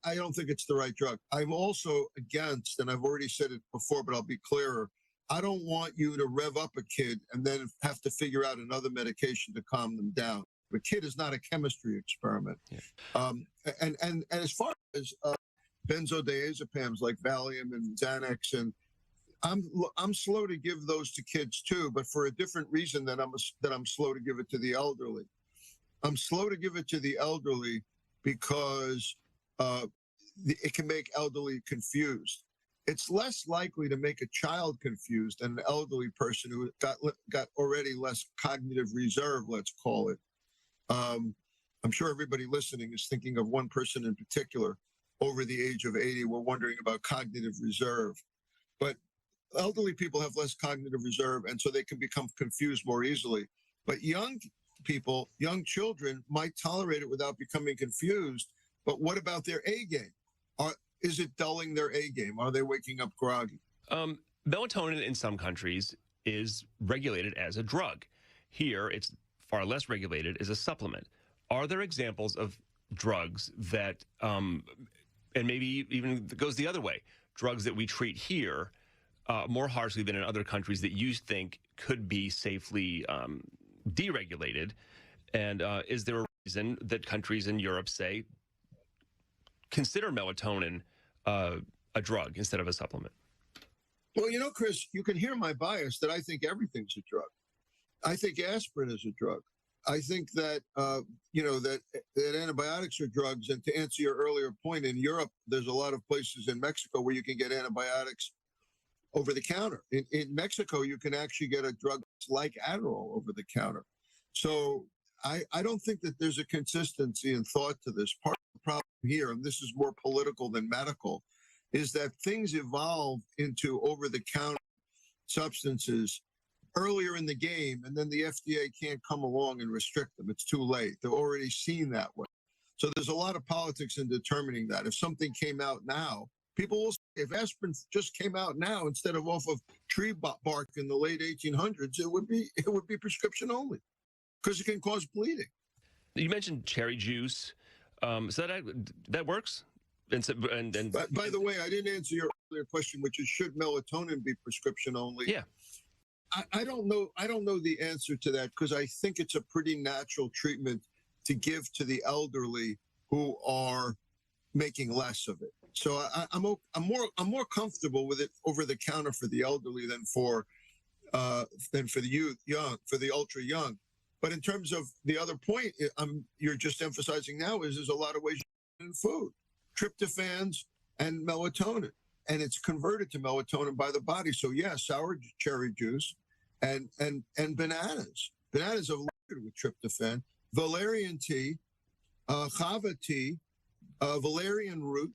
I don't think it's the right drug. I'm also against, and I've already said it before, but I'll be clearer. I don't want you to rev up a kid and then have to figure out another medication to calm them down. A kid is not a chemistry experiment. Yeah. And as far as benzodiazepams like Valium and Xanax, and I'm slow to give those to kids too, but for a different reason than I'm slow to give it to the elderly. I'm slow to give it to the elderly because it can make elderly confused. It's less likely to make a child confused than an elderly person who got already less cognitive reserve, let's call it. I'm sure everybody listening is thinking of one person in particular over the age of 80. We're wondering about cognitive reserve. But elderly people have less cognitive reserve, and so they can become confused more easily. But young people, young children might tolerate it without becoming confused. But what about their A game? Is it dulling their A game? Are they waking up groggy? Melatonin in some countries is regulated as a drug. Here, it's far less regulated as a supplement. Are there examples of drugs that, and maybe even goes the other way, drugs that we treat here more harshly than in other countries that you think could be safely deregulated? And is there a reason that countries in Europe say, consider melatonin a drug instead of a supplement? Well, you know, Chris, you can hear my bias that I think everything's a drug. I think aspirin is a drug. I think that, that antibiotics are drugs. And to answer your earlier point, in Europe, there's a lot of places in Mexico where you can get antibiotics over the counter. In Mexico, you can actually get a drug like Adderall over the counter. So I don't think that there's a consistency in thought to this. Part of the problem here, and this is more political than medical, is that things evolve into over-the-counter substances earlier in the game, and then the FDA can't come along and restrict them. It's too late. They're already seen that way. So there's a lot of politics in determining that. If something came out now, people will say, if aspirin just came out now instead of off of tree bark in the late 1800s, it would be prescription only because it can cause bleeding. You mentioned cherry juice. So that works? And by the way, I didn't answer your earlier question, which is, should melatonin be prescription only? Yeah. I don't know. I don't know the answer to that because I think it's a pretty natural treatment to give to the elderly who are making less of it. So I'm more comfortable with it over the counter for the elderly than for the ultra young. But in terms of the other point, you're just emphasizing now is there's a lot of ways in food, tryptophans and melatonin, and it's converted to melatonin by the body. So yeah, sour cherry juice and bananas. Bananas are loaded with tryptophan, valerian tea, kava tea, valerian root.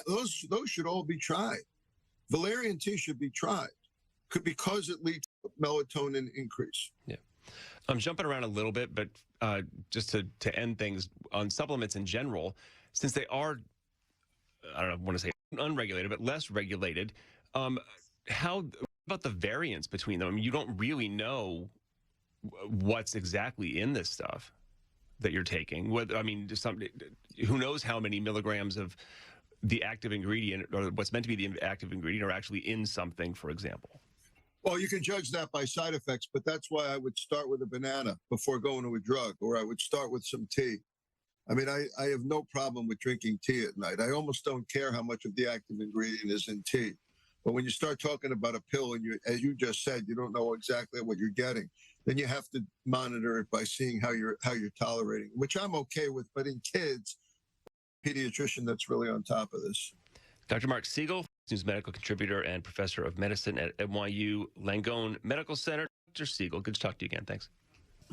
Those should all be tried. Valerian tea should be tried because it leads to melatonin increase. Yeah. I'm jumping around a little bit, but just to end things on supplements in general, since they are, I don't want to say unregulated, but less regulated, how about the variance between them? I mean, you don't really know what's exactly in this stuff that you're taking. Who knows how many milligrams of the active ingredient or what's meant to be the active ingredient are actually in something, for example? Well, you can judge that by side effects, but that's why I would start with a banana before going to a drug, or I would start with some tea. I mean, I have no problem with drinking tea at night. I almost don't care how much of the active ingredient is in tea. But when you start talking about a pill and as you just said, you don't know exactly what you're getting, then you have to monitor it by seeing how you're tolerating, which I'm okay with. But in kids, pediatrician that's really on top of this. Dr. Mark Siegel, news medical contributor and professor of medicine at NYU Langone Medical Center. Dr. Siegel, good to talk to you again. Thanks.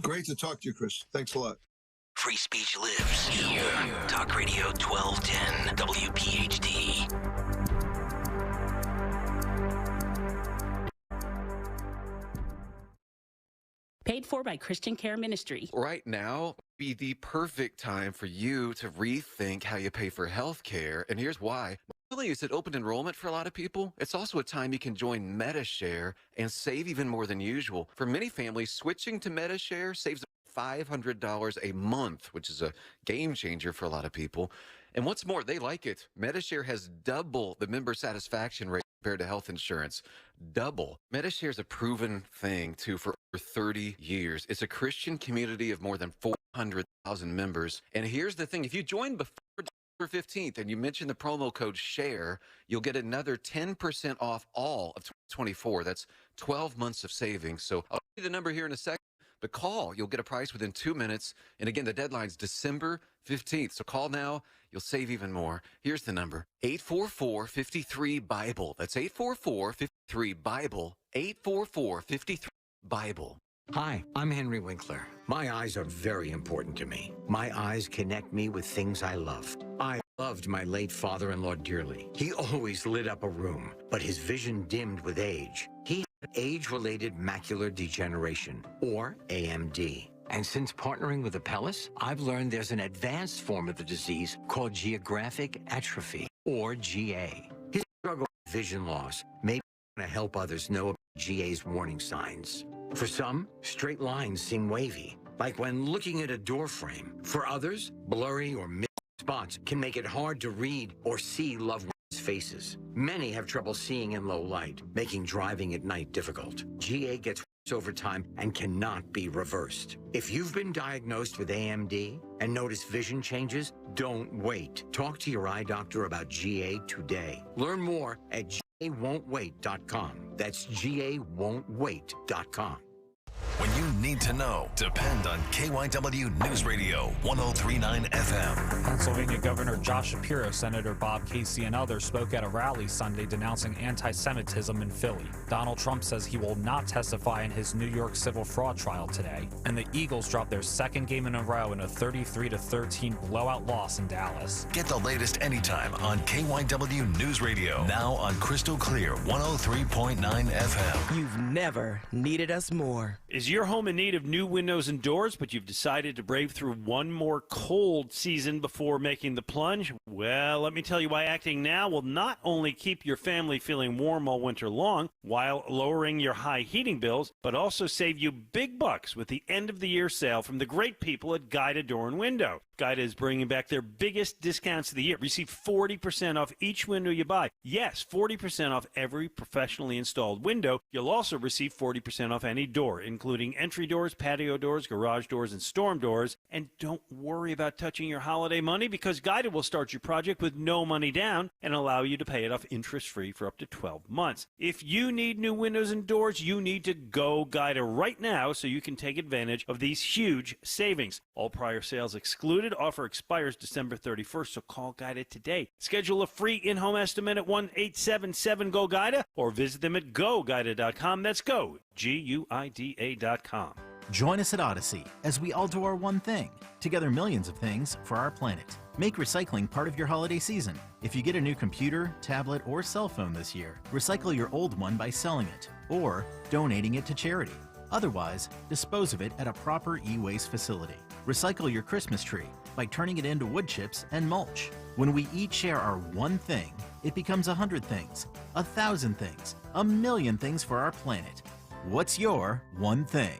Great to talk to you, Chris. Thanks a lot. Free speech lives here. Talk Radio 1210 WPHT. Paid for by Christian Care Ministry. Right now be the perfect time for you to rethink how you pay for health care. And here's why. Really, is it open enrollment for a lot of people? It's also a time you can join MediShare and save even more than usual. For many families, switching to MediShare saves $500 a month, which is a game changer for a lot of people. And what's more, they like it. Medishare has double the member satisfaction rate compared to health insurance. Double. Medishare is a proven thing, too, for over 30 years. It's a Christian community of more than 400,000 members. And here's the thing. If you join before December 15th and you mention the promo code SHARE, you'll get another 10% off all of 2024. That's 12 months of savings. So I'll give you the number here in a second. But call. You'll get a price within 2 minutes. And again, the deadline's December 15th. So call now. You'll save even more. Here's the number. 844-53-BIBLE. That's 844-53-BIBLE. 844-53-BIBLE. Hi, I'm Henry Winkler. My eyes are very important to me. My eyes connect me with things I love. I loved my late father-in-law dearly. He always lit up a room, but his vision dimmed with age. He had age-related macular degeneration, or AMD. And since partnering with Apellis, I've learned there's an advanced form of the disease called geographic atrophy, or GA. His struggle with vision loss may want to help others know about GA's warning signs. For some, straight lines seem wavy, like when looking at a door frame. For others, blurry or missing spots can make it hard to read or see loved ones' faces. Many have trouble seeing in low light, making driving at night difficult. GA gets worse over time and cannot be reversed. If you've been diagnosed with AMD and notice vision changes, don't wait. Talk to your eye doctor about GA today. Learn more at GAWon'tWait.com. That's GAWon'tWait.com. When you need to know, depend on KYW News Radio 103.9 FM. Pennsylvania Governor Josh Shapiro, Senator Bob Casey, and others spoke at a rally Sunday denouncing anti-Semitism in Philly. Donald Trump says he will not testify in his New York civil fraud trial today. And the Eagles dropped their second game in a row in a 33-13 blowout loss in Dallas. Get the latest anytime on KYW News Radio. Now on Crystal Clear 103.9 FM. You've never needed us more. Is your home in need of new windows and doors, but you've decided to brave through one more cold season before making the plunge? Well, let me tell you why acting now will not only keep your family feeling warm all winter long while lowering your high heating bills, but also save you big bucks with the end-of-the-year sale from the great people at Guida Door and Window. Guida is bringing back their biggest discounts of the year. Receive 40% off each window you buy. Yes, 40% off every professionally installed window. You'll also receive 40% off any door, including entry doors, patio doors, garage doors, and storm doors. And don't worry about touching your holiday money, because Guida will start your project with no money down and allow you to pay it off interest-free for up to 12 months. If you need new windows and doors, you need to go Guida right now so you can take advantage of these huge savings. All prior sales excluded. Offer expires December 31st, so call Guida today. Schedule a free in-home estimate at 1-877-GO-GUIDA or visit them at GoGuida.com. That's go, GUIDA.com. Join us at Odyssey as we all do our one thing. Together, millions of things for our planet. Make recycling part of your holiday season. If you get a new computer, tablet, or cell phone this year, recycle your old one by selling it or donating it to charity. Otherwise, dispose of it at a proper e-waste facility. Recycle your Christmas tree by turning it into wood chips and mulch. When we each share our one thing, it becomes 100 things, 1,000 things, 1,000,000 things for our planet. What's your one thing?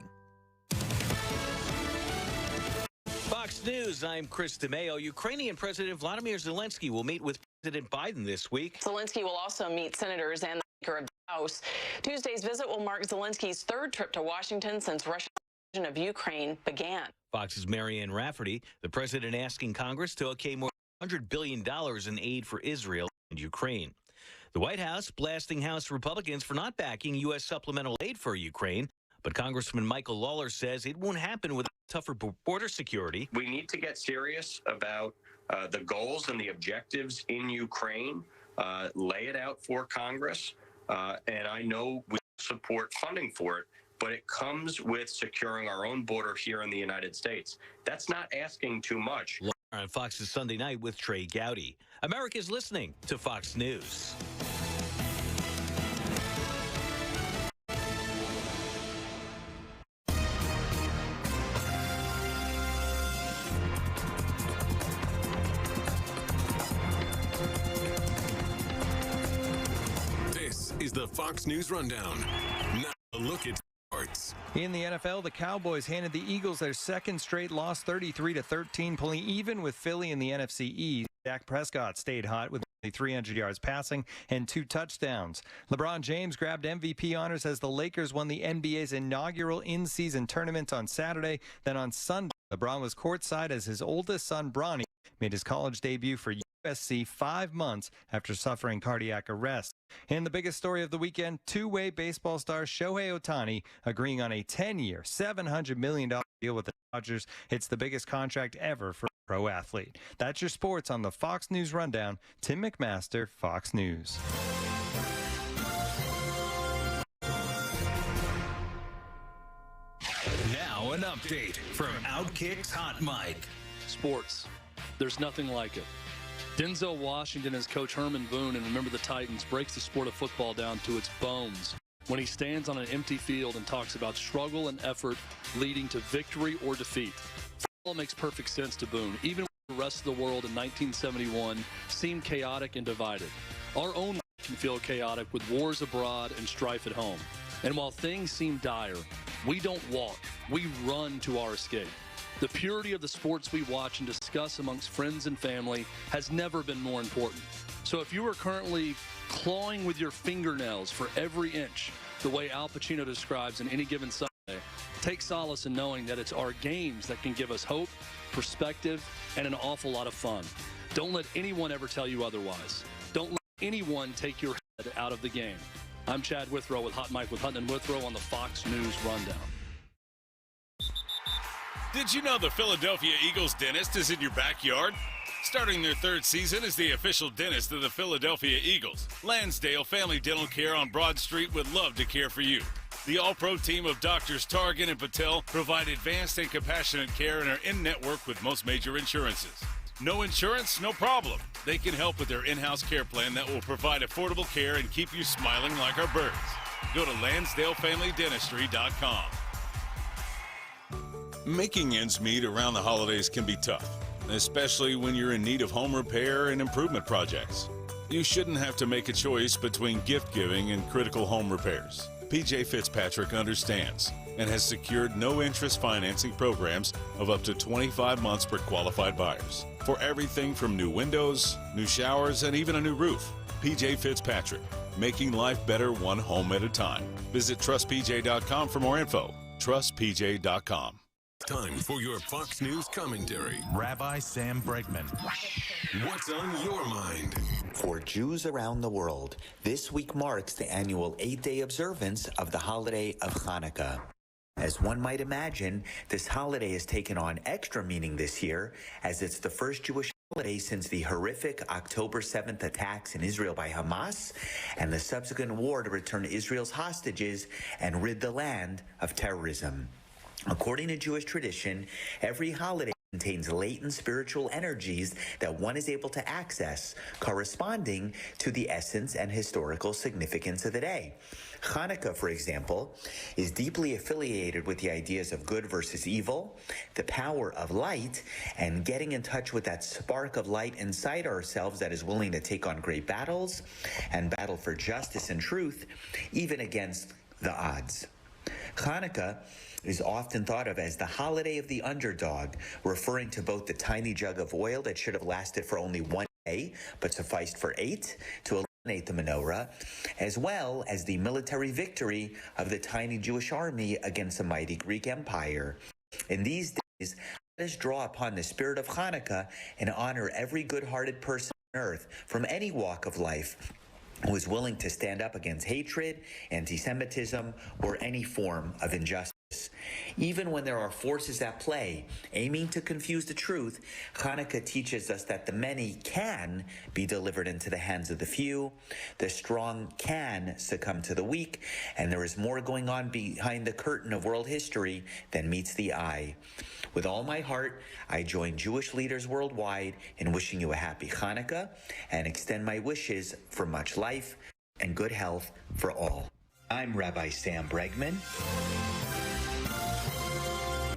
Fox News, I'm Chris DeMeo. Ukrainian President Vladimir Zelensky will meet with President Biden this week. Zelensky will also meet senators and the Speaker of the House. Tuesday's visit will mark Zelensky's third trip to Washington since Russia's invasion of Ukraine began. Fox's Marianne Rafferty, the president asking Congress to okay more than $100 billion in aid for Israel and Ukraine. The White House blasting House Republicans for not backing U.S. supplemental aid for Ukraine. But Congressman Michael Lawler says it won't happen without tougher border security. We need to get serious about the goals and the objectives in Ukraine, lay it out for Congress, and I know we support funding for it, but it comes with securing our own border here in the United States. That's not asking too much. On Fox's Sunday Night with Trey Gowdy. America's listening to Fox News. This is the Fox News Rundown. Now a look at sports. In the NFL, the Cowboys handed the Eagles their second straight loss, 33-13, pulling even with Philly in the NFC East. Dak Prescott stayed hot with 300 yards passing and 2 touchdowns. LeBron James grabbed MVP honors as the Lakers won the NBA's inaugural in-season tournament on Saturday. Then on Sunday, LeBron was courtside as his oldest son, Bronny, made his college debut for USC 5 months after suffering cardiac arrest. And the biggest story of the weekend, two-way baseball star Shohei Ohtani agreeing on a 10-year, $700 million deal with the Dodgers. It's the biggest contract ever for a pro athlete. That's your sports on the Fox News Rundown. Tim McMaster, Fox News. Now an update from Outkick's Hot Mic. Sports. There's nothing like it. Denzel Washington as Coach Herman Boone and Remember the Titans breaks the sport of football down to its bones when he stands on an empty field and talks about struggle and effort leading to victory or defeat. Football makes perfect sense to Boone, even when the rest of the world in 1971 seemed chaotic and divided. Our own life can feel chaotic with wars abroad and strife at home. And while things seem dire, we don't walk, we run to our escape. The purity of the sports we watch and discuss amongst friends and family has never been more important. So if you are currently clawing with your fingernails for every inch, the way Al Pacino describes in Any Given Sunday, take solace in knowing that it's our games that can give us hope, perspective, and an awful lot of fun. Don't let anyone ever tell you otherwise. Don't let anyone take your head out of the game. I'm Chad Withrow with Hot Mike with Hutton and Withrow on the Fox News Rundown. Did you know the Philadelphia Eagles dentist is in your backyard? Starting their 3rd season as the official dentist of the Philadelphia Eagles, Lansdale Family Dental Care on Broad Street would love to care for you. The all-pro team of doctors Targan and Patel provide advanced and compassionate care and are in-network with most major insurances. No insurance? No problem. They can help with their in-house care plan that will provide affordable care and keep you smiling like our birds. Go to LansdaleFamilyDentistry.com. Making ends meet around the holidays can be tough, especially when you're in need of home repair and improvement projects. You shouldn't have to make a choice between gift giving and critical home repairs. PJ Fitzpatrick understands and has secured no-interest financing programs of up to 25 months for qualified buyers. For everything from new windows, new showers, and even a new roof. PJ Fitzpatrick, making life better one home at a time. Visit TrustPJ.com for more info. TrustPJ.com. Time for your Fox News commentary. Rabbi Sam Bregman. What's on your mind? For Jews around the world, this week marks the annual 8-day observance of the holiday of Hanukkah. As one might imagine, this holiday has taken on extra meaning this year, as it's the first Jewish holiday since the horrific October 7th attacks in Israel by Hamas and the subsequent war to return Israel's hostages and rid the land of terrorism. According to Jewish tradition, every holiday contains latent spiritual energies that one is able to access, corresponding to the essence and historical significance of the day. Hanukkah, for example, is deeply affiliated with the ideas of good versus evil, the power of light, and getting in touch with that spark of light inside ourselves that is willing to take on great battles and battle for justice and truth, even against the odds. Hanukkah is often thought of as the holiday of the underdog, referring to both the tiny jug of oil that should have lasted for only 1 day, but sufficed for 8 to illuminate the menorah, as well as the military victory of the tiny Jewish army against the mighty Greek Empire. In these days, let us draw upon the spirit of Hanukkah and honor every good-hearted person on earth from any walk of life who is willing to stand up against hatred, anti-Semitism, or any form of injustice. Even when there are forces at play aiming to confuse the truth, Hanukkah teaches us that the many can be delivered into the hands of the few, the strong can succumb to the weak, and there is more going on behind the curtain of world history than meets the eye. With all my heart, I join Jewish leaders worldwide in wishing you a happy Hanukkah and extend my wishes for much life and good health for all. I'm Rabbi Sam Bregman.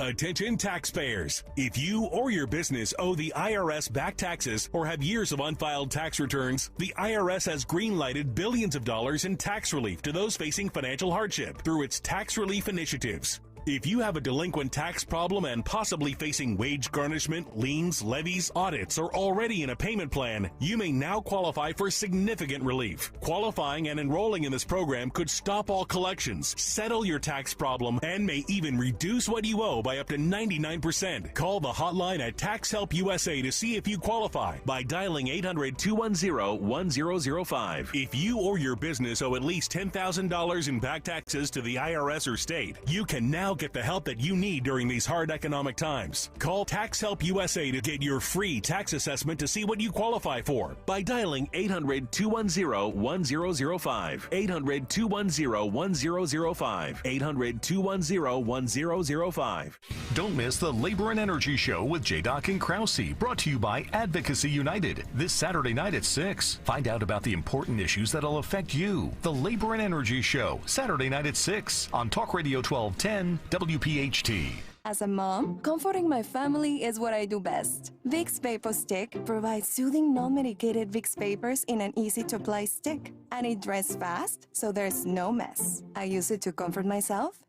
Attention taxpayers. If you or your business owe the IRS back taxes or have years of unfiled tax returns, the IRS has green-lighted billions of dollars in tax relief to those facing financial hardship through its tax relief initiatives. If you have a delinquent tax problem and possibly facing wage garnishment, liens, levies, audits, or already in a payment plan, you may now qualify for significant relief. Qualifying and enrolling in this program could stop all collections, settle your tax problem, and may even reduce what you owe by up to 99%. Call the hotline at Tax Help USA to see if you qualify by dialing 800-210-1005. If you or your business owe at least $10,000 in back taxes to the IRS or state, you can now get the help that you need during these hard economic times. Call Tax Help USA to get your free tax assessment to see what you qualify for by dialing 800-210-1005. 800-210-1005. 800-210-1005. Don't miss the Labor and Energy Show with J-Doc and Krause, brought to you by Advocacy United, this Saturday night at 6. Find out about the important issues that'll affect you. The Labor and Energy Show, Saturday night at 6 on Talk Radio 1210 WPHT. As a mom, comforting my family is what I do best. Vicks Vapor Stick provides soothing, non-medicated Vicks Vapors in an easy-to-apply stick. And it dries fast, so there's no mess. I use it to comfort myself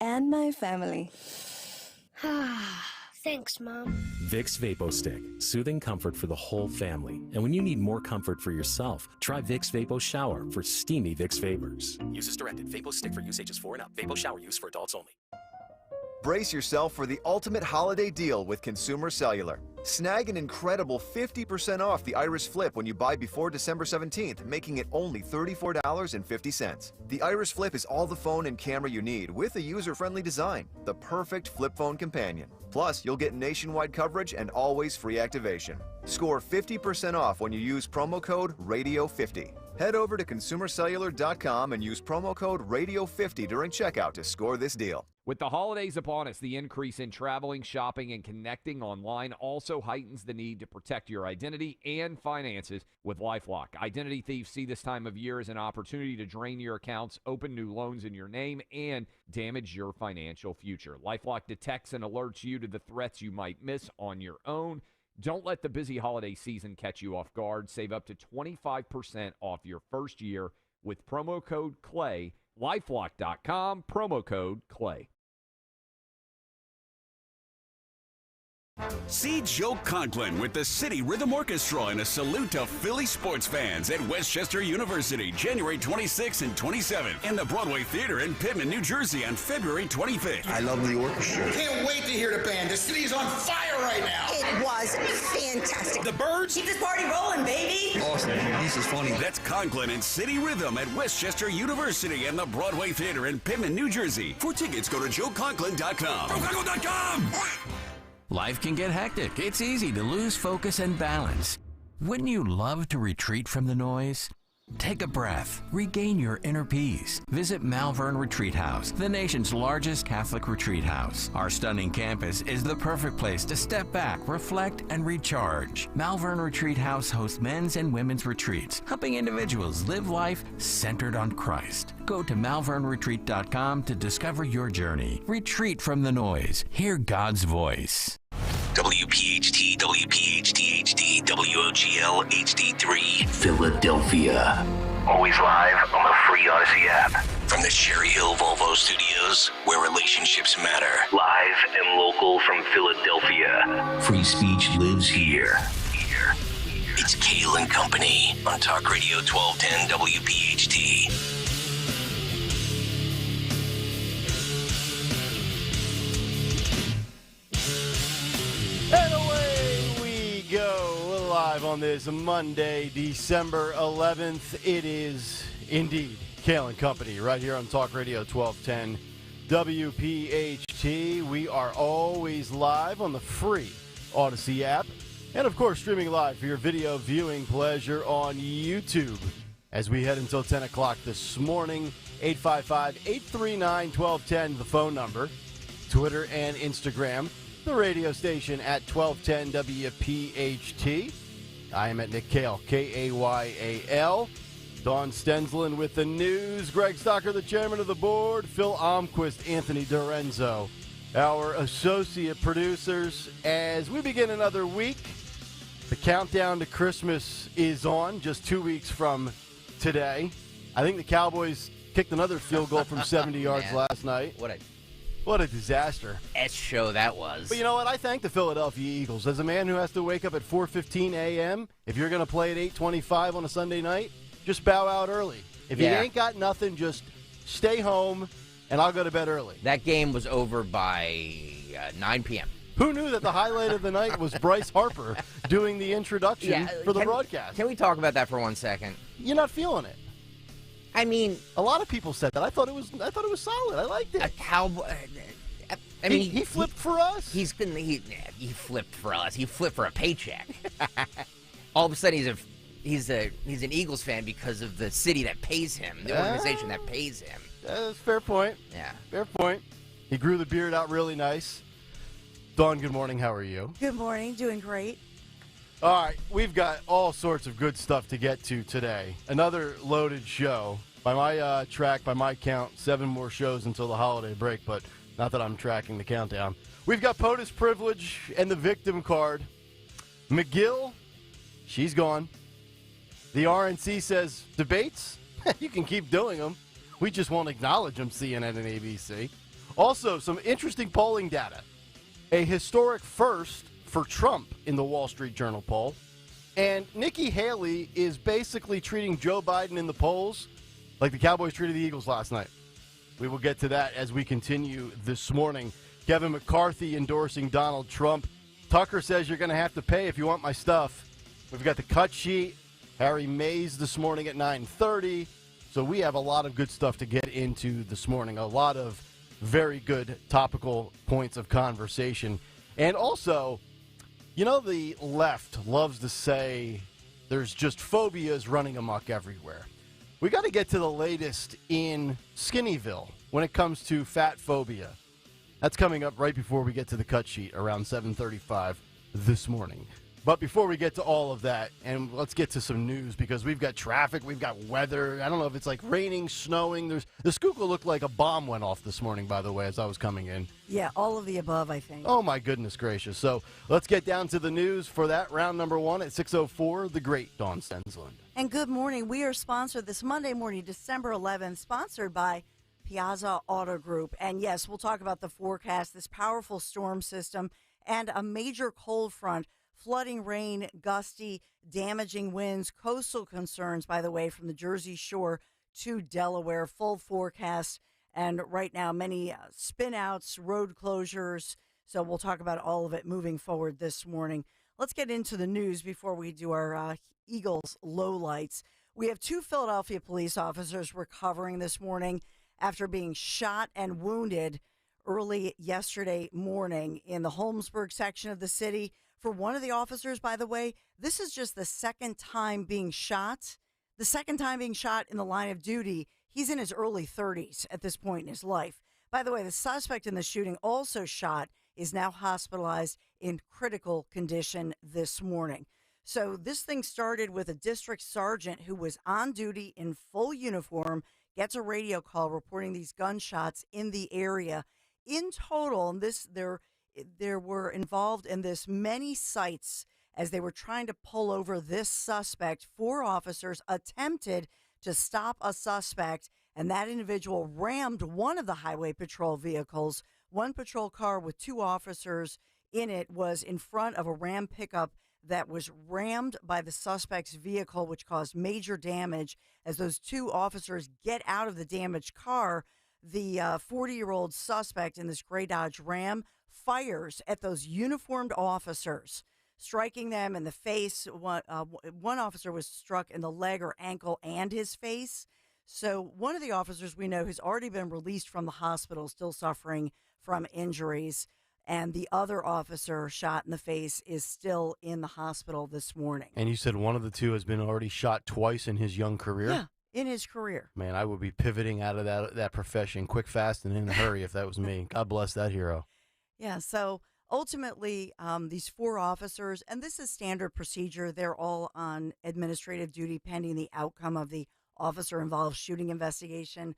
and my family. Thanks, Mom. Vicks Vapo Stick, soothing comfort for the whole family. And when you need more comfort for yourself, try Vicks Vapo Shower for steamy Vicks Vapors. Use as directed. Vapo Stick for use ages 4 and up. Vapo Shower use for adults only. Brace yourself for the ultimate holiday deal with Consumer Cellular. Snag an incredible 50% off the Iris Flip when you buy before December 17th, making it only $34.50. The Iris Flip is all the phone and camera you need with a user-friendly design, the perfect flip phone companion. Plus, you'll get nationwide coverage and always free activation. Score 50% off when you use promo code RADIO50. Head over to consumercellular.com and use promo code RADIO50 during checkout to score this deal. With the holidays upon us, the increase in traveling, shopping, and connecting online also heightens the need to protect your identity and finances with LifeLock. Identity thieves see this time of year as an opportunity to drain your accounts, open new loans in your name, and damage your financial future. LifeLock detects and alerts you to the threats you might miss on your own. Don't let the busy holiday season catch you off guard. Save up to 25% off your first year with promo code CLAY. LifeLock.com, promo code CLAY. See Joe Conklin with the City Rhythm Orchestra in a salute to Philly sports fans at Westchester University, January 26th and 27th, in the Broadway Theater in Pittman, New Jersey on February 25th. I love the orchestra. Can't wait to hear the band. The city is on fire right now. It was fantastic. The Birds. Keep this party rolling, baby. Awesome. This is funny. That's Conklin and City Rhythm at Westchester University and the Broadway Theater in Pittman, New Jersey. For tickets, go to joeconklin.com. joeconklin.com. Life can get hectic. It's easy to lose focus and balance. Wouldn't you love to retreat from the noise? Take a breath. Regain your inner peace. Visit Malvern Retreat House, the nation's largest Catholic retreat house. Our stunning campus is the perfect place to step back, reflect, and recharge. Malvern Retreat House hosts men's and women's retreats, helping individuals live life centered on Christ. Go to malvernretreat.com to discover your journey. Retreat from the noise. Hear God's voice. WPHT, WPHT HD, WOGL HD3, Philadelphia. Always live on the free Odyssey app. From the Cherry Hill Volvo Studios, where relationships matter. Live and local from Philadelphia. Free speech lives here. It's Kayal and Company on Talk Radio 1210 WPHT. And away we go, live on this Monday, December 11th. It is indeed Kayal and Company right here on Talk Radio 1210 WPHT. We are always live on the free Odyssey app. And, of course, streaming live for your video viewing pleasure on YouTube as we head until 10 o'clock this morning. 855-839-1210, the phone number. Twitter and Instagram. The radio station at 1210 WPHT. I am at Nick Kayal, Kayal. Dawn Stensland with the news. Greg Stocker, the chairman of the board. Phil Almquist, Anthony Dorenzo, our associate producers. As we begin another week, the countdown to Christmas is on, just 2 weeks from today. I think the Cowboys kicked another field goal from 70 yards Man, last night. What a disaster. Show that was. But you know what? I thank the Philadelphia Eagles. As a man who has to wake up at 4:15 a.m., if you're going to play at 8:25 on a Sunday night, just bow out early. If you ain't got nothing, just stay home, and I'll go to bed early. That game was over by 9 p.m. Who knew that the highlight of the night was Bryce Harper doing the introduction for the broadcast? Can we talk about that for 1 second? You're not feeling it. I mean, a lot of people said that. I thought it was solid. I liked it. I mean, he flipped for us. He flipped for us. He flipped for a paycheck. All of a sudden, he's an Eagles fan because of the city that pays him, the organization that pays him. That's a fair point. Yeah, fair point. He grew the beard out really nice. Dawn, good morning. How are you? Good morning. Doing great. All right, we've got all sorts of good stuff to get to today. Another loaded show. By my track, by my count, 7 more shows until the holiday break, but not that I'm tracking the countdown. We've got POTUS privilege and the victim card. McGill, she's gone. The RNC says, debates? You can keep doing them. We just won't acknowledge them, CNN and ABC. Also, some interesting polling data. A historic first for Trump in the Wall Street Journal poll. And Nikki Haley is basically treating Joe Biden in the polls like the Cowboys treated the Eagles last night. We will get to that as we continue this morning. Kevin McCarthy endorsing Donald Trump. Tucker says you're going to have to pay if you want my stuff. We've got the cut sheet. Harry Mays this morning at 9:30. So we have a lot of good stuff to get into this morning. A lot of very good topical points of conversation. And also, you know, the left loves to say there's just phobias running amok everywhere. We got to get to the latest in Skinnyville when it comes to fat phobia. That's coming up right before we get to the cut sheet around 7:35 this morning. But before we get to all of that, and let's get to some news because we've got traffic, we've got weather. I don't know if it's like raining, snowing. The Schuylkill looked like a bomb went off this morning, by the way, as I was coming in. Yeah, all of the above, I think. Oh, my goodness gracious. So let's get down to the news for that round number 1 at 6:04, the great Dawn Stensland. And good morning. We are sponsored this Monday morning, December 11th, sponsored by Piazza Auto Group. And yes, we'll talk about the forecast, this powerful storm system, and a major cold front. Flooding rain, gusty, damaging winds, coastal concerns, by the way, from the Jersey Shore to Delaware. Full forecast. And right now, many spin-outs, road closures. So we'll talk about all of it moving forward this morning. Let's get into the news before we do our Eagles lowlights. We have 2 Philadelphia police officers recovering this morning after being shot and wounded early yesterday morning in the Holmesburg section of the city. For one of the officers, by the way, this is just the second time being shot. The second time being shot in the line of duty. He's in his early 30s at this point in his life. By the way, the suspect in the shooting, also shot, is now hospitalized in critical condition this morning. So this thing started with a district sergeant who was on duty in full uniform, gets a radio call reporting these gunshots in the area. In total, and there were involved in this many sites as they were trying to pull over this suspect. 4 officers attempted to stop a suspect, and that individual rammed one of the highway patrol vehicles. One patrol car with 2 officers in it was in front of a Ram pickup that was rammed by the suspect's vehicle, which caused major damage. As those 2 officers get out of the damaged car, the 40-year-old suspect in this gray Dodge Ram fires at those uniformed officers, striking them in the face. One officer was struck in the leg or ankle and his face. So one of the officers we know has already been released from the hospital, still suffering from injuries. And the other officer shot in the face is still in the hospital this morning. And you said one of the 2 has been already shot twice in his young career? Yeah, in his career. Man, I would be pivoting out of that profession quick, fast, and in a hurry if that was me. God bless that hero. Yeah, so ultimately, these 4 officers, and this is standard procedure, they're all on administrative duty pending the outcome of the officer-involved shooting investigation,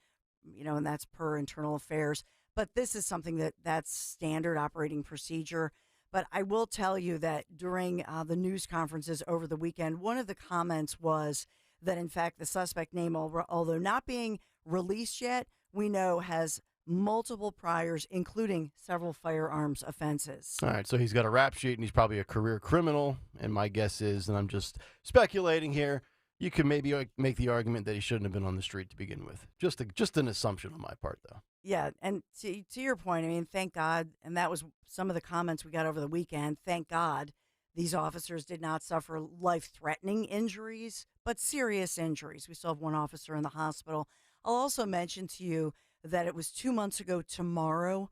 and that's per internal affairs. But this is something that's standard operating procedure. But I will tell you that during the news conferences over the weekend, one of the comments was that, in fact, the suspect name, although not being released yet, we know has multiple priors, including several firearms offenses. All right, so he's got a rap sheet, and he's probably a career criminal. And my guess is, and I'm just speculating here, you could maybe make the argument that he shouldn't have been on the street to begin with. Just an assumption on my part, though. Yeah, and to your point, I mean, thank God, and that was some of the comments we got over the weekend. Thank God these officers did not suffer life-threatening injuries, but serious injuries. We still have one officer in the hospital. I'll also mention to you that it was 2 months ago tomorrow,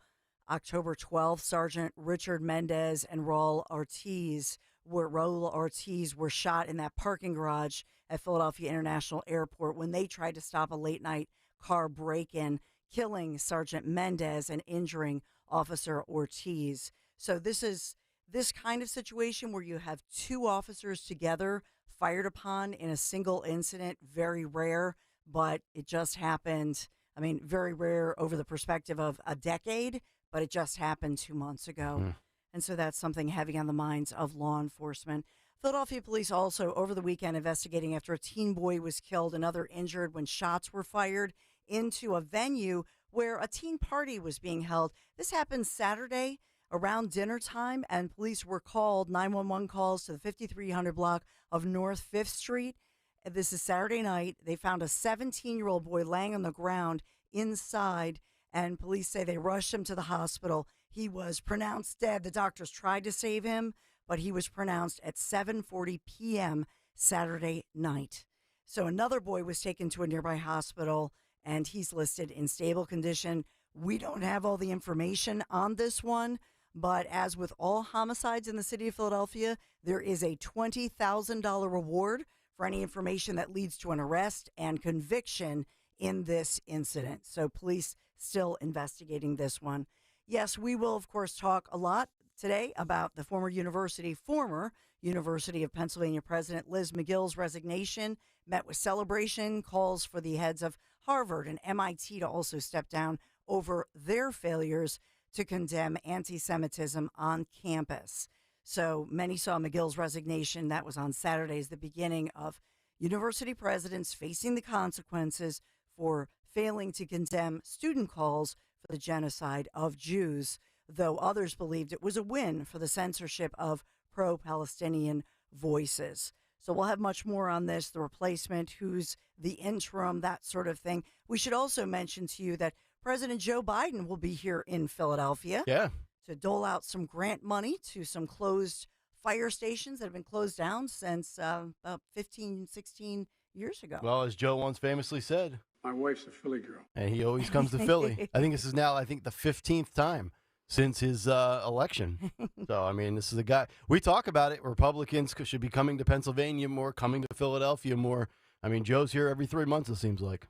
October 12th, Sergeant Richard Mendez and Raul Ortiz were shot in that parking garage at Philadelphia International Airport when they tried to stop a late-night car break-in, killing Sergeant Mendez and injuring Officer Ortiz. So this is this kind of situation where you have two officers together fired upon in a single incident, very rare, but it just happened. I mean, very rare over the perspective of a decade, but it just happened 2 months ago. And so that's something heavy on the minds of law enforcement. Philadelphia police also over the weekend investigating after a teen boy was killed and other injured when shots were fired into a venue where a teen party was being held. This happened Saturday around dinner time, and police were called, 911 calls to the 5300 block of North 5th Street. This is Saturday night. They found a 17-year-old boy laying on the ground inside, and police say they rushed him to the hospital. He was pronounced dead. The doctors tried to save him, but he was pronounced at 7:40 p.m. Saturday night. So another boy was taken to a nearby hospital, and he's listed in stable condition. We don't have all the information on this one, but as with all homicides in the city of Philadelphia, there is a $20,000 reward for any information that leads to an arrest and conviction in this incident. So police still investigating this one. Yes, we will, of course, talk a lot today about the former University of Pennsylvania President Liz McGill's resignation, met with celebration, calls for the heads of Harvard and MIT to also step down over their failures to condemn anti-Semitism on campus. So many saw McGill's resignation. That was on Saturday, as the beginning of university presidents facing the consequences for failing to condemn student calls for the genocide of Jews, though others believed it was a win for the censorship of pro-Palestinian voices. So we'll have much more on this, the replacement, who's the interim, that sort of thing. We should also mention to you that President Joe Biden will be here in Philadelphia to dole out some grant money to some closed fire stations that have been closed down since about 15, 16 years ago. Well, as Joe once famously said, my wife's a Philly girl. And he always comes to Philly. I think this is now, the 15th time since his election. So, I mean, this is a guy. We talk about it. Republicans should be coming to Pennsylvania more, coming to Philadelphia more. I mean, Joe's here every 3 months, it seems like.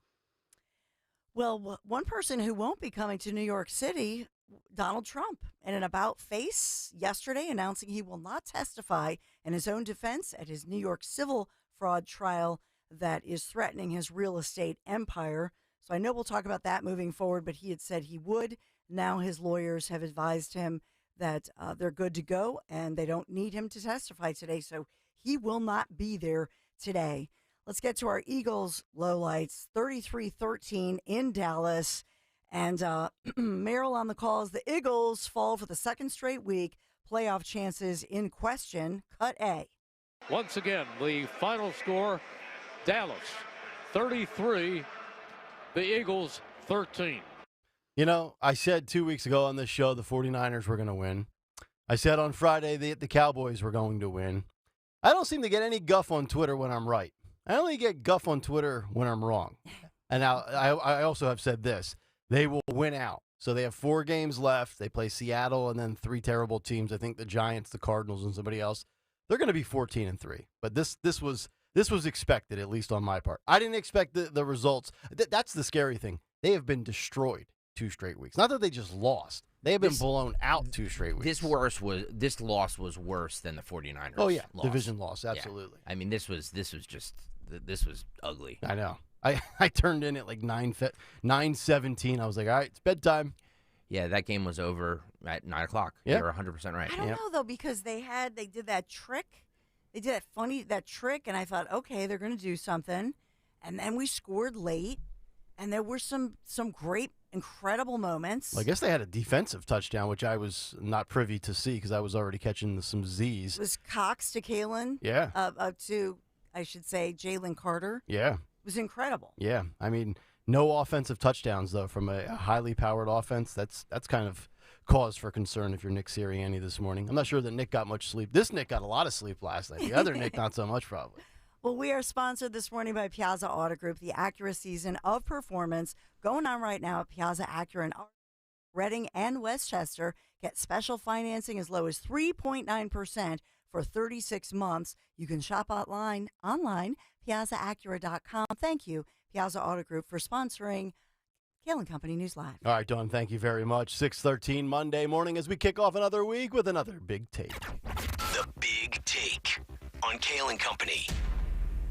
Well, one person who won't be coming to New York City, Donald Trump, in an about-face yesterday announcing he will not testify in his own defense at his New York civil fraud trial that is threatening his real estate empire. So I know we'll talk about that moving forward, but he had said he would. Now his lawyers have advised him that they're good to go and they don't need him to testify today. So he will not be there today. Let's get to our Eagles lowlights. 33-13 in Dallas. And Merrill on the call as the Eagles fall for the second straight week. Playoff chances in question. Cut A. Once again, the final score, Dallas 33, the Eagles 13. You know, I said 2 weeks ago on this show the 49ers were going to win. I said on Friday the Cowboys were going to win. I don't seem to get any guff on Twitter when I'm right. I only get guff on Twitter when I'm wrong. And now I also have said this. They will win out. So they have 4 games left. They play Seattle and then 3 terrible teams. I think the Giants, the Cardinals, and somebody else. They're going to be 14-3. But this was expected, at least on my part. I didn't expect the results. That's the scary thing. They have been destroyed 2 straight weeks. Not that they just lost. They have been blown out 2 straight weeks. This loss was worse than the 49ers. Oh yeah, loss. Division loss, absolutely. Yeah. I mean, this was ugly. I know. I turned in at like 9:17. I was like, all right, it's bedtime. Yeah, that game was over at 9 o'clock. Yeah. You're 100% right. I don't know though, because they did that trick. They did that trick, and I thought, okay, they're going to do something, and then we scored late, And there were some great, incredible moments. Well, I guess they had a defensive touchdown, which I was not privy to see because I was already catching some Z's. It was Cox to Kayal. Yeah. To, I should say, Jalen Carter. Yeah. It was incredible. Yeah. I mean, no offensive touchdowns, though, from a highly powered offense. That's kind of cause for concern if you're Nick Sirianni this morning. I'm not sure that Nick got much sleep. This Nick got a lot of sleep last night. The other Nick, not so much, probably. Well, we are sponsored this morning by Piazza Auto Group, the Acura season of performance going on right now at Piazza Acura in Reading and Westchester. Get special financing as low as 3.9% for 36 months. You can shop online, piazzaacura.com. Thank you, Piazza Auto Group, for sponsoring Kayal & Company News Live. All right, Dawn, thank you very much. 6:13 Monday morning as we kick off another week with another Big Take. The Big Take on Kayal & Company.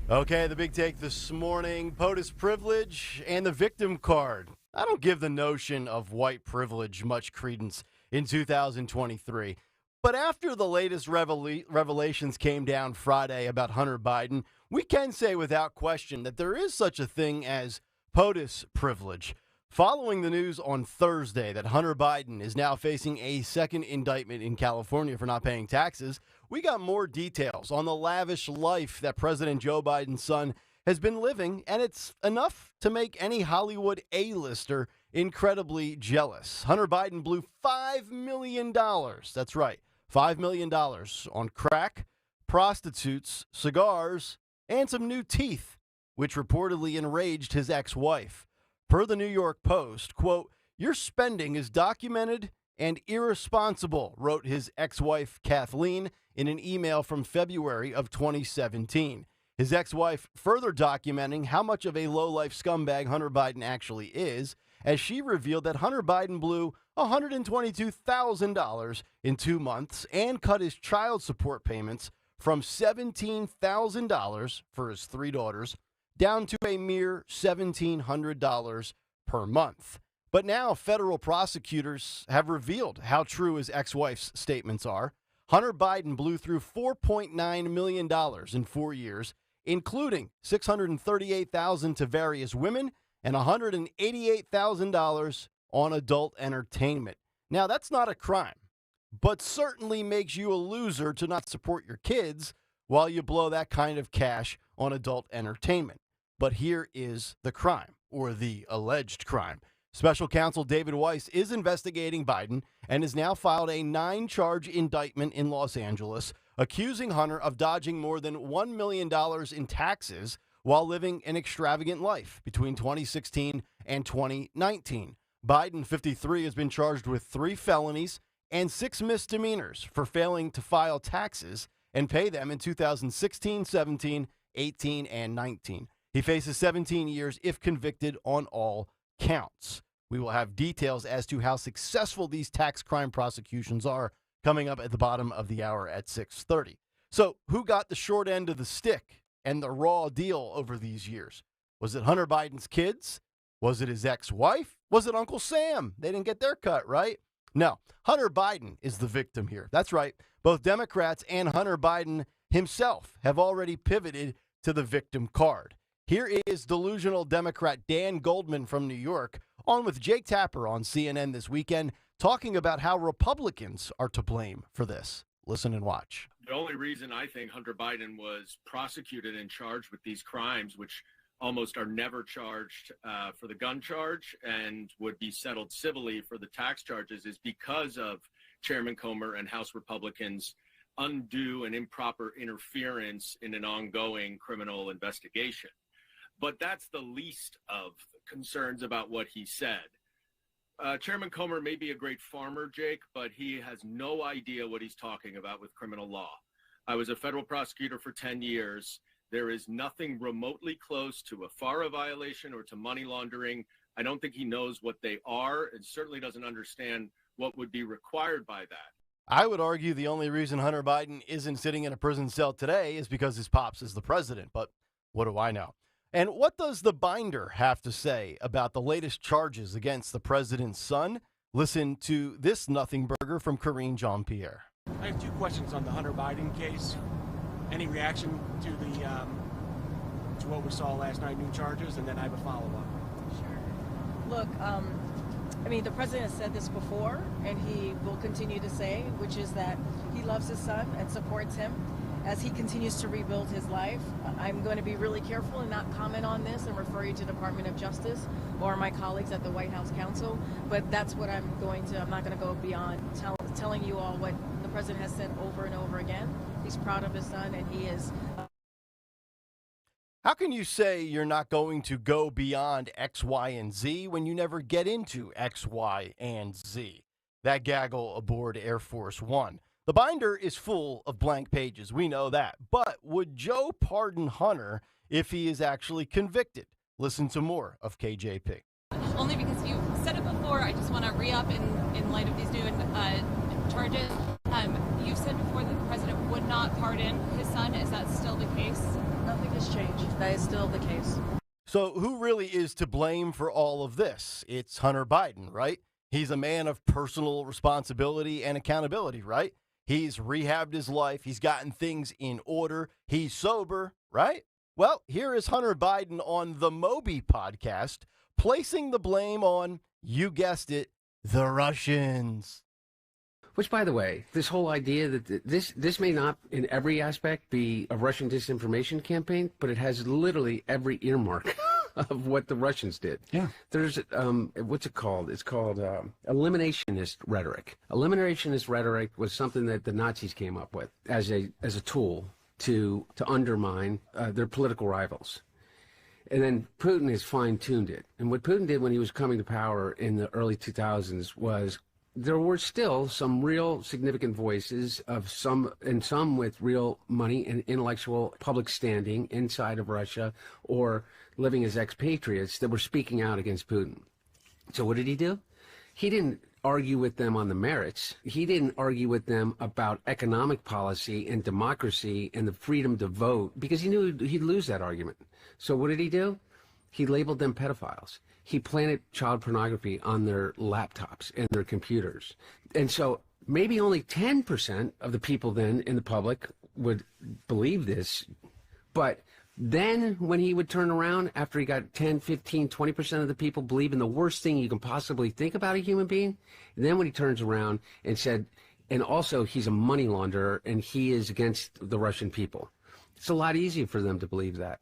Okay, the Big Take this morning, POTUS privilege and the victim card. I don't give the notion of white privilege much credence in 2023. But after the latest revelations came down Friday about Hunter Biden, we can say without question that there is such a thing as POTUS privilege. Following the news on Thursday that Hunter Biden is now facing a second indictment in California for not paying taxes, we got more details on the lavish life that President Joe Biden's son has been living, and it's enough to make any Hollywood A-lister incredibly jealous. Hunter Biden blew $5 million. That's right, $5 million on crack, prostitutes, cigars, and some new teeth, which reportedly enraged his ex-wife. Per the New York Post, quote, "Your spending is documented and irresponsible," wrote his ex-wife Kathleen in an email from February of 2017. His ex-wife further documenting how much of a low-life scumbag Hunter Biden actually is, as she revealed that Hunter Biden blew $122,000 in 2 months and cut his child support payments from $17,000 for his 3 daughters down to a mere $1,700 per month. But now federal prosecutors have revealed how true his ex-wife's statements are. Hunter Biden blew through $4.9 million in 4 years, including $638,000 to various women and $188,000 on adult entertainment. Now, that's not a crime, but certainly makes you a loser to not support your kids while you blow that kind of cash on adult entertainment. But here is the crime, or the alleged crime. Special counsel David Weiss is investigating Biden and has now filed a 9-charge indictment in Los Angeles, accusing Hunter of dodging more than $1 million in taxes while living an extravagant life between 2016 and 2019. Biden, 53, has been charged with 3 felonies and 6 misdemeanors for failing to file taxes and pay them in 2016, 17, 18, and 19. He faces 17 years if convicted on all counts. We will have details as to how successful these tax crime prosecutions are coming up at the bottom of the hour at 6:30. So who got the short end of the stick and the raw deal over these years? Was it Hunter Biden's kids? Was it his ex-wife? Was it Uncle Sam? They didn't get their cut, right? No, Hunter Biden is the victim here. That's right. Both Democrats and Hunter Biden himself have already pivoted to the victim card. Here is delusional Democrat Dan Goldman from New York on with Jake Tapper on CNN this weekend, talking about how Republicans are to blame for this. Listen and watch. The only reason I think Hunter Biden was prosecuted and charged with these crimes, which almost are never charged for the gun charge and would be settled civilly for the tax charges, is because of Chairman Comer and House Republicans' undue and improper interference in an ongoing criminal investigation. But that's the least of concerns about what he said. Chairman Comer may be a great farmer, Jake, but he has no idea what he's talking about with criminal law. I was a federal prosecutor for 10 years. There is nothing remotely close to a FARA violation or to money laundering. I don't think he knows what they are, and certainly doesn't understand what would be required by that. I would argue the only reason Hunter Biden isn't sitting in a prison cell today is because his pops is the president, but what do I know? And what does the binder have to say about the latest charges against the president's son? Listen to this nothing burger from Karine Jean-Pierre. I have 2 questions on the Hunter Biden case. Any reaction to the to what we saw last night, new charges, and then I have a follow-up. Sure. Look, I mean, the president has said this before, and he will continue to say, which is that he loves his son and supports him as he continues to rebuild his life. I'm going to be really careful and not comment on this and refer you to Department of Justice or my colleagues at the White House Counsel, but that's what I'm not going to go beyond telling you all what the president has said over and over again. He's proud of his son, and he is... How can you say you're not going to go beyond X, Y, and Z when you never get into X, Y, and Z? That gaggle aboard Air Force One. The binder is full of blank pages. We know that. But would Joe pardon Hunter if he is actually convicted? Listen to more of KJP. Only because you said it before, I just want to re-up in light of these new charges. You've said before that the president would not pardon his son. Is that still the case? Nothing has changed. That is still the case. So who really is to blame for all of this? It's Hunter Biden, right? He's a man of personal responsibility and accountability, right? He's rehabbed his life. He's gotten things in order. He's sober, right? Well, here is Hunter Biden on the Moby podcast, placing the blame on, you guessed it, the Russians. Which, by the way, this whole idea that this may not in every aspect be a Russian disinformation campaign, but it has literally every earmark of what the Russians did. Yeah. There's, what's it called? It's called eliminationist rhetoric. Eliminationist rhetoric was something that the Nazis came up with as a tool to undermine their political rivals. And then Putin has fine-tuned it. And what Putin did when he was coming to power in the early 2000s was there were still some real significant voices of some with real money and intellectual public standing inside of Russia or living as expatriates that were speaking out against Putin. So what did he do? He didn't argue with them on the merits. He didn't argue with them about economic policy and democracy and the freedom to vote because he knew he'd lose that argument. So what did he do? He labeled them pedophiles. He planted child pornography on their laptops and their computers. And so maybe only 10% of the people then in the public would believe this. But then when he would turn around after he got 10, 15, 20% of the people believing the worst thing you can possibly think about a human being, and then when he turns around and said, and also he's a money launderer and he is against the Russian people. It's a lot easier for them to believe that.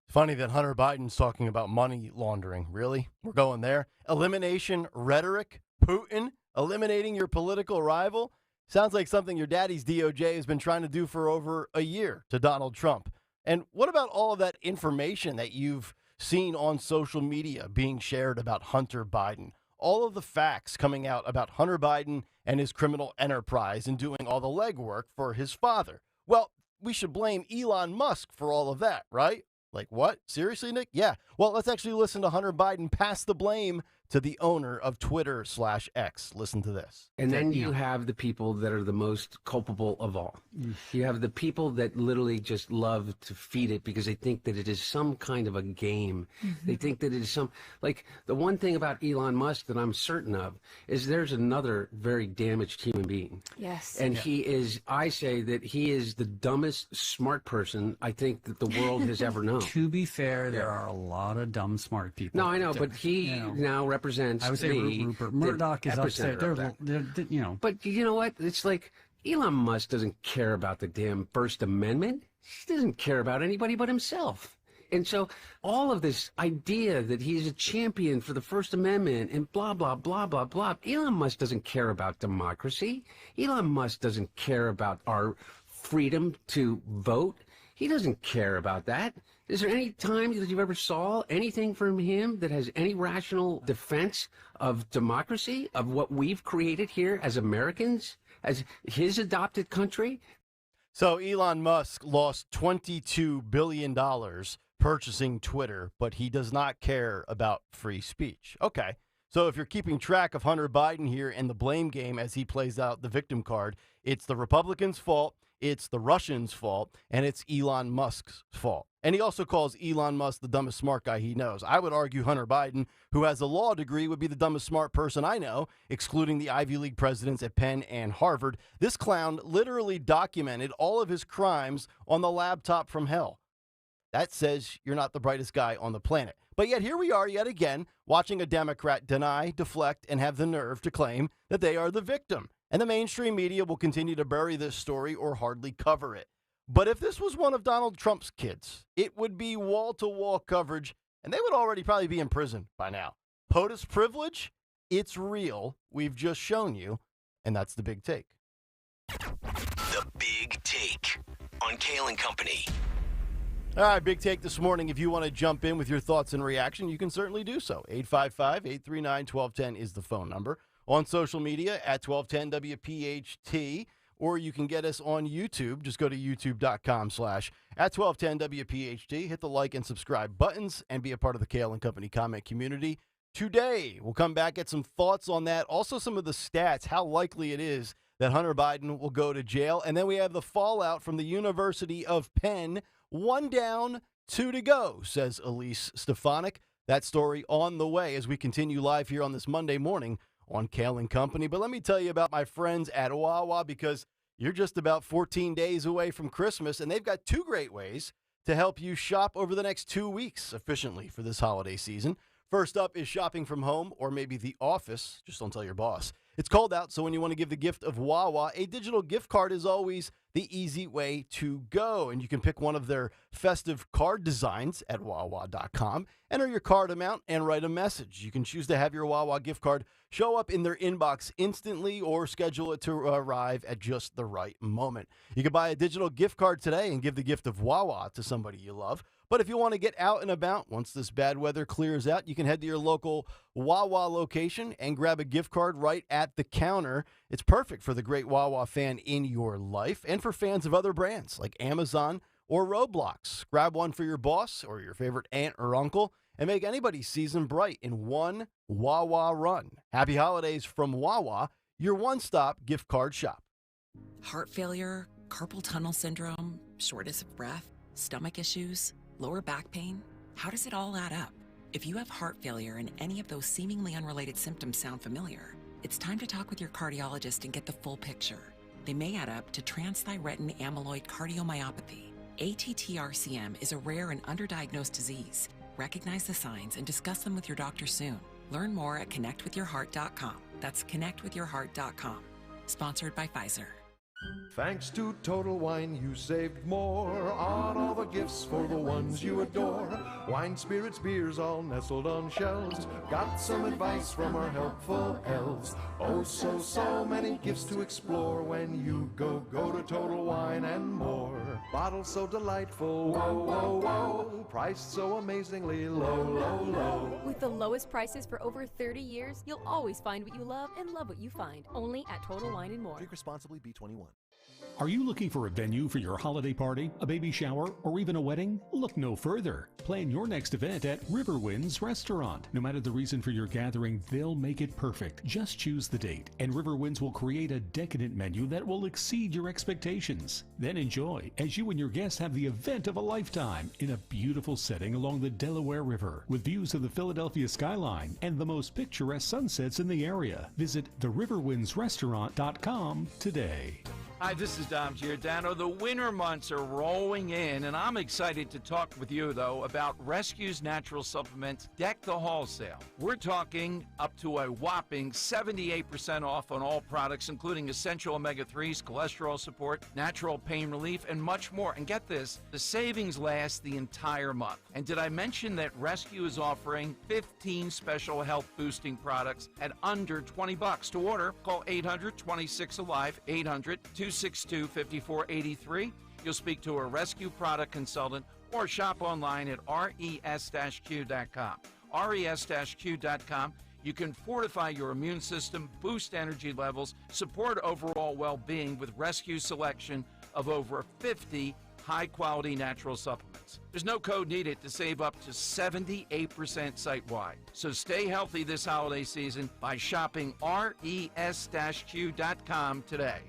Funny that Hunter Biden's talking about money laundering. Really? We're going there? Elimination rhetoric? Putin? Eliminating your political rival? Sounds like something your daddy's DOJ has been trying to do for over a year to Donald Trump. And what about all of that information that you've seen on social media being shared about Hunter Biden? All of the facts coming out about Hunter Biden and his criminal enterprise and doing all the legwork for his father. Well, we should blame Elon Musk for all of that, right? Like what? Seriously, Nick? Yeah. Well, let's actually listen to Hunter Biden pass the blame to the owner of Twitter/X. Listen to this. And then you have the people that are the most culpable of all. You have the people that literally just love to feed it because they think that it is some kind of a game. They think that it is like the one thing about Elon Musk that I'm certain of is there's another very damaged human being. Yes. And I say that he is the dumbest smart person I think that the world has ever known. To be fair, there are a lot of dumb smart people. No, I know, but he now represents I would say Rupert Murdoch is upset. They're. But you know what? It's like Elon Musk doesn't care about the damn First Amendment. He doesn't care about anybody but himself. And so all of this idea that he's a champion for the First Amendment and blah, blah, blah, blah, blah. Elon Musk doesn't care about democracy. Elon Musk doesn't care about our freedom to vote. He doesn't care about that. Is there any time that you've ever saw anything from him that has any rational defense of democracy, of what we've created here as Americans, as his adopted country? So Elon Musk lost $22 billion purchasing Twitter, but he does not care about free speech. Okay. So if you're keeping track of Hunter Biden here in the blame game as he plays out the victim card, it's the Republicans' fault, it's the Russians' fault, and it's Elon Musk's fault. And he also calls Elon Musk the dumbest smart guy he knows. I would argue Hunter Biden, who has a law degree, would be the dumbest smart person I know, excluding the Ivy League presidents at Penn and Harvard. This clown literally documented all of his crimes on the laptop from hell. That says you're not the brightest guy on the planet. But yet here we are yet again watching a Democrat deny, deflect, and have the nerve to claim that they are the victim. And the mainstream media will continue to bury this story or hardly cover it. But if this was one of Donald Trump's kids, it would be wall-to-wall coverage, and they would already probably be in prison by now. POTUS privilege, it's real. We've just shown you, and that's the big take. The Big Take on Kayal and Company. All right, big take this morning. If you want to jump in with your thoughts and reaction, you can certainly do so. 855-839-1210 is the phone number. On social media at 1210WPHT, or you can get us on YouTube. Just go to youtube.com/@1210WPHT. Hit the like and subscribe buttons and be a part of the Kayal and Company comment community. Today, we'll come back, get some thoughts on that. Also, some of the stats, how likely it is that Hunter Biden will go to jail. And then we have the fallout from the University of Penn. 1 down, 2 to go, says Elise Stefanik. That story on the way as we continue live here on this Monday morning on Kayal and Company. But let me tell you about my friends at Wawa, because you're just about 14 days away from Christmas, and they've got 2 great ways to help you shop over the next 2 weeks efficiently for this holiday season. First up is shopping from home or maybe the office. Just don't tell your boss. It's cold out, so when you want to give the gift of Wawa, a digital gift card is always the easy way to go. And you can pick one of their festive card designs at Wawa.com, enter your card amount, and write a message. You can choose to have your Wawa gift card show up in their inbox instantly or schedule it to arrive at just the right moment. You can buy a digital gift card today and give the gift of Wawa to somebody you love. But if you want to get out and about, once this bad weather clears out, you can head to your local Wawa location and grab a gift card right at the counter. It's perfect for the great Wawa fan in your life and for fans of other brands like Amazon or Roblox. Grab one for your boss or your favorite aunt or uncle and make anybody's season bright in one Wawa run. Happy holidays from Wawa, your one-stop gift card shop. Heart failure, carpal tunnel syndrome, shortness of breath, stomach issues, lower back pain. How does it all add up? If you have heart failure and any of those seemingly unrelated symptoms sound familiar, it's time to talk with your cardiologist and get the full picture. They may add up to transthyretin amyloid cardiomyopathy. ATTR-CM is a rare and underdiagnosed disease. Recognize the signs and discuss them with your doctor soon. Learn more at connectwithyourheart.com. That's connectwithyourheart.com. Sponsored by Pfizer. Thanks to Total Wine, you saved more on all the gifts for the ones you adore. Wine, spirits, beers, all nestled on shelves. Got some advice from our helpful elves. Oh, so many gifts to explore when you go to Total Wine and more. Bottles so delightful, whoa. Priced so amazingly low. With the lowest prices for over 30 years, you'll always find what you love and love what you find. Only at Total Wine and More. Drink responsibly, B21. Are you looking for a venue for your holiday party, a baby shower, or even a wedding? Look no further. Plan your next event at Riverwinds Restaurant. No matter the reason for your gathering, they'll make it perfect. Just choose the date, and Riverwinds will create a decadent menu that will exceed your expectations. Then enjoy as you and your guests have the event of a lifetime in a beautiful setting along the Delaware River with views of the Philadelphia skyline and the most picturesque sunsets in the area. Visit theriverwindsrestaurant.com today. Hi, this is Dom Giordano. The winter months are rolling in, and I'm excited to talk with you, though, about Rescue's Natural Supplements Deck the Hall sale. We're talking up to a whopping 78% off on all products, including essential omega-3s, cholesterol support, natural pain relief, and much more. And get this, the savings last the entire month. And did I mention that Rescue is offering 15 special health-boosting products at under $20? To order, call 800-26-ALIVE, 800-262-5483. You'll speak to a Rescue product consultant or shop online at res-q.com. res-q.com. You can fortify your immune system, boost energy levels, support overall well-being with Rescue selection of over 50 high-quality natural supplements. There's no code needed to save up to 78% site-wide. So stay healthy this holiday season by shopping res-q.com today.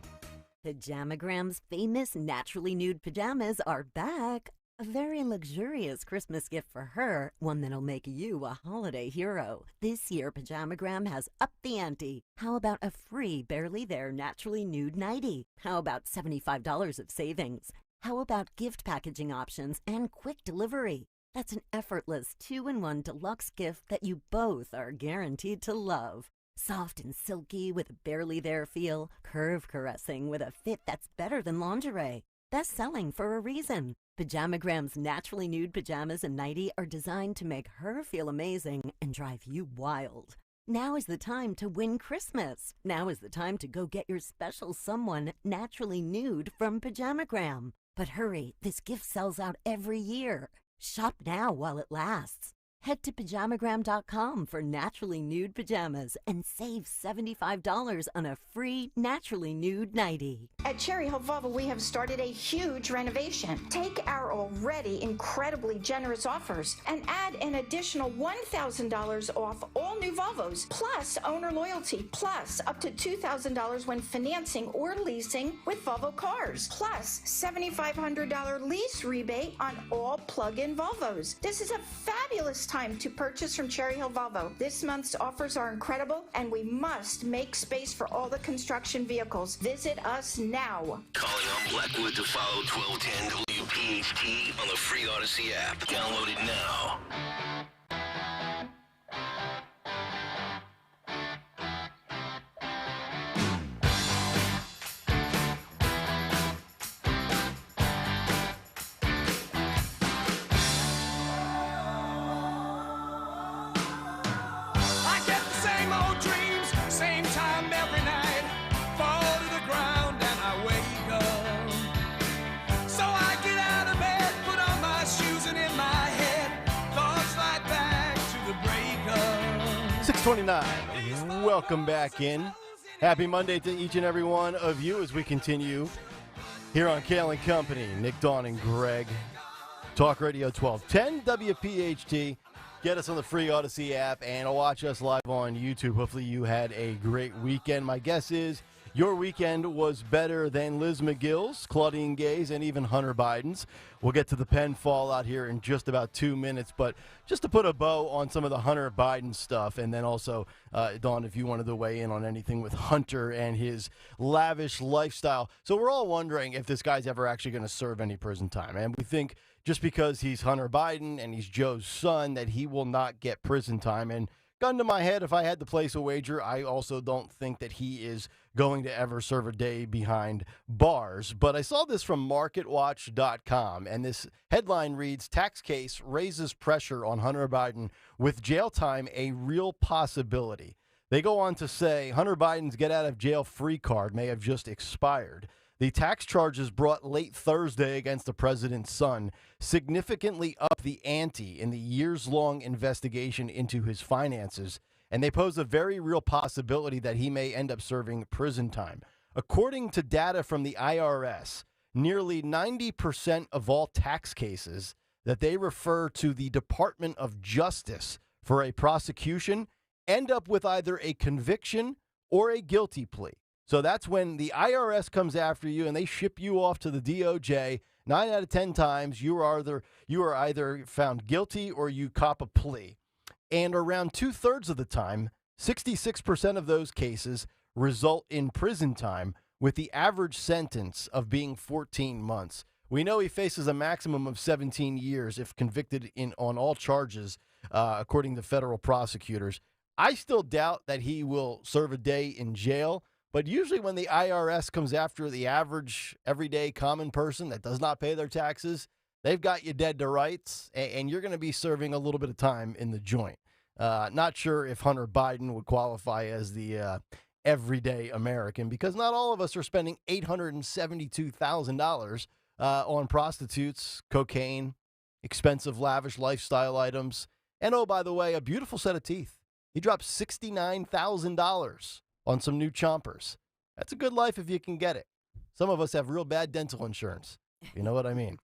Pajamagram's famous naturally nude pajamas are back. A very luxurious Christmas gift for her, one that'll make you a holiday hero. This year, Pajamagram has upped the ante. How about a free Barely There naturally nude nightie? How about $75 of savings? How about gift packaging options and quick delivery? That's an effortless 2-in-1 deluxe gift that you both are guaranteed to love. Soft and silky with a barely there feel, curve caressing with a fit that's better than lingerie. Best selling for a reason. Pajamagram's naturally nude pajamas and nightie are designed to make her feel amazing and drive you wild. Now is the time to win Christmas. Now is the time to go get your special someone naturally nude from Pajamagram. But hurry, this gift sells out every year. Shop now while it lasts. Head to pajamagram.com for naturally nude pajamas and save $75 on a free naturally nude nightie. At Cherry Hill Volvo, we have started a huge renovation. Take our already incredibly generous offers and add an additional $1,000 off all new Volvos, plus owner loyalty, plus up to $2,000 when financing or leasing with Volvo cars, plus $7,500 lease rebate on all plug-in Volvos. This is a fabulous time to purchase from Cherry Hill Volvo. This month's offers are incredible, and we must make space for all the construction vehicles. Visit us now. Calling on Blackwood to follow 1210 WPHT on the free Odyssey app. Download it now. So I get out of bed, put on my shoes, and in my head, 6:29. Welcome back in. Happy Monday to each and every one of you as we continue here on Kayal and Company. Nick, Dawn, and Greg. Talk Radio 1210 WPHT. Get us on the free Odyssey app and watch us live on YouTube. Hopefully you had a great weekend. My guess is your weekend was better than Liz McGill's, Claudine Gay's, and even Hunter Biden's. We'll get to the Penn fallout here in just about 2 minutes, but just to put a bow on some of the Hunter Biden stuff, and then also, Dawn, if you wanted to weigh in on anything with Hunter and his lavish lifestyle. So we're all wondering if this guy's ever actually going to serve any prison time, and we think just because he's Hunter Biden and he's Joe's son that he will not get prison time. And gun to my head, if I had to place a wager, I also don't think that he is going to ever serve a day behind bars. But I saw this from MarketWatch.com, and this headline reads, "Tax case raises pressure on Hunter Biden with jail time a real possibility." They go on to say Hunter Biden's get-out-of-jail-free card may have just expired. The tax charges brought late Thursday against the president's son significantly up the ante in the years-long investigation into his finances, and they pose a very real possibility that he may end up serving prison time. According to data from the IRS, nearly 90% of all tax cases that they refer to the Department of Justice for a prosecution end up with either a conviction or a guilty plea. So that's when the IRS comes after you and they ship you off to the DOJ. 9 out of 10 times you are either found guilty or you cop a plea. And around 2/3 of the time, 66% of those cases result in prison time, with the average sentence of being 14 months. We know he faces a maximum of 17 years if convicted on all charges, according to federal prosecutors. I still doubt that he will serve a day in jail. But usually when the IRS comes after the average, everyday, common person that does not pay their taxes, they've got you dead to rights, and you're going to be serving a little bit of time in the joint. Not sure if Hunter Biden would qualify as the everyday American, because not all of us are spending $872,000 on prostitutes, cocaine, expensive, lavish lifestyle items, and, oh, by the way, a beautiful set of teeth. He dropped $69,000 on some new chompers. That's a good life if you can get it. Some of us have real bad dental insurance. You know what I mean?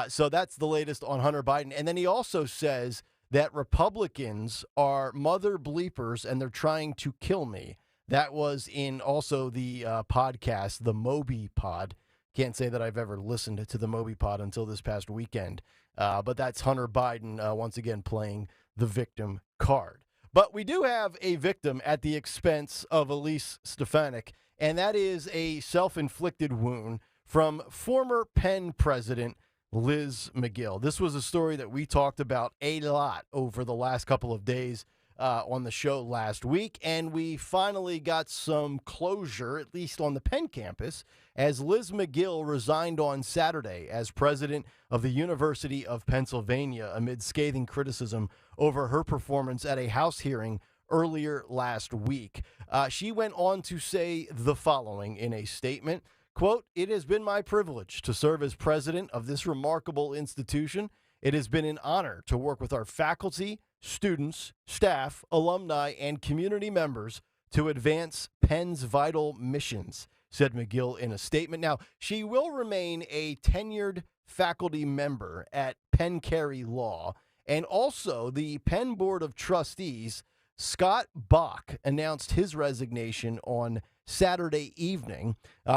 So that's the latest on Hunter Biden. And then he also says that Republicans are mother bleepers and they're trying to kill me. That was in also the podcast, the Moby Pod. Can't say that I've ever listened to the Moby Pod until this past weekend. But that's Hunter Biden once again playing the victim card. But we do have a victim at the expense of Elise Stefanik, and that is a self-inflicted wound from former Penn president Liz McGill. This was a story that we talked about a lot over the last couple of days on the show last week, and we finally got some closure, at least on the Penn campus, as Liz McGill resigned on Saturday as president of the University of Pennsylvania amid scathing criticism over her performance at a House hearing earlier last week. She went on to say the following in a statement, quote, "It has been my privilege to serve as president of this remarkable institution. It has been an honor to work with our faculty, students, staff, alumni, and community members to advance Penn's vital missions," said McGill in a statement. Now, she will remain a tenured faculty member at Penn Carey Law, and also the Penn Board of Trustees. Scott Bach announced his resignation on Saturday evening.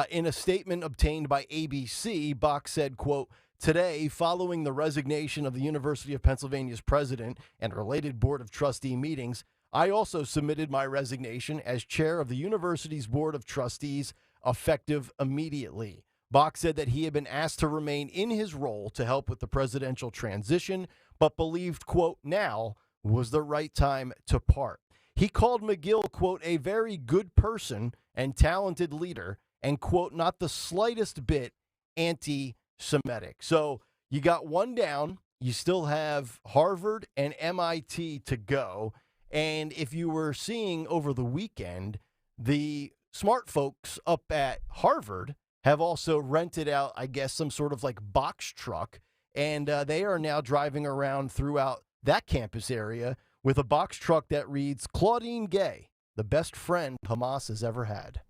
In a statement obtained by ABC, Bach said, quote, "Today, following the resignation of the University of Pennsylvania's president and related Board of Trustee meetings, I also submitted my resignation as chair of the university's Board of Trustees, effective immediately." Bach said that he had been asked to remain in his role to help with the presidential transition, but believed, quote, now was the right time to part. He called McGill, quote, "a very good person and talented leader," and, quote, "not the slightest bit anti-Semitic." So you got one down. You still have Harvard and MIT to go. And if you were seeing over the weekend, the smart folks up at Harvard have also rented out, I guess, some sort of like box truck. And they are now driving around throughout that campus area with a box truck that reads Claudine Gay, the best friend Hamas has ever had.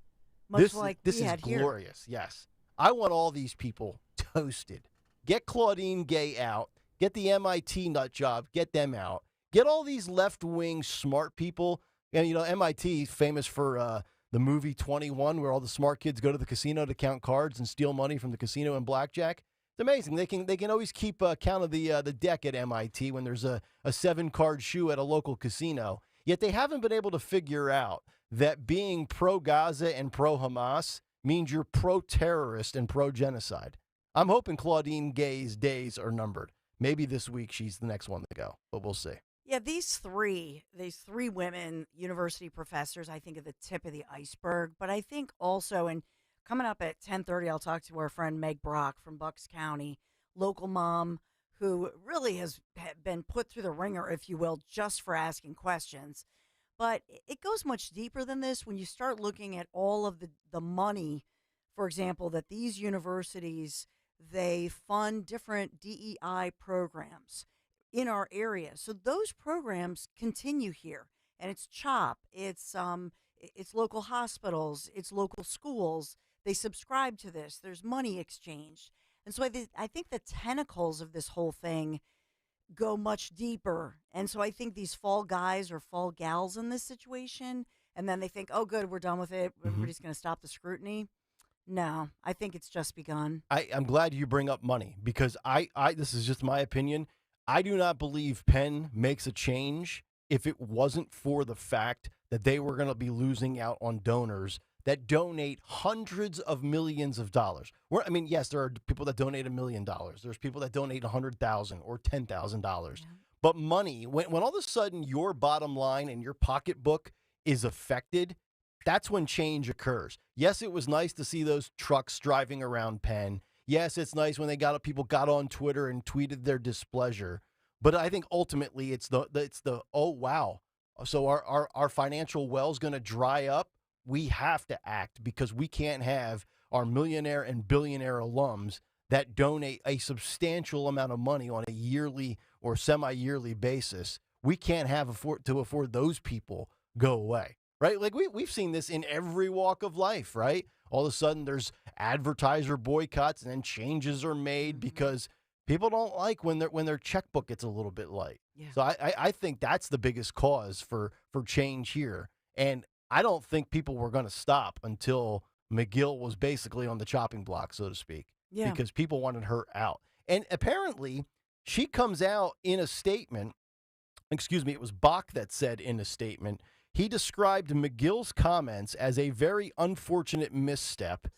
Much This is glorious. Yes. I want all these people toasted. Get Claudine Gay out. Get the MIT nut job. Get them out. Get all these left-wing smart people. And, you know, MIT is famous for the movie 21, where all the smart kids go to the casino to count cards and steal money from the casino and blackjack. It's amazing. They can always keep count of the deck at MIT when there's a 7-card shoe at a local casino. Yet they haven't been able to figure out that being pro-Gaza and pro-Hamas means you're pro-terrorist and pro-genocide. I'm hoping Claudine Gay's days are numbered. Maybe this week she's the next one to go, but we'll see. Yeah, these three women, university professors, I think are the tip of the iceberg. But I think also, and coming up at 10:30, I'll talk to our friend Meg Brock from Bucks County, local mom who really has been put through the ringer, if you will, just for asking questions. But it goes much deeper than this when you start looking at all of the money, for example, that these universities, they fund different DEI programs in our area. So those programs continue here, and it's CHOP, it's local hospitals, it's local schools. They subscribe to this. There's money exchanged. And so I think the tentacles of this whole thing go much deeper. And so I think these fall guys or fall gals in this situation, and then they think, oh, good, we're done with it. Everybody's going to stop the scrutiny. No, I think it's just begun. I'm glad you bring up money because I this is just my opinion. I do not believe Penn makes a change if it wasn't for the fact that they were going to be losing out on donors that donate hundreds of millions of dollars. Yes, there are people that donate $1 million. There's people that donate $100,000 or $10,000. But money, when all of a sudden your bottom line and your pocketbook is affected, that's when change occurs. Yes, it was nice to see those trucks driving around Penn. Yes, it's nice when people got on Twitter and tweeted their displeasure. But I think ultimately it's the oh wow. So our financial well's going to dry up. We have to act because we can't have our millionaire and billionaire alums that donate a substantial amount of money on a yearly or semi-yearly basis. We can't afford those people go away, right? Like we've seen this in every walk of life, right? All of a sudden there's advertiser boycotts and then changes are made because people don't like when their checkbook gets a little bit light. Yeah. So I think that's the biggest cause for change here. And I don't think people were going to stop until McGill was basically on the chopping block, so to speak, because people wanted her out. And apparently she comes out in a statement, it was Bach that said in a statement, he described McGill's comments as a very unfortunate misstep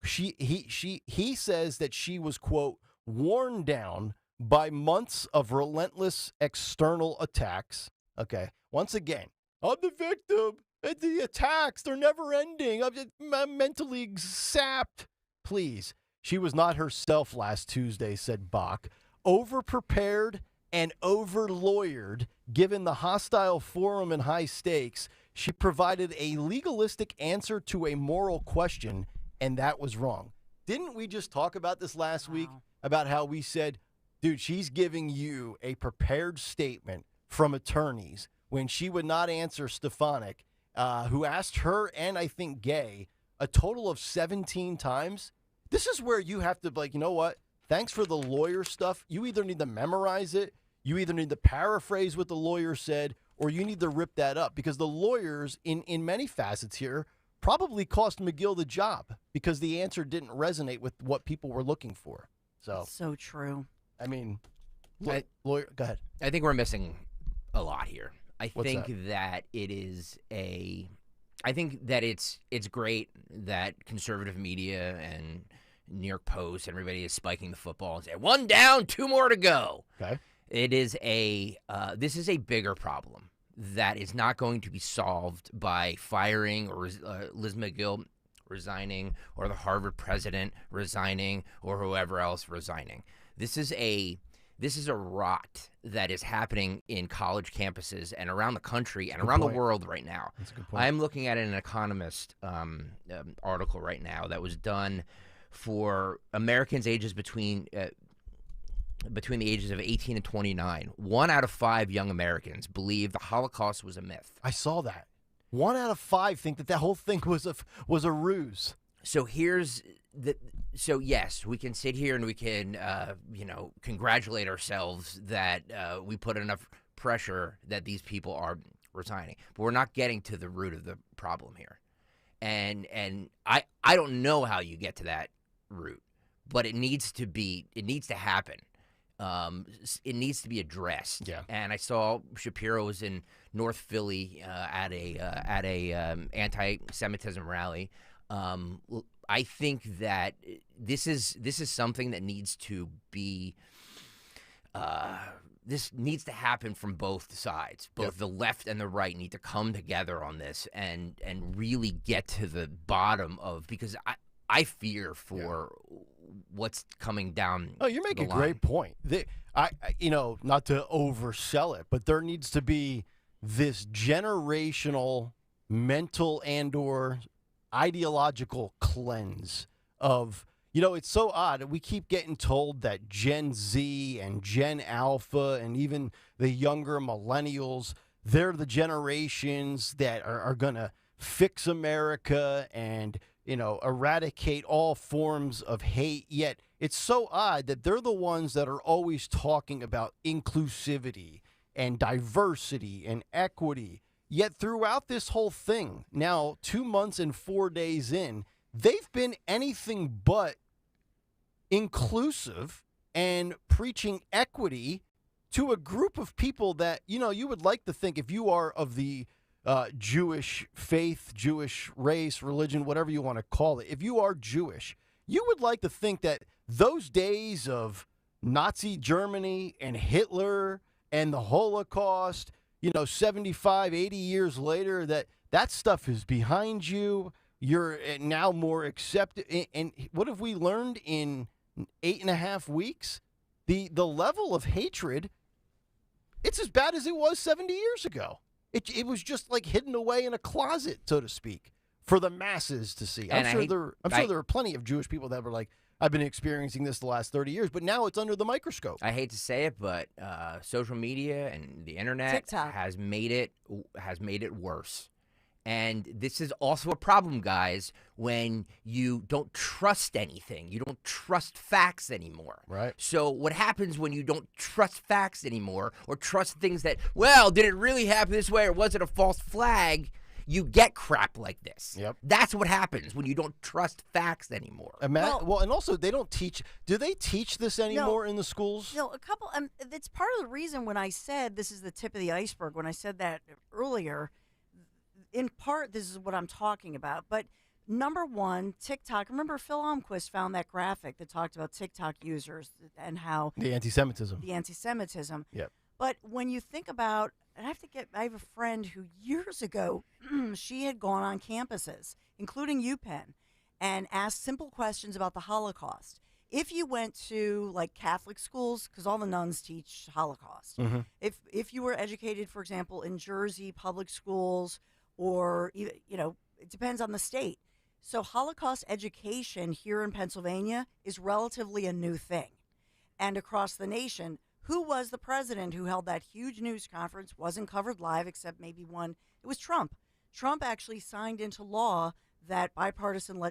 He says that she was, quote, worn down by months of relentless external attacks. Okay. Once again, I'm the victim. And the attacks, they're never ending. I'm mentally sapped. Please. She was not herself last Tuesday, said Bach. Over-prepared and over-lawyered, given the hostile forum and high stakes, she provided a legalistic answer to a moral question, and that was wrong. Didn't we just talk about this last week, about how we said, dude, she's giving you a prepared statement from attorneys when she would not answer Stefanik, who asked her and I think Gay a total of 17 times. This is where you have to be like, you know what? Thanks for the lawyer stuff. You either need to memorize it, you either need to paraphrase what the lawyer said, or you need to rip that up, because the lawyers in many facets here probably cost McGill the job because the answer didn't resonate with what people were looking for. So true. I mean, lawyer, go ahead. I think we're missing a lot here. I think that? I think that it's great that conservative media and New York Post and everybody is spiking the football and say 1 down, 2 more to go. Okay. It is this is a bigger problem that is not going to be solved by firing or Liz McGill resigning or the Harvard president resigning or whoever else resigning. This is a rot that is happening in college campuses and around the country and around the world right now. That's a good point. I'm looking at an Economist article right now that was done for Americans ages between the ages of 18 and 29. 1 out of 5 young Americans believe the Holocaust was a myth. I saw that. 1 out of 5 think that whole thing was a ruse. So yes, we can sit here and we can, congratulate ourselves that we put enough pressure that these people are resigning. But we're not getting to the root of the problem here. And I don't know how you get to that root, but it needs to happen. It needs to be addressed. Yeah. And I saw Shapiro was in North Philly at a anti-Semitism rally. I think that this is something that needs to be. This needs to happen from both sides. Both the left and the right need to come together on this and really get to the bottom of, because I fear for what's coming down. Oh, you make a great point. Not to oversell it, but there needs to be this generational mental and/or ideological cleanse of, it's so odd. We keep getting told that Gen Z and Gen Alpha and even the younger millennials, they're the generations that are going to fix America and, eradicate all forms of hate. Yet it's so odd that they're the ones that are always talking about inclusivity and diversity and equity. Yet throughout this whole thing, now 2 months and 4 days in, they've been anything but inclusive and preaching equity to a group of people that, you would like to think, if you are of the Jewish faith, Jewish race, religion, whatever you want to call it, if you are Jewish, you would like to think that those days of Nazi Germany and Hitler and the Holocaust, 75, 80 years later, that stuff is behind you. You're now more accepted. And what have we learned in 8.5 weeks? The level of hatred, it's as bad as it was 70 years ago. It was just like hidden away in a closet, so to speak, for the masses to see. I'm sure there are plenty of Jewish people that were like, I've been experiencing this the last 30 years, but now it's under the microscope. I hate to say it, but social media and the internet TikTok has made it worse. And this is also a problem, guys, when you don't trust anything. You don't trust facts anymore. Right. So what happens when you don't trust facts anymore, or trust things that, well, did it really happen this way, or was it a false flag? You get crap like this. Yep. That's what happens when you don't trust facts anymore. And also they don't teach. Do they teach this anymore in the schools? No, a couple. It's part of the reason when I said this is the tip of the iceberg. When I said that earlier, in part, this is what I'm talking about. But Number one, TikTok. Remember, Phil Almquist found that graphic that talked about TikTok users and how The anti-Semitism. the anti-Semitism. Yep. But when you think about, and I have a friend who years ago, she had gone on campuses, including UPenn, and asked simple questions about the Holocaust. If you went to like Catholic schools, because all the nuns teach Holocaust, Mhm. if you were educated, for example, in Jersey public schools, or it depends on the state. So Holocaust education here in Pennsylvania is relatively a new thing, and across the nation. Who was the president who held that huge news conference? Wasn't covered live except maybe one. It was Trump. Trump actually signed into law that bipartisan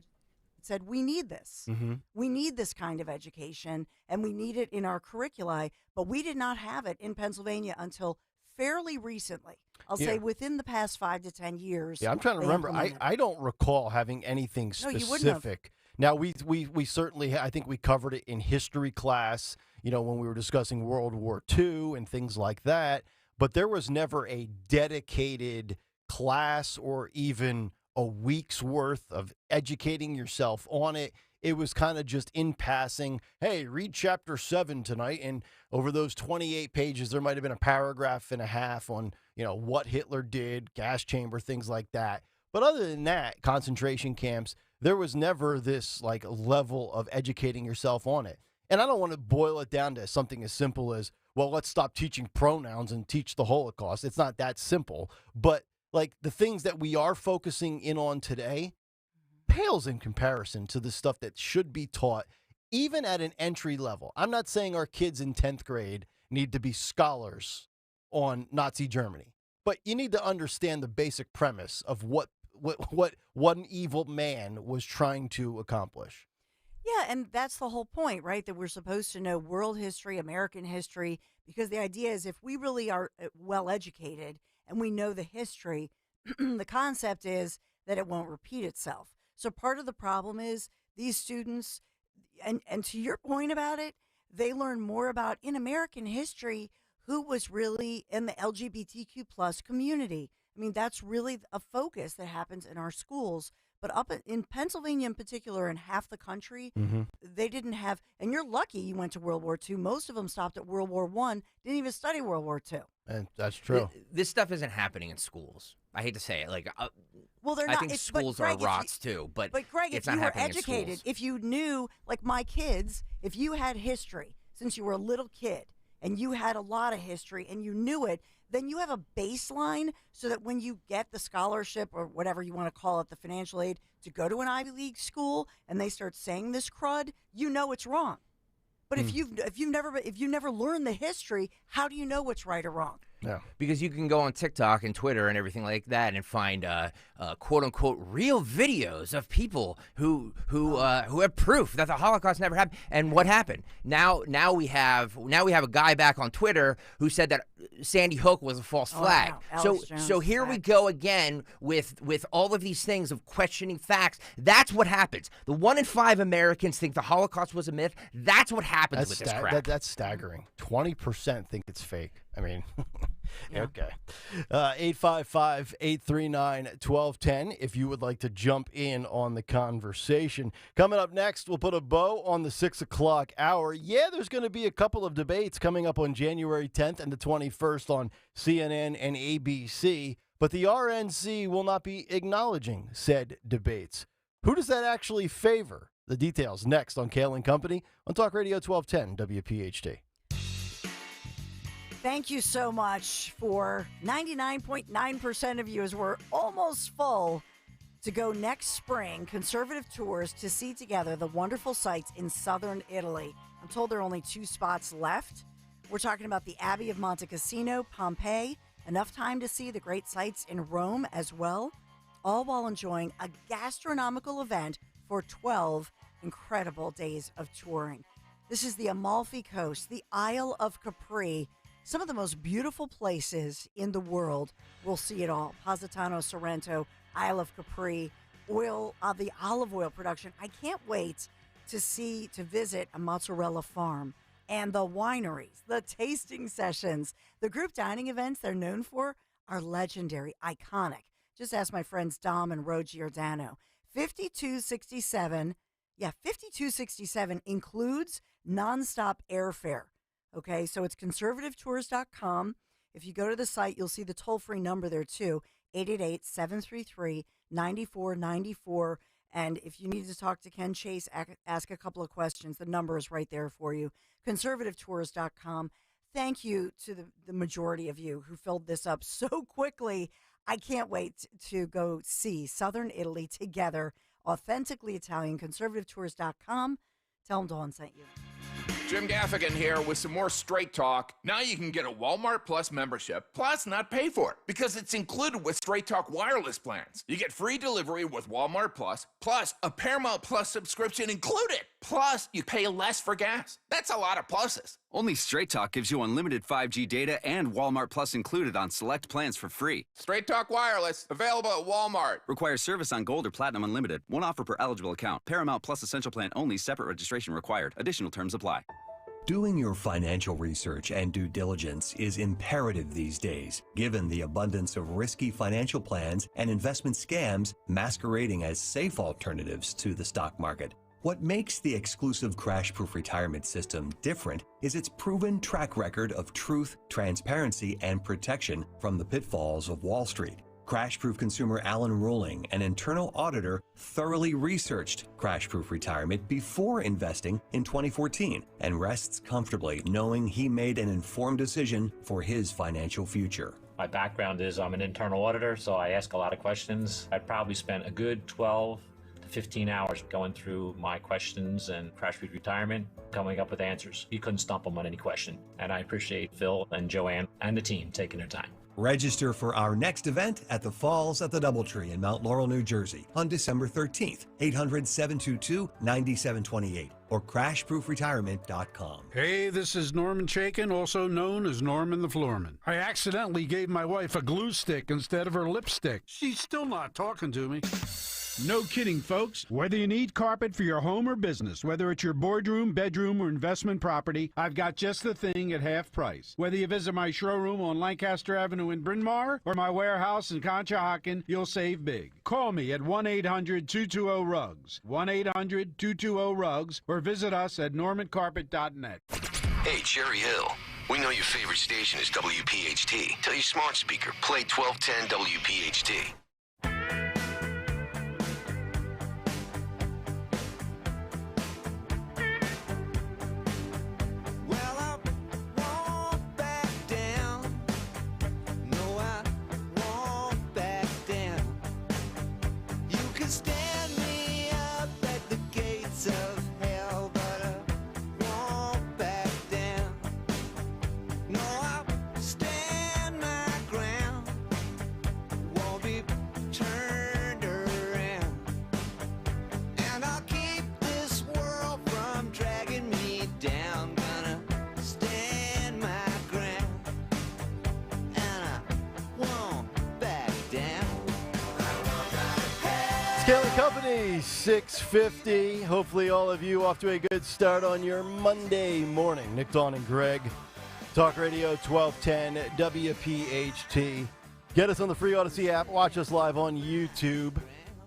said, we need this. Mm-hmm. We need this kind of education, and we need it in our curricula. But we did not have it in Pennsylvania until fairly recently. I'll say within the past 5 to 10 years. Yeah, I'm trying to remember. I don't recall having anything No, you wouldn't have. specific. Now, we certainly, I think we covered it in history class, when we were discussing World War II and things like that. But there was never a dedicated class or even a week's worth of educating yourself on it. It was kind of just in passing. Hey, read chapter 7 tonight. And over those 28 pages, there might have been a paragraph and a half on, what Hitler did, gas chamber, things like that. But other than that, concentration camps, there was never this like level of educating yourself on it. And I don't want to boil it down to something as simple as, well, let's stop teaching pronouns and teach the Holocaust. It's not that simple. But like the things that we are focusing in on today pales in comparison to the stuff that should be taught, even at an entry level. I'm not saying our kids in 10th grade need to be scholars on Nazi Germany, but you need to understand the basic premise of what one evil man was trying to accomplish. Yeah, and that's the whole point, right? That we're supposed to know world history, American history, because the idea is if we really are well educated and we know the history, the concept is that it won't repeat itself. So part of the problem is these students, and to your point about it, they learn more about, in American history, who was really in the LGBTQ plus community. I mean, that's really a focus that happens in our schools. But up in Pennsylvania in particular, and half the country, they didn't have, and you're lucky you went to World War II. Most of them stopped at World War I, didn't even study World War II. And that's true. This stuff isn't happening in schools. I hate to say it. Well, they're I not. think schools are rots too, but Greg, it's if you not were happening in educated, schools. if you knew, like my kids, if you had history since you were a little kid and you had a lot of history and you knew it, then you have a baseline so that when you get the scholarship or whatever you want to call it, the financial aid to go to an Ivy League school and they start saying this crud, you know it's wrong. But if you've never learned the history, how do you know what's right or wrong? Yeah, because you can go on TikTok and Twitter and everything like that and find quote unquote real videos of people who have proof that the Holocaust never happened. And what happened? Now we have a guy back on Twitter who said that Sandy Hook was a false flag. So here we go again with all of these things of questioning facts. That's what happens. The 1 in 5 Americans think the Holocaust was a myth. That's what happens with this crap. That's staggering. 20% think it's fake. I mean, okay. 855-839-1210 if you would like to jump in on the conversation. Coming up next, we'll put a bow on the 6 o'clock hour. Yeah, there's going to be a couple of debates coming up on January 10th and the 21st on CNN and ABC, but the RNC will not be acknowledging said debates. Who does that actually favor? The details next on Kayal and Company on Talk Radio 1210 WPHT. Thank you so much for 99.9% of you, as we're almost full, to go next spring, conservative tours to see together the wonderful sites in southern Italy. I'm told there are only 2 spots left. We're talking about the Abbey of Monte Cassino, Pompeii, enough time to see the great sites in Rome as well, all while enjoying a gastronomical event for 12 incredible days of touring. This is the Amalfi Coast, the Isle of Capri, some of the most beautiful places in the world. We'll see it all. Positano, Sorrento, Isle of Capri, the olive oil production. I can't wait to visit a mozzarella farm and the wineries, the tasting sessions. The group dining events they're known for are legendary, iconic. Just ask my friends Dom and Ro Giordano. 5267. Yeah, 5267 includes nonstop airfare. Okay, so it's conservativetours.com. If you go to the site, you'll see the toll-free number there too, 888-733-9494. And if you need to talk to Ken Chase, ask a couple of questions, the number is right there for you, conservativetours.com. Thank you to the majority of you who filled this up so quickly. I can't wait to go see Southern Italy together, authentically Italian, conservativetours.com. Tell them Dawn sent you. Jim Gaffigan here with some more Straight Talk. Now you can get a Walmart Plus membership, plus not pay for it, because it's included with Straight Talk wireless plans. You get free delivery with Walmart Plus, plus a Paramount Plus subscription included. Plus, you pay less for gas. That's a lot of pluses. Only Straight Talk gives you unlimited 5G data and Walmart Plus included on select plans for free. Straight Talk wireless, available at Walmart. Requires service on Gold or Platinum Unlimited. One offer per eligible account. Paramount Plus Essential Plan only. Separate registration required. Additional terms apply. Doing your financial research and due diligence is imperative these days, given the abundance of risky financial plans and investment scams masquerading as safe alternatives to the stock market. What makes the exclusive crash-proof retirement system different is its proven track record of truth, transparency, and protection from the pitfalls of Wall Street. Crash-proof consumer Alan Ruling, an internal auditor, thoroughly researched crash-proof retirement before investing in 2014 and rests comfortably knowing he made an informed decision for his financial future. My background is I'm an internal auditor, so I ask a lot of questions. I probably spent a good 12 to 15 hours going through my questions and crash-proof retirement, coming up with answers. You couldn't stump them on any question. And I appreciate Phil and Joanne and the team taking their time. Register for our next event at the Falls at the Doubletree in Mount Laurel, New Jersey on December 13th, 800-722-9728 or crashproofretirement.com. Hey, this is Norman Chaikin, also known as Norman the Floorman. I accidentally gave my wife a glue stick instead of her lipstick. She's still not talking to me. No kidding, folks. Whether you need carpet for your home or business, whether it's your boardroom, bedroom, or investment property, I've got just the thing at half price. Whether you visit my showroom on Lancaster Avenue in Bryn Mawr or my warehouse in Conshohocken, you'll save big. Call me at 1-800-220-RUGS, 1-800-220-RUGS, or visit us at normancarpet.net. Hey, Cherry Hill. We know your favorite station is WPHT. Tell your smart speaker, play 1210 WPHT. Kayal Company, 6:50. Hopefully all of you off to a good start on your Monday morning. Nick, Dawn, and Greg. Talk Radio 1210 WPHT. Get us on the free Odyssey app. Watch us live on YouTube.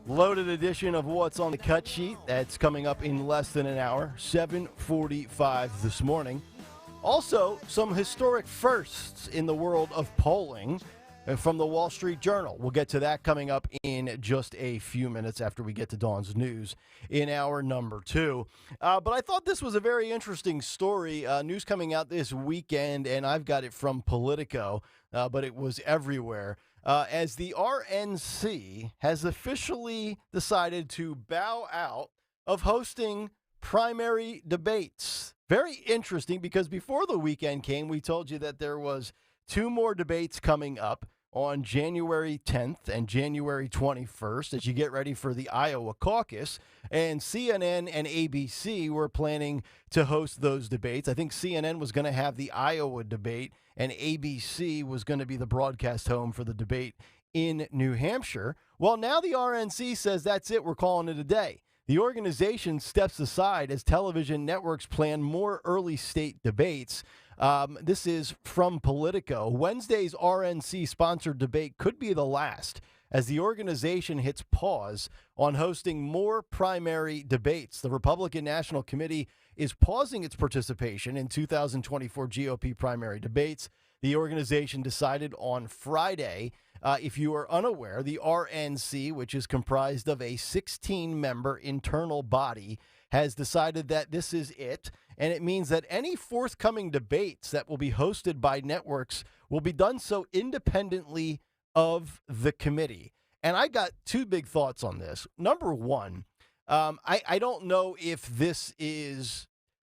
Loaded edition of What's on the Cut Sheet. That's coming up in less than an hour, 7:45 this morning. Also, some historic firsts in the world of polling from the Wall Street Journal. We'll get to that coming up in just a few minutes after we get to Dawn's news in hour number 2. But I thought this was a very interesting story. News coming out this weekend, and I've got it from Politico, but it was everywhere. As the RNC has officially decided to bow out of hosting primary debates. Very interesting, because before the weekend came, we told you that there was 2 more debates coming up on January 10th and January 21st as you get ready for the Iowa caucus. And CNN and ABC were planning to host those debates. I think CNN was going to have the Iowa debate, and ABC was going to be the broadcast home for the debate in New Hampshire. Well, now the RNC says that's it. We're calling it a day. The organization steps aside as television networks plan more early state debates. This is from Politico. Wednesday's RNC-sponsored debate could be the last, as the organization hits pause on hosting more primary debates. The Republican National Committee is pausing its participation in 2024 GOP primary debates. The organization decided on Friday, if you are unaware, the RNC, which is comprised of a 16-member internal body, has decided that this is it, and it means that any forthcoming debates that will be hosted by networks will be done so independently of the committee. And I got two big thoughts on this. Number one, I don't know if this is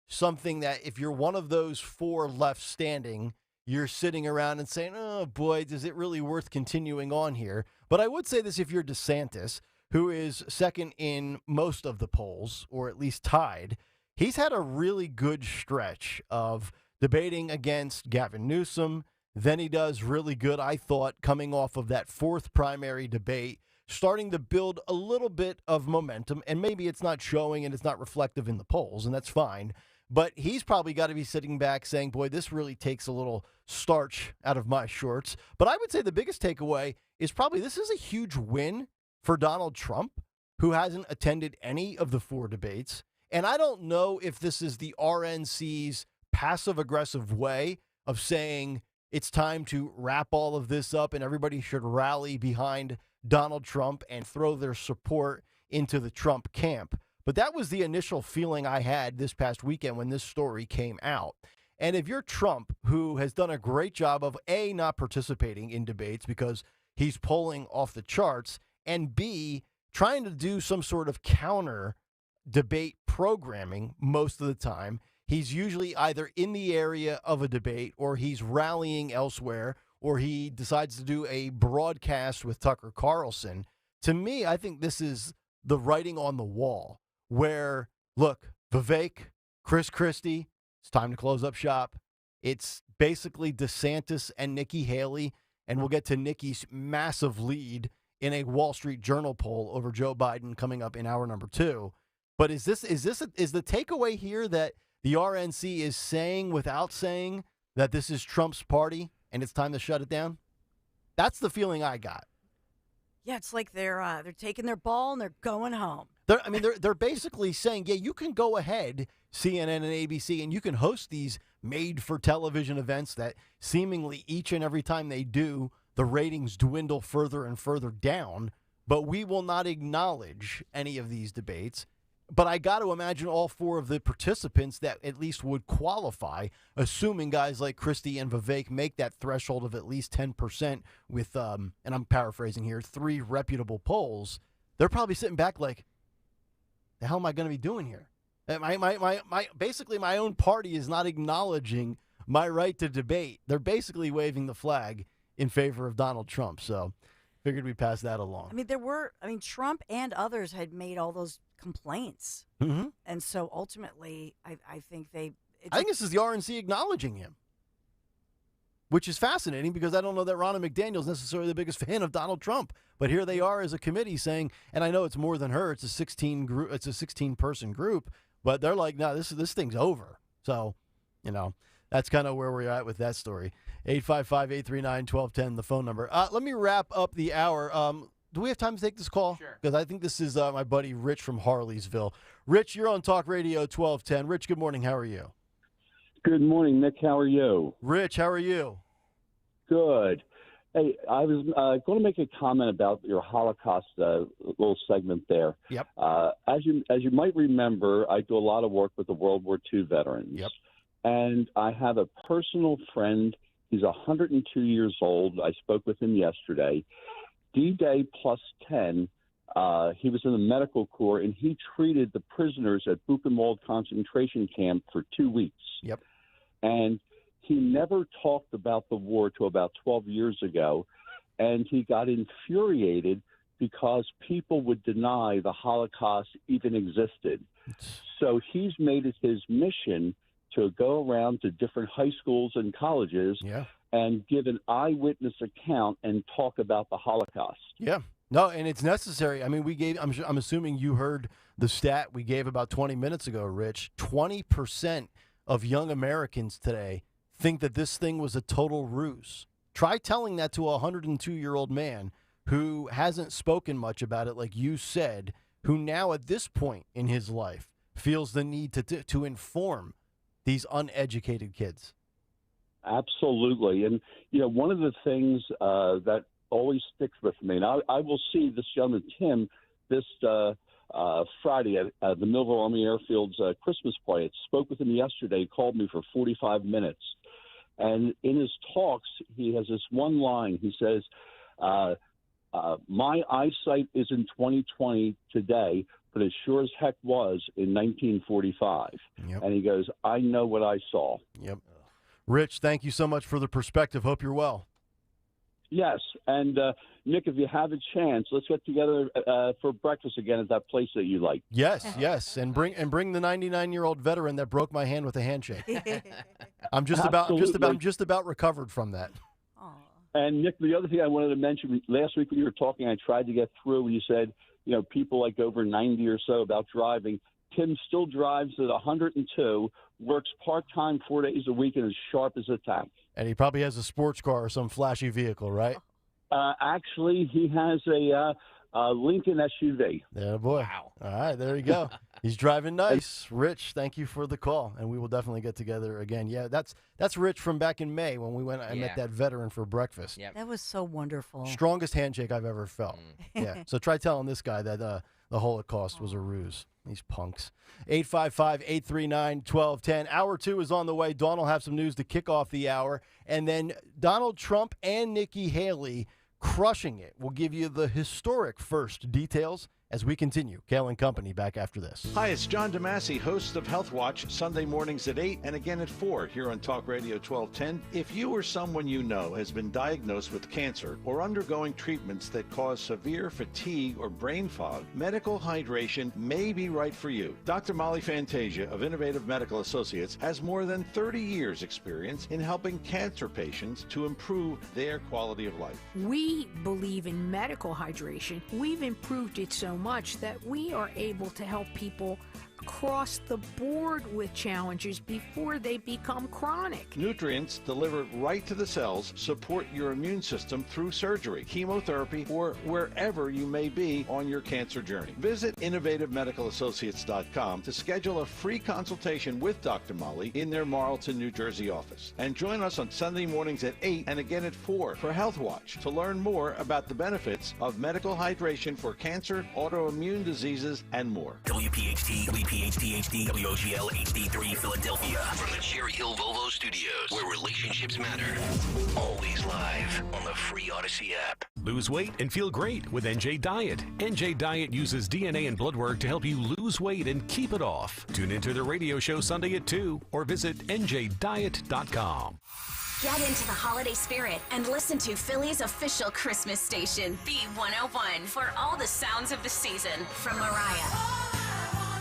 something that if you're one of those four left standing, you're sitting around and saying, oh, boy, is it really worth continuing on here? But I would say this if you're DeSantis, who is second in most of the polls, or at least tied. He's had a really good stretch of debating against Gavin Newsom. Then he does really good, I thought, coming off of that fourth primary debate, starting to build a little bit of momentum. And maybe it's not showing and it's not reflective in the polls, and that's fine. But he's probably got to be sitting back saying, boy, this really takes a little starch out of my shorts. But I would say the biggest takeaway is probably this is a huge win for Donald Trump, who hasn't attended any of the four debates. And I don't know if this is the RNC's passive-aggressive way of saying it's time to wrap all of this up and everybody should rally behind Donald Trump and throw their support into the Trump camp. But that was the initial feeling I had this past weekend when this story came out. And if you're Trump, who has done a great job of, A, not participating in debates because he's polling off the charts, and B, trying to do some sort of counter debate programming most of the time. He's usually either in the area of a debate or he's rallying elsewhere or he decides to do a broadcast with Tucker Carlson. To me, I think this is the writing on the wall where, look, Vivek, Chris Christie, it's time to close up shop. It's basically DeSantis and Nikki Haley, and we'll get to Nikki's massive lead in a Wall Street Journal poll over Joe Biden coming up in hour number 2. But is the takeaway here that the RNC is saying without saying that this is Trump's party and it's time to shut it down? That's the feeling I got. Yeah, it's like they're taking their ball and they're going home. They're basically saying, yeah, you can go ahead, CNN and ABC, and you can host these made-for-television events that seemingly each and every time they do, the ratings dwindle further and further down, but we will not acknowledge any of these debates. But I got to imagine all four of the participants that at least would qualify, assuming guys like Christie and Vivek make that threshold of at least 10% with, and I'm paraphrasing here, 3 reputable polls, they're probably sitting back like, the hell am I going to be doing here? Basically, my own party is not acknowledging my right to debate. They're basically waving the flag in favor of Donald Trump. So figured we'd pass that along. Trump and others had made all those complaints. Mm-hmm. And so ultimately, I think I think this is the RNC acknowledging him, which is fascinating because I don't know that Ronna McDaniel is necessarily the biggest fan of Donald Trump. But here they are as a committee saying, and I know it's more than her, it's a 16-person group, but they're like, no, this thing's over. So, that's kind of where we're at with that story. 855-839-1210, the phone number. Let me wrap up the hour. Do we have time to take this call? Sure. Because I think this is my buddy Rich from Harleysville. Rich, you're on Talk Radio 1210. Rich, good morning. How are you? Good morning, Nick. How are you? Rich, how are you? Good. Hey, I was going to make a comment about your Holocaust little segment there. Yep. As you might remember, I do a lot of work with the World War II veterans. Yep. And I have a personal friend. He's 102 years old. I spoke with him yesterday. D-Day plus 10. He was in the medical corps, and he treated the prisoners at Buchenwald concentration camp for 2 weeks. Yep. And he never talked about the war till about 12 years ago, and he got infuriated because people would deny the Holocaust even existed. So he's made it his mission to go around to different high schools and colleges and give an eyewitness account and talk about the Holocaust. Yeah. No, and it's necessary. I mean, I'm assuming you heard the stat we gave about 20 minutes ago, Rich. 20% of young Americans today think that this thing was a total ruse. Try telling that to a 102-year-old man who hasn't spoken much about it, like you said, who now at this point in his life feels the need to inform these uneducated kids. Absolutely. And, one of the things that always sticks with me, and I will see this gentleman, Tim, this Friday at the Millville Army Airfield's Christmas party. I spoke with him yesterday. He called me for 45 minutes. And in his talks, he has this one line. He says, my eyesight is in 2020 today, but it sure as heck was in 1945. Yep. And he goes, I know what I saw. Yep. Rich, thank you so much for the perspective. Hope you're well. Yes. And, Nick, if you have a chance, let's get together for breakfast again at that place that you like. Yes. And bring the 99-year-old veteran that broke my hand with a handshake. I'm just about recovered from that. And, Nick, the other thing I wanted to mention, last week when you were talking, I tried to get through when you said, people like over 90 or so about driving. Tim still drives at 102, works part-time 4 days a week, and as sharp as a tack. And he probably has a sports car or some flashy vehicle, right? Actually, he has a Lincoln SUV. Yeah, boy. Wow. All right, there you go. He's driving nice. Rich, thank you for the call, and we will definitely get together again. Yeah, that's Rich from back in May when we went. I met that veteran for breakfast. Yep. That was so wonderful. Strongest handshake I've ever felt. Yeah. So try telling this guy that the Holocaust was a ruse. These punks. 855-839-1210. Hour 2 is on the way. Dawn will have some news to kick off the hour. And then Donald Trump and Nikki Haley crushing it. We'll give you the historic first details as we continue. Kayal and Company back after this. Hi, it's John DeMasi, host of Health Watch, Sunday mornings at 8 and again at 4 here on Talk Radio 1210. If you or someone you know has been diagnosed with cancer or undergoing treatments that cause severe fatigue or brain fog, medical hydration may be right for you. Dr. Molly Fantasia of Innovative Medical Associates has more than 30 years experience in helping cancer patients to improve their quality of life. We believe in medical hydration. We've improved it so much that we are able to help people across the board with challenges before they become chronic. Nutrients delivered right to the cells support your immune system through surgery, chemotherapy, or wherever you may be on your cancer journey. Visit innovativemedicalassociates.com to schedule a free consultation with Dr. Molly in their Marlton, New Jersey office. And join us on Sunday mornings at 8 and again at 4 for Health Watch to learn more about the benefits of medical hydration for cancer, autoimmune diseases, and more. WPHT, WPHT-HD, WOGL HD3 Philadelphia. From the Cherry Hill Volvo Studios, where relationships matter. Always live on the free Odyssey app. Lose weight and feel great with NJ Diet. NJ Diet uses DNA and blood work to help you lose weight and keep it off. Tune into the radio show Sunday at 2 or visit njdiet.com. Get into the holiday spirit and listen to Philly's official Christmas station, B101, for all the sounds of the season, from Mariah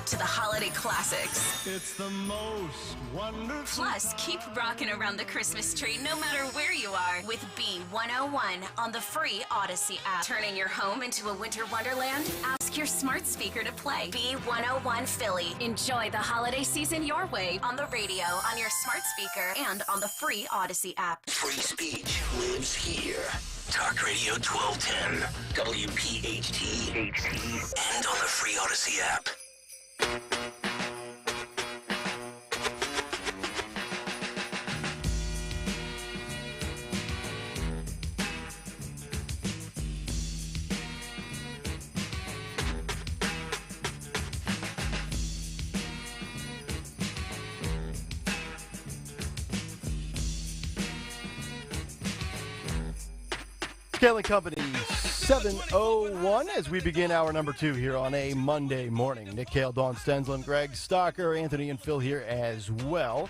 to the holiday classics. It's the most wonderful. Plus, keep rocking around the Christmas tree no matter where you are with B101 on the free Odyssey app. Turning your home into a winter wonderland? Ask your smart speaker to play B101 Philly. Enjoy the holiday season your way on the radio, on your smart speaker, and on the free Odyssey app. Free speech lives here. Talk Radio 1210, WPHT, HD, and on the free Odyssey app. Kayal Company 7:01 as we begin hour number 2 here on a Monday morning. Nick Kayal, Dawn Stensland, Greg Stocker, Anthony and Phil here as well.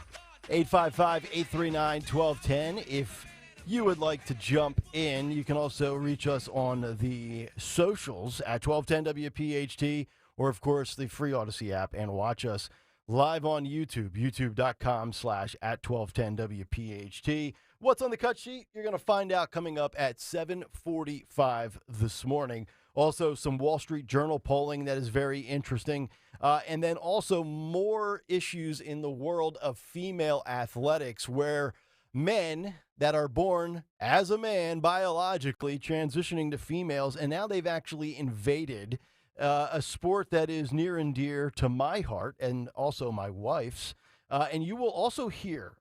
855-839-1210. If you would like to jump in, you can also reach us on the socials at 1210 WPHT or, of course, the free Odyssey app, and watch us live on YouTube, youtube.com/@1210WPHT. What's on the cut sheet? You're going to find out coming up at 7:45 this morning. Also, some Wall Street Journal polling that is very interesting. And then also more issues in the world of female athletics where men that are born as a man biologically transitioning to females, and now they've actually invaded a sport that is near and dear to my heart and also my wife's. And you will also hear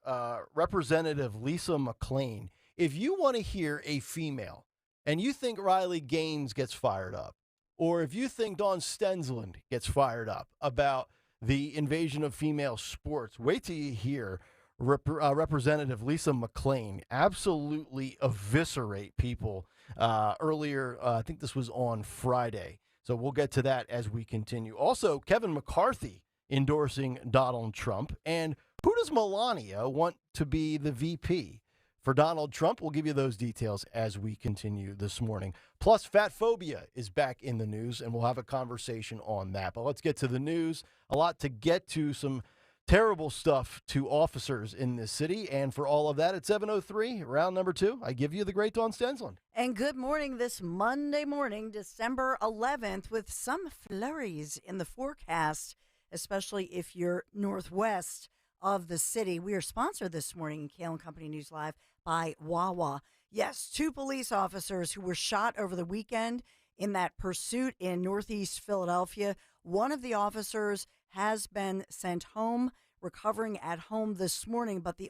Representative Lisa McClain. If you want to hear a female and you think Riley Gaines gets fired up, or if you think Dawn Stensland gets fired up about the invasion of female sports, wait till you hear Representative Lisa McClain absolutely eviscerate people earlier. I think this was on Friday. So we'll get to that as we continue. Also, Kevin McCarthy endorsing Donald Trump. And who does Melania want to be the VP for Donald Trump? We'll give you those details as we continue this morning. Plus, fat phobia is back in the news, and we'll have a conversation on that. But let's get to the news. A lot to get to, some terrible stuff to officers in this city. And for all of that, at 7:03, round number 2, I give you the great Dawn Stensland. And good morning this Monday morning, December 11th, with some flurries in the forecast, especially if you're northwest of the city. We are sponsored this morning in Kayal and Company News Live by Wawa. Yes, 2 police officers who were shot over the weekend in that pursuit in northeast Philadelphia. One of the officers has been sent home, recovering at home this morning, but the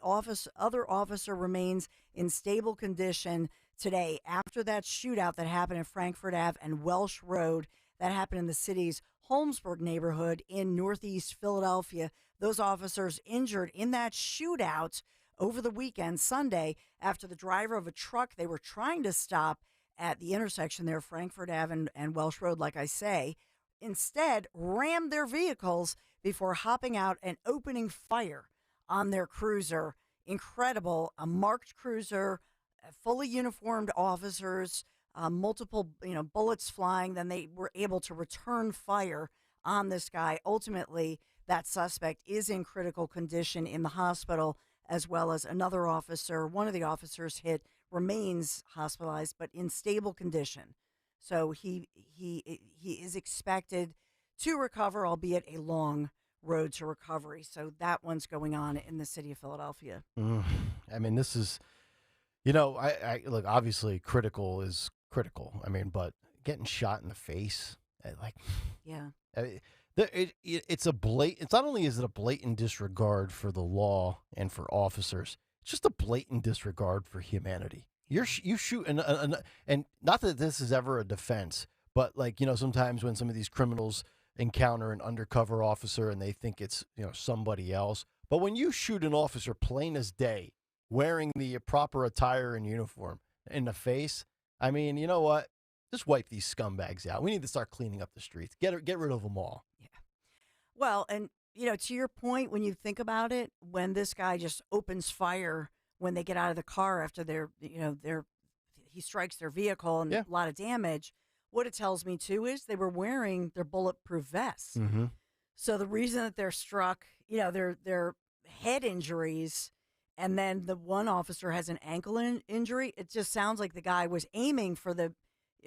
other officer remains in stable condition today after that shootout that happened in Frankfurt Ave and Welsh Road. That happened in the city's Holmesburg neighborhood in northeast Philadelphia. Those officers injured in that shootout over the weekend, Sunday, after the driver of a truck they were trying to stop at the intersection there, Frankfurt Ave and Welsh Road, like I say, instead rammed their vehicles before hopping out and opening fire on their cruiser. Incredible. A marked cruiser, fully uniformed officers, multiple bullets flying. Then they were able to return fire on this guy. Ultimately, that suspect is in critical condition in the hospital, as well as another officer. One of the officers hit remains hospitalized, but in stable condition. So he is expected to recover, albeit a long road to recovery. So that one's going on in the city of Philadelphia. I mean, this is, I look, obviously critical is critical. I mean, but getting shot in the face, yeah. It's not only is it a blatant disregard for the law and for officers, it's just a blatant disregard for humanity. You shoot, and not that this is ever a defense, but sometimes when some of these criminals encounter an undercover officer and they think it's somebody else, but when you shoot an officer plain as day, wearing the proper attire and uniform in the face, I mean, you know what? Just wipe these scumbags out. We need to start cleaning up the streets. Get rid of them all. Yeah. Well, and to your point, when you think about it, when this guy just opens fire when they get out of the car after he strikes their vehicle and a lot of damage, what it tells me too is they were wearing their bulletproof vests. Mm-hmm. So the reason that they're struck, their head injuries, and then the one officer has an ankle injury, it just sounds like the guy was aiming for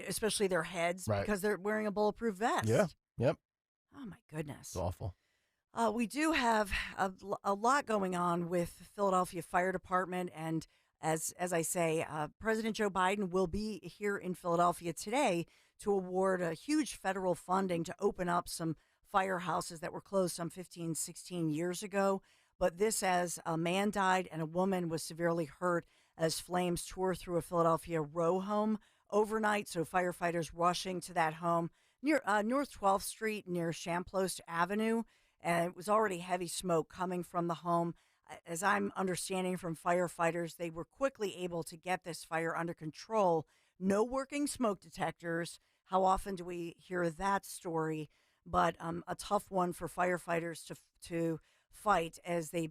especially their heads, right, because they're wearing a bulletproof vest. Yeah. Yep. Oh my goodness. It's awful. We do have a lot going on with the Philadelphia Fire Department, and as I say, President Joe Biden will be here in Philadelphia today to award a huge federal funding to open up some firehouses that were closed some 15, 16 years ago. But this, as a man died and a woman was severely hurt as flames tore through a Philadelphia row home overnight. So firefighters rushing to that home near North 12th Street near Champlost Avenue. And it was already heavy smoke coming from the home. As I'm understanding from firefighters, they were quickly able to get this fire under control. No working smoke detectors. How often do we hear that story? But a tough one for firefighters to fight, as they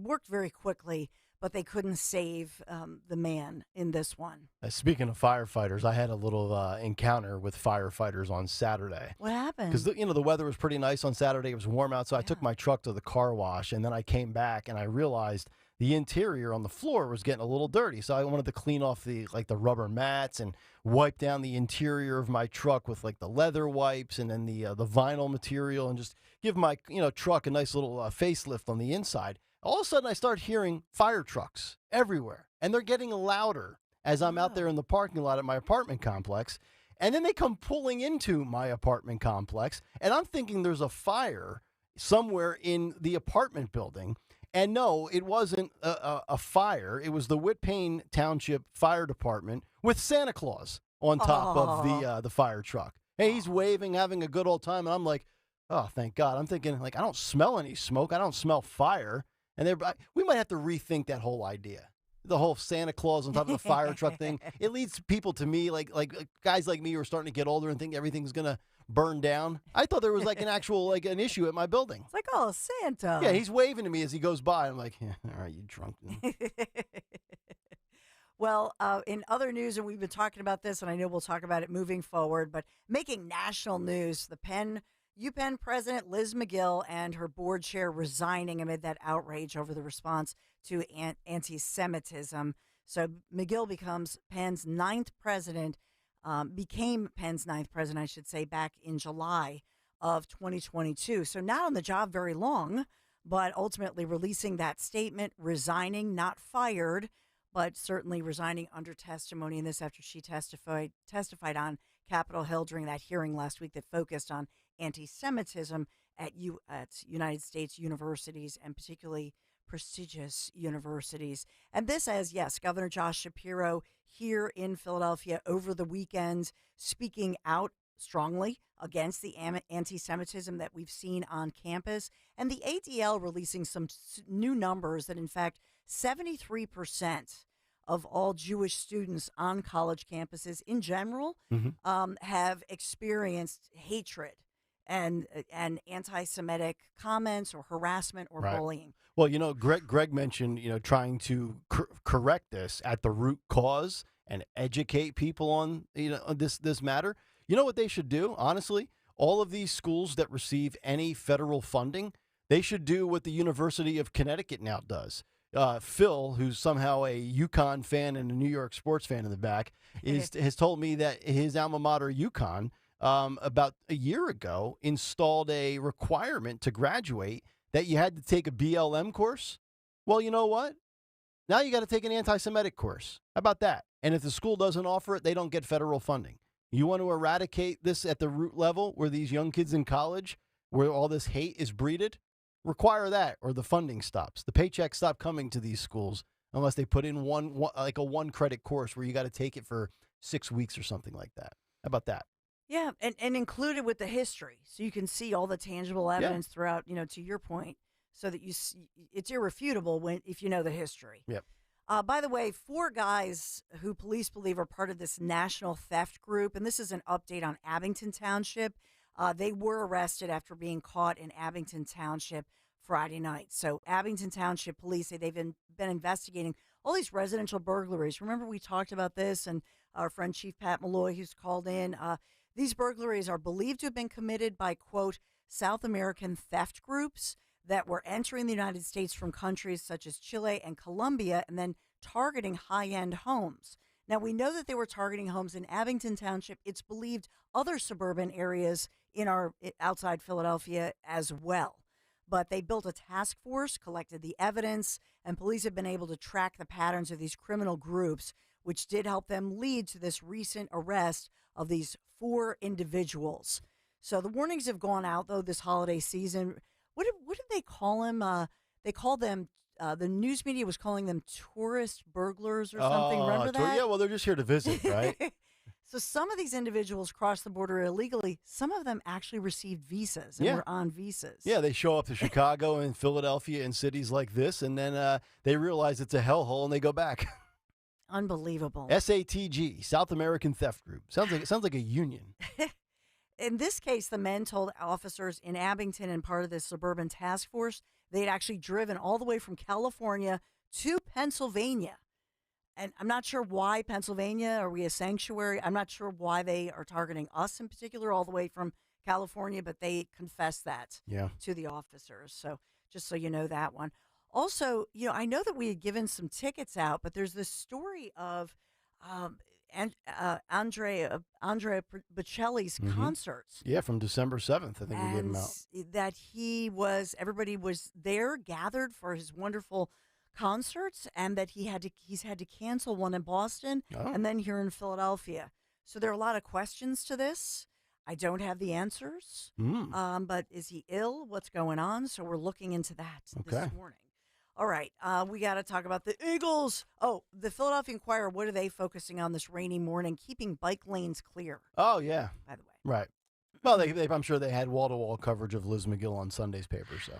worked very quickly, but they couldn't save the man in this one. Speaking of firefighters, I had a little encounter with firefighters on Saturday. What happened? Because the weather was pretty nice on Saturday. It was warm out, so I took my truck to the car wash, and then I came back and I realized the interior on the floor was getting a little dirty. So I wanted to clean off the rubber mats and wipe down the interior of my truck with the leather wipes and then the vinyl material, and just give my truck a nice little facelift on the inside. All of a sudden, I start hearing fire trucks everywhere, and they're getting louder as I'm out there in the parking lot at my apartment complex. And then they come pulling into my apartment complex, and I'm thinking there's a fire somewhere in the apartment building. And no, it wasn't a fire. It was the Whitpain Township Fire Department with Santa Claus on top of the fire truck. Hey, he's waving, having a good old time, and I'm like, oh, thank God. I'm thinking, like, I don't smell any smoke. I don't smell fire. And we might have to rethink that whole idea. The whole Santa Claus on top of the fire truck thing. It leads people to me, like guys like me who are starting to get older and think everything's going to burn down. I thought there was like an actual, like an issue at my building. It's like, oh, Santa. Yeah, he's waving to me as he goes by. I'm like, yeah, all right, you drunk. Well, in other news, and we've been talking about this, and I know we'll talk about it moving forward, but making national news, the UPenn president Liz McGill and her board chair resigning amid that outrage over the response to anti-Semitism. So McGill became Penn's ninth president, I should say, back in July of 2022. So not on the job very long, but ultimately releasing that statement, resigning, not fired, but certainly resigning under testimony. And this after she testified on Capitol Hill during that hearing last week that focused on anti-Semitism at United States universities, and particularly prestigious universities. And this as, yes, Governor Josh Shapiro here in Philadelphia over the weekend, speaking out strongly against the anti-Semitism that we've seen on campus, and the ADL releasing some new numbers that, in fact, 73% of all Jewish students on college campuses in general have experienced hatred and anti-Semitic comments or harassment or bullying. Well, Greg mentioned, trying to correct this at the root cause and educate people on, this matter. You know what they should do, honestly? All of these schools that receive any federal funding, they should do what the University of Connecticut now does. Phil, who's somehow a UConn fan and a New York sports fan in the back, has told me that his alma mater, UConn, about a year ago, installed a requirement to graduate that you had to take a BLM course. Well, you know what? Now you got to take an anti-Semitic course. How about that? And if the school doesn't offer it, they don't get federal funding. You want to eradicate this at the root level where these young kids in college, where all this hate is breeded? Require that, or the funding stops. The paychecks stop coming to these schools unless they put in like a one-credit course where you got to take it for 6 weeks or something like that. How about that? Yeah, and included with the history, so you can see all the tangible evidence throughout. To your point, so that it's irrefutable if you know the history. Yep. By the way, 4 guys who police believe are part of this national theft group, and this is an update on Abington Township. They were arrested after being caught in Abington Township Friday night. So Abington Township Police say they've been investigating all these residential burglaries. Remember we talked about this, and our friend Chief Pat Malloy, who's called in. These burglaries are believed to have been committed by, quote, South American theft groups that were entering the United States from countries such as Chile and Colombia and then targeting high-end homes. Now, we know that they were targeting homes in Abington Township. It's believed other suburban areas outside Philadelphia as well. But they built a task force, collected the evidence, and police have been able to track the patterns of these criminal groups, which did help them lead to this recent arrest of these 4 individuals. So the warnings have gone out, though, this holiday season. What did they call them? They called them, the news media was calling them tourist burglars or something. Remember that? Yeah, well, they're just here to visit, right? So some of these individuals crossed the border illegally. Some of them actually received visas and were on visas. Yeah, they show up to Chicago and Philadelphia and cities like this, and then they realize it's a hellhole and they go back. Unbelievable. SATG, South American Theft Group. Sounds like a union. In this case, the men told officers in Abington and part of the suburban task force they'd actually driven all the way from California to Pennsylvania. And I'm not sure why Pennsylvania. Are we a sanctuary? I'm not sure why they are targeting us in particular all the way from California, but they confessed that to the officers. So just so you know that one. Also, I know that we had given some tickets out, but there's this story of Andrea Bocelli's concerts. Yeah, from December 7th, I think we gave him out. That everybody was there gathered for his wonderful concerts, and that he's had to cancel one in Boston and then here in Philadelphia. So there are a lot of questions to this. I don't have the answers. But is he ill? What's going on? So we're looking into that this morning. All right, we got to talk about the Eagles. Oh, the Philadelphia Inquirer, what are they focusing on this rainy morning? Keeping bike lanes clear. Oh, yeah. By the way. Right. Well, I'm sure they had wall-to-wall coverage of Liz McGill on Sunday's paper, so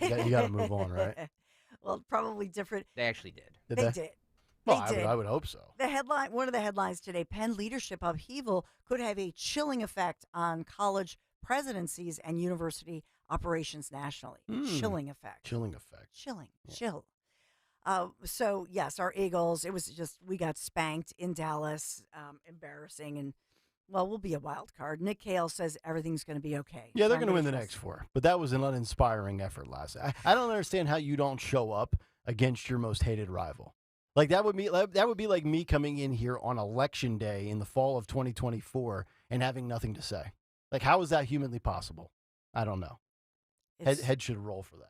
you got to move on, right? Well, probably different. They actually did. They did. Well, They did. I would hope so. One of the headlines today, Penn leadership upheaval could have a chilling effect on college presidencies and university operations nationally. Chilling effect. Chilling effect. Chill. So, yes, our Eagles, it was just, we got spanked in Dallas, embarrassing, and, well, we'll be a wild card. Nick Kayal says everything's going to be okay. Yeah, they're going to win the next 4, but that was an uninspiring effort last night. I don't understand how you don't show up against your most hated rival. Like, that would be like me coming in here on election day in the fall of 2024 and having nothing to say. Like, how is that humanly possible? I don't know. Head should roll for that.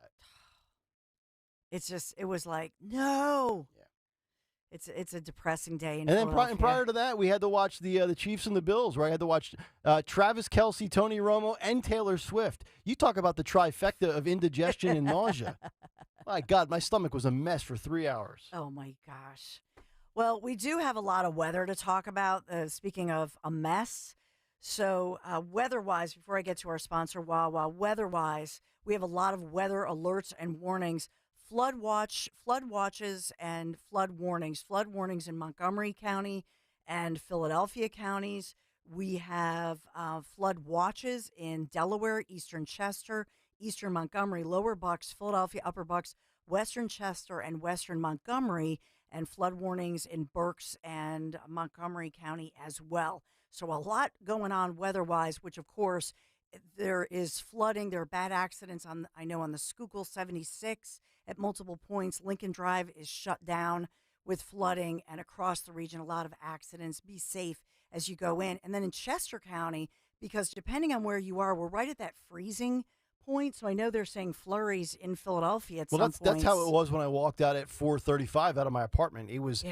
It was like, no. Yeah. It's a depressing day. And then prior to that, we had to watch the Chiefs and the Bills, where I had to watch Travis Kelce, Tony Romo, and Taylor Swift. You talk about the trifecta of indigestion and nausea. My God, my stomach was a mess for 3 hours. Oh, my gosh. Well, we do have a lot of weather to talk about, speaking of a mess. So weather-wise, before I get to our sponsor, Wawa, weather-wise, we have a lot of weather alerts and warnings. Flood watches and flood warnings. Flood warnings in Montgomery County and Philadelphia counties. We have flood watches in Delaware, Eastern Chester, Eastern Montgomery, Lower Bucks, Philadelphia, Upper Bucks, Western Chester, and Western Montgomery, and flood warnings in Berks and Montgomery County as well. So a lot going on weather-wise, which, of course, there is flooding. There are bad accidents on the Schuylkill 76 at multiple points. Lincoln Drive is shut down with flooding, and across the region, a lot of accidents. Be safe as you go in. And then in Chester County, because depending on where you are, we're right at that freezing point. So I know they're saying flurries in Philadelphia at some points. That's how it was when I walked out at 4:35 out of my apartment. It was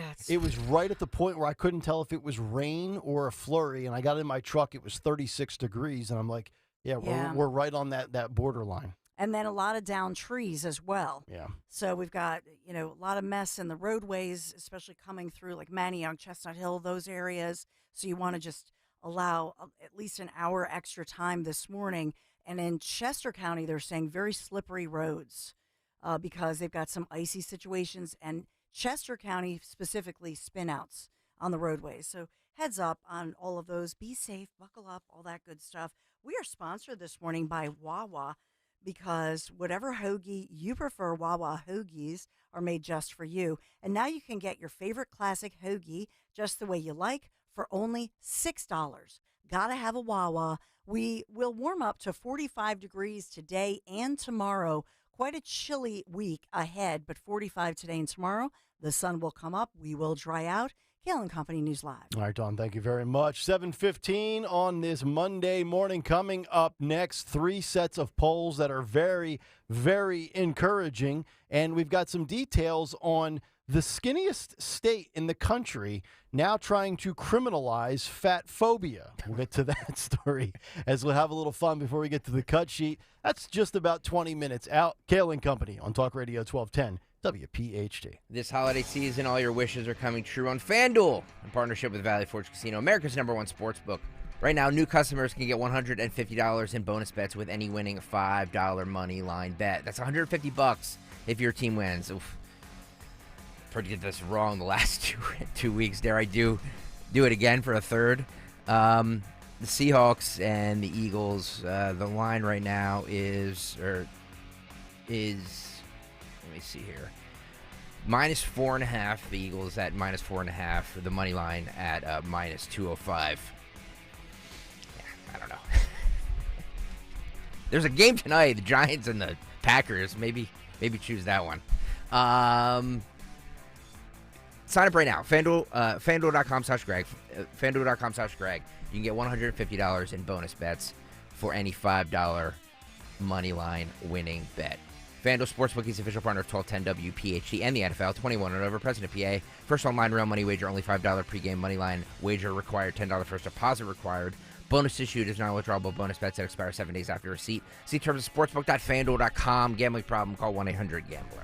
right at the point where I couldn't tell if it was rain or a flurry, and I got in my truck. It was 36 degrees, and I'm like, we're right on that borderline. And then a lot of downed trees as well. Yeah. So we've got, a lot of mess in the roadways, especially coming through like Manayunk, Chestnut Hill, those areas. So you want to just allow at least an hour extra time this morning. And in Chester County, they're saying very slippery roads because they've got some icy situations. And Chester County specifically spin-outs on the roadways. So heads up on all of those. Be safe, buckle up, all that good stuff. We are sponsored this morning by Wawa, because whatever hoagie you prefer, Wawa hoagies are made just for you. And now you can get your favorite classic hoagie just the way you like for only $6. Gotta have a Wawa. We will warm up to 45 degrees today and tomorrow. Quite a chilly week ahead, but 45 today and tomorrow. The sun will come up. We will dry out. Kayal and Company News Live. All right, Dawn, thank you very much. 7:15 on this Monday morning. Coming up next, 3 sets of polls that are very, very encouraging. And we've got some details on the skinniest state in the country now trying to criminalize fat phobia. We'll get to that story as we'll have a little fun before we get to the cut sheet. That's just about 20 minutes out. Kayal and Company on Talk Radio 1210. WPHT. This holiday season, all your wishes are coming true on FanDuel in partnership with Valley Forge Casino, America's #1 sports book. Right now, new customers can get $150 in bonus bets with any winning $5 money line bet. That's $150 if your team wins. Oof. Tried to get this wrong the last two weeks. Dare I do it again for a third? The Seahawks and the Eagles. The line right now is. Let me see here. -4.5. The Eagles at -4.5. The money line at -205. Yeah, I don't know. There's a game tonight. The Giants and the Packers. Maybe choose that one. Sign up right now. FanDuel.com/Greg. FanDuel.com/Greg. You can get $150 in bonus bets for any $5 money line winning bet. FanDuel Sportsbook is official partner of 1210 WPHT and the NFL. 21 and over. Present at PA. First online real money wager. Only $5 pregame money line wager required. $10 first deposit required. Bonus issued is non-withdrawable bonus bets that expire 7 days after receipt. See terms at sportsbook.fanduel.com. Gambling problem? Call 1-800-GAMBLER.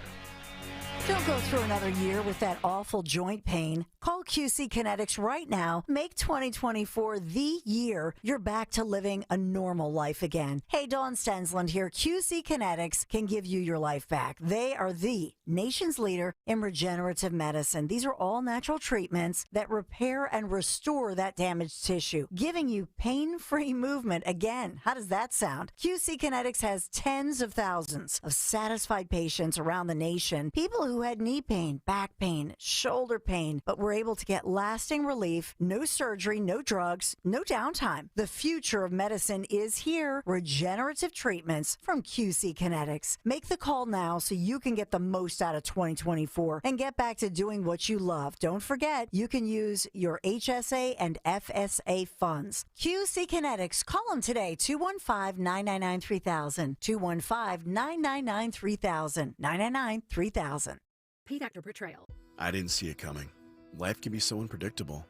Don't go through another year with that awful joint pain. Call QC Kinetics right now. Make 2024 the year you're back to living a normal life again. Hey, Dawn Stensland here. QC Kinetics can give you your life back. They are the nation's leader in regenerative medicine. These are all natural treatments that repair and restore that damaged tissue, giving you pain-free movement again. How does that sound? QC Kinetics has tens of thousands of satisfied patients around the nation. People who had knee pain, back pain, shoulder pain, but were able to get lasting relief, no surgery, no drugs, no downtime. The future of medicine is here. Regenerative treatments from QC Kinetics. Make the call now so you can get the most out of 2024 and get back to doing what you love. Don't forget, you can use your HSA and FSA funds. QC Kinetics. Call them today, 215-999-3000, 215-999-3000, 999-3000. Paid actor portrayal. I didn't see it coming. Life can be so unpredictable.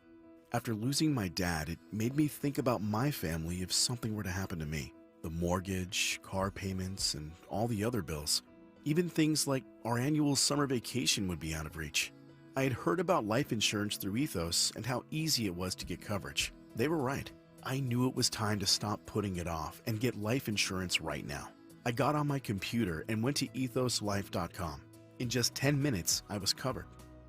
After losing my dad, it made me think about my family if something were to happen to me. The mortgage, car payments, and all the other bills. Even things like our annual summer vacation would be out of reach. I had heard about life insurance through Ethos and how easy it was to get coverage. They were right. I knew it was time to stop putting it off and get life insurance right now. I got on my computer and went to ethoslife.com. In just 10 minutes, I was covered.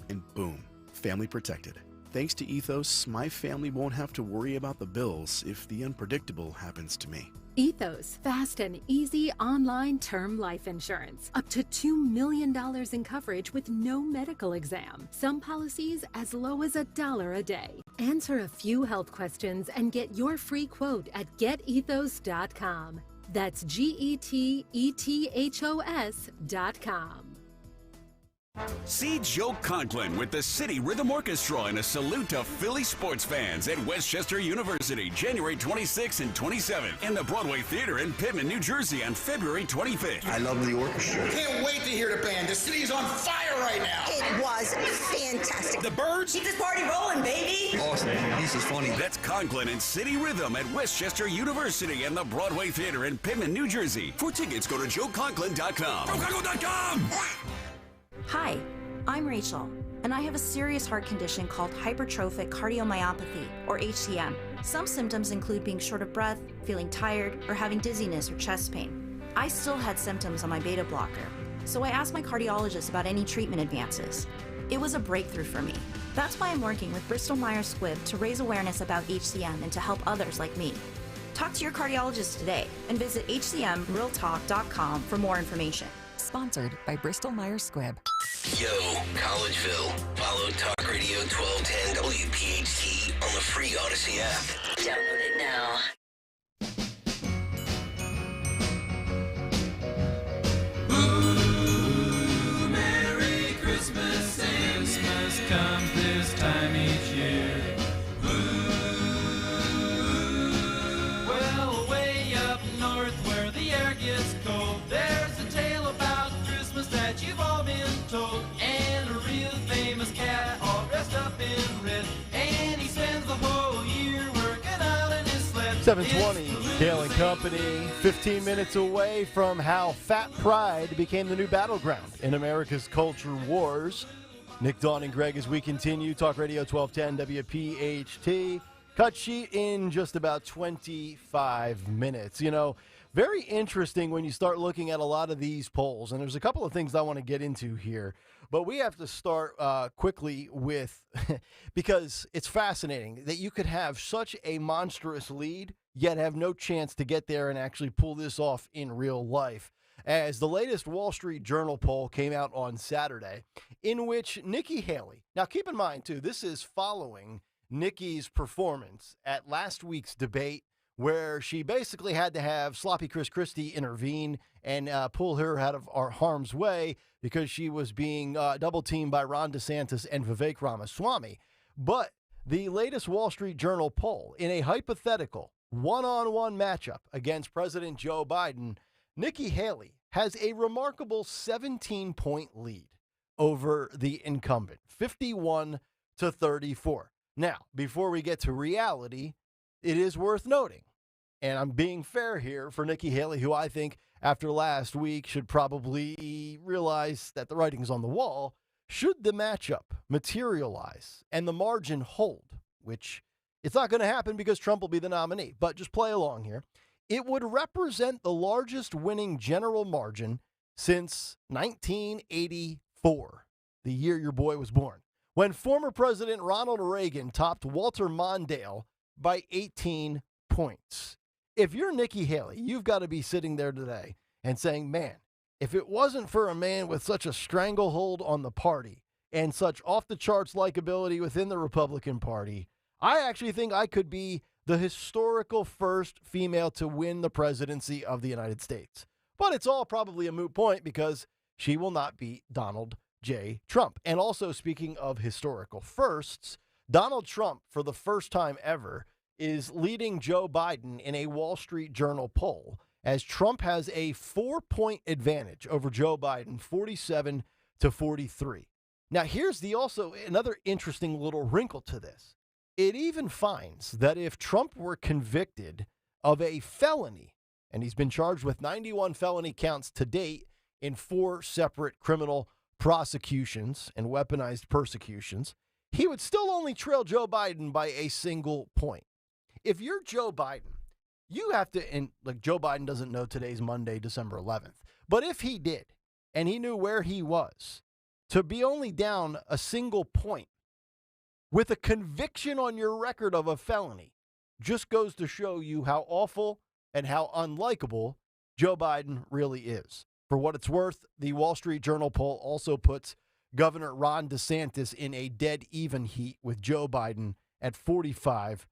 And boom, family protected. Thanks to Ethos, my family won't have to worry about the bills if the unpredictable happens to me. Ethos, fast and easy online term life insurance. Up to $2 million in coverage with no medical exam. Some policies as low as $1 a day. Answer a few health questions and get your free quote at getethos.com. That's GETETHOS.com. See Joe Conklin with the City Rhythm Orchestra in a salute to Philly sports fans at Westchester University, January 26th and 27th, in the Broadway Theater in Pittman, New Jersey on February 25th. I love the orchestra. Can't wait to hear the band. The city is on fire right now. It was fantastic. The Birds. Keep this party rolling, baby. Awesome. This is funny. That's Conklin and City Rhythm at Westchester University and the Broadway Theater in Pittman, New Jersey. For tickets, go to joeconklin.com. joeconklin.com! Hi, I'm Rachel, and I have a serious heart condition called hypertrophic cardiomyopathy, or HCM. Some symptoms include being short of breath, feeling tired, or having dizziness or chest pain. I still had symptoms on my beta blocker, so I asked my cardiologist about any treatment advances. It was a breakthrough for me. That's why I'm working with Bristol Myers Squibb to raise awareness about HCM and to help others like me. Talk to your cardiologist today and visit hcmrealtalk.com for more information. Sponsored by Bristol Myers Squibb. Yo, Collegeville. Follow Talk Radio 1210 WPHT on the free Odyssey app. Download it now. Ooh, Merry Christmas. Christmas comes this time each year. Ooh, well, way up north where the air gets cold, there's a tale about Christmas that you've all been told. And a real famous cat all dressed up in red, and he spends the whole year working out in his sled. 720, Kayal and Company, 15 minutes away from how Fat Pride became the new battleground in America's culture wars. Nick, Dawn, and Greg as we continue. Talk Radio 1210 WPHT. Cut sheet in just about 25 minutes. You know, very interesting when you start looking at a lot of these polls, and there's a couple of things I want to get into here, but we have to start quickly with, because it's fascinating that you could have such a monstrous lead, yet have no chance to get there and actually pull this off in real life. As the latest Wall Street Journal poll came out on Saturday, in which Nikki Haley, now keep in mind too, this is following Nikki's performance at last week's debate where she basically had to have sloppy Chris Christie intervene and pull her out of our harm's way because she was being double teamed by Ron DeSantis and Vivek Ramaswamy. But the latest Wall Street Journal poll, in a hypothetical one-on-one matchup against President Joe Biden, Nikki Haley has a remarkable 17-point lead over the incumbent, 51-34. Now, before we get to reality, it is worth noting, and I'm being fair here for Nikki Haley, who I think after last week should probably realize that the writing's on the wall. Should the matchup materialize and the margin hold, which it's not going to happen because Trump will be the nominee, but just play along here, it would represent the largest winning general margin since 1984, the year your boy was born, when former President Ronald Reagan topped Walter Mondale by 18 points. If you're Nikki Haley, you've got to be sitting there today and saying, man, if it wasn't for a man with such a stranglehold on the party and such off-the-charts likability within the Republican Party, I actually think I could be the historical first female to win the presidency of the United States. But it's all probably a moot point because she will not beat Donald J. Trump. And also, speaking of historical firsts, Donald Trump, for the first time ever, is leading Joe Biden in a Wall Street Journal poll, as Trump has a 4-point advantage over Joe Biden, 47-43. Now, here's also another interesting little wrinkle to this. It even finds that if Trump were convicted of a felony, and he's been charged with 91 felony counts to date in 4 separate criminal prosecutions and weaponized persecutions, he would still only trail Joe Biden by a single point. If you're Joe Biden, you have to, and like Joe Biden doesn't know today's Monday, December 11th, but if he did, and he knew where he was, to be only down a single point with a conviction on your record of a felony just goes to show you how awful and how unlikable Joe Biden really is. For what it's worth, the Wall Street Journal poll also puts Governor Ron DeSantis in a dead even heat with Joe Biden at 45-45.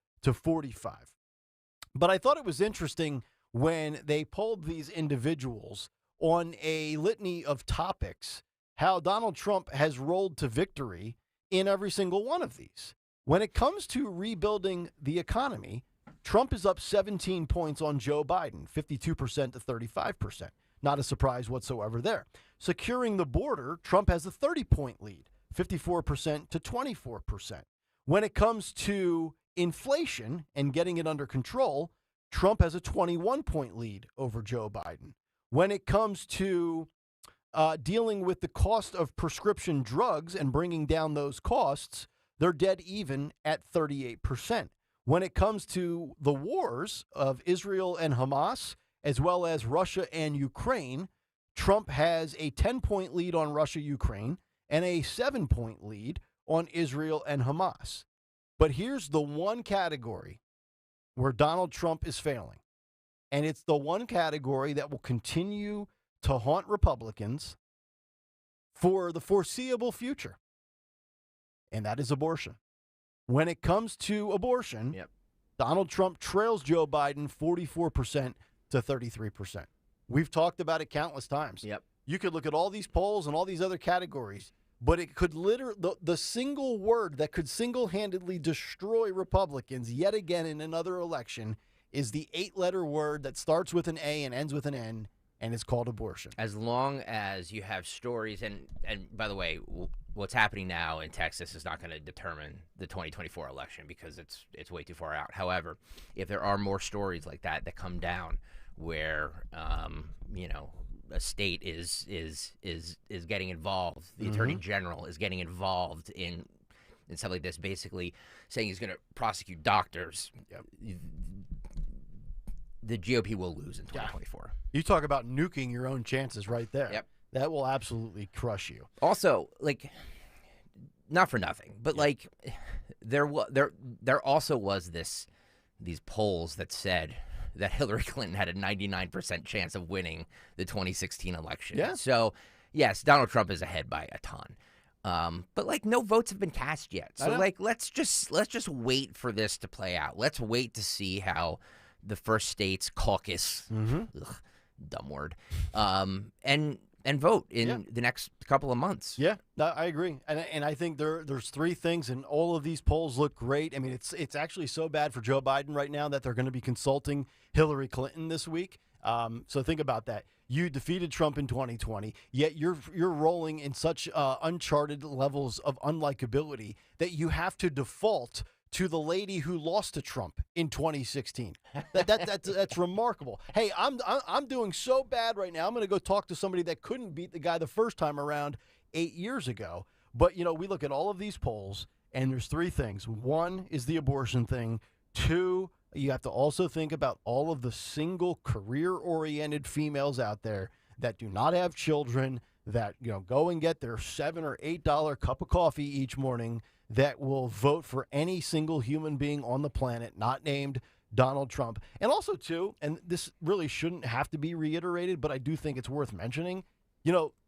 But I thought it was interesting when they polled these individuals on a litany of topics, how Donald Trump has rolled to victory in every single one of these. When it comes to rebuilding the economy, Trump is up 17 points on Joe Biden, 52%-35%. Not a surprise whatsoever there. Securing the border, Trump has a 30-point lead, 54%-24%. When it comes to inflation and getting it under control, Trump has a 21-point lead over Joe Biden. When it comes to dealing with the cost of prescription drugs and bringing down those costs, they're dead even at 38%. When it comes to the wars of Israel and Hamas, as well as Russia and Ukraine, Trump has a 10-point lead on Russia, Ukraine, and a 7-point lead on Israel and Hamas. But here's the one category where Donald Trump is failing. And it's the one category that will continue to haunt Republicans for the foreseeable future. And that is abortion. When it comes to abortion, Donald Trump trails Joe Biden 44% to 33%. We've talked about it countless times. You could look at all these polls and all these other categories, but it could literally, the single word that could single-handedly destroy Republicans yet again in another election is the 8-letter word that starts with an A and ends with an N, and it's called abortion. As long as you have stories, and by the way, what's happening now in Texas is not going to determine the 2024 election because it's way too far out. However, if there are more stories like that that come down where a state is getting involved, the attorney general is getting involved in stuff like this, basically saying he's going to prosecute doctors, the GOP will lose in 2024. You talk about nuking your own chances right there. That will absolutely crush you. Also, not for nothing, but there also was these polls that said that Hillary Clinton had a 99% chance of winning the 2016 election. So, yes, Donald Trump is ahead by a ton. But no votes have been cast yet. So let's just wait for this to play out. Let's wait to see how the first states caucus. Ugh, dumb word. And vote in the next couple of months. Yeah, no, I agree. And I think there's three things, and all of these polls look great. I mean, it's actually so bad for Joe Biden right now that they're going to be consulting Hillary Clinton this week. So think about that. You defeated Trump in 2020, yet you're rolling in such uncharted levels of unlikability that you have to default to the lady who lost to Trump in 2016. That's remarkable. Hey, I'm doing so bad right now. I'm going to go talk to somebody that couldn't beat the guy the first time around 8 years ago. But, we look at all of these polls, and there's three things. One is the abortion thing. Two, you have to also think about all of the single career-oriented females out there that do not have children, that go and get their $7 or $8 cup of coffee each morning, that will vote for any single human being on the planet, not named Donald Trump. And also, too, and this really shouldn't have to be reiterated, but I do think it's worth mentioning,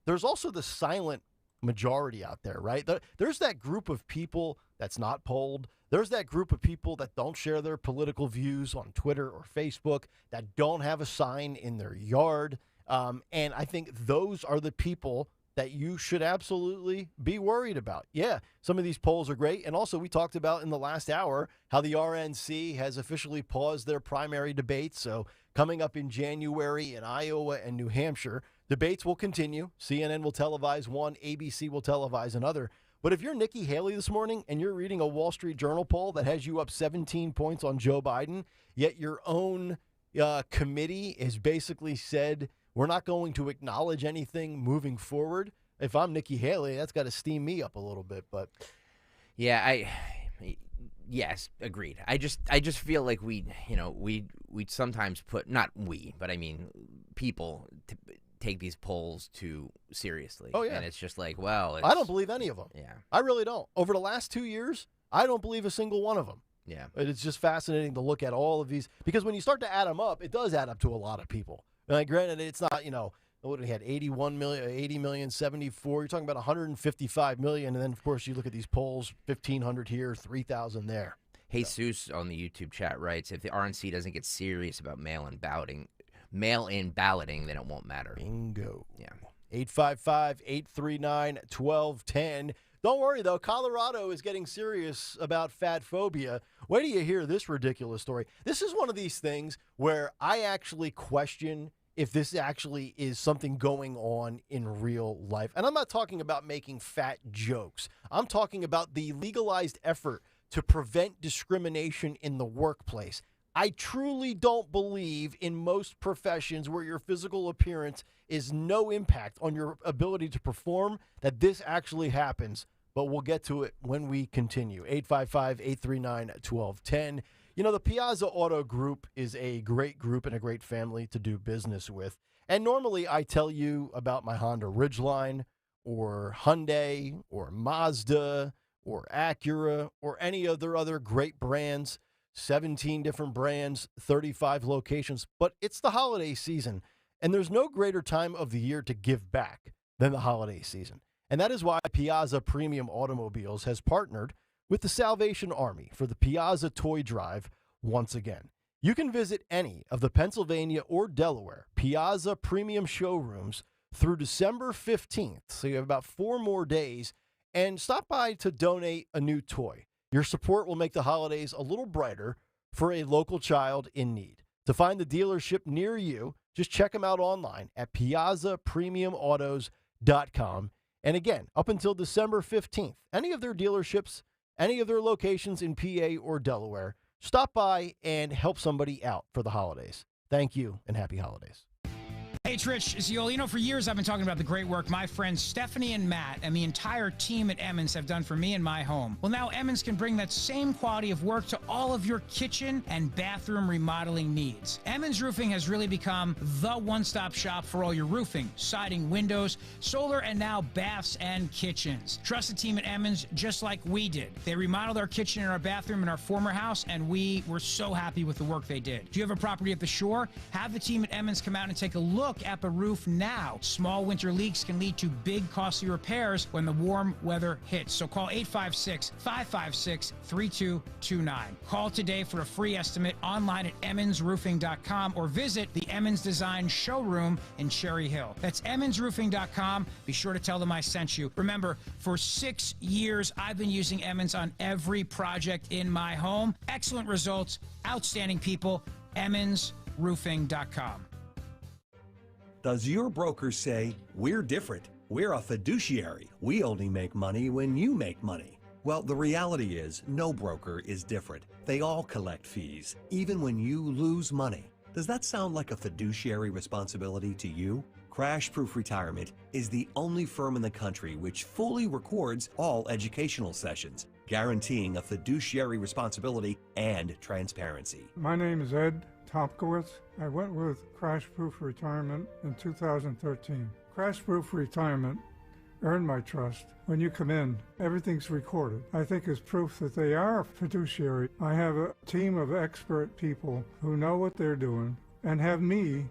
there's also the silent majority out there, right? There's that group of people that's not polled. There's that group of people that don't share their political views on Twitter or Facebook, that don't have a sign in their yard. And I think those are the people that you should absolutely be worried about. Yeah, some of these polls are great. And also, we talked about in the last hour how the RNC has officially paused their primary debates. So coming up in January in Iowa and New Hampshire, debates will continue. CNN will televise one, ABC will televise another. But if you're Nikki Haley this morning and you're reading a Wall Street Journal poll that has you up 17 points on Joe Biden, yet your own committee has basically said, we're not going to acknowledge anything moving forward. If I'm Nikki Haley, that's got to steam me up a little bit. But yeah, yes, agreed. I just feel like we sometimes put, not we, but I mean people take these polls too seriously. Oh yeah, and it's just like, well, I don't believe any of them. Yeah, I really don't. Over the last 2 years, I don't believe a single one of them. Yeah, it's just fascinating to look at all of these, because when you start to add them up, it does add up to a lot of people. Like, granted, it's not, what we had, 81 million, 80 million, 74. You're talking about 155 million. And then, of course, you look at these polls, 1,500 here, 3,000 there. Jesus on the YouTube chat writes, if the RNC doesn't get serious about mail-in balloting, then it won't matter. Bingo. Yeah. 855-839-1210. Don't worry, though. Colorado is getting serious about fat phobia. Wait till you hear this ridiculous story. This is one of these things where I actually question if this actually is something going on in real life. And I'm not talking about making fat jokes. I'm talking about the legalized effort to prevent discrimination in the workplace. I truly don't believe in most professions where your physical appearance is no impact on your ability to perform that this actually happens. But we'll get to it when we continue. 855-839-1210. The Piazza Auto Group is a great group and a great family to do business with. And normally I tell you about my Honda Ridgeline or Hyundai or Mazda or Acura or any of their other great brands. 17 different brands, 35 locations. But it's the holiday season, and there's no greater time of the year to give back than the holiday season. And that is why Piazza Premium Automobiles has partnered with the Salvation Army for the Piazza Toy Drive once again. You can visit any of the Pennsylvania or Delaware Piazza Premium showrooms through December 15th, so you have about 4 more days, and stop by to donate a new toy. Your support will make the holidays a little brighter for a local child in need. To find the dealership near you, just check them out online at piazzapremiumautos.com. And again, up until December 15th, any of their dealerships, any of their locations in PA or Delaware, stop by and help somebody out for the holidays. Thank you, and happy holidays. Hey, it's Rich Ziola. For years, I've been talking about the great work my friends Stephanie and Matt and the entire team at Emmons have done for me and my home. Well, now Emmons can bring that same quality of work to all of your kitchen and bathroom remodeling needs. Emmons Roofing has really become the one-stop shop for all your roofing, siding, windows, solar, and now baths and kitchens. Trust the team at Emmons just like we did. They remodeled our kitchen and our bathroom in our former house, and we were so happy with the work they did. If you have a property at the shore, have the team at Emmons come out and take a look up a roof now. Small winter leaks can lead to big, costly repairs when the warm weather hits. So call 856-556-3229. Call today for a free estimate online at emmonsroofing.com or visit the Emmons Design Showroom in Cherry Hill. That's emmonsroofing.com. Be sure to tell them I sent you. Remember, for 6 years, I've been using Emmons on every project in my home. Excellent results, outstanding people. emmonsroofing.com. Does your broker say, "We're different. We're a fiduciary. We only make money when you make money"? Well, the reality is no broker is different. They all collect fees, even when you lose money. Does that sound like a fiduciary responsibility to you? Crash Proof Retirement is the only firm in the country which fully records all educational sessions, guaranteeing a fiduciary responsibility and transparency. My name is Ed Topkowitz. I went with Crash Proof Retirement in 2013. Crash Proof Retirement earned my trust. When you come in, everything's recorded. I think it's proof that they are a fiduciary. I have a team of expert people who know what they're doing and have me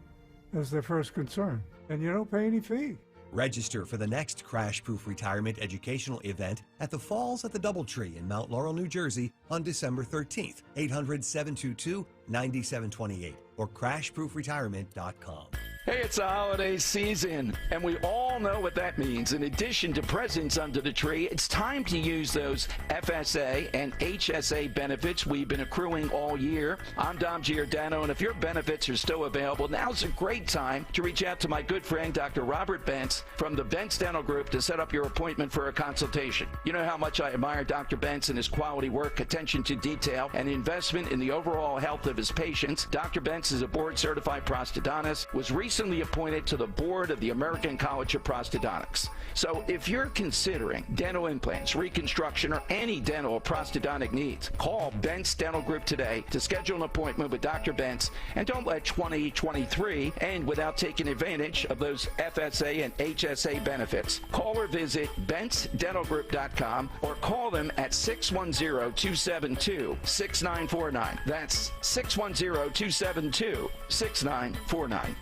as their first concern. And you don't pay any fee. Register for the next Crash Proof Retirement educational event at the Falls at the Doubletree in Mount Laurel, New Jersey on December 13th, 800-722-9728 or crashproofretirement.com. Hey, it's the holiday season, and we all know what that means. In addition to presents under the tree, it's time to use those FSA and HSA benefits we've been accruing all year. I'm Dom Giordano, and if your benefits are still available, now's a great time to reach out to my good friend, Dr. Robert Bentz from the Bentz Dental Group to set up your appointment for a consultation. You know how much I admire Dr. Bentz and his quality work, attention to detail, and investment in the overall health of his patients. Dr. Bentz is a board-certified prosthodontist, was recently appointed to the board of the American College of Prosthodontics. So if you're considering dental implants, reconstruction, or any dental or prosthodontic needs, call Bentz Dental Group today to schedule an appointment with Dr. Bentz, and don't let 2023 end without taking advantage of those FSA and HSA benefits. Call or visit BentzDentalGroup.com or call them at 610-272-6949. That's 610-272-6949.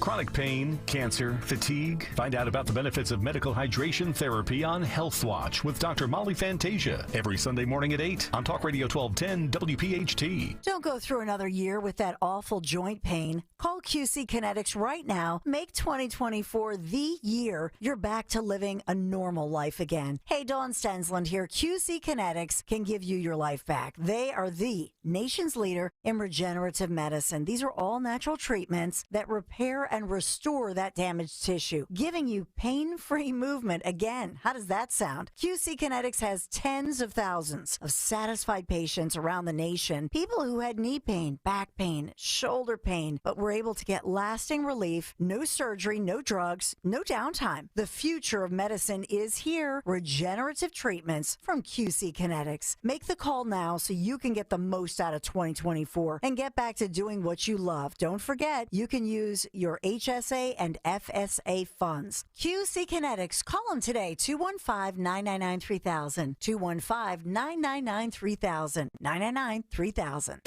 Chronic pain, cancer, fatigue. Find out about the benefits of medical hydration therapy on Health Watch with Dr. Molly Fantasia every Sunday morning at 8 on Talk Radio 1210 WPHT. Don't go through another year with that awful joint pain. Call QC Kinetics right now. Make 2024 the year you're back to living a normal life again. Hey, Dawn Stensland here. QC Kinetics can give you your life back. They are the nation's leader in regenerative medicine. These are all natural treatments that repair and restore that damaged tissue, giving you pain-free movement again. How does that sound? QC Kinetics has tens of thousands of satisfied patients around the nation, people who had knee pain, back pain, shoulder pain, but were able to get lasting relief, no surgery, no drugs, no downtime. The future of medicine is here. Regenerative treatments from QC Kinetics. Make the call now so you can get the most out of 2024 and get back to doing what you love. Don't forget, you can use your HSA and FSA funds. QC Kinetics. Call them today, 215-999-3000. 215-999-3000. 999-3000.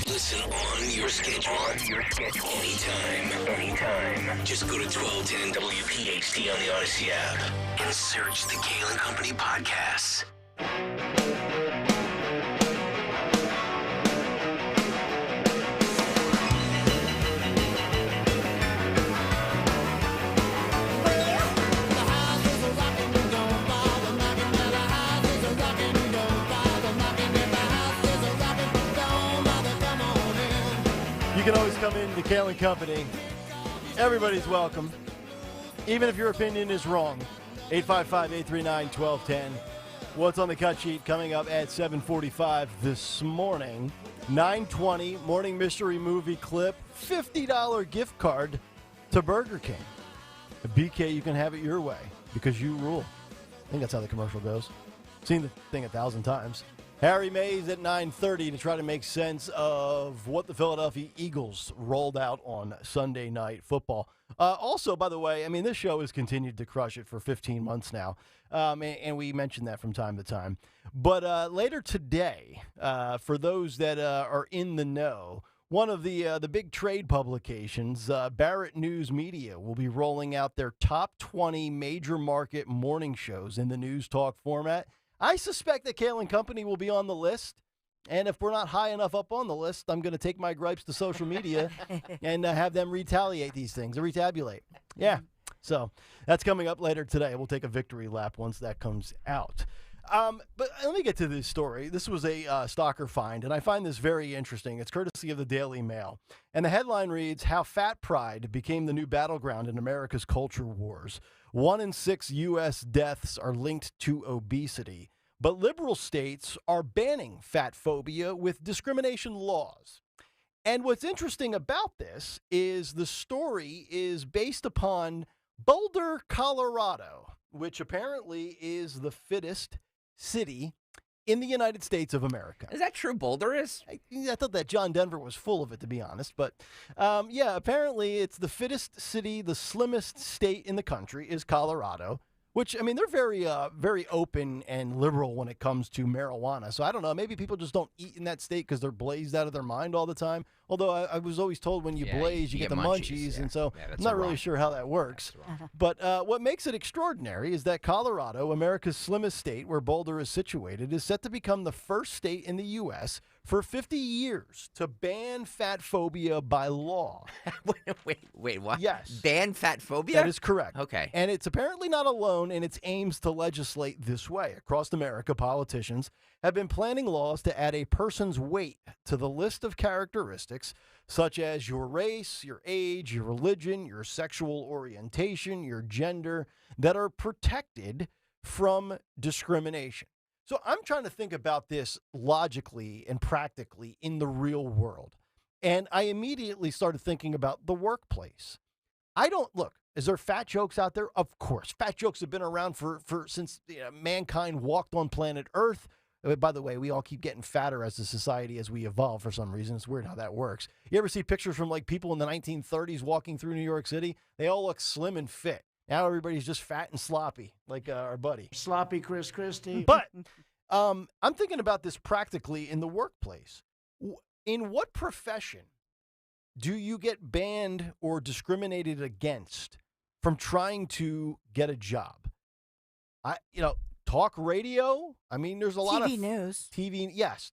Listen on your schedule. Anytime. Just go to 1210 WPHT on the Odyssey app and search the Kayal and Company podcasts. You can always come in to Kayal and Company. Everybody's welcome. Even if your opinion is wrong. 855-839-1210. What's on the cut sheet coming up at 7:45 this morning. 9:20 morning mystery movie clip. $50 gift card to Burger King. BK, you can have it your way because you rule. I think that's how the commercial goes. Seen the thing 1,000 times. Harry Mays at 9:30 to try to make sense of what the Philadelphia Eagles rolled out on Sunday Night Football. Also, by the way, I mean, this show has continued to crush it for 15 months now, and we mention that from time to time. But later today, for those that are in the know, one of the big trade publications, Barrett News Media, will be rolling out their top 20 major market morning shows in the news talk format. I suspect that Kayal and Company will be on the list. And if we're not high enough up on the list, I'm going to take my gripes to social media and have them retaliate these things, or retabulate. Yeah. So that's coming up later today. We'll take a victory lap once that comes out. But let me get to this story. This was a stalker find, and I find this very interesting. It's courtesy of the Daily Mail. And the headline reads, How Fat Pride Became the New Battleground in America's Culture Wars. 1 in 6 U.S. deaths are linked to obesity. But liberal states are banning fat phobia with discrimination laws. And what's interesting about this is the story is based upon Boulder, Colorado, which apparently is the fittest city in the United States of America. Is that true? Boulder is? I thought that John Denver was full of it, to be honest. But yeah, apparently it's the fittest city, the slimmest state in the country is Colorado. Which, I mean, they're very open and liberal when it comes to marijuana. So I don't know. Maybe people just don't eat in that state because they're blazed out of their mind all the time. Although I was always told when you blaze, you get the munchies. And so I'm not really sure how that works. But what makes it extraordinary is that Colorado, America's slimmest state where Boulder is situated, is set to become the first state in the U.S. for 50 years to ban fat phobia by law. Wait, what? Yes. Ban fat phobia? That is correct. Okay. And it's apparently not alone in its aims to legislate this way. Across America, politicians have been planning laws to add a person's weight to the list of characteristics such as your race, your age, your religion, your sexual orientation, your gender, that are protected from discrimination. So I'm trying to think about this logically and practically in the real world. And I immediately started thinking about the workplace. Is there fat jokes out there? Of course. Fat jokes have been around since mankind walked on planet Earth. By the way, we all keep getting fatter as a society as we evolve for some reason. It's weird how that works. You ever see pictures from like people in the 1930s walking through New York City? They all look slim and fit. Now everybody's just fat and sloppy, like our buddy. Sloppy Chris Christie. But I'm thinking about this practically in the workplace. In what profession do you get banned or discriminated against from trying to get a job? Talk radio. I mean, there's a lot of TV news.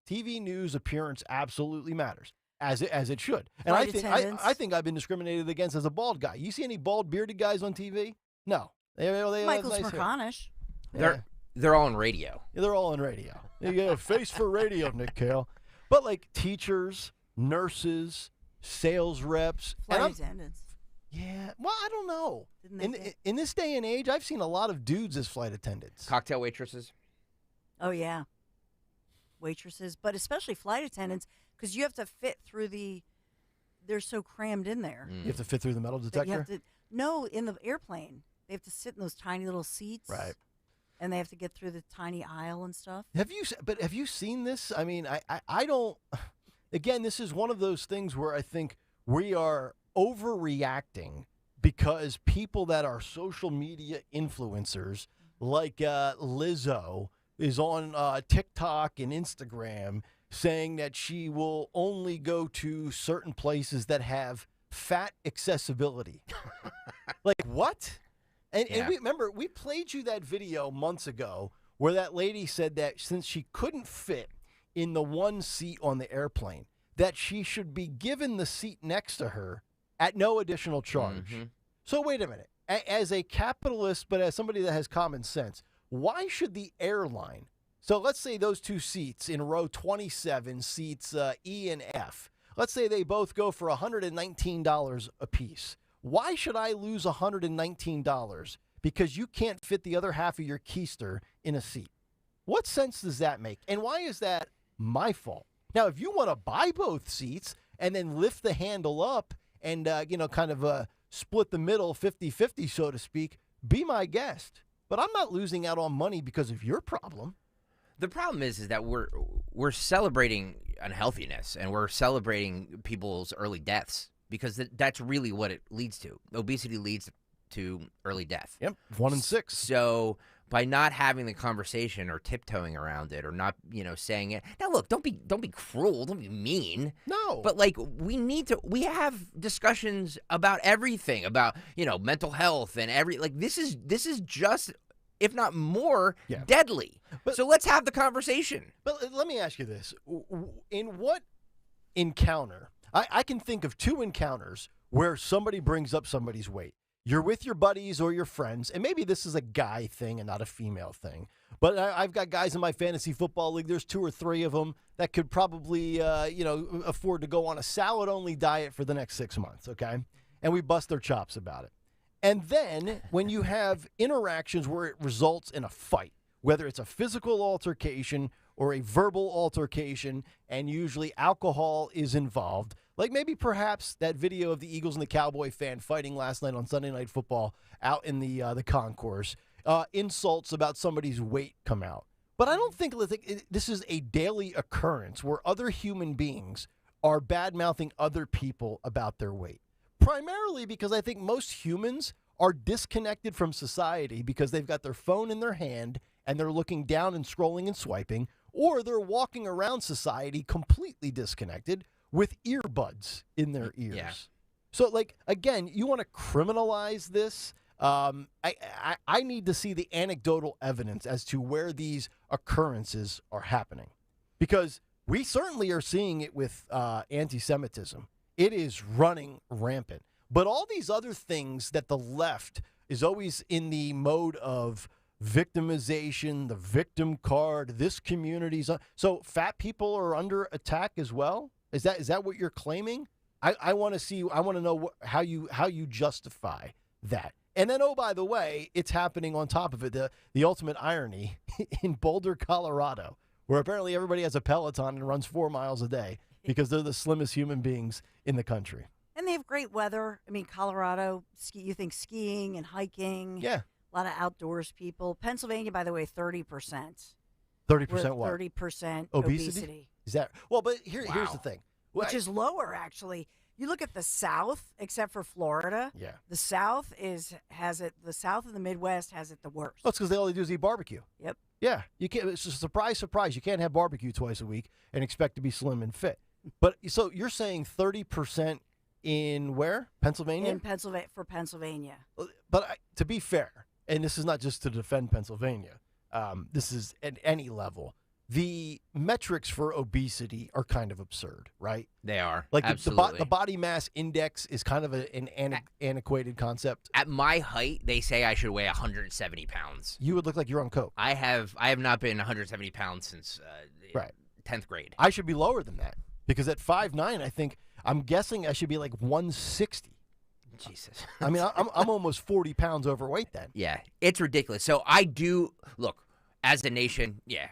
TV news appearance absolutely matters, as it should. And Flight I think I've been discriminated against as a bald guy. You see any bald bearded guys on TV? No. They Michael have nice Smerconish. They're all on radio. They're all on radio. You get a face for radio, Nick Kayal. But like teachers, nurses, sales reps, flight attendants. Yeah, well, I don't know. In this day and age, I've seen a lot of dudes as flight attendants. Cocktail waitresses. Oh, yeah. Waitresses, but especially flight attendants, because you have to fit through they're so crammed in there. You have to fit through the metal detector? No, in the airplane. They have to sit in those tiny little seats. Right. And they have to get through the tiny aisle and stuff. Have you seen this? I mean, I don't. Again, this is one of those things where I think we are overreacting because people that are social media influencers like Lizzo is on TikTok and Instagram saying that she will only go to certain places that have fat accessibility. Like what? And we played you that video months ago where that lady said that since she couldn't fit in the one seat on the airplane, that she should be given the seat next to her at no additional charge. Mm-hmm. So wait a minute. As a capitalist, but as somebody that has common sense, why should the airline, so let's say those two seats in row 27, seats E and F, let's say they both go for $119 a piece. Why should I lose $119 because you can't fit the other half of your keister in a seat? What sense does that make? And why is that my fault? Now, if you want to buy both seats and then lift the handle up and, split the middle 50-50, so to speak, be my guest. But I'm not losing out on money because of your problem. The problem is that we're celebrating unhealthiness and we're celebrating people's early deaths because that's really what it leads to. Obesity leads to early death. Yep, 1 in 6. So by not having the conversation or tiptoeing around it or not, saying it. Now, look, don't be cruel, don't be mean. No. But like we have discussions about everything, about, mental health and this is just, if not more, deadly. So let's have the conversation. But let me ask you this. In what encounter, I can think of 2 encounters where somebody brings up somebody's weight. You're with your buddies or your friends, and maybe this is a guy thing and not a female thing, but I've got guys in my fantasy football league. There's 2 or 3 of them that could probably, afford to go on a salad-only diet for the next 6 months, okay? And we bust their chops about it. And then when you have interactions where it results in a fight, whether it's a physical altercation or a verbal altercation, and usually alcohol is involved, like maybe perhaps that video of the Eagles and the Cowboy fan fighting last night on Sunday Night Football out in the concourse, insults about somebody's weight come out. But I don't think this is a daily occurrence where other human beings are bad-mouthing other people about their weight. Primarily because I think most humans are disconnected from society because they've got their phone in their hand and they're looking down and scrolling and swiping, or they're walking around society completely disconnected with earbuds in their ears. Yeah. So, again, you want to criminalize this? I need to see the anecdotal evidence as to where these occurrences are happening. Because we certainly are seeing it with anti-Semitism. It is running rampant. But all these other things that the left is always in the mode of victimization, the victim card, this community's... So fat people are under attack as well? Is that what you're claiming? I want to know how you justify that. And then, oh, by the way, it's happening on top of it. The ultimate irony in Boulder, Colorado, where apparently everybody has a Peloton and runs 4 miles a day because they're the slimmest human beings in the country. And they have great weather. I mean, Colorado, you think skiing and hiking. Yeah. A lot of outdoors people. Pennsylvania, by the way, 30%. 30% what? 30% Obesity? Is that well? But here's the thing, which is lower actually. You look at the South, except for Florida. Yeah, the South has it. The South and the Midwest has it the worst. That's because they all they do is eat barbecue. Yep. Yeah, you can't. It's a surprise. You can't have barbecue twice a week and expect to be slim and fit. But so you're saying 30% in where? Pennsylvania? In Pennsylvania for Pennsylvania. But to be fair, and this is not just to defend Pennsylvania. This is at any level. The metrics for obesity are kind of absurd, right? They are. Like absolutely. The body mass index is kind of an antiquated concept. At my height, they say I should weigh 170 pounds. You would look like you're on coke. I have not been 170 pounds since 10th grade. I should be lower than that because at 5'9", I'm guessing I should be like 160. Jesus. I mean, I'm almost 40 pounds overweight then. Yeah, it's ridiculous. So I do look as a nation. Yeah,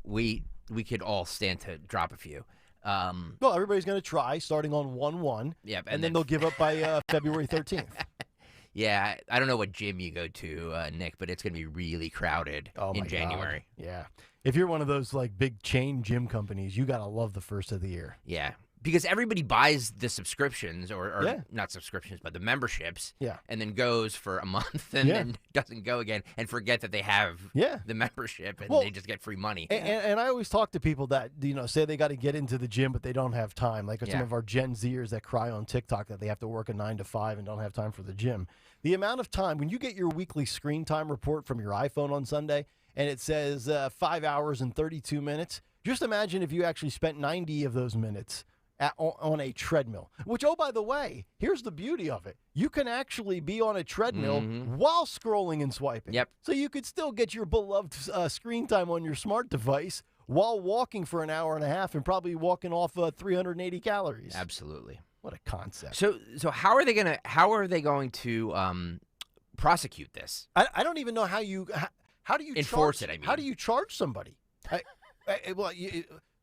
we could all stand to drop a few. Well, everybody's going to try starting on 1/1. Yep, and then they'll give up by February 13th. Yeah, I don't know what gym you go to, Nick, but it's going to be really crowded in January. God. Yeah, if you're one of those like big chain gym companies, you got to love the first of the year. Yeah. Because everybody buys the subscriptions or not subscriptions, but the memberships, and then goes for a month and then doesn't go again and forget that they have the membership and they just get free money. And I always talk to people that, say they got to get into the gym, but they don't have time. Like some of our Gen Zers that cry on TikTok that they have to work a 9 to 5 and don't have time for the gym. The amount of time, when you get your weekly screen time report from your iPhone on Sunday and it says 5 hours and 32 minutes, just imagine if you actually spent 90 of those minutes on a treadmill, which, oh, by the way, here's the beauty of it. You can actually be on a treadmill while scrolling and swiping. Yep. So you could still get your beloved screen time on your smart device while walking for an hour and a half and probably walking off 380 calories. Absolutely. What a concept. So how are they going to prosecute this? I don't even know how do you enforce charge, it? I mean, how do you charge somebody?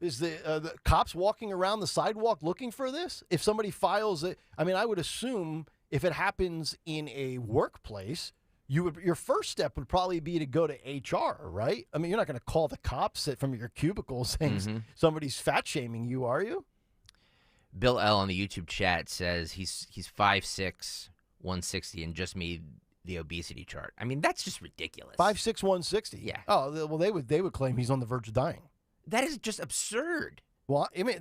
Is the cops walking around the sidewalk looking for this? If somebody files it, I would assume if it happens in a workplace, your first step would probably be to go to HR, right? I mean, you're not going to call the cops from your cubicle saying somebody's fat shaming you, are you? Bill L on the YouTube chat says he's 5'6", 160, and just made the obesity chart. I mean, that's just ridiculous. 5'6", 160. Yeah. Oh, well, they would claim he's on the verge of dying. That is just absurd. Well, I mean,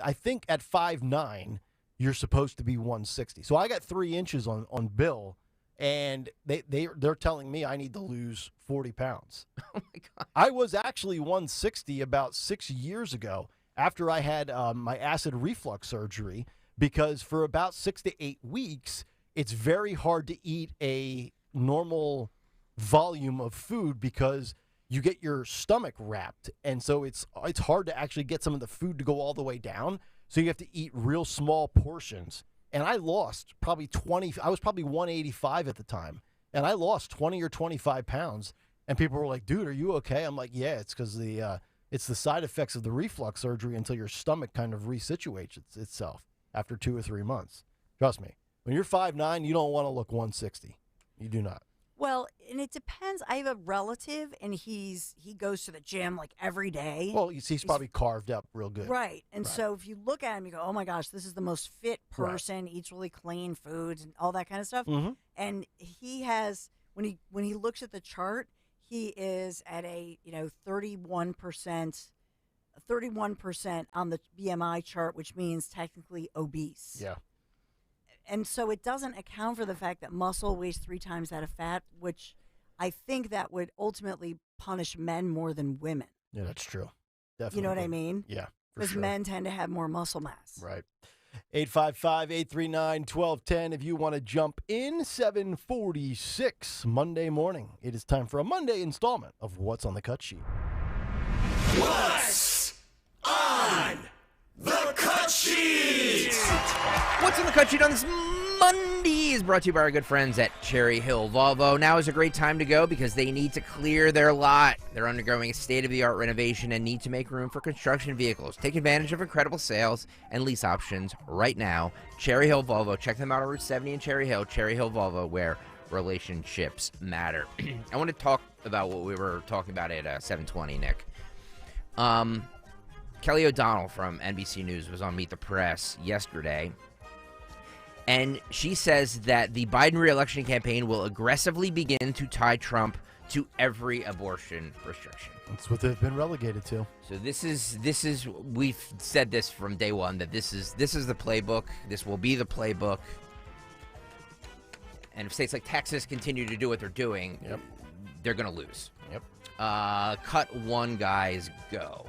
I think at 5'9", you're supposed to be 160. So I got 3 inches on Bill, and they're telling me I need to lose 40 pounds. Oh my God. I was actually 160 about 6 years ago after I had my acid reflux surgery, because for about 6 to 8 weeks, it's very hard to eat a normal volume of food because you get your stomach wrapped, and so it's hard to actually get some of the food to go all the way down. So you have to eat real small portions. And I lost probably 20. I was probably 185 at the time, and I lost 20 or 25 pounds. And people were like, "Dude, are you okay?" I'm like, "Yeah, it's because it's the side effects of the reflux surgery until your stomach kind of resituates itself after 2 or 3 months." Trust me, when you're 5'9", you don't want to look 160. You do not. Well, and it depends. I have a relative, and he goes to the gym like every day. Well, he's probably carved up real good. Right. And so if you look at him, you go, oh my gosh, this is the most fit person, eats really clean foods and all that kind of stuff. Mhm. And he has, when he looks at the chart, he is at a 31% on the BMI chart, which means technically obese. Yeah. And so it doesn't account for the fact that muscle weighs 3 times that of fat, which I think that would ultimately punish men more than women. Yeah, that's true. Definitely. You know what I mean? Yeah. Because men tend to have more muscle mass. Right. 855-839-1210 if you want to jump in. 746 Monday morning. It is time for a Monday installment of What's on the Cut Sheet. What's on the cut sheet? What's on the cut sheet on this Monday is brought to you by our good friends at Cherry Hill Volvo. Now is a great time to go because they need to clear their lot. They're undergoing a state-of-the-art renovation and need to make room for construction vehicles. Take advantage of incredible sales and lease options right now. Cherry Hill Volvo. Check them out on Route 70 in Cherry Hill. Cherry Hill Volvo, where relationships matter. I want to talk about what we were talking about at 7:20, Nick. Kelly O'Donnell from NBC News was on Meet the Press yesterday, and she says that the Biden re-election campaign will aggressively begin to tie Trump to every abortion restriction. That's what they've been relegated to. So this is we've said this from day one, that this is the playbook. This will be the playbook. And if states like Texas continue to do what they're doing, they're going to lose. Yep. Cut one, guys, go.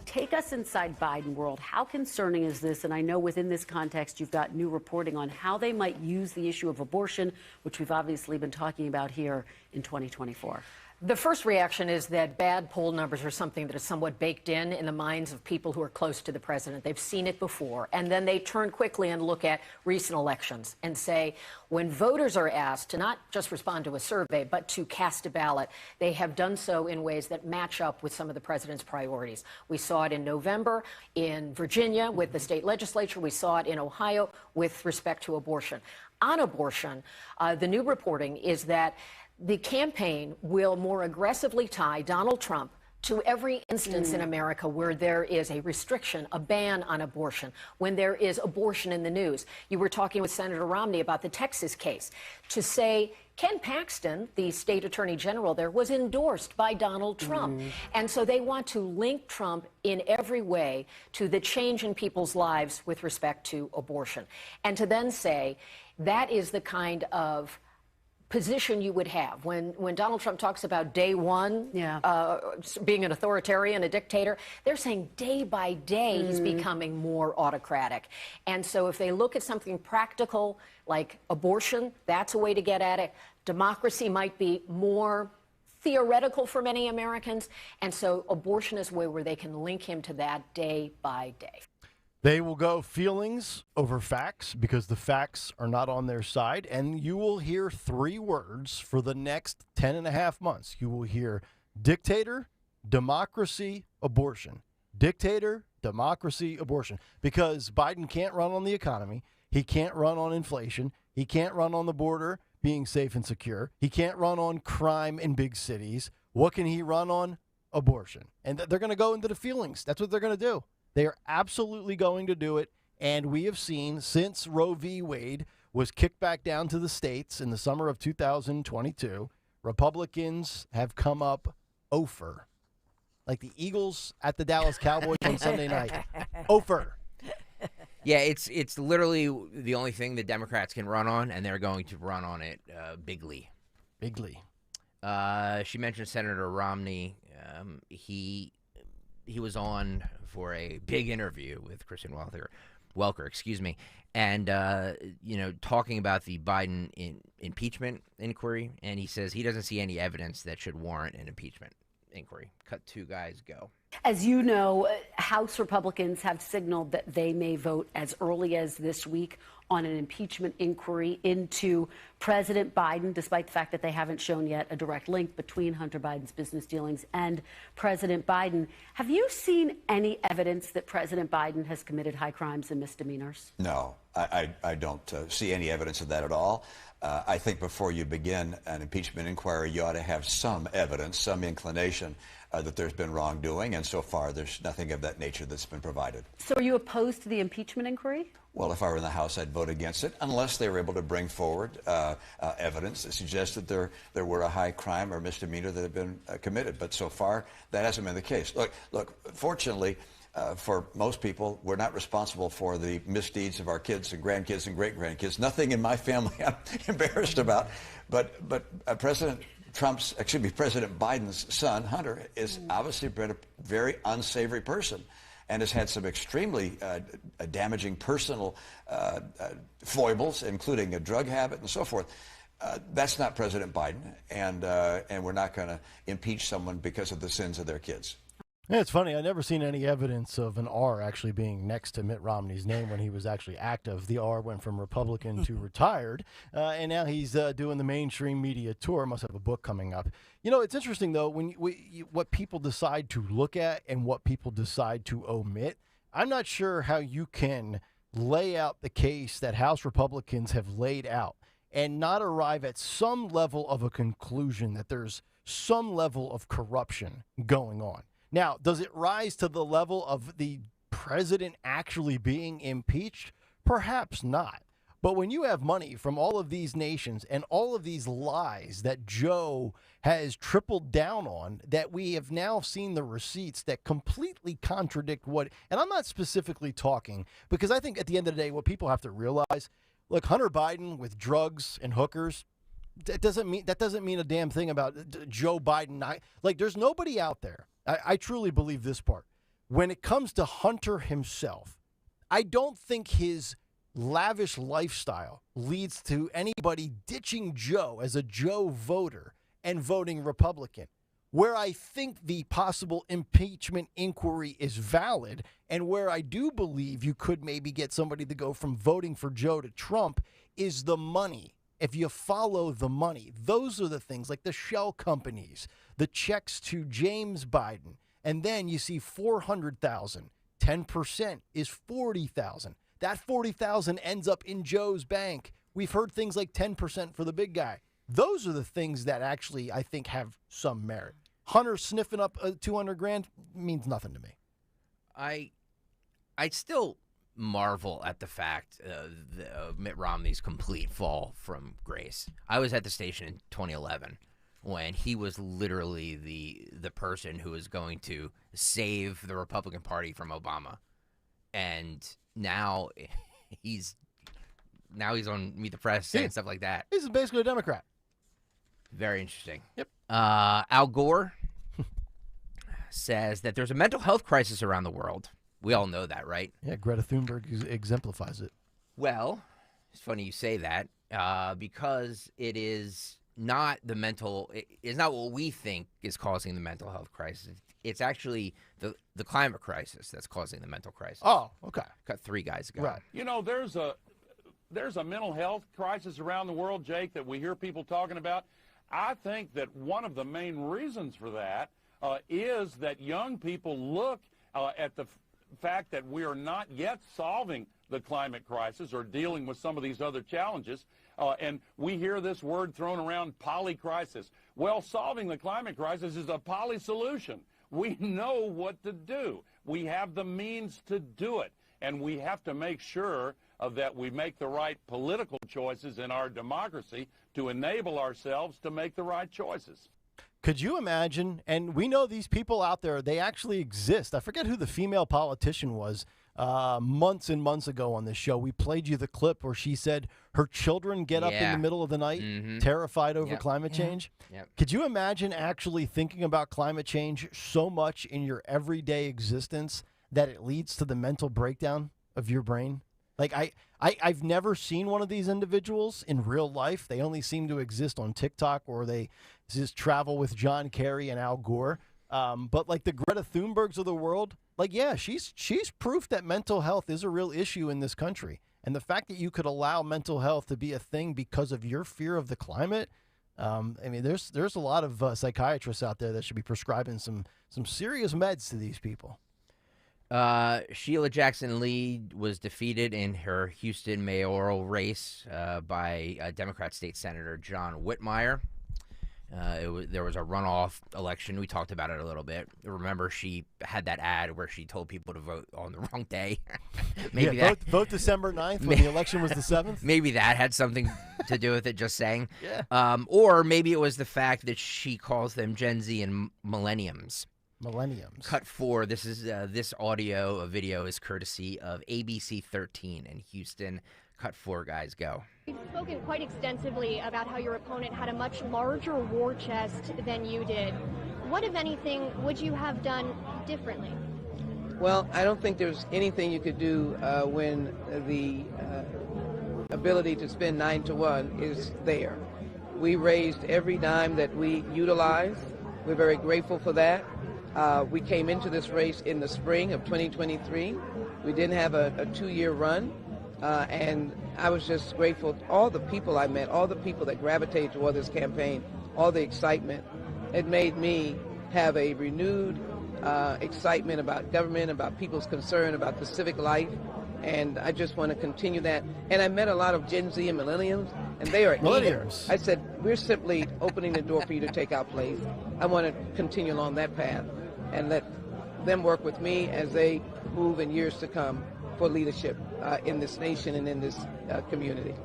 Take us inside Biden world. How concerning is this? And I know within this context, you've got new reporting on how they might use the issue of abortion, which we've obviously been talking about here in 2024. The first reaction is that bad poll numbers are something that is somewhat baked in the minds of people who are close to the president. They've seen it before. And then they turn quickly and look at recent elections and say, when voters are asked to not just respond to a survey, but to cast a ballot, they have done so in ways that match up with some of the president's priorities. We saw it in November in Virginia with the state legislature. We saw it in Ohio with respect to abortion. On abortion, the new reporting is that the campaign will more aggressively tie Donald Trump to every instance in America where there is a restriction, a ban on abortion, when there is abortion in the news. You were talking with Senator Romney about the Texas case. To say Ken Paxton, the state attorney general there, was endorsed by Donald Trump. And so they want to link Trump in every way to the change in people's lives with respect to abortion. And to then say that is the kind of position you would have when Donald Trump talks about day one being an authoritarian, a dictator. They're saying day by day he's becoming more autocratic. And so if they look at something practical like abortion, that's a way to get at it. Democracy might be more theoretical for many Americans. And so abortion is a way where they can link him to that day by day. They will go feelings over facts because the facts are not on their side. And you will hear 3 words for the next 10 and a half months. You will hear dictator, democracy, abortion. Dictator, democracy, abortion. Because Biden can't run on the economy. He can't run on inflation. He can't run on the border being safe and secure. He can't run on crime in big cities. What can he run on? Abortion. And they're going to go into the feelings. That's what they're going to do. They are absolutely going to do it, and we have seen since Roe v. Wade was kicked back down to the states in the summer of 2022. Republicans have come up over, like the Eagles at the Dallas Cowboys on Sunday night. Over. Yeah, it's literally the only thing the Democrats can run on, and they're going to run on it bigly. Bigly. She mentioned Senator Romney. He was on for a big interview with Kristen Welker, excuse me, and talking about the Biden impeachment inquiry, and he says he doesn't see any evidence that should warrant an impeachment inquiry. Cut two guys, go. As you know, House Republicans have signaled that they may vote as early as this week on an impeachment inquiry into President Biden, despite the fact that they haven't shown yet a direct link between Hunter Biden's business dealings and President Biden. Have you seen any evidence that President Biden has committed high crimes and misdemeanors? No, I don't see any evidence of that at all. I think before you begin an impeachment inquiry, you ought to have some evidence, some inclination that there's been wrongdoing, and so far there's nothing of that nature that's been provided. So are you opposed to the impeachment inquiry? Well, if I were in the House, I'd vote against it, unless they were able to bring forward evidence that suggests that there were a high crime or misdemeanor that had been committed. But so far, that hasn't been the case. Look. Fortunately, for most people, we're not responsible for the misdeeds of our kids and grandkids and great-grandkids. Nothing in my family I'm embarrassed about. But President Biden's son, Hunter, is obviously been a very unsavory person and has had some extremely damaging personal foibles, including a drug habit and so forth. That's not President Biden, and we're not going to impeach someone because of the sins of their kids. Yeah, it's funny. I've never seen any evidence of an R actually being next to Mitt Romney's name when he was actually active. The R went from Republican to retired, and now he's doing the mainstream media tour. Must have a book coming up. You know, it's interesting, though, when what people decide to look at and what people decide to omit. I'm not sure how you can lay out the case that House Republicans have laid out and not arrive at some level of a conclusion that there's some level of corruption going on. Now, does it rise to the level of the president actually being impeached? Perhaps not. But when you have money from all of these nations and all of these lies that Joe has tripled down on, that we have now seen the receipts that completely contradict what, and I'm not specifically talking, because I think at the end of the day, what people have to realize, look, Hunter Biden with drugs and hookers, that doesn't mean a damn thing about Joe Biden. There's nobody out there. I truly believe this part. When it comes to Hunter himself, I don't think his lavish lifestyle leads to anybody ditching Joe as a Joe voter and voting Republican. Where I think the possible impeachment inquiry is valid, and where I do believe you could maybe get somebody to go from voting for Joe to Trump, is the money. If you follow the money, those are the things like the shell companies, the checks to James Biden, and then you see 400,000, 10% is 40,000. That 40,000 ends up in Joe's bank. We've heard things like 10% for the big guy. Those are the things that actually I think have some merit. Hunter sniffing up 200 grand means nothing to me. I still marvel at the fact of Mitt Romney's complete fall from grace. I was at the station in 2011 when he was literally the person who was going to save the Republican Party from Obama, and now he's on Meet the Press saying stuff like that. He's basically a Democrat. Very interesting. Yep. Al Gore says that there's a mental health crisis around the world. We all know that, right? Yeah, Greta Thunberg exemplifies it. Well, it's funny you say that because it is not it's not what we think is causing the mental health crisis. It's actually the climate crisis that's causing the mental crisis. Oh, okay. Got three guys ago. Right. You know, there's a mental health crisis around the world, Jake, that we hear people talking about. I think that one of the main reasons for that is that young people look at the fact that we are not yet solving the climate crisis or dealing with some of these other challenges. And we hear this word thrown around, polycrisis. Well, solving the climate crisis is a poly solution. We know what to do. We have the means to do it. and we have to make sure that we make the right political choices in our democracy to enable ourselves to make the right choices. Could you imagine, and we know these people out there, they actually exist. I forget who the female politician was months and months ago on this show. We played you the clip where she said her children get up in the middle of the night terrified over climate change. Could you imagine actually thinking about climate change so much in your everyday existence that it leads to the mental breakdown of your brain? Like, I've never seen one of these individuals in real life. They only seem to exist on TikTok, or they just travel with John Kerry and Al Gore. But like the Greta Thunbergs of the world, like, yeah, she's proof that mental health is a real issue in this country. And the fact that you could allow mental health to be a thing because of your fear of the climate, I mean, there's a lot of psychiatrists out there that should be prescribing some serious meds to these people. Sheila Jackson Lee was defeated in her Houston mayoral race by Democrat State Senator John Whitmire. There was a runoff election. We talked about it a little bit. Remember, she had that ad where she told people to vote on the wrong day. Maybe vote December 9th when the election was the 7th. Maybe that had something to do with it, just saying. Yeah. Or maybe it was the fact that she calls them Gen Z and millenniums. Cut 4. This is this video is courtesy of ABC 13 in Houston. Cut 4, guys, go. You've spoken quite extensively about how your opponent had a much larger war chest than you did. What, if anything, would you have done differently? Well, I don't think there's anything you could do when the ability to spend 9 to 1 is there. We raised every dime that we utilized. We're very grateful for that. We came into this race in the spring of 2023. We didn't have a 2-year run. And I was just grateful to all the people I met, all the people that gravitated toward this campaign, all the excitement. It made me have a renewed excitement about government, about people's concern, about the civic life. And I just want to continue that. And I met a lot of Gen Z and millennials, and they are eager. I said, we're simply opening the door for you to take our place. I want to continue along that path and let them work with me as they move in years to come for leadership in this nation and in this community.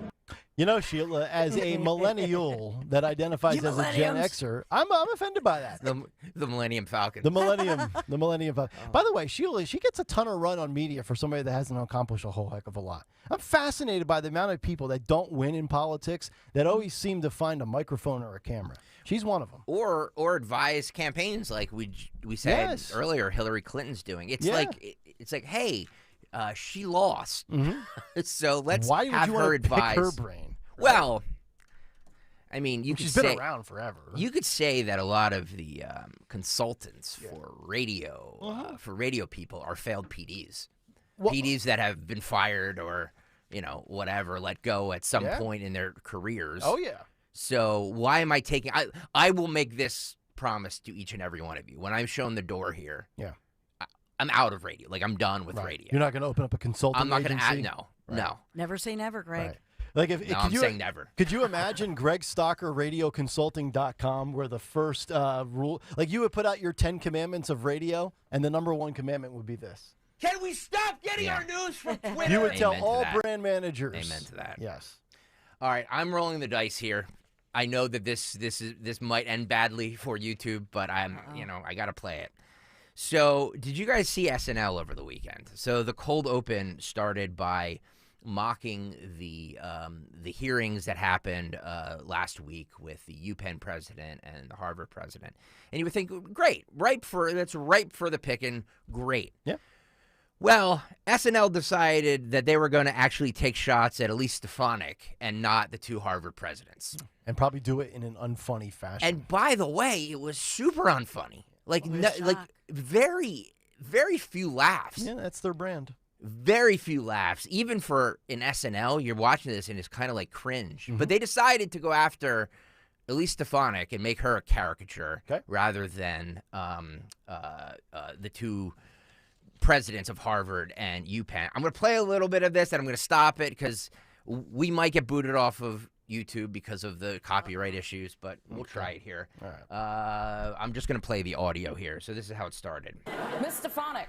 You know, Sheila, as a millennial that identifies as a Gen Xer, I'm offended by that. The Millennium Falcon. The Millennium Falcon. By the way, Sheila, she gets a ton of run on media for somebody that hasn't accomplished a whole heck of a lot. I'm fascinated by the amount of people that don't win in politics that always seem to find a microphone or a camera. She's one of them. Or advise campaigns like we said earlier Hillary Clinton's doing. It's like, hey, she lost. So let's have her advise. Pick her brain? Right? Well, I mean, she's been around forever. You could say that a lot of the consultants for radio people are failed PDs. PDs that have been fired or, whatever, let go at some point in their careers. Oh, yeah. So why am I taking – I will make this promise to each and every one of you. When I'm shown the door here, I'm out of radio. Like, I'm done with radio. You're not going to open up a consulting I'm not agency? going to add – no. Never say never, Greg. Right. Like I'm saying never. Could you imagine Greg Stocker, radioconsulting.com, where the first rule – like you would put out your 10 commandments of radio, and the number 1 commandment would be this. Can we stop getting our news from Twitter? You would tell all brand managers. Amen to that. Yes. All right, I'm rolling the dice here. I know that this might end badly for YouTube, but I got to play it. So, did you guys see SNL over the weekend? So, the cold open started by mocking the hearings that happened last week with the UPenn president and the Harvard president. And you would think, great, that's ripe for the picking, great. Yeah. Well, SNL decided that they were going to actually take shots at Elise Stefanik and not the 2 Harvard presidents. And probably do it in an unfunny fashion. And by the way, it was super unfunny. Like very, very few laughs. Yeah, that's their brand. Very few laughs. Even for an SNL, you're watching this and it's kind of like cringe. But they decided to go after Elise Stefanik and make her a caricature rather than the 2 presidents of Harvard and UPenn. I'm going to play a little bit of this and I'm going to stop it because we might get booted off of YouTube because of the copyright issues, but we'll try it here. All right. I'm just going to play the audio here. So this is how it started. Ms. Stefanik,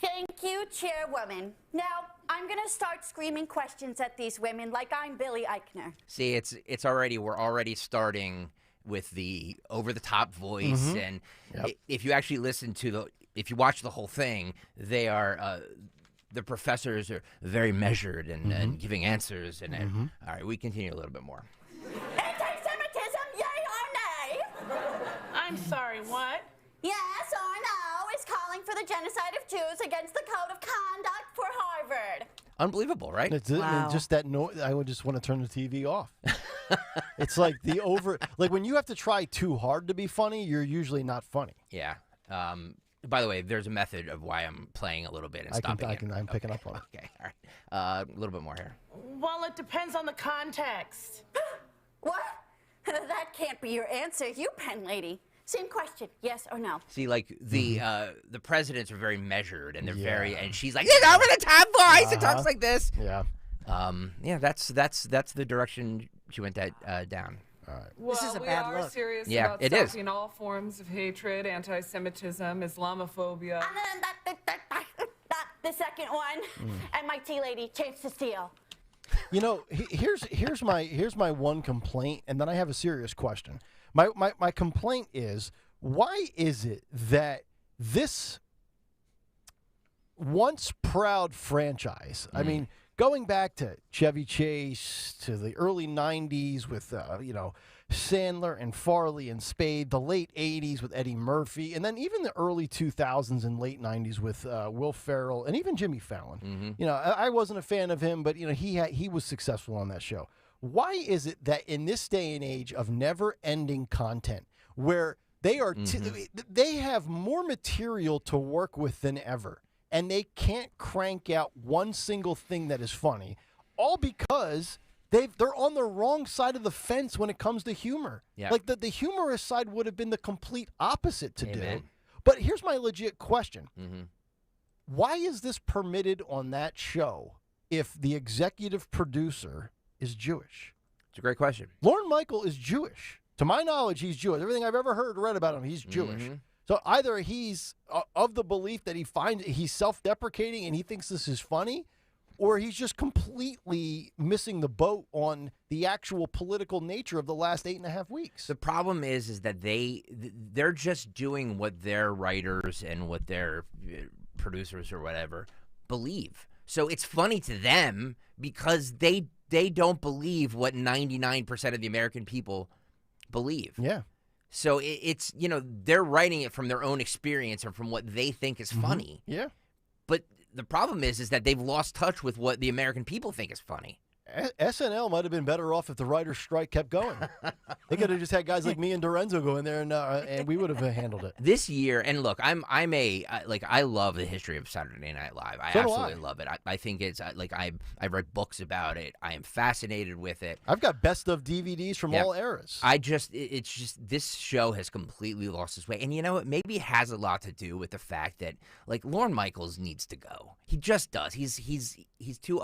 thank Thank you, Chairwoman. Now, I'm going to start screaming questions at these women like I'm Billy Eichner. See, we're already starting with the over-the-top voice, and if you actually if you watch the whole thing, they are the professors are very measured and giving answers. And all right, we continue a little bit more. Anti-Semitism, yay or nay? I'm sorry, what? Yes or no is calling for the genocide of Jews against the Code of Conduct for Harvard. Unbelievable, right? Just that noise. I would just want to turn the TV off. It's like like when you have to try too hard to be funny, you're usually not funny. Yeah. By the way, there's a method of why I'm playing a little bit and stopping it. I'm picking up on it. Okay, all right. A little bit more here. Well, it depends on the context. What? That can't be your answer, you pen lady. Same question, yes or no? See, like the presidents are very measured, and they're and she's like, it's over the top voice. It talks like this. Yeah. That's the direction she went down. All right. Well, this is a we bad are look. serious Yeah, about it is. stopping all forms of hatred, anti-Semitism, Islamophobia. The second one, and my tea lady, Chance to Steal. You know, here's my one complaint, and then I have a serious question. My complaint is, why is it that this once proud franchise, I mean, going back to Chevy Chase, to the early 90s with, Sandler and Farley and Spade, the late 80s with Eddie Murphy, and then even the early 2000s and late 90s with Will Ferrell and even Jimmy Fallon. You know, I wasn't a fan of him, but, he was successful on that show. Why is it that in this day and age of never-ending content, where they are they have more material to work with than ever, and they can't crank out one single thing that is funny, all because they're on the wrong side of the fence when it comes to humor. Yeah. Like the humorous side would have been the complete opposite to do. But here's my legit question. Why is this permitted on that show if the executive producer is Jewish? It's a great question. Lorne Michael is Jewish. To my knowledge, he's Jewish. Everything I've ever heard or read about him, he's Jewish. So either he's of the belief that he's self-deprecating and he thinks this is funny, or he's just completely missing the boat on the actual political nature of the last 8.5 weeks. The problem is that they're just doing what their writers and what their producers or whatever believe. So it's funny to them because they don't believe what 99% of the American people believe. Yeah. So it's, they're writing it from their own experience and from what they think is funny. Yeah. But the problem is that they've lost touch with what the American people think is funny. SNL might have been better off if the writer's strike kept going. They could have just had guys like me and Dorenzo go in there, and we would have handled it. This year, and look, I love the history of Saturday Night Live. I absolutely love it. I think it's I've read books about it. I am fascinated with it. I've got best of DVDs from all eras. It's just this show has completely lost its way, and you know what? Maybe it has a lot to do with the fact that Lorne Michaels needs to go. He just does. He's too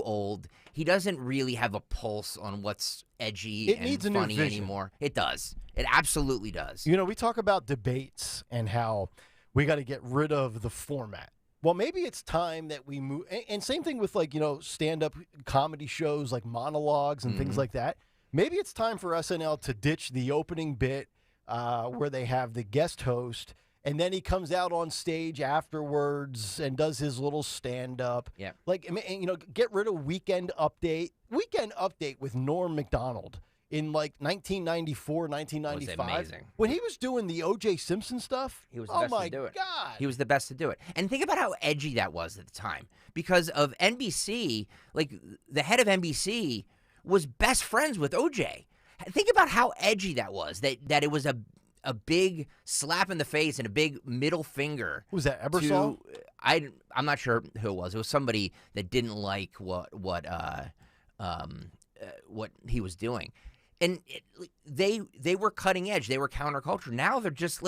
old. He doesn't really have a pulse on what's edgy and funny anymore. It does. It absolutely does. We talk about debates and how we got to get rid of the format. Well, maybe it's time that we move. And same thing with stand-up comedy shows like monologues and things like that. Maybe it's time for SNL to ditch the opening bit where they have the guest host, and then he comes out on stage afterwards and does his little stand-up. Yeah. Get rid of Weekend Update. Weekend Update with Norm Macdonald in 1994, 1995. Was amazing. When he was doing the O.J. Simpson stuff, he was the best to do it. God. He was the best to do it. And think about how edgy that was at the time. Because of NBC, the head of NBC was best friends with O.J. Think about how edgy that was, that it was a big slap in the face and a big middle finger. Was that Ebersol? I'm not sure who it was. It was somebody that didn't like what he was doing. And they were cutting edge. They were counterculture. Now they're just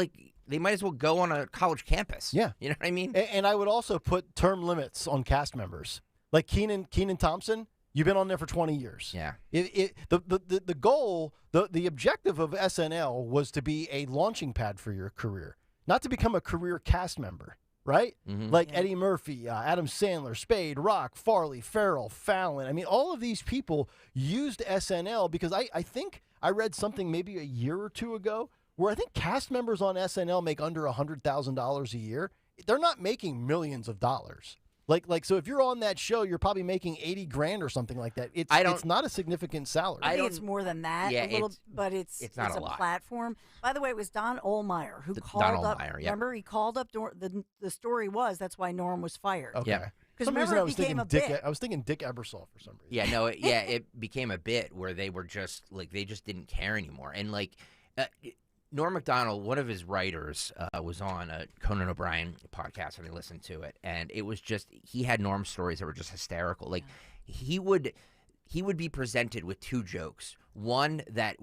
they might as well go on a college campus. Yeah. You know what I mean? And I would also put term limits on cast members. Like Kenan Thompson, you've been on there for 20 years. Yeah. The goal, the objective of SNL was to be a launching pad for your career, not to become a career cast member. right? Mhm. Like Eddie Murphy, Adam Sandler, Spade, Rock, Farley, Farrell, Fallon. I mean, all of these people used SNL because I think I read something maybe a year or two ago where I think cast members on SNL make under $100,000 a year. They're not making millions of dollars. Like so if you're on that show, you're probably making 80 grand or something like that. It's not a significant salary. I think it's more than that. Yeah, a little, but it's not a a lot. platform. By the way, it was Don Ohlmeyer who Don called up. Ohlmeyer, yep. Remember, he called up. The story was that's why Norm was fired. Okay. Yeah. Because Some reason remember, I it was became thinking a bit. I was thinking Dick Ebersol for some reason. Yeah, no, it became a bit where they were just like they just didn't care anymore, and like Norm Macdonald, one of his writers, was on a Conan O'Brien podcast, and I listened to it, and it was just he had Norm stories that were just hysterical. Like he would be presented with two jokes, one that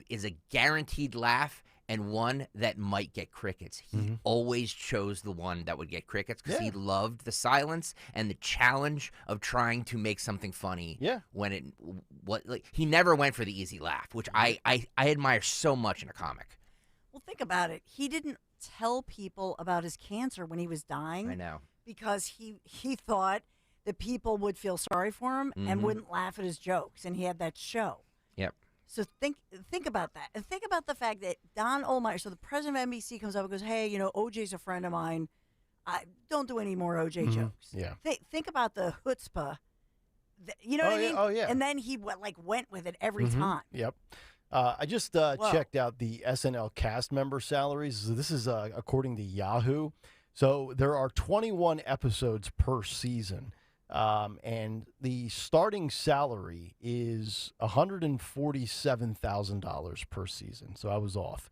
is a guaranteed laugh, and one that might get crickets. He always chose the one that would get crickets because he loved the silence and the challenge of trying to make something funny. Yeah. When he never went for the easy laugh, which I admire so much in a comic. Well, think about it. He didn't tell people about his cancer when he was dying. I know. Because he thought that people would feel sorry for him and wouldn't laugh at his jokes, and he had that show. Yep. So think about that, and think about the fact that Don Ohlmeyer, so the president of NBC comes up and goes, "Hey, OJ's a friend of mine. I don't do any more OJ jokes." Yeah. Think about the chutzpah. You know what I mean? Oh, yeah. And then he went with it every time. Yep. I just checked out the SNL cast member salaries. This is according to Yahoo. So there are 21 episodes per season. And the starting salary is $147,000 per season. So I was off.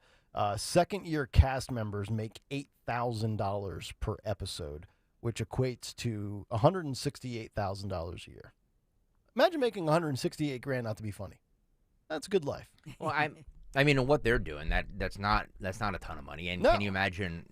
Second-year cast members make $8,000 per episode, which equates to $168,000 a year. Imagine making $168 grand not to be funny. That's a good life. Well, I mean, what they're doing that's not a ton of money. And can you imagine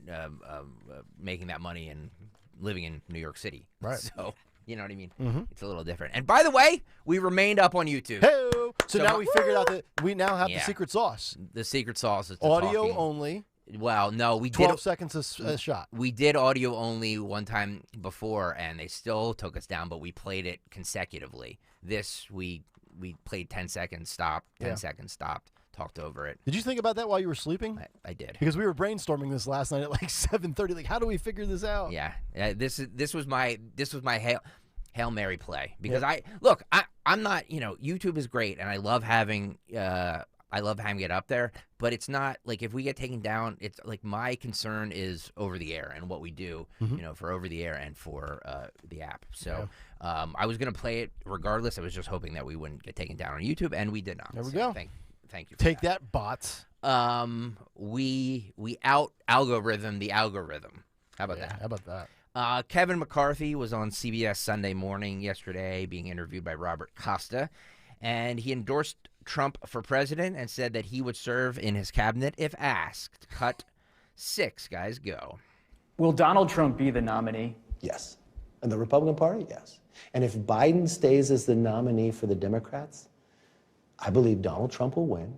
making that money and living in New York City? Right. So. You know what I mean? It's a little different. And by the way, we remained up on YouTube. Hey-o. So now we figured out that we now have the secret sauce. The secret sauce is the audio talking. only. Well, no, we 12 did seconds a shot. We did audio only one time before, and they still took us down, but we played it consecutively. This we played 10 seconds, stopped, 10 seconds, stopped, talked over it. Did you think about that while you were sleeping? I did. Because we were brainstorming this last night at like 7:30. Like, how do we figure this out? Yeah. This was my Hail Mary play because I'm not, YouTube is great and I love having it up there, but it's not like if we get taken down, it's like my concern is over the air and what we do, for over the air and for the app. So I was going to play it regardless. I was just hoping that we wouldn't get taken down on YouTube, and we did not. There we go. Thank you. Take that, bots. We out-algorithm the algorithm. How about that? How about that? Kevin McCarthy was on CBS Sunday Morning yesterday being interviewed by Robert Costa, and he endorsed Trump for president and said that he would serve in his cabinet if asked. Cut 6, guys, go. Will Donald Trump be the nominee? Yes. And the Republican Party? Yes. And if Biden stays as the nominee for the Democrats, I believe Donald Trump will win.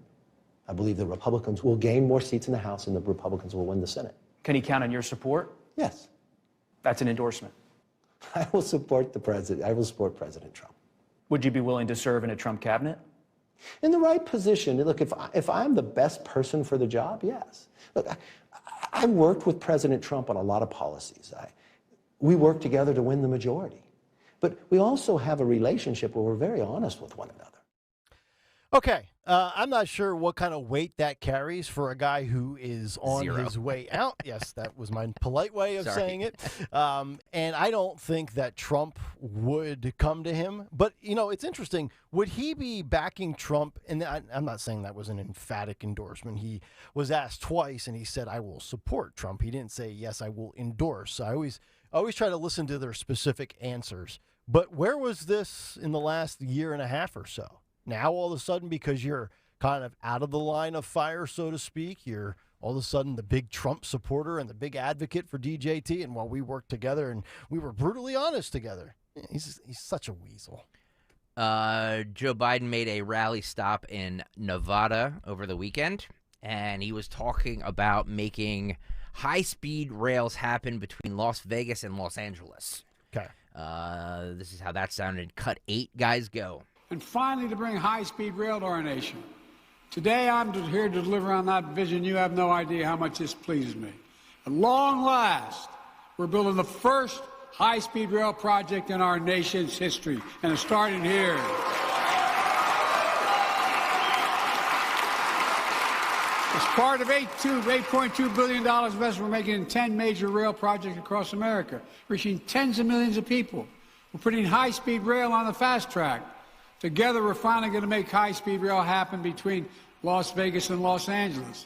I believe the Republicans will gain more seats in the House and the Republicans will win the Senate. Can he count on your support? Yes. That's an endorsement. I will support the president. I will support President Trump. Would you be willing to serve in a Trump cabinet? In the right position. Look, if I'm the best person for the job, yes. Look, I worked with President Trump on a lot of policies. We worked together to win the majority. But we also have a relationship where we're very honest with one another. Okay. I'm not sure what kind of weight that carries for a guy who is on 0. his way out. Yes, that was my polite way of Sorry. saying it. And I don't think that Trump would come to him. But, it's interesting. Would he be backing Trump? And I'm not saying that was an emphatic endorsement. He was asked twice, and he said, I will support Trump. He didn't say, yes, I will endorse. I always try to listen to their specific answers. But where was this in the last year and a half or so? Now, all of a sudden, because you're kind of out of the line of fire, so to speak, you're all of a sudden the big Trump supporter and the big advocate for DJT. And while we worked together and we were brutally honest together, he's such a weasel. Joe Biden made a rally stop in Nevada over the weekend, and he was talking about making high-speed rails happen between Las Vegas and Los Angeles. Okay. This is how that sounded. Cut 8, guys, go. And finally, to bring high-speed rail to our nation. Today, I'm here to deliver on that vision. You have no idea how much this pleases me. At long last, we're building the first high-speed rail project in our nation's history, and it's starting here. As part of $8.2 billion investment we're making in 10 major rail projects across America, reaching tens of millions of people. We're putting high-speed rail on the fast track. Together, we're finally going to make high-speed rail happen between Las Vegas and Los Angeles.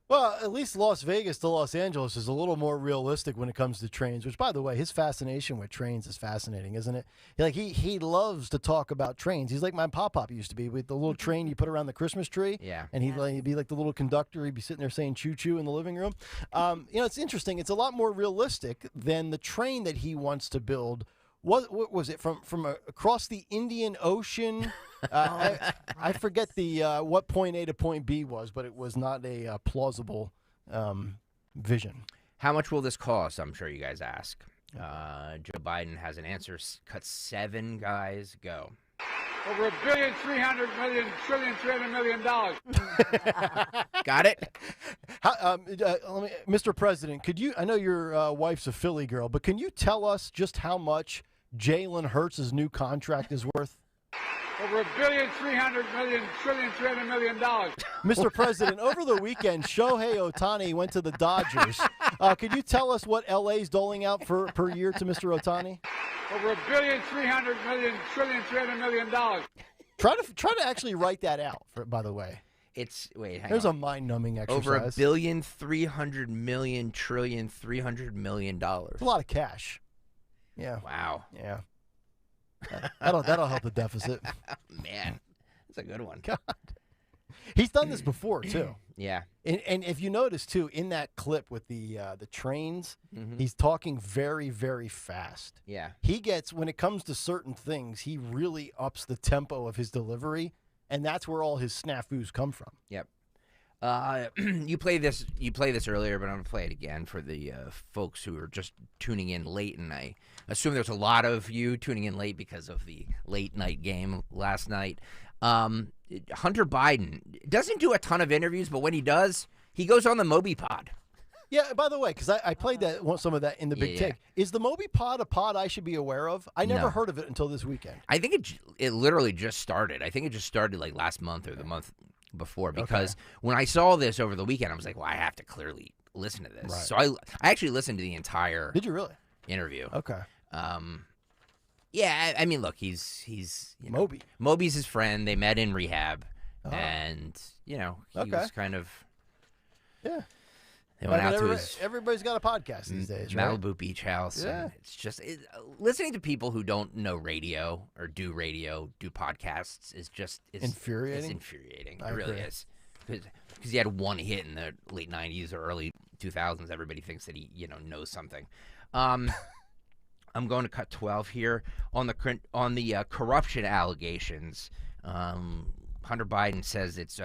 Well, at least Las Vegas to Los Angeles is a little more realistic when it comes to trains, which, by the way, his fascination with trains is fascinating, isn't it? He loves to talk about trains. He's like my pop-pop used to be, with the little train you put around the Christmas tree. Yeah. And he'd be like the little conductor. He'd be sitting there saying choo-choo in the living room. It's interesting. It's a lot more realistic than the train that he wants to build. What was it, from across the Indian Ocean? I forget what point A to point B was, but it was not a plausible vision. How much will this cost? I'm sure you guys ask. Joe Biden has an answer. Cut 7, guys, go. Over $1.3 billion. Got it? Mr. President, could you? I know your wife's a Philly girl, but can you tell us just how much Jalen Hurts' new contract is worth? Over $1.3 billion. Mr. President, over the weekend, Shohei Ohtani went to the Dodgers. Could you tell us what LA's doling out per year to Mr. Ohtani? Over $1.3 billion. Try to actually write that out. By the way, there's a mind-numbing exercise. Over $1,300,000,000,300,000,000. It's a lot of cash. Yeah. Wow. Yeah. That'll help the deficit. Man, that's a good one. God. He's done this before too. Yeah. And if you notice too, in that clip with the trains, he's talking very, very fast. Yeah. He gets, when it comes to certain things, he really ups the tempo of his delivery, and that's where all his snafus come from. Yep. You played this earlier, but I'm gonna play it again for the folks who are just tuning in late, and I assume there's a lot of you tuning in late because of the late night game last night. Hunter Biden doesn't do a ton of interviews, but when he does, he goes on the Moby Pod. Yeah, by the way, because I played some of that in the Big Take. Is the Moby Pod a pod I should be aware of? I never heard of it until this weekend. I think it literally just started. I think it just started like last month or the month before, because when I saw this over the weekend, I was like, well, I have to clearly listen to this. Right. So I actually listened to the entire Did you really? interview. Okay. Yeah, I mean, look, he's Moby. Moby's his friend. They met in rehab, and he was kind of They went out to his everybody's got a podcast these days, right? Malibu beach house. Yeah. And it's just listening to people who don't know radio or do podcasts is just infuriating. It's infuriating. It really is, because he had one hit in the late '90s or early 2000s. Everybody thinks that he knows something. I'm going to cut 12 here on the corruption allegations. Hunter Biden says it's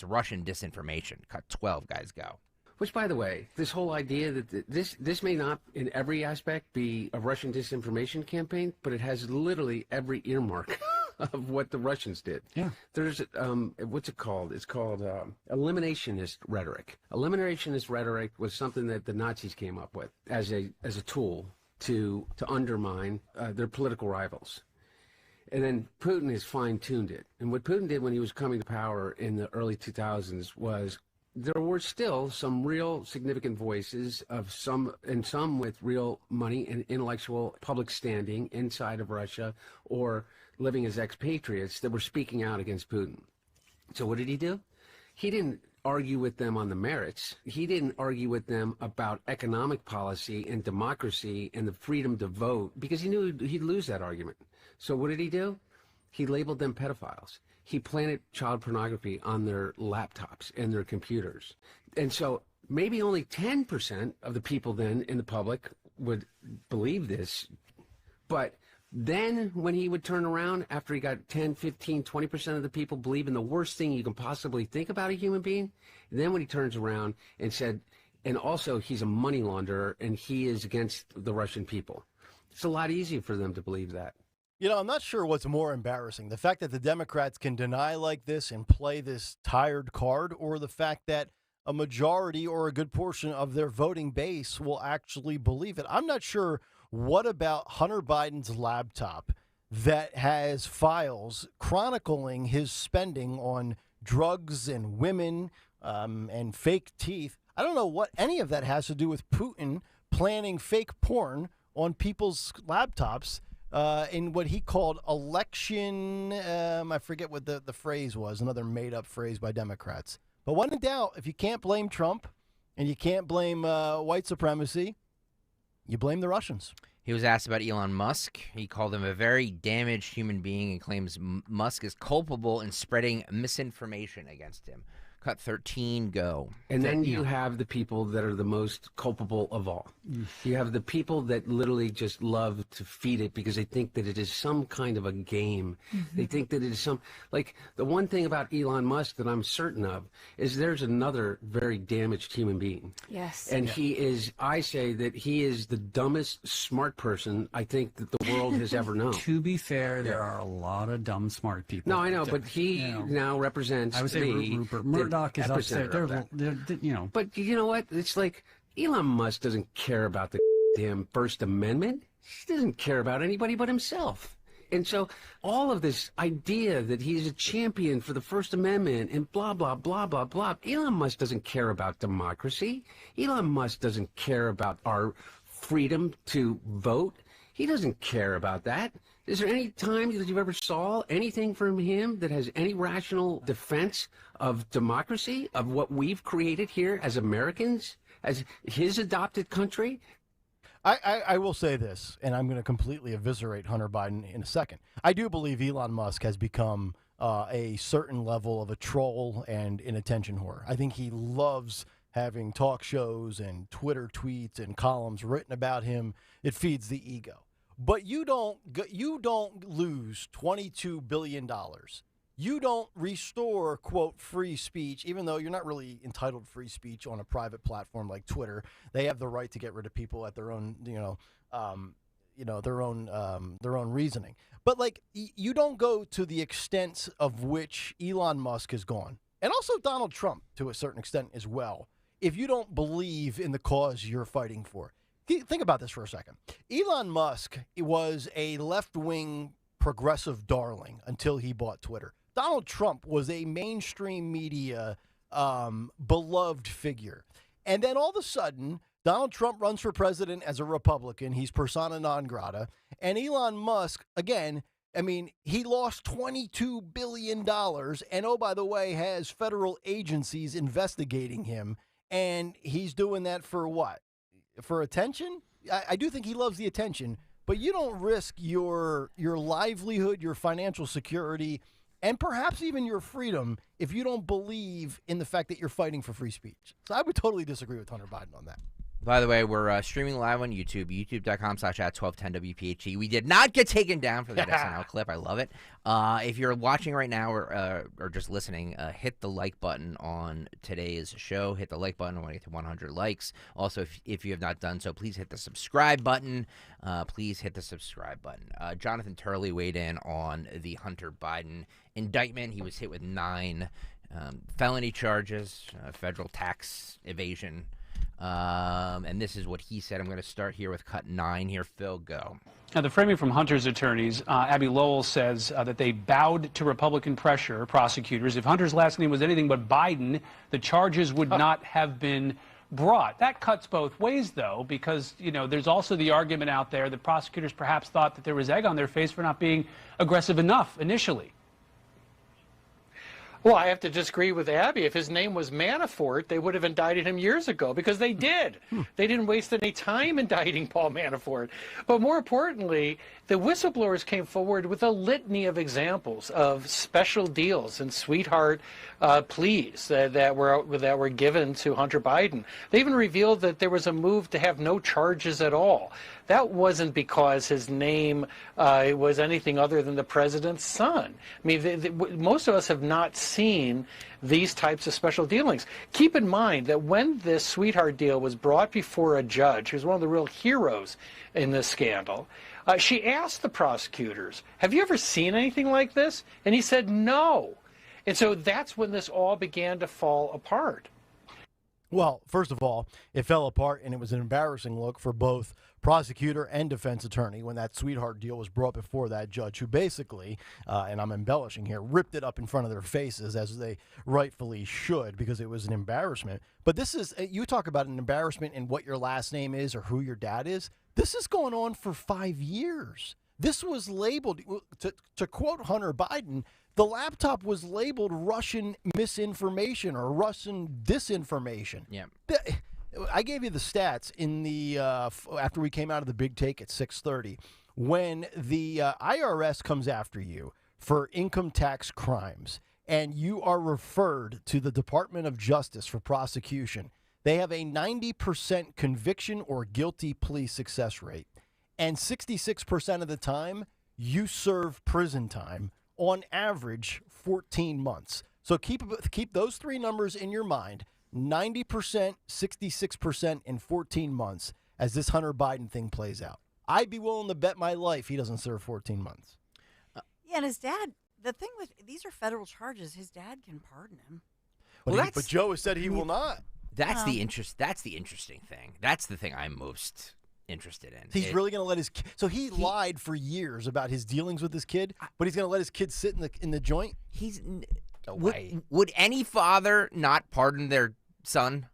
Russian disinformation. Cut 12, guys, go. Which, by the way, this whole idea that this may not in every aspect be a Russian disinformation campaign, but it has literally every earmark of what the Russians did. Yeah. There's, what's it called? It's called eliminationist rhetoric. Eliminationist rhetoric was something that the Nazis came up with as a tool to undermine their political rivals. And then Putin has fine-tuned it. And what Putin did when he was coming to power in the early 2000s was there were still some real significant voices of some with real money and intellectual public standing inside of Russia or living as expatriates that were speaking out against Putin. So what did he do? He didn't argue with them on the merits. He didn't argue with them about economic policy and democracy and the freedom to vote, because he knew he'd lose that argument. So what did he do? He labeled them pedophiles. He planted child pornography on their laptops and their computers. And so maybe only 10% of the people then in the public would believe this. But then when he would turn around after he got 10, 15, 20% of the people believing the worst thing you can possibly think about a human being, then when he turns around and said, and also he's a money launderer, and he is against the Russian people. It's a lot easier for them to believe that. You know, I'm not sure what's more embarrassing, the fact that the Democrats can deny like this and play this tired card, or the fact that a majority or a good portion of their voting base will actually believe it. I'm not sure what about Hunter Biden's laptop that has files chronicling his spending on drugs and women and fake teeth. I don't know what any of that has to do with Putin planning fake porn on people's laptops in what he called election. I forget what the phrase was, another made-up phrase by Democrats. But when in doubt, if you can't blame Trump and you can't blame white supremacy, you blame the Russians. He was asked about Elon Musk. He called him a very damaged human being and claims Musk is culpable in spreading misinformation against him. Cut 13, go. And then you have the people that are the most culpable of all. You have the people that literally just love to feed it because they think that it is some kind of a game. They think that it is like the one thing about Elon Musk that I'm certain of is there's another very damaged human being. Yes. And he is, I say that he is the dumbest smart person I think that the world has ever known. To be fair, there are a lot of dumb smart people. No, I know, but he now represents I would say Rupert Murdoch is up there. You know. But you know what? It's like Elon Musk doesn't care about the damn First Amendment. He doesn't care about anybody but himself. And so all of this idea that he's a champion for the First Amendment and blah, blah, blah, blah, blah. Elon Musk doesn't care about democracy. Elon Musk doesn't care about our freedom to vote. He doesn't care about that. Is there any time that you've ever saw anything from him that has any rational defense of democracy, of what we've created here as Americans, as his adopted country? I will say this, and I'm going to completely eviscerate Hunter Biden in a second. I do believe Elon Musk has become a certain level of a troll and an attention whore. I think he loves having talk shows and Twitter tweets and columns written about him. It feeds the ego. But you don't lose $22 billion. You don't restore, quote, free speech, even though you're not really entitled to free speech on a private platform like Twitter. They have the right to get rid of people at their own, their own reasoning. But like, you don't go to the extent of which Elon Musk has gone, and also Donald Trump to a certain extent as well, if you don't believe in the cause you're fighting for. Think about this for a second. Elon Musk was a left-wing progressive darling until he bought Twitter. Donald Trump was a mainstream media beloved figure. And then all of a sudden, Donald Trump runs for president as a Republican. He's persona non grata. And Elon Musk, again, I mean, he lost $22 billion. And oh, by the way, has federal agencies investigating him. And he's doing that for what? For attention? I do think he loves the attention, but you don't risk your livelihood, your financial security, and perhaps even your freedom if you don't believe in the fact that you're fighting for free speech. So I would totally disagree with Hunter Biden on that. By the way, we're streaming live on YouTube, youtube.com/@1210WPHT. We did not get taken down for that SNL clip. I love it. If you're watching right now or just listening, hit the like button on today's show. Hit the like button. I want to get to 100 likes. Also, if you have not done so, please hit the subscribe button. Jonathan Turley weighed in on the Hunter Biden indictment. He was hit with 9 felony charges, federal tax evasion. And this is what he said. I'm going to start here with cut 9 here. Phil, go. Now, the framing from Hunter's attorneys, Abby Lowell says that they bowed to Republican pressure, prosecutors. If Hunter's last name was anything but Biden, the charges would not have been brought. That cuts both ways, though, because, you know, there's also the argument out there that prosecutors perhaps thought that there was egg on their face for not being aggressive enough initially. Well, I have to disagree with Abby. If his name was Manafort, they would have indicted him years ago because they did. They didn't waste any time indicting Paul Manafort. But more importantly, the whistleblowers came forward with a litany of examples of special deals and sweetheart pleas that were given to Hunter Biden. They even revealed that there was a move to have no charges at all. That wasn't because his name was anything other than the president's son. I mean, most of us have not seen these types of special dealings. Keep in mind that when this sweetheart deal was brought before a judge, who's one of the real heroes in this scandal, she asked the prosecutors, have you ever seen anything like this? And he said no. And so that's when this all began to fall apart. Well, first of all, it fell apart, and it was an embarrassing look for both prosecutor and defense attorney when that sweetheart deal was brought before that judge, who basically, and I'm embellishing here, ripped it up in front of their faces, as they rightfully should, because it was an embarrassment. But this is, you talk about an embarrassment in what your last name is or who your dad is. This is going on for 5 years. This was labeled, to quote Hunter Biden, the laptop was labeled Russian misinformation or Russian disinformation. Yeah. I gave you the stats in the after we came out of the big take at 6:30. When the IRS comes after you for income tax crimes and you are referred to the Department of Justice for prosecution, they have a 90% conviction or guilty plea success rate. And 66% of the time, you serve prison time, on average 14 months. So keep those three numbers in your mind, 90%, 66%, and 14 months as this Hunter Biden thing plays out. I'd be willing to bet my life he doesn't serve 14 months. Yeah, and his dad, the thing with, these are federal charges. His dad can pardon him. But Joe has said he will not. That's the interesting thing. That's the thing I'm most interested in. He's really going to let his so he lied for years about his dealings with his kid, but he's going to let his kid sit in the joint. Would any father not pardon their son?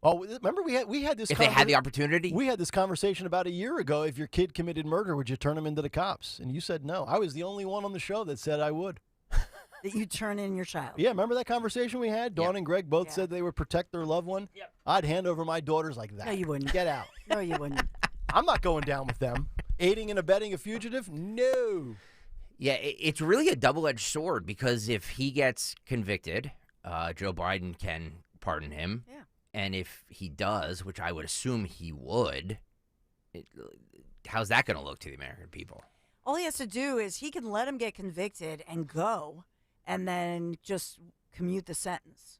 Oh, remember we had this if they had the opportunity. We had this conversation about a year ago. If your kid committed murder, would you turn him into the cops? And you said no. I was the only one on the show that said I would. That you turn in your child. Yeah, remember that conversation we had? Dawn and Greg both said they would protect their loved one. Yep. I'd hand over my daughters like that. No, you wouldn't. Get out. No, you wouldn't. I'm not going down with them. Aiding and abetting a fugitive? No. Yeah, it's really a double-edged sword because if he gets convicted, Joe Biden can pardon him. Yeah. And if he does, which I would assume he would, how's that going to look to the American people? All he has to do is he can let him get convicted and go, and then just commute the sentence.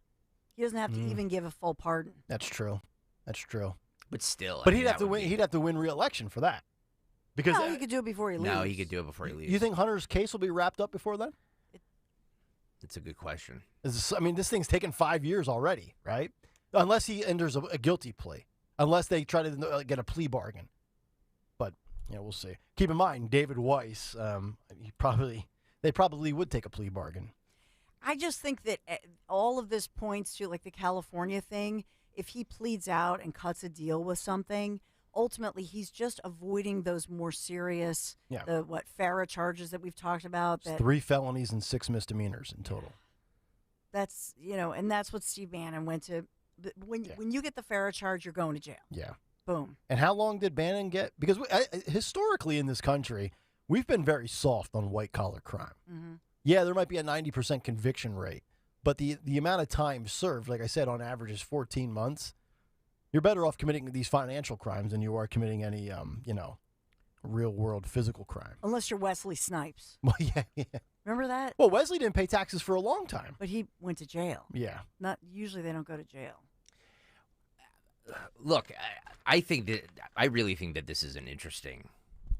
He doesn't have to even give a full pardon. That's true. That's true. But still, but he'd have to win. He'd have to win re-election for that. Because no, he could do it before he leaves. No, he could do it before he leaves. You think Hunter's case will be wrapped up before then? That's a good question. This thing's taken 5 years already, right? Unless he enters a guilty plea, unless they try to get a plea bargain. But we'll see. Keep in mind, David Weiss, they probably would take a plea bargain. I just think that all of this points to like the California thing. If he pleads out and cuts a deal with something, ultimately he's just avoiding those more serious, FARA charges that we've talked about. That 3 felonies and 6 misdemeanors in total. That's and that's what Steve Bannon went to. When you get the FARA charge, you're going to jail. Yeah. Boom. And how long did Bannon get? Because historically in this country, we've been very soft on white-collar crime. Mm-hmm. Yeah, there might be a 90% conviction rate, but the amount of time served, like I said, on average is 14 months. You're better off committing these financial crimes than you are committing any, real-world physical crime. Unless you're Wesley Snipes. Well, yeah. Remember that? Well, Wesley didn't pay taxes for a long time. But he went to jail. Yeah. Usually they don't go to jail. Look, I really think that this is an interesting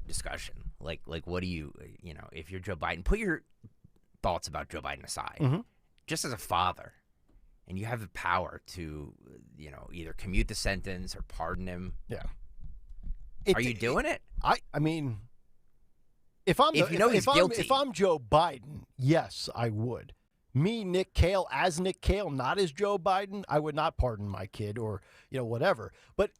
discussion. Like what do you if you're Joe Biden, put your thoughts about Joe Biden aside. Mm-hmm. Just as a father, and you have the power to, either commute the sentence or pardon him. Yeah. Are you doing it? I mean, if I'm Joe Biden, yes, I would. Me, Nick Kayal, as Nick Kayal, not as Joe Biden, I would not pardon my kid or, whatever. But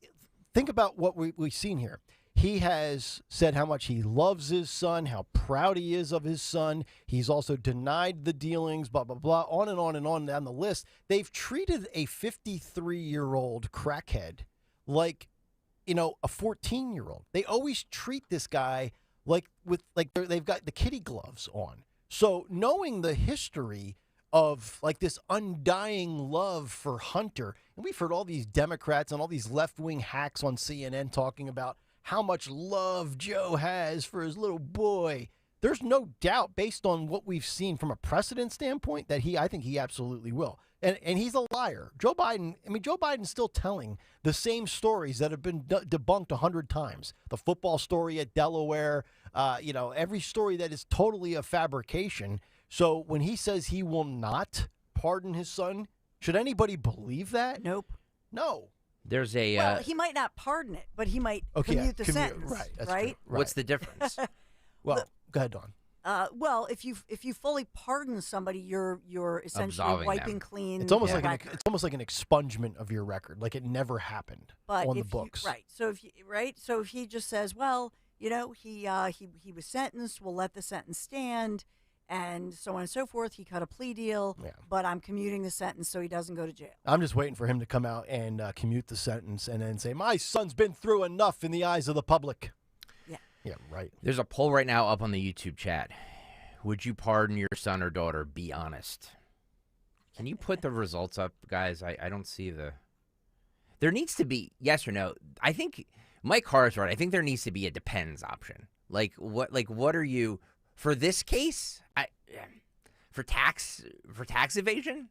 think about what we've seen here. He has said how much he loves his son, how proud he is of his son. He's also denied the dealings, blah, blah, blah, on and on and on down the list. They've treated a 53-year-old crackhead like, a 14-year-old. They always treat this guy like they've got the kitty gloves on. So knowing the history of like this undying love for Hunter, and we've heard all these Democrats and all these left-wing hacks on CNN talking about how much love Joe has for his little boy. there's no doubt, based on what we've seen from a precedent standpoint, that I think he absolutely will. And he's a liar. Joe Biden's still telling the same stories that have been debunked 100 times. The football story at Delaware, every story that is totally a fabrication. So when he says he will not pardon his son, should anybody believe that? Nope. No. There's a well, he might not pardon it, but he might commute the sentence. Right. That's right? True. Right. What's the difference? Well, go ahead, Dawn. Well, if you fully pardon somebody, you're essentially Absolving wiping them. clean. It's almost their like record. it's almost like an expungement of your record, like it never happened But on the if books. So if he just says, well, he was sentenced, we'll let the sentence stand, and so on and so forth. He cut a plea deal, but I'm commuting the sentence so he doesn't go to jail. I'm just waiting for him to come out and commute the sentence and then say, my son's been through enough in the eyes of the public. Yeah. Yeah, right. There's a poll right now up on the YouTube chat. Would you pardon your son or daughter? Be honest. Can you put the results up, guys? I don't see the... There needs to be yes or no. I think Mike Carr's right. I think there needs to be a depends option. Like what are you... For this case, for tax evasion,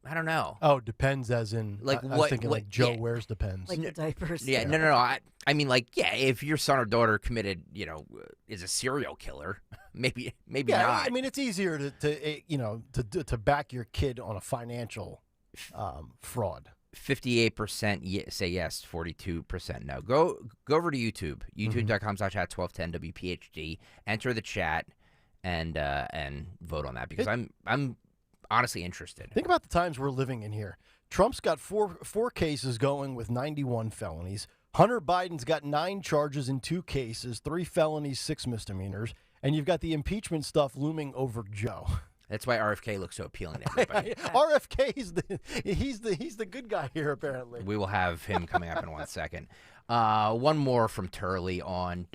I don't know. Oh, depends as in Like I was thinking like Joe wears depends. Like the diapers. Yeah, no. I mean, like, yeah, if your son or daughter committed, is a serial killer, maybe not. I mean, it's easier to back your kid on a financial fraud. 58% say yes, 42% no. Go over to YouTube, youtube.com/@1210WPHD. Enter the chat and vote on that because I'm honestly interested. Think about the times we're living in here. Trump's got four cases going with 91 felonies. Hunter Biden's got 9 charges in 2 cases, 3 felonies, 6 misdemeanors, and you've got the impeachment stuff looming over Joe. That's why RFK looks so appealing to everybody. RFK he's the good guy here apparently. We will have him coming up in 1 second. One more from Turley on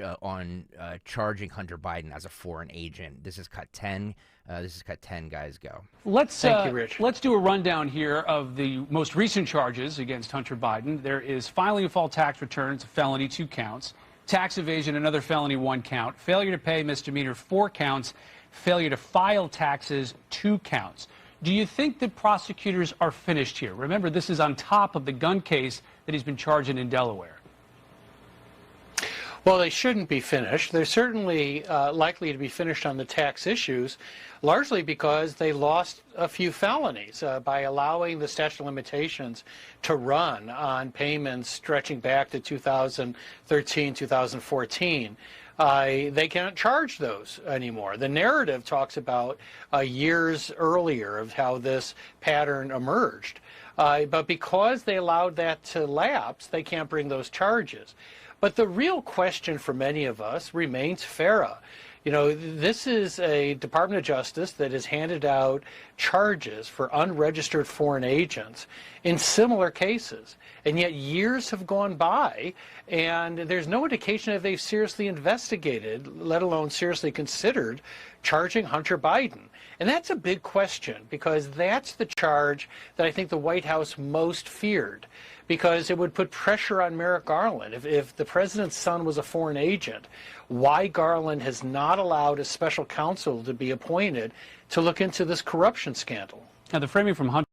charging Hunter Biden as a foreign agent. This is cut 10. This is cut 10. Guys, go. Thank you, Rich. Let's do a rundown here of the most recent charges against Hunter Biden. There is filing of false tax returns, a felony, 2 counts. Tax evasion, another felony, 1 count. Failure to pay, misdemeanor, 4 counts. Failure to file taxes, 2 counts. Do you think that prosecutors are finished here? Remember, this is on top of the gun case that he's been charged in Delaware. Well, they shouldn't be finished. They're certainly likely to be finished on the tax issues, largely because they lost a few felonies by allowing the statute of limitations to run on payments stretching back to 2013, 2014. They can't charge those anymore. The narrative talks about years earlier of how this pattern emerged. But because they allowed that to lapse, they can't bring those charges. But the real question for many of us remains FARA. This is a Department of Justice that has handed out charges for unregistered foreign agents in similar cases. And yet years have gone by, and there's no indication that they've seriously investigated, let alone seriously considered, charging Hunter Biden. And that's a big question, because that's the charge that I think the White House most feared, because it would put pressure on Merrick Garland. If the president's son was a foreign agent, why Garland has not allowed a special counsel to be appointed to look into this corruption scandal. Now, the framing from Hunter.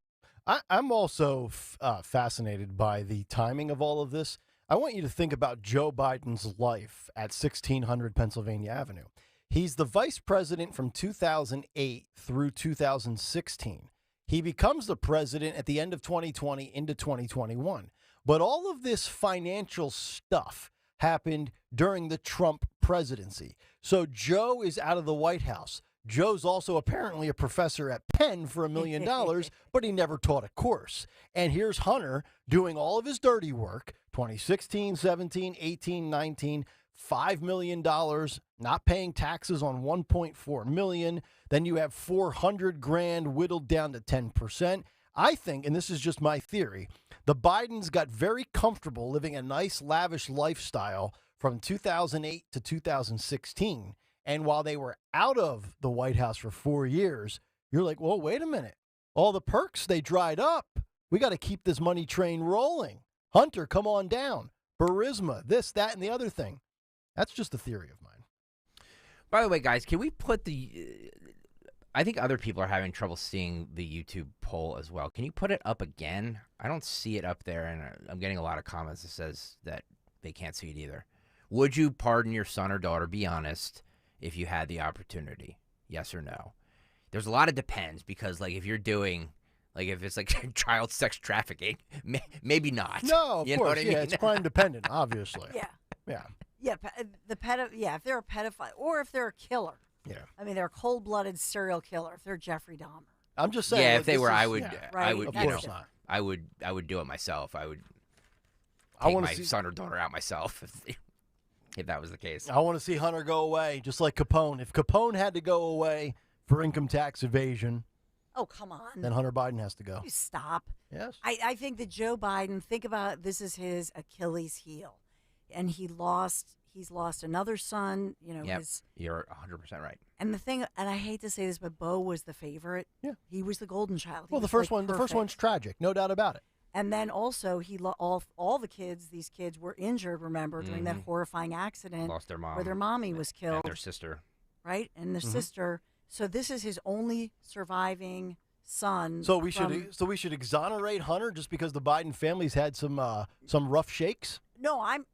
I'm also fascinated by the timing of all of this. I want you to think about Joe Biden's life at 1600 Pennsylvania Avenue. He's the vice president from 2008 through 2016. He becomes the president at the end of 2020 into 2021. But all of this financial stuff happened during the Trump presidency. So Joe is out of the White House. Joe's also apparently a professor at Penn for $1 million, but he never taught a course. And here's Hunter doing all of his dirty work, 2016, 17, 18, 19, $5 million, not paying taxes on $1.4 million. Then you have $400,000 whittled down to 10%. I think, and this is just my theory, the Bidens got very comfortable living a nice, lavish lifestyle from 2008 to 2016. And while they were out of the White House for 4 years, you're like, well, wait a minute. All the perks, they dried up. We got to keep this money train rolling. Hunter, come on down. Burisma, this, that, and the other thing. That's just a theory of mine. By the way, guys, can we put the? I think other people are having trouble seeing the YouTube poll as well. Can you put it up again? I don't see it up there, and I'm getting a lot of comments that says that they can't see it either. Would you pardon your son or daughter? Be honest, if you had the opportunity, yes or no. There's a lot of depends because, like, if you're doing, like, if it's like child sex trafficking, maybe not. No, of you course, know what I mean? it's crime dependent, obviously. Yeah. Yeah. Yeah, if they're a pedophile or if they're a killer. Yeah. I mean, they're a cold-blooded serial killer. If they're Jeffrey Dahmer. I'm just saying. Yeah, like, if they were, I would. Right. I would. Of You course know, not. I would do it myself. I would I take wanna my see- son or daughter out myself if that was the case. I want to see Hunter go away, just like Capone. If Capone had to go away for income tax evasion, Oh, come on. then Hunter Biden has to go. You stop. Yes. I think that Joe Biden, think about this is his Achilles heel. And he's lost another son, you know. Yep, you're 100% right. And the thing, and I hate to say this, but Beau was the favorite. Yeah. He was the golden child. He Well, the was, first like, one, the first perfect. one's tragic, no doubt about it. And then also, all the kids, these kids were injured, remember, during that horrifying accident. Lost their mom. Where their mommy was killed. And their sister. Right? And their sister. So this is his only surviving son. So we should exonerate Hunter just because the Biden family's had some rough shakes. No, I'm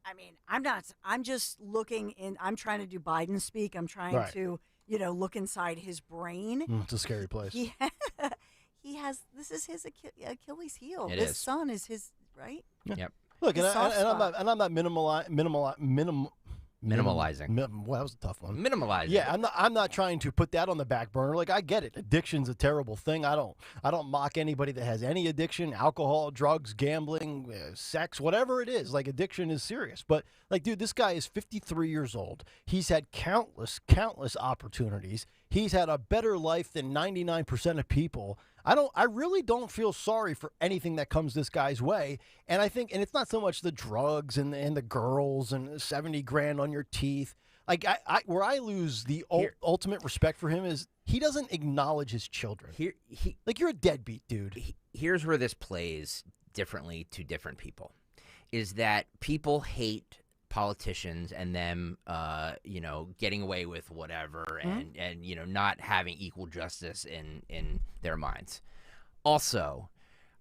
not. I'm just looking in. I'm trying to do Biden speak. I'm trying Right. to, look inside his brain. It's a scary place. He has. This is his Achilles heel. It this is. son is his right. Yep. Look, His and soft spot. I'm not minimalizing. Well, that was a tough one. Minimalizing. Yeah, I'm not trying to put that on the back burner. Like, I get it. Addiction's a terrible thing. I don't mock anybody that has any addiction, alcohol, drugs, gambling, sex, whatever it is. Like, addiction is serious. But like, dude, this guy is 53 years old. He's had countless opportunities. He's had a better life than 99% of people. I really don't feel sorry for anything that comes this guy's way. And I think, and it's not so much the drugs and the girls and 70 grand on your teeth. Like, where I lose the ultimate respect for him is he doesn't acknowledge his children. Like, you're a deadbeat, dude. Here's where this plays differently to different people, is that people hate politicians and them, getting away with whatever and not having equal justice in their minds. Also,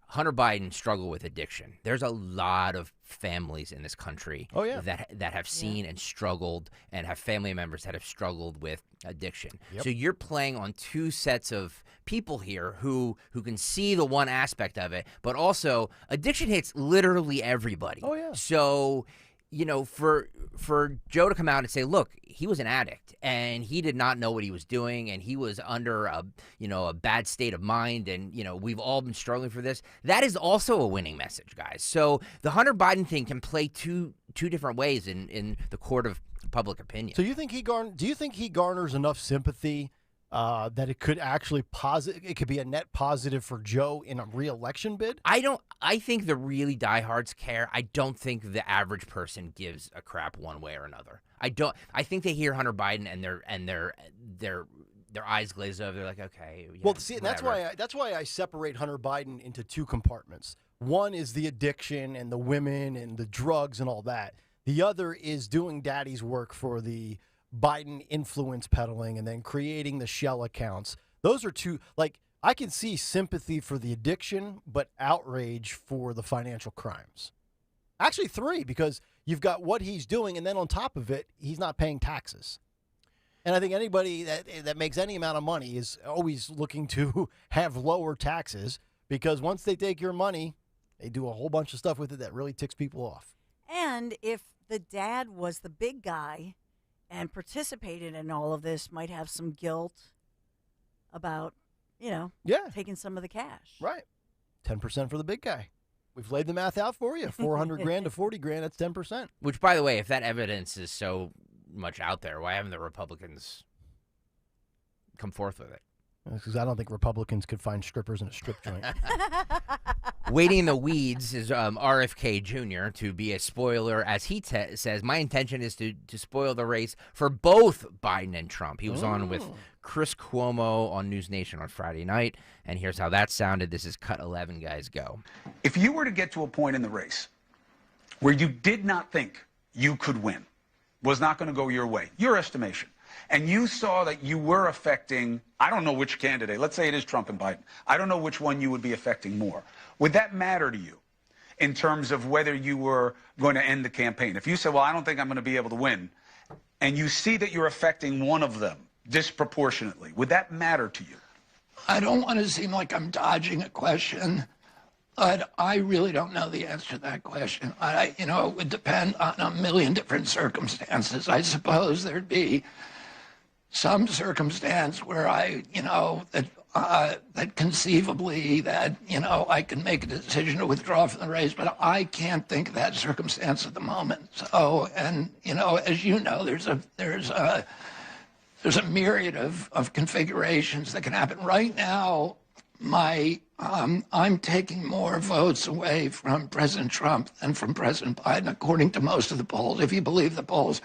Hunter Biden struggled with addiction. There's a lot of families in this country that have seen and struggled and have family members that have struggled with addiction. Yep. So you're playing on two sets of people here who can see the one aspect of it, but also addiction hits literally everybody. Oh, yeah. So for Joe to come out and say, look, he was an addict and he did not know what he was doing and he was under a bad state of mind and, we've all been struggling for this. That is also a winning message, guys. So the Hunter Biden thing can play two different ways in the court of public opinion. So do you think he garners enough sympathy that it could actually it could be a net positive for Joe in a re-election bid? I think the really diehards care. I don't think the average person gives a crap one way or another. I think they hear Hunter Biden and their eyes glaze over. They're like, okay. Yeah, Well, see, whatever. that's why I separate Hunter Biden into two compartments. One is the addiction and the women and the drugs and all that. The other is doing daddy's work for the Biden influence peddling and then creating the shell accounts. Those are two, like, I can see sympathy for the addiction, but outrage for the financial crimes. Actually, three, because you've got what he's doing, and then on top of it, he's not paying taxes. And I think anybody that makes any amount of money is always looking to have lower taxes, because once they take your money, they do a whole bunch of stuff with it that really ticks people off. And if the dad was the big guy and participated in all of this, might have some guilt about, taking some of the cash. Right. 10% for the big guy. We've laid the math out for you. 400 grand to 40 grand, that's 10%. Which, by the way, if that evidence is so much out there, why haven't the Republicans come forth with it? Because I don't think Republicans could find strippers in a strip joint. Waiting in the weeds is RFK Jr. to be a spoiler. As he says, my intention is to spoil the race for both Biden and Trump. He was on with Chris Cuomo on News Nation on Friday night, and here's how that sounded. This is cut 11, guys, go. If you were to get to a point in the race where you did not think you could win, was not going to go your way, your estimation, and you saw that you were affecting, I don't know which candidate, let's say it is Trump and Biden, I don't know which one you would be affecting more. Would that matter to you in terms of whether you were going to end the campaign? If you said, well, I don't think I'm going to be able to win, and you see that you're affecting one of them disproportionately, would that matter to you? I don't want to seem like I'm dodging a question, but I really don't know the answer to that question. It would depend on a million different circumstances. I suppose there'd be some circumstance where that conceivably that, I can make a decision to withdraw from the race, but I can't think of that circumstance at the moment. So, and, as you know, there's a myriad of configurations that can happen. Right now, I'm taking more votes away from President Trump than from President Biden, according to most of the polls. If you believe the polls,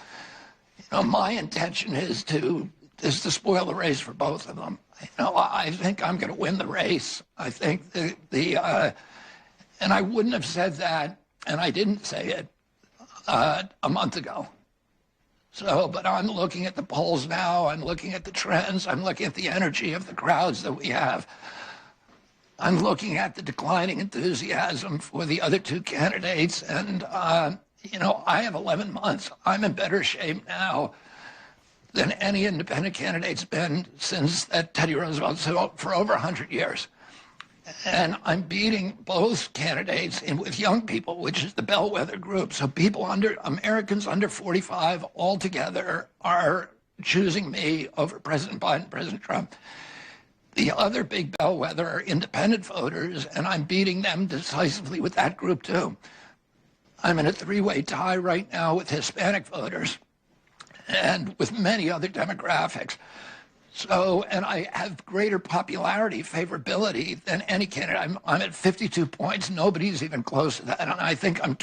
my intention is to spoil the race for both of them. I think I'm going to win the race. I think and I wouldn't have said that, and I didn't say it a month ago. So, but I'm looking at the polls now. I'm looking at the trends. I'm looking at the energy of the crowds that we have. I'm looking at the declining enthusiasm for the other two candidates. And, I have 11 months. I'm in better shape now than any independent candidate's been since Teddy Roosevelt, so for over 100 years. And I'm beating both candidates with young people, which is the bellwether group. So Americans under 45 altogether are choosing me over President Biden, President Trump. The other big bellwether are independent voters, and I'm beating them decisively with that group too. I'm in a three-way tie right now with Hispanic voters and with many other demographics. So, and I have greater popularity, favorability than any candidate. I'm at 52 points. Nobody's even close to that. And I think I'm.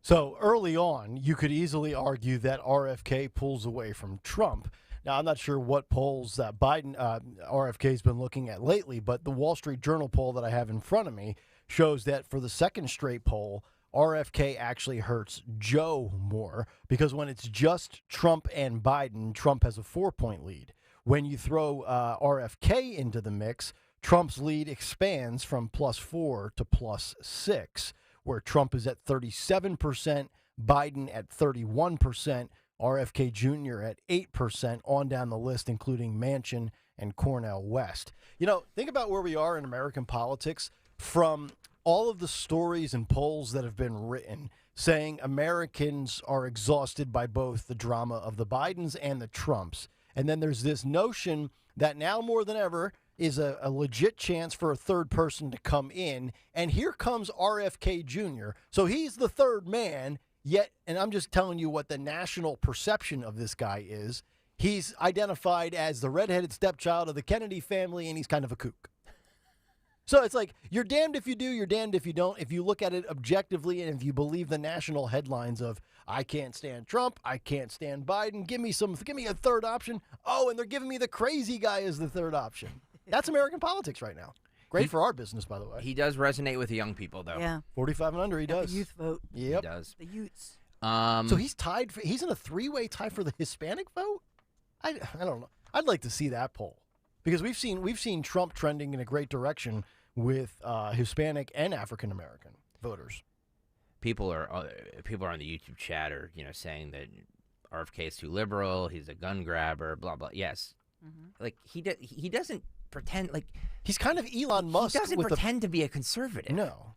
So early on, you could easily argue that RFK pulls away from Trump. Now, I'm not sure what polls that RFK's been looking at lately, but the Wall Street Journal poll that I have in front of me shows that for the second straight poll, RFK actually hurts Joe more, because when it's just Trump and Biden, Trump has a 4-point lead. When you throw RFK into the mix, Trump's lead expands from +4 to +6, where Trump is at 37%, Biden at 31%, RFK Jr. at 8%, on down the list, including Manchin and Cornel West. Think about where we are in American politics. From all of the stories and polls that have been written saying Americans are exhausted by both the drama of the Bidens and the Trumps. And then there's this notion that now more than ever is a legit chance for a third person to come in. And here comes RFK Jr. So he's the third man, yet, and I'm just telling you what the national perception of this guy is. He's identified as the redheaded stepchild of the Kennedy family, and he's kind of a kook. So it's like, you're damned if you do, you're damned if you don't. If you look at it objectively, and if you believe the national headlines of, I can't stand Trump, I can't stand Biden, give me a third option. Oh, and they're giving me the crazy guy as the third option. That's American politics right now. Great for our business, by the way. He does resonate with the young people, though. Yeah. 45 and under, he does. The youth vote. Yep. He does. The youths. So he's tied. He's in a three-way tie for the Hispanic vote? I don't know. I'd like to see that poll, because we've seen Trump trending in a great direction with Hispanic and African American voters. People are on the YouTube chat are saying that RFK is too liberal. He's a gun grabber. Blah blah. Yes, like he doesn't pretend like he's kind of Elon Musk. He doesn't pretend to be a conservative. No,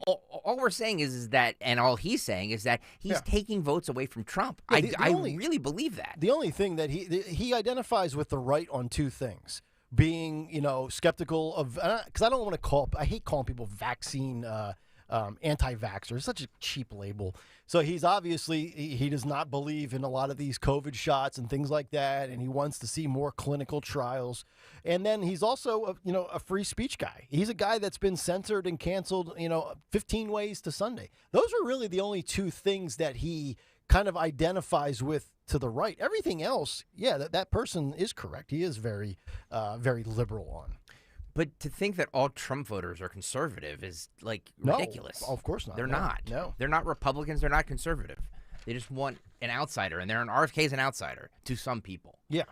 all we're saying is that, and all he's saying is that he's taking votes away from Trump. Yeah, I really believe that. The only thing that he identifies with the right on two things: being skeptical of, because I hate calling people vaccine anti-vaxxers. It's such a cheap label. So he's obviously, he does not believe in a lot of these COVID shots and things like that, and he wants to see more clinical trials. And then he's also a free speech guy. He's a guy that's been censored and canceled 15 ways to Sunday. Those are really the only two things that he kind of identifies with to the right. Everything else, that person is correct. He is very liberal on. But to think that all Trump voters are conservative is ridiculous. No, of course not. They're no, not. No, they're not Republicans. They're not conservative. They just want an outsider, and RFK's an outsider to some people. Yeah.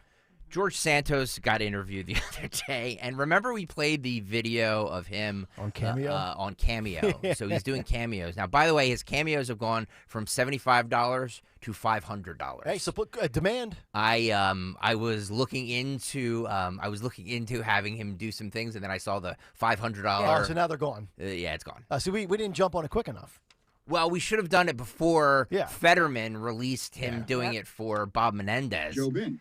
George Santos got interviewed the other day, and remember we played the video of him on Cameo. So he's doing cameos now. By the way, his cameos have gone from $75 to $500. Hey, so put demand. I was looking into having him do some things, and then I saw the $500. Oh, so now they're gone. Yeah, it's gone. See, we didn't jump on it quick enough. Well, we should have done it before Fetterman released him doing it for Bob Menendez. Joe Biden.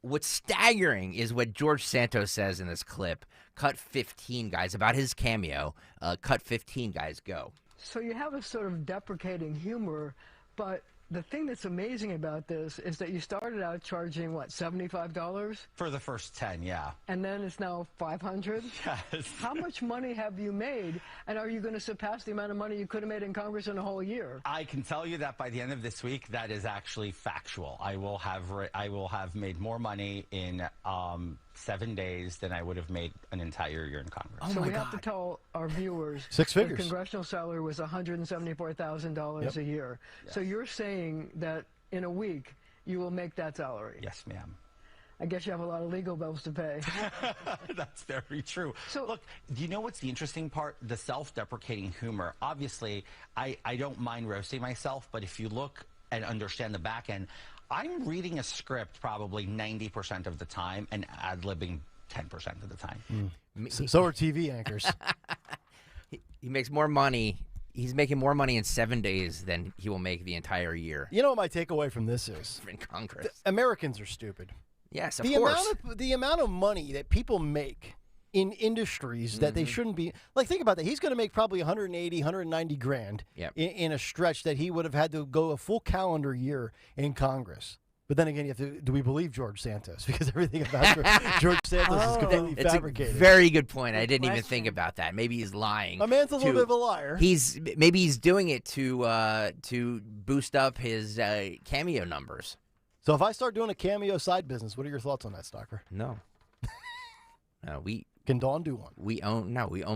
What's staggering is what George Santos says in this clip. Cut 15, guys, about his cameo. Cut 15, guys, go. So you have a sort of deprecating humor, but the thing that's amazing about this is that you started out charging, what, $75? For the first 10, yeah. And then it's now $500? Yes. How much money have you made, and are you going to surpass the amount of money you could have made in Congress in a whole year? I can tell you that by the end of this week, that is actually factual. I will have made more money in 7 days than I would have made an entire year in Congress. So we have to tell our viewers 6 figures. The congressional salary was $174,000 a year. Yes. So you're saying that in a week you will make that salary? Yes, ma'am. I guess you have a lot of legal bills to pay. That's very true. So look, do you know what's the interesting part? The self-deprecating humor. Obviously, I don't mind roasting myself, but if you look and understand the back end, I'm reading a script probably 90% of the time and ad-libbing 10% of the time. So are TV anchors. He makes more money. He's making more money in 7 days than he will make the entire year. You know what my takeaway from this is? In Congress. Americans are stupid. Yes, of course. The amount of money that people make in industries that they shouldn't be. Like, think about that. He's going to make probably 180, 190 grand in a stretch that he would have had to go a full calendar year in Congress. But then again, you have to, do we believe George Santos? Because everything about George Santos is completely fabricated. A very good point. I didn't even think about that. Maybe he's lying. A man's a little bit of a liar. Maybe he's doing it to boost up his cameo numbers. So if I start doing a cameo side business, what are your thoughts on that, Stocker? No. No, Can Dawn do one? We own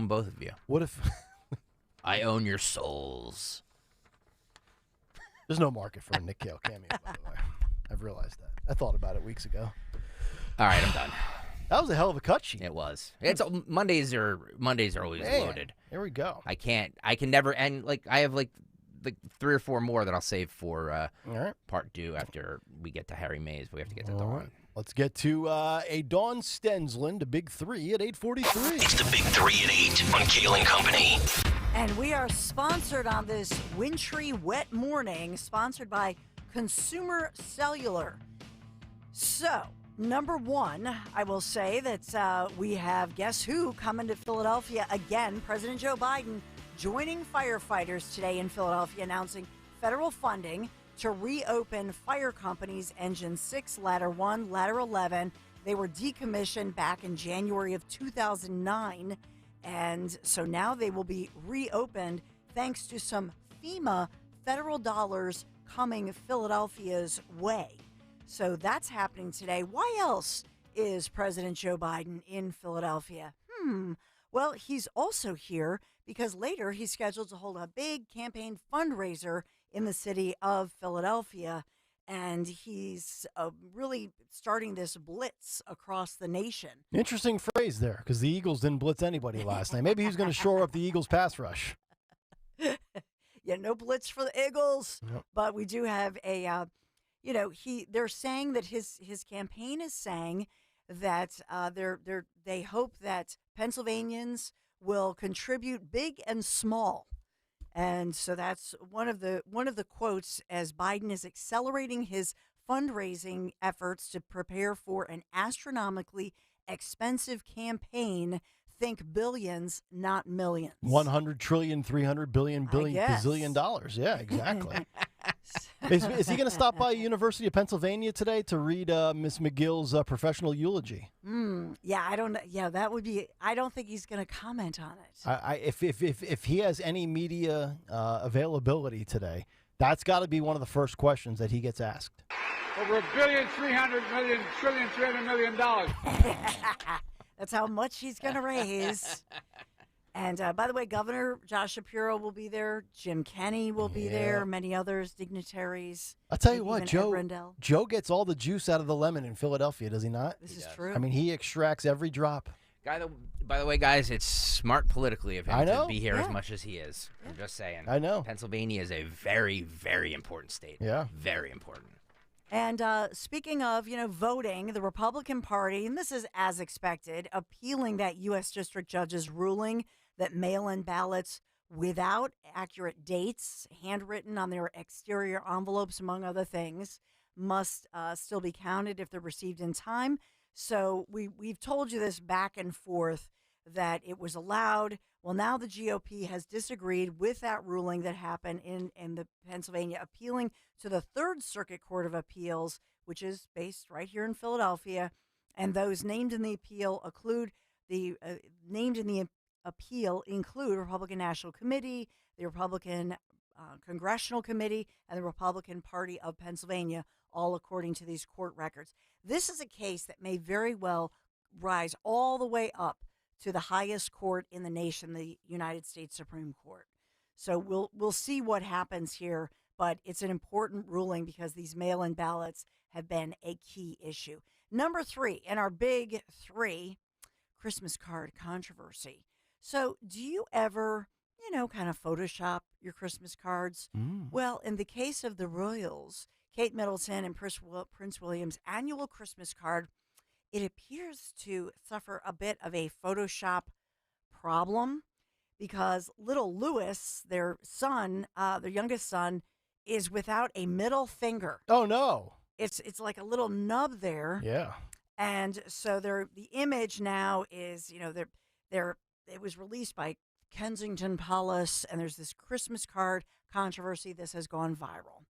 both of you. What if I own your souls? There's no market for a Nick Kayal cameo, by the way. I've realized that. I thought about it weeks ago. All right, I'm done. That was a hell of a cut sheet. It was. It's Mondays are always loaded. Here we go. I can never end. I have like 3 or 4 more that I'll save for part 2 after we get to Harry Mays. But we have to get to Dawn. Right. Let's get to a Dawn Stensland, a Big 3 at 8:43. It's the Big 3 at 8 on Kayal and Company. And we are sponsored on this wintry, wet morning, sponsored by Consumer Cellular. So, number 1, I will say that we have guess who coming to Philadelphia again. President Joe Biden joining firefighters today in Philadelphia, announcing federal funding to reopen fire companies' Engine 6, Ladder 1, Ladder 11. They were decommissioned back in January of 2009, and so now they will be reopened thanks to some FEMA federal dollars coming Philadelphia's way. So that's happening today. Why else is President Joe Biden in Philadelphia? Well, he's also here because later he's scheduled to hold a big campaign fundraiser in the city of Philadelphia, and he's really starting this blitz across the nation. Interesting phrase there, because the Eagles didn't blitz anybody last night. Maybe he's going to shore up the Eagles' pass rush. Yeah, no blitz for the Eagles, Yep. but we do have a, they're saying that his campaign is saying that they hope that Pennsylvanians will contribute big and small. And so that's one of the quotes as Biden is accelerating his fundraising efforts to prepare for an astronomically expensive campaign. Think billions, not millions. 100 trillion, 300 billion, bazillion dollars. Yeah, exactly. Is he going to stop by University of Pennsylvania today to read Miss McGill's professional eulogy? Yeah, I don't know. Yeah, that would be. I don't think he's going to comment on it. If he has any media availability today, that's got to be one of the first questions that he gets asked. Over $1.3 trillion dollars. That's how much he's going to raise. And by the way, Governor Josh Shapiro will be there. Jim Kenney will be there. Many others, dignitaries. I'll tell you maybe what, even Ed Joe. Rendell. Joe gets all the juice out of the lemon in Philadelphia, does he not? This is true. I mean, he extracts every drop. By the way, guys, it's smart politically of him to be here as Yeah. much as he is. I'm just saying. I know. Pennsylvania is a very, very important state. Yeah. Very important. And speaking of, voting, the Republican Party, and this is as expected, appealing that U.S. District Judge's ruling that mail-in ballots without accurate dates, handwritten on their exterior envelopes, among other things, must still be counted if they're received in time. So we've told you this back and forth that it was allowed. Well, now the GOP has disagreed with that ruling that happened in the Pennsylvania, appealing to the Third Circuit Court of Appeals, which is based right here in Philadelphia. And those named in the appeal include Republican National Committee, the Republican Congressional Committee, and the Republican Party of Pennsylvania, all according to these court records. This is a case that may very well rise all the way up to the highest court in the nation, the United States Supreme Court. So we'll see what happens here, but it's an important ruling because these mail-in ballots have been a key issue. Number 3 in our big 3, Christmas card controversy. So do you ever, kind of Photoshop your Christmas cards? Well, in the case of the Royals, Kate Middleton and Prince William's annual Christmas card, it appears to suffer a bit of a Photoshop problem because little Louis, their son, their youngest son, is without a middle finger. Oh, no. It's like a little nub there. Yeah. And so the image now is, it was released by Kensington Palace, and there's this Christmas card controversy. This has gone viral.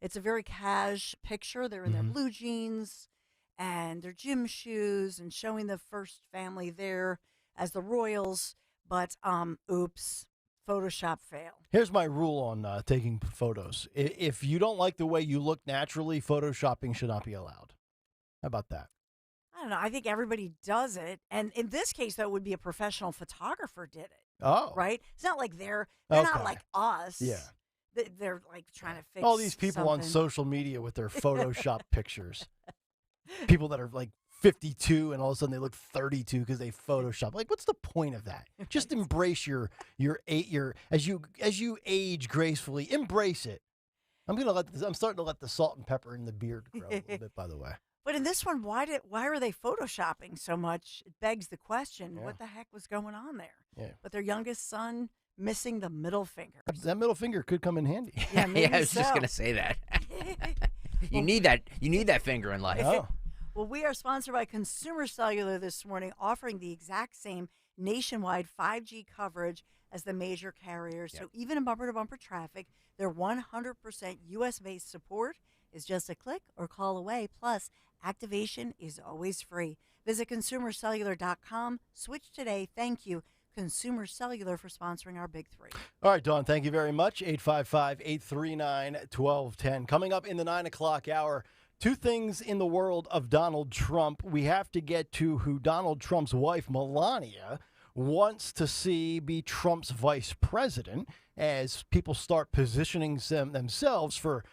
It's a very cash picture. They're in their blue jeans and their gym shoes and showing the first family there as the Royals. But, oops, Photoshop fail. Here's my rule on taking photos. If you don't like the way you look naturally, Photoshopping should not be allowed. How about that? I don't know. I think everybody does it. And in this case, though, it would be a professional photographer did it. Oh. Right? It's not like they're not like us. Yeah. They're like trying to fix all these people on something. social media with their Photoshop pictures. People that are like 52 and all of a sudden they look 32 because they Photoshop. Like, what's the point of that? Just embrace your as you age gracefully. Embrace it. I'm starting to let the salt and pepper in the beard grow a little bit. By the way. But in this one, why are they photoshopping so much? It begs the question: what the heck was going on there? Yeah. But their youngest son missing the middle finger. That middle finger could come in handy. Yeah, maybe I was just gonna say that. You need that finger in life. Oh. Well, we are sponsored by Consumer Cellular this morning, offering the exact same nationwide 5G coverage as the major carriers. So even in bumper-to-bumper traffic, their 100% U.S.-based support is just a click or call away. Plus, activation is always free. Visit consumercellular.com. Switch today. Thank you, Consumer Cellular, for sponsoring our Big 3. All right, Dawn, thank you very much. 855-839-1210. Coming up in the 9 o'clock hour, two things in the world of Donald Trump. We have to get to who Donald Trump's wife, Melania, wants to see be Trump's vice president as people start positioning themselves for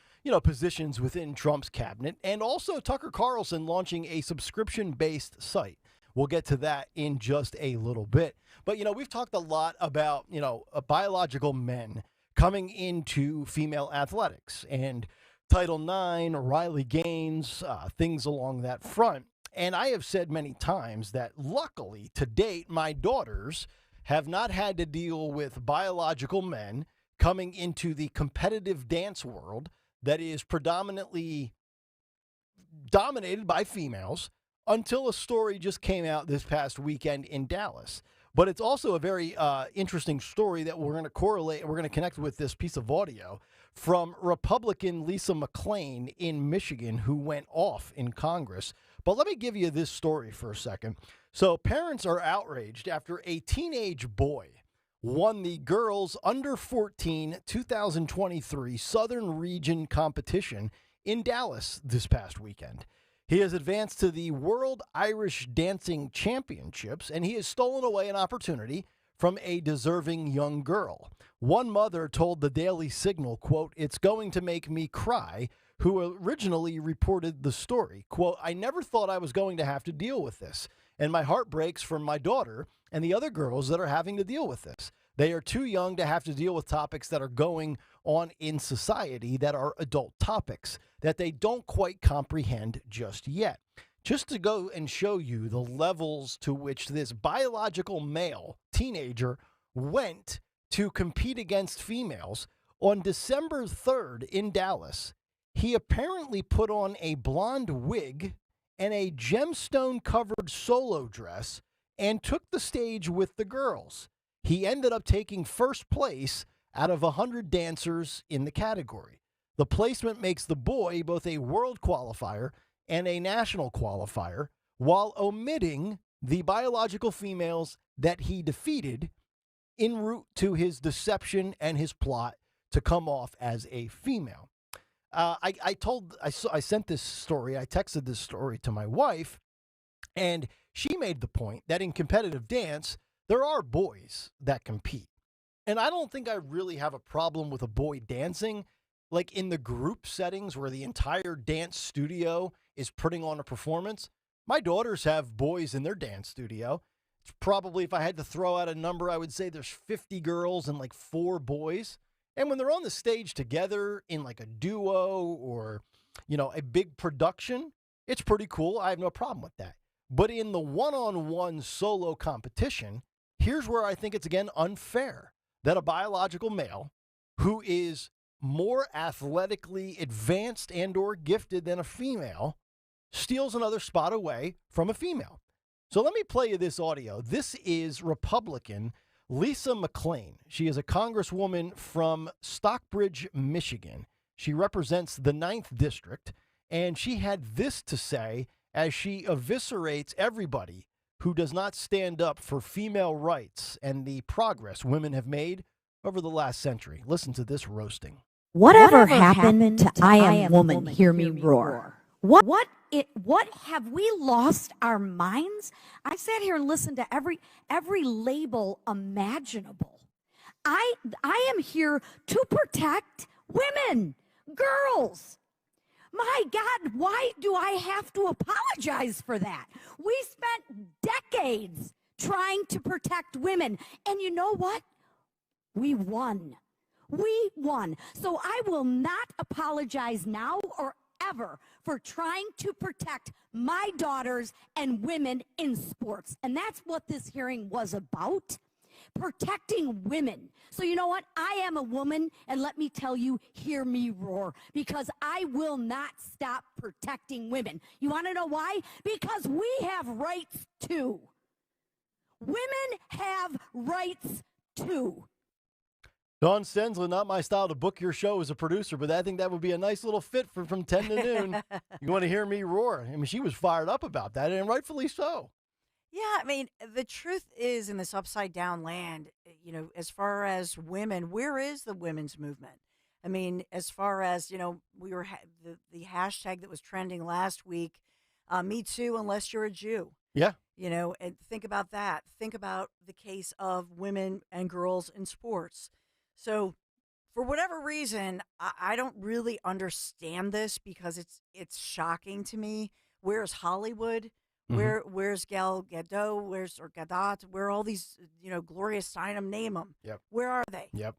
positions within Trump's cabinet, and also Tucker Carlson launching a subscription-based site. We'll get to that in just a little bit. But, we've talked a lot about, biological men coming into female athletics and Title IX, Riley Gaines, things along that front. And I have said many times that luckily to date, my daughters have not had to deal with biological men coming into the competitive dance world that is predominantly dominated by females until a story just came out this past weekend in Dallas. But it's also a very interesting story that we're going to correlate and we're going to connect with this piece of audio from Republican Lisa McClain in Michigan, who went off in Congress. But let me give you this story for a second. So parents are outraged after a teenage boy won the girls under 14 2023 Southern Region competition in Dallas this past weekend. He has advanced to the World Irish Dancing Championships, and he has stolen away an opportunity from a deserving young girl. One mother told the Daily Signal, quote, "It's going to make me cry," who originally reported the story. Quote, "I never thought I was going to have to deal with this, and my heart breaks for my daughter and the other girls that are having to deal with this. They are too young to have to deal with topics that are going on in society that are adult topics that they don't quite comprehend just yet." Just to go and show you the levels to which this biological male teenager went to compete against females, on December 3rd in Dallas, he apparently put on a blonde wig and a gemstone-covered solo dress and took the stage with the girls. He ended up taking first place out of 100 dancers in the category. The placement makes the boy both a world qualifier and a national qualifier, while omitting the biological females that he defeated en route to his deception and his plot to come off as a female. I sent this story, I texted this story to my wife, and she made the point that in competitive dance, there are boys that compete. And I don't think I really have a problem with a boy dancing, like in the group settings where the entire dance studio is putting on a performance. My daughters have boys in their dance studio. It's probably, if I had to throw out a number, I would say there's 50 girls and like 4 boys. And when they're on the stage together in like a duo or, you know, a big production, it's pretty cool. I have no problem with that. But in the one-on-one solo competition, here's where I think it's, again, unfair that a biological male who is more athletically advanced and or gifted than a female steals another spot away from a female. So let me play you this audio. This is Republican Lisa McClain. She is a congresswoman from Stockbridge, Michigan. She represents the 9th District, and she had this to say as she eviscerates everybody who does not stand up for female rights and the progress women have made over the last century. Listen to this roasting. Whatever happened to I Am Woman, Hear Me Roar? What have we lost our minds? I sat here and listened to every label imaginable. I am here to protect women, girls. My God, why do I have to apologize for that? We spent decades trying to protect women, and you know what? We won. We won. So I will not apologize now or ever for trying to protect my daughters and women in sports. And that's what this hearing was about, protecting women. So you know what? I am a woman, and let me tell you, hear me roar, because I will not stop protecting women. You want to know why? Because we have rights too. Women have rights too. Dawn Stensland, not my style to book your show as a producer, but I think that would be a nice little fit from 10 to noon. You want to hear me roar? I mean, she was fired up about that, and rightfully so. Yeah, I mean, the truth is, in this upside down land, you know, as far as women, where is the women's movement? I mean, as far as, you know, we were the hashtag that was trending last week, Me Too, unless you're a Jew. Yeah. You know, and think about that. Think about the case of women and girls in sports. So for whatever reason, I don't really understand this because it's shocking to me. Where's Hollywood? Where's Gal Gadot? Where's Gadot? Where are all these, you know, Gloria Steinem, name them? Yep. Where are they? Yep.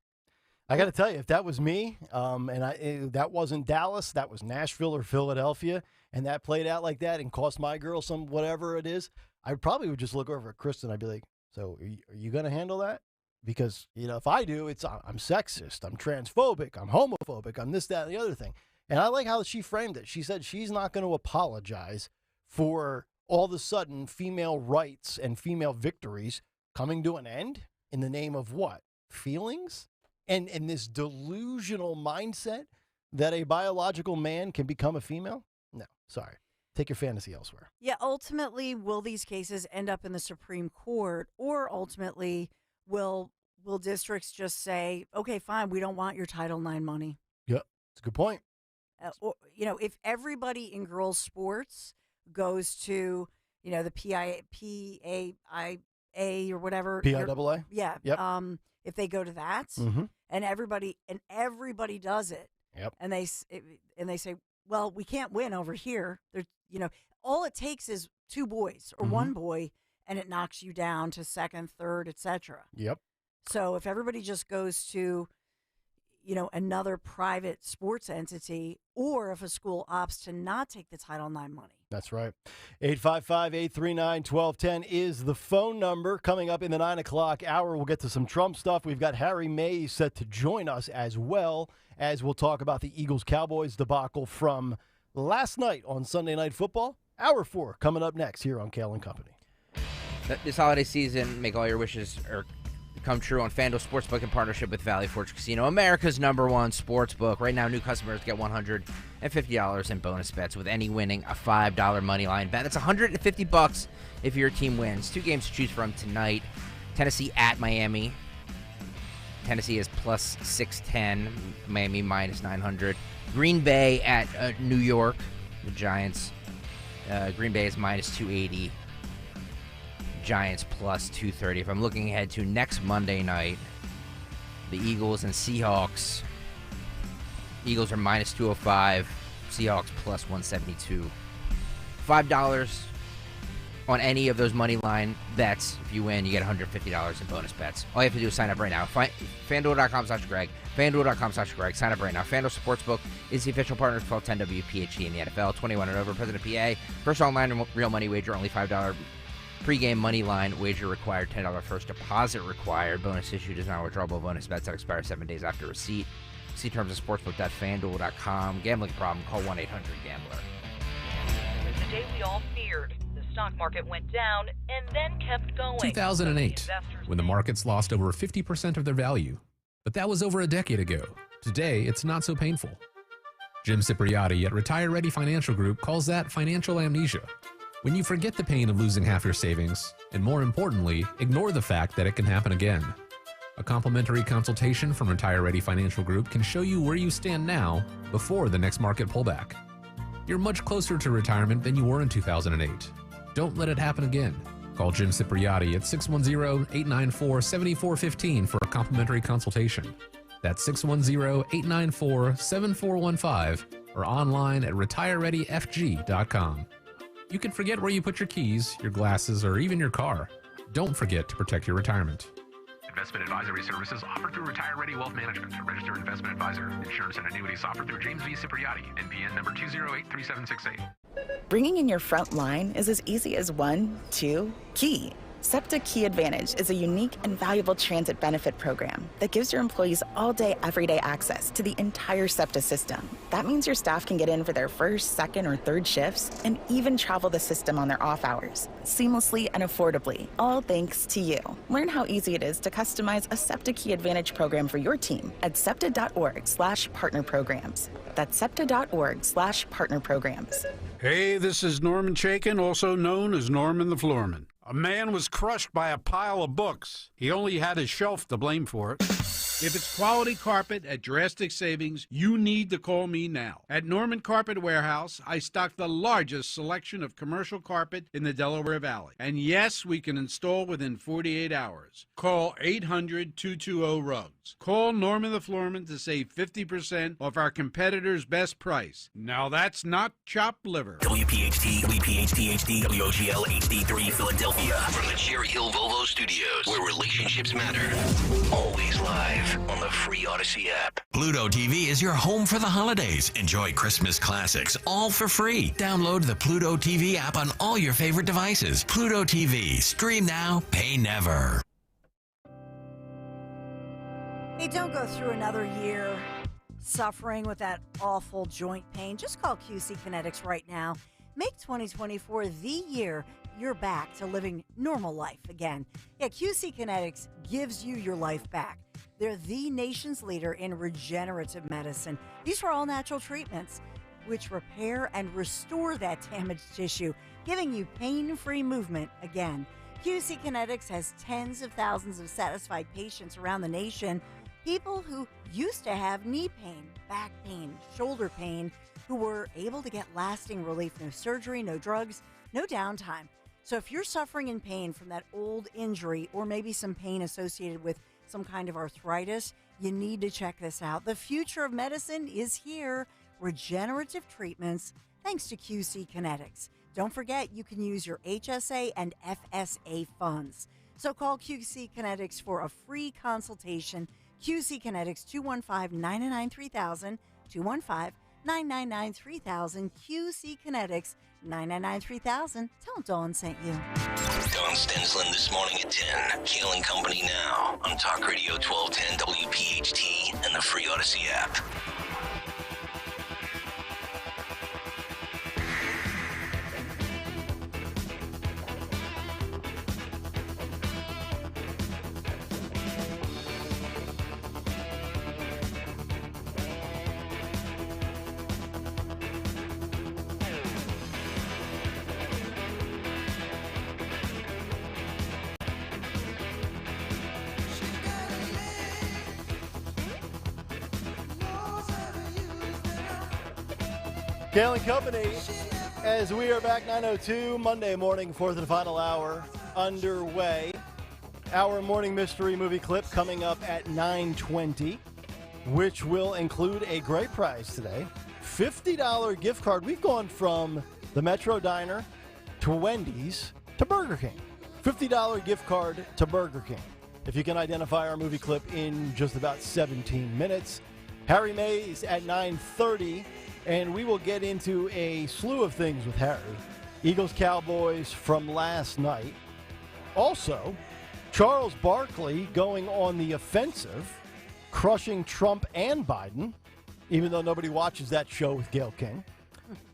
I got to tell you, if that was me, that wasn't Dallas, that was Nashville or Philadelphia, and that played out like that and cost my girl some whatever it is, I probably would just look over at Kristen. I'd be like, so are you going to handle that? Because, you know, if I do, I'm sexist, I'm transphobic, I'm homophobic, I'm this, that, and the other thing. And I like how she framed it. She said she's not going to apologize for all of a sudden female rights and female victories coming to an end in the name of what? Feelings? And this delusional mindset that a biological man can become a female? No, sorry. Take your fantasy elsewhere. Yeah, ultimately, will these cases end up in the Supreme Court, or ultimately will districts just say, okay, fine, we don't want your Title IX money? Yeah, that's a good point. Or, you know, if everybody in girls' sports goes to, you know, the PAIA A or whatever. PIAA? Yeah. Yep. If they go to that, and everybody does it, yep. And they say, well, we can't win over here. There's, all it takes is 2 boys or 1 boy, and it knocks you down to second, third, etc. Yep. So if everybody just goes to, another private sports entity, or if a school opts to not take the Title IX money. That's right. 855-839-1210 is the phone number. Coming up in the 9 o'clock hour, we'll get to some Trump stuff. We've got Harry Mays set to join us, as well as we'll talk about the Eagles-Cowboys debacle from last night on Sunday Night Football. Hour 4 coming up next here on Kayal and Company. This holiday season, make all your wishes come true on FanDuel Sportsbook in partnership with Valley Forge Casino, America's #1 sportsbook. Right now, new customers get $150 in bonus bets with any winning a $5 money line bet. That's $150 if your team wins. 2 games to choose from tonight. Tennessee at Miami. Tennessee is plus 610. Miami minus 900. Green Bay at New York. The Giants. Green Bay is minus 280. Giants plus 230. If I'm looking ahead to next Monday night, the Eagles and Seahawks. Eagles are minus 205. Seahawks plus 172. $5 on any of those money line bets. If you win, you get $150 in bonus bets. All you have to do is sign up right now. FanDuel.com/Greg. FanDuel.com/Greg. Sign up right now. FanDuel Sportsbook is the official partner of 1210 WPHT in the NFL. 21 and over. President PA. First online real money wager, only $5 pregame money line wager required. $10 first deposit required. Bonus issued is non-withdrawable bonus bets that expire 7 days after receipt. See terms at sportsbook.fanduel.com. Gambling problem? Call 1-800-GAMBLER. It was the day we all feared. The stock market went down and then kept going. 2008, when the markets lost over 50% of their value. But that was over a decade ago. Today, it's not so painful. Jim Cipriotti at Retire Ready Financial Group calls that financial amnesia. When you forget the pain of losing half your savings, and more importantly, ignore the fact that it can happen again. A complimentary consultation from Retire Ready Financial Group can show you where you stand now before the next market pullback. You're much closer to retirement than you were in 2008. Don't let it happen again. Call Jim Cipriotti at 610-894-7415 for a complimentary consultation. That's 610-894-7415 or online at retirereadyfg.com. You can forget where you put your keys, your glasses, or even your car. Don't forget to protect your retirement. Investment advisory services offered through Retire Ready Wealth Management, a registered investment advisor. Insurance and annuities offered through James V. Cipriotti, NPN number 2083768. Bringing in your front line is as easy as 1, 2, key. SEPTA Key Advantage is a unique and valuable transit benefit program that gives your employees all-day, everyday access to the entire SEPTA system. That means your staff can get in for their first, second, or third shifts and even travel the system on their off hours, seamlessly and affordably, all thanks to you. Learn how easy it is to customize a SEPTA Key Advantage program for your team at SEPTA.org/partner programs. That's SEPTA.org/partner programs. Hey, this is Norman Chaikin, also known as Norman the Floorman. A man was crushed by a pile of books. He only had his shelf to blame for it. If it's quality carpet at drastic savings, you need to call me now. At Norman Carpet Warehouse, I stock the largest selection of commercial carpet in the Delaware Valley. And yes, we can install within 48 hours. Call 800-220-RUGS. Call Norman the Floorman to save 50% off our competitor's best price. Now that's not chopped liver. WPHT, WPHT-HD, WOGL HD3 Philadelphia. From the Cherry Hill Volvo Studios, where relationships matter. Always live on the free Odyssey app. Pluto TV is your home for the holidays. Enjoy Christmas classics, all for free. Download the Pluto TV app on all your favorite devices. Pluto TV. Stream now, pay never. Hey, don't go through another year suffering with that awful joint pain. Just call QC Kinetics right now. Make 2024 the year you're back to living normal life again. Yeah, QC Kinetics gives you your life back. They're the nation's leader in regenerative medicine. These are all natural treatments which repair and restore that damaged tissue, giving you pain-free movement again. QC Kinetics has tens of thousands of satisfied patients around the nation, people who used to have knee pain, back pain, shoulder pain, who were able to get lasting relief. No surgery, no drugs, no downtime. So if you're suffering in pain from that old injury or maybe some pain associated with some kind of arthritis, you need to check this out. The future of medicine is here. Regenerative treatments, thanks to QC Kinetics. Don't forget, you can use your HSA and FSA funds. So call QC Kinetics for a free consultation. QC Kinetics 215-999-3000, 215-999-3000, QC Kinetics 999-3000. Tell them Dawn sent you. Dawn Stensland this morning at 10. Kayal and Company now on Talk Radio 1210 WPHT and the free Odyssey app. Kayal and Company, as we are back 9:02, Monday morning, fourth and final hour underway. Our morning mystery movie clip coming up at 9:20, which will include a great prize today, $50 gift card. We've gone from the Metro Diner to Wendy's to Burger King. $50 gift card to Burger King. If you can identify our movie clip in just about 17 minutes. Harry Mays at 9:30. And we will get into a slew of things with Harry. Eagles Cowboys from last night. Also, Charles Barkley going on the offensive, crushing Trump and Biden, even though nobody watches that show with Gayle King.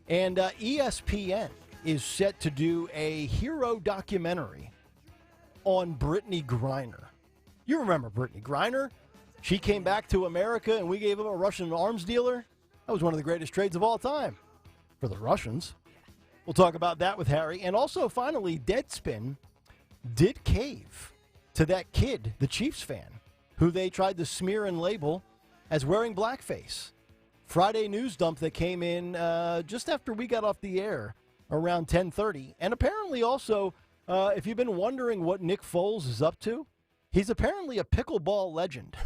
And ESPN is set to do a hero documentary on Brittany Griner. You remember Brittany Griner? She came back to America and we gave him a Russian arms dealer. That was one of the greatest trades of all time for the Russians. We'll talk about that with Harry. And also, finally, Deadspin did cave to that kid, the Chiefs fan, who they tried to smear and label as wearing blackface. Friday news dump that came in just after we got off the air around 10:30. And apparently also, if you've been wondering what Nick Foles is up to, he's apparently a pickleball legend.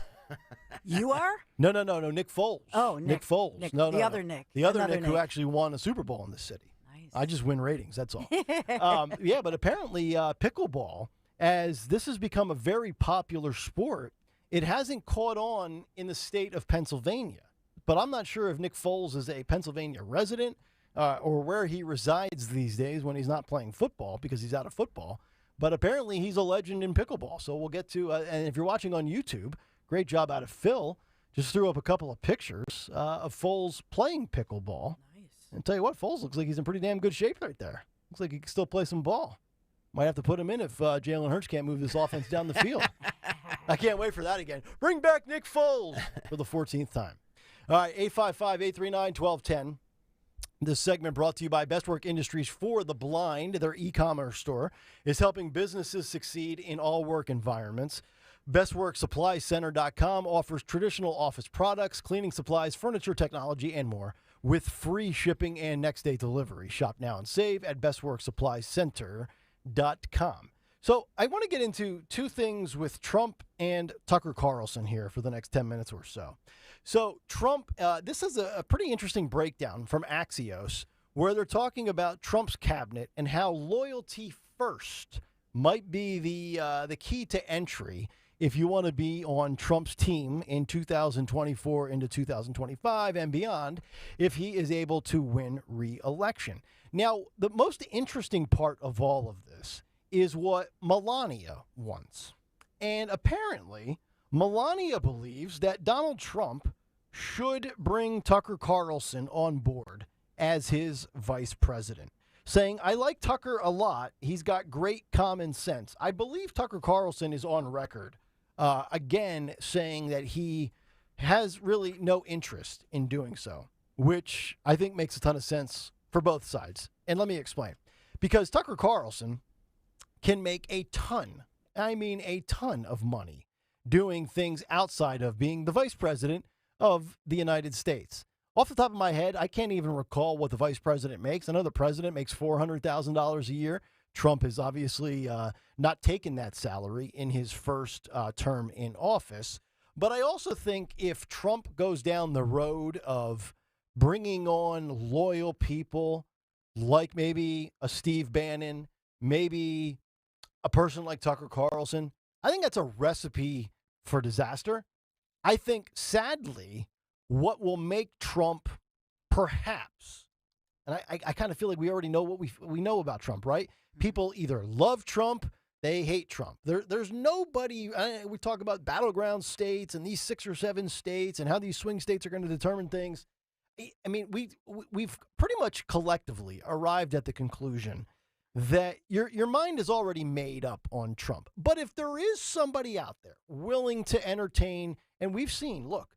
You are? No, Nick Foles. Oh, Nick Foles. Nick, no, the other Nick. The other Another Nick who actually won a Super Bowl in this city. Nice. I just win ratings, that's all. Yeah, but apparently pickleball, as this has become a very popular sport, it hasn't caught on in the state of Pennsylvania. But I'm not sure if Nick Foles is a Pennsylvania resident or where he resides these days when he's not playing football because he's out of football. But apparently he's a legend in pickleball. So we'll get to, and if you're watching on YouTube, great job out of Phil. Just threw up a couple of pictures of Foles playing pickleball. Nice. And tell you what, Foles looks like he's in pretty damn good shape right there. Looks like he can still play some ball. Might have to put him in if Jalen Hurts can't move this offense down the field. I can't wait for that again. Bring back Nick Foles for the 14th time. All right, 855-839-1210. This segment brought to you by Bestwork Industries for the Blind. Their e-commerce store is helping businesses succeed in all work environments. BestWorkSupplyCenter.com offers traditional office products, cleaning supplies, furniture, technology, and more with free shipping and next-day delivery. Shop now and save at BestWorkSupplyCenter.com. So I want to get into two things with Trump and Tucker Carlson here for the next 10 minutes or so. So Trump, this is a pretty interesting breakdown from Axios where they're talking about Trump's cabinet and how loyalty first might be the key to entry if you want to be on Trump's team in 2024 into 2025 and beyond, if he is able to win re-election. Now, the most interesting part of all of this is what Melania wants. And apparently, Melania believes that Donald Trump should bring Tucker Carlson on board as his vice president, saying, I like Tucker a lot. He's got great common sense. I believe Tucker Carlson is on record, again, saying that he has really no interest in doing so, which I think makes a ton of sense for both sides. And let me explain. Because Tucker Carlson can make a ton, I mean a ton of money doing things outside of being the vice president of the United States. Off the top of my head, I can't even recall what the vice president makes. I know the president makes $400,000 a year. Trump has obviously not taken that salary in his first term in office. But I also think if Trump goes down the road of bringing on loyal people like maybe a Steve Bannon, maybe a person like Tucker Carlson, I think that's a recipe for disaster. I think, sadly, what will make Trump perhaps, and I kind of feel like we already know what we know about Trump, right? People either love Trump, they hate Trump. There's nobody, we talk about battleground states and these 6 or 7 states and how these swing states are going to determine things. I mean, we've pretty much collectively arrived at the conclusion that your mind is already made up on Trump. But if there is somebody out there willing to entertain, and we've seen, look,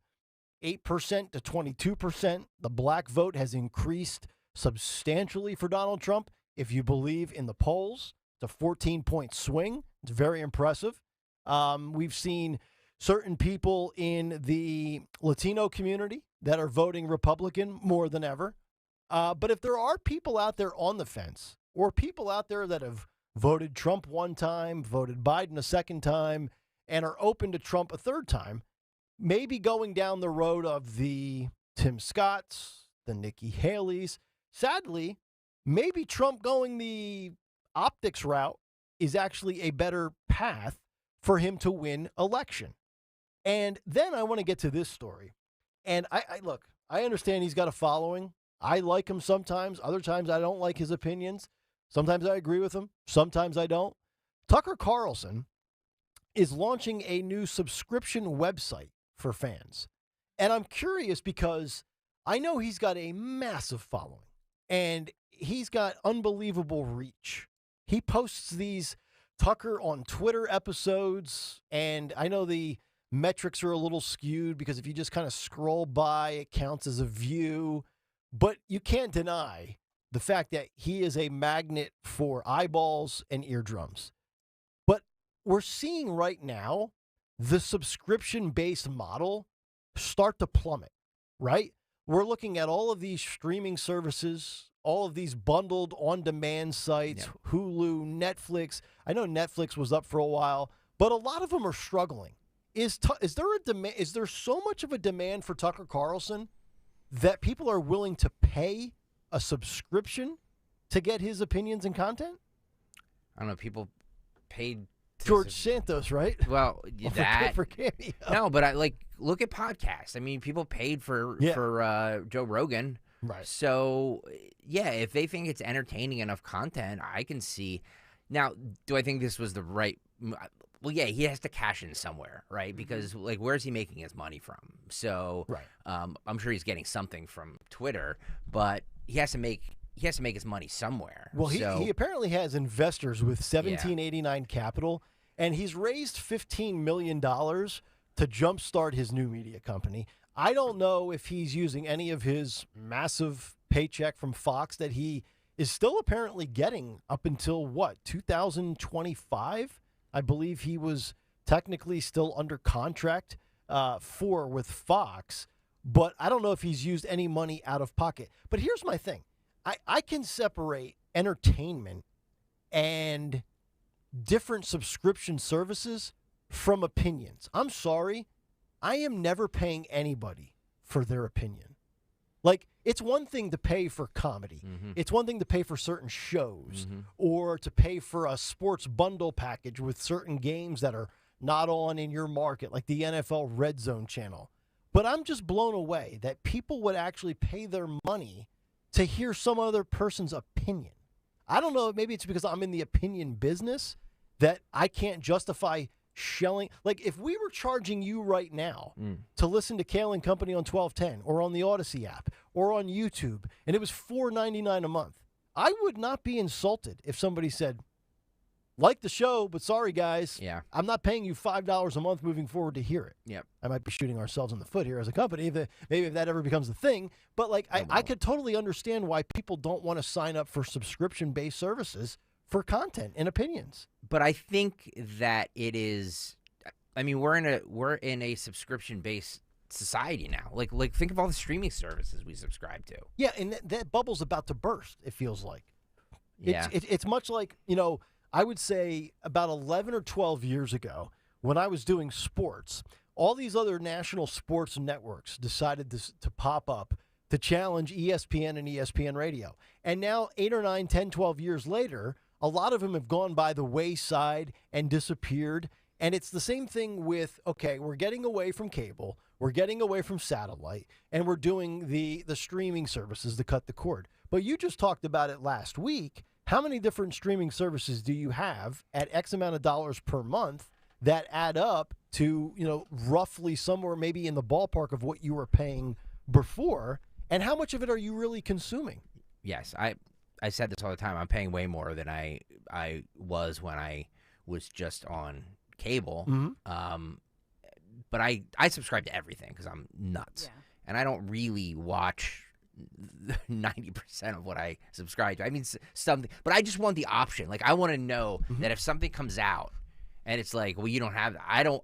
8% to 22%, the black vote has increased substantially for Donald Trump. If you believe in the polls, it's a 14-point swing. It's very impressive. We've seen certain people in the Latino community that are voting Republican more than ever. But if there are people out there on the fence, or people out there that have voted Trump one time, voted Biden a second time, and are open to Trump a third time, maybe going down the road of the Tim Scotts, the Nikki Haleys, sadly, maybe Trump going the optics route is actually a better path for him to win election. And then I want to get to this story. And I look, I understand he's got a following. I like him sometimes. Other times I don't like his opinions. Sometimes I agree with him. Sometimes I don't. Tucker Carlson is launching a new subscription website for fans. And I'm curious because I know he's got a massive following and he's got unbelievable reach. He posts these Tucker on Twitter episodes, and I know the metrics are a little skewed because if you just kind of scroll by, it counts as a view. But you can't deny the fact that he is a magnet for eyeballs and eardrums. But we're seeing right now the subscription-based model start to plummet, right? We're looking at all of these streaming services, all of these bundled on-demand sites, Hulu, Netflix. I know Netflix was up for a while, but a lot of them are struggling. Is there a demand? Is there so much of a demand for Tucker Carlson that people are willing to pay a subscription to get his opinions and content? I don't know. People paid George Santos, right? Well, that for Cameo. No, but look at podcasts. I mean, people paid for Joe Rogan, right? So yeah, if they think it's entertaining enough content, I can see. Now, do I think this was the right? Well, yeah, he has to cash in somewhere, right? Because where's he making his money from? So, I'm sure he's getting something from Twitter, but he has to make his money somewhere. Well, he apparently has investors with 1789 Capital, and he's raised $15 million to jumpstart his new media company. I don't know if he's using any of his massive paycheck from Fox that he is still apparently getting up until, 2025? I believe he was technically still under contract with Fox, but I don't know if he's used any money out of pocket. But here's my thing. I can separate entertainment and different subscription services from opinions. I'm sorry. I am never paying anybody for their opinion. It's one thing to pay for comedy. Mm-hmm. It's one thing to pay for certain shows or to pay for a sports bundle package with certain games that are not on in your market, like the NFL Red Zone channel. But I'm just blown away that people would actually pay their money to hear some other person's opinion. I don't know, maybe it's because I'm in the opinion business that I can't justify shelling. If we were charging you right now to listen to Kayal and Company on 1210 or on the Odyssey app or on YouTube, and it was $4.99 a month, I would not be insulted if somebody said, like the show, but sorry, guys, I'm not paying you $5 a month moving forward to hear it. Yep. I might be shooting ourselves in the foot here as a company, maybe if that ever becomes a thing. But I could totally understand why people don't want to sign up for subscription-based services for content and opinions. But I think that it is. I mean, we're in a subscription-based society now. Think of all the streaming services we subscribe to. Yeah, and that bubble's about to burst. It feels like. Yeah. It's much like, I would say about 11 or 12 years ago when I was doing sports, all these other national sports networks decided to pop up to challenge ESPN and ESPN Radio. And now 8 or 9, 10, 12 years later, a lot of them have gone by the wayside and disappeared. And it's the same thing with, okay, we're getting away from cable, we're getting away from satellite, and we're doing the streaming services to cut the cord. But you just talked about it last week. How many different streaming services do you have at X amount of dollars per month that add up to, roughly somewhere maybe in the ballpark of what you were paying before? And how much of it are you really consuming? Yes, I said this all the time. I'm paying way more than I was when I was just on cable. But I subscribe to everything because I'm nuts. Yeah. And I don't really watch 90% of what I subscribe to. I mean, something, but I just want the option. Like, I want to know that if something comes out and it's like, well, you don't have that.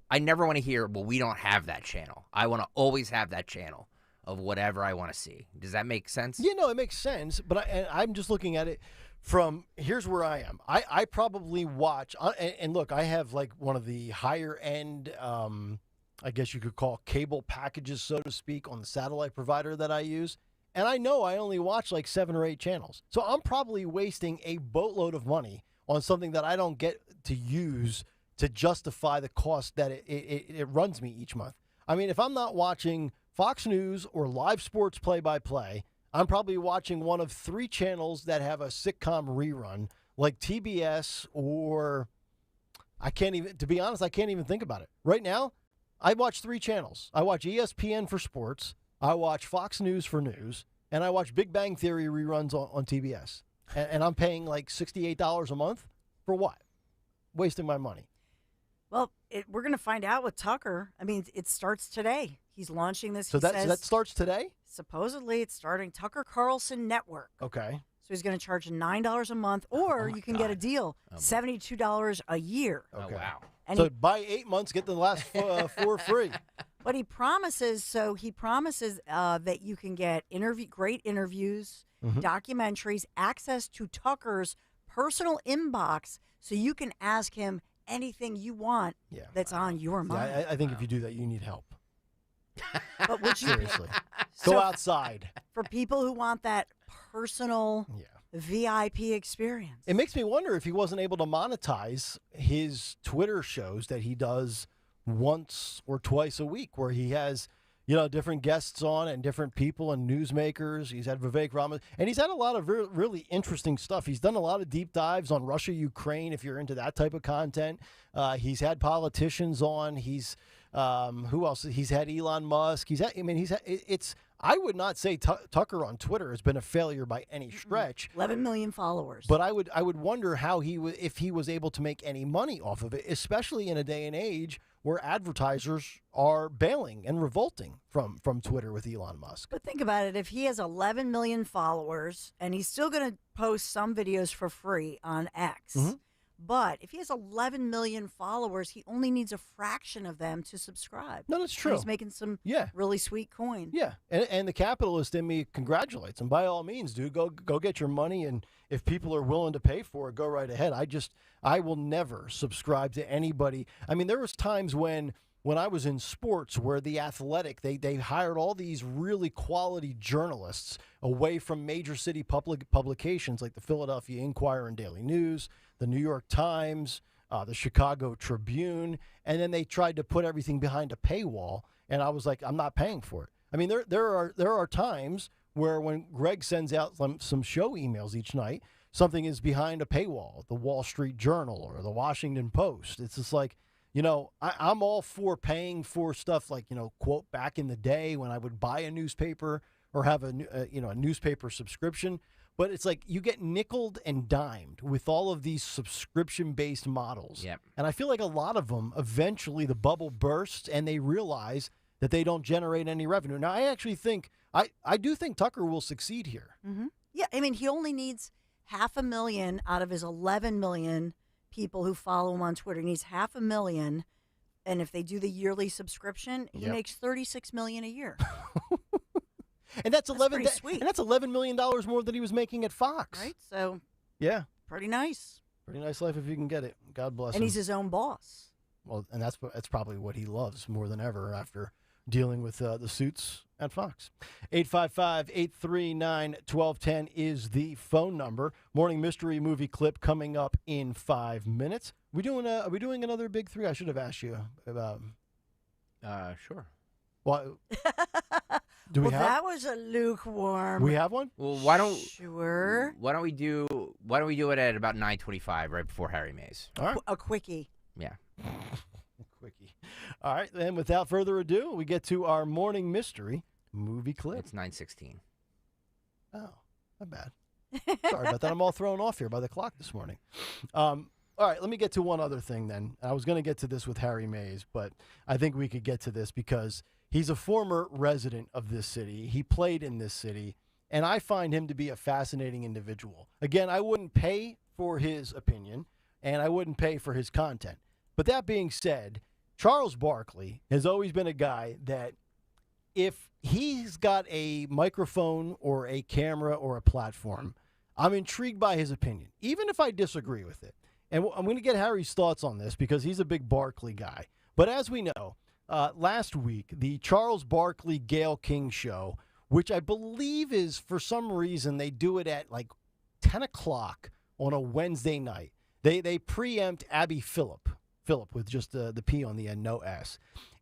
I never want to hear, well, we don't have that channel. I want to always have that channel of whatever I want to see. Does that make sense? Yeah, no, it makes sense. But I'm just looking at it from, here's where I am. I probably watch, and look, I have like one of the higher end, I guess you could call cable packages, so to speak, on the satellite provider that I use. And I know I only watch like 7 or 8 channels. So I'm probably wasting a boatload of money on something that I don't get to use to justify the cost that it runs me each month. I mean, if I'm not watching Fox News or live sports play-by-play, I'm probably watching one of 3 channels that have a sitcom rerun, like TBS or to be honest, I can't even think about it. Right now, I watch 3 channels. I watch ESPN for sports, I watch Fox News for news, and I watch Big Bang Theory reruns on TBS. And I'm paying like $68 a month for what? Wasting my money. Well, we're going to find out with Tucker. I mean, it starts today. He's launching this. So that starts today? Supposedly, it's starting Tucker Carlson Network. Okay. So he's going to charge $9 a month, or you can get a deal, $72 a year. Okay. Oh, wow. And so buy 8 months, get the last 4 free. But he promises that you can get great interviews, documentaries, access to Tucker's personal inbox, so you can ask him anything you want that's on your mind. Yeah, I think if you do that, you need help. But would you seriously go outside for people who want that personal VIP experience? It makes me wonder if he wasn't able to monetize his Twitter shows that he does once or twice a week, where he has different guests on and different people and newsmakers. He's had Vivek Ramaswamy, and he's had a lot of really interesting stuff. He's done a lot of deep dives on Russia, Ukraine, if you're into that type of content. He's had politicians on. He's who else? He's had Elon Musk. I would not say Tucker on Twitter has been a failure by any stretch. 11 million followers. But I would wonder how if he was able to make any money off of it, especially in a day and age where advertisers are bailing and revolting from Twitter with Elon Musk. But think about it. If he has 11 million followers and he's still going to post some videos for free on X, but if he has 11 million followers, he only needs a fraction of them to subscribe. No, that's true. And he's making some really sweet coin. Yeah, and the capitalist in me congratulates him. By all means, dude, go get your money, and if people are willing to pay for it, go right ahead. I will never subscribe to anybody. I mean, there was times when I was in sports where The Athletic, they hired all these really quality journalists away from major city public publications like the Philadelphia Inquirer and Daily News, the New York Times, the Chicago Tribune, and then they tried to put everything behind a paywall, and I was like, I'm not paying for it. I mean, there are times where when Greg sends out some show emails each night, something is behind a paywall, the Wall Street Journal or the Washington Post. It's just like, I'm all for paying for stuff like, quote, back in the day when I would buy a newspaper or have a newspaper subscription. But it's like you get nickeled and dimed with all of these subscription-based models. Yep. And I feel like a lot of them, eventually the bubble bursts and they realize that they don't generate any revenue. Now, I actually think, I do think Tucker will succeed here. Mm-hmm. Yeah, I mean, he only needs 500,000 out of his 11 million people who follow him on Twitter. He needs 500,000, and if they do the yearly subscription, he makes $36 million a year. And that's pretty sweet. And that's $11 million more than he was making at Fox. Right? So Yeah. Pretty nice. Pretty nice life if you can get it. God bless him. And he's his own boss. Well, and that's probably what he loves more than ever after dealing with the suits at Fox. 855-839-1210 is the phone number. Morning mystery movie clip coming up in 5 minutes. Are we doing another big three? I should have asked you about. Sure. Well, do we have? That was a lukewarm. We have one. Well, why don't we do it at about 9:25, right before Harry Mays? All right. A quickie. Yeah. Quickie. All right, then without further ado, we get to our morning mystery movie clip. It's 9:16. Oh, not bad. Sorry about that. I'm all thrown off here by the clock this morning. All right, let me get to one other thing then. I was going to get to this with Harry Mays, but I think we could get to this because he's a former resident of this city. He played in this city, and I find him to be a fascinating individual. Again, I wouldn't pay for his opinion, and I wouldn't pay for his content. But that being said, Charles Barkley has always been a guy that if he's got a microphone or a camera or a platform, I'm intrigued by his opinion, even if I disagree with it. And I'm going to get Harry's thoughts on this because he's a big Barkley guy. But as we know, last week, the Charles Barkley Gayle King show, which I believe is, for some reason, they do it at like 10 o'clock on a Wednesday night. They preempt Abby Phillip with just the P on the end, no S.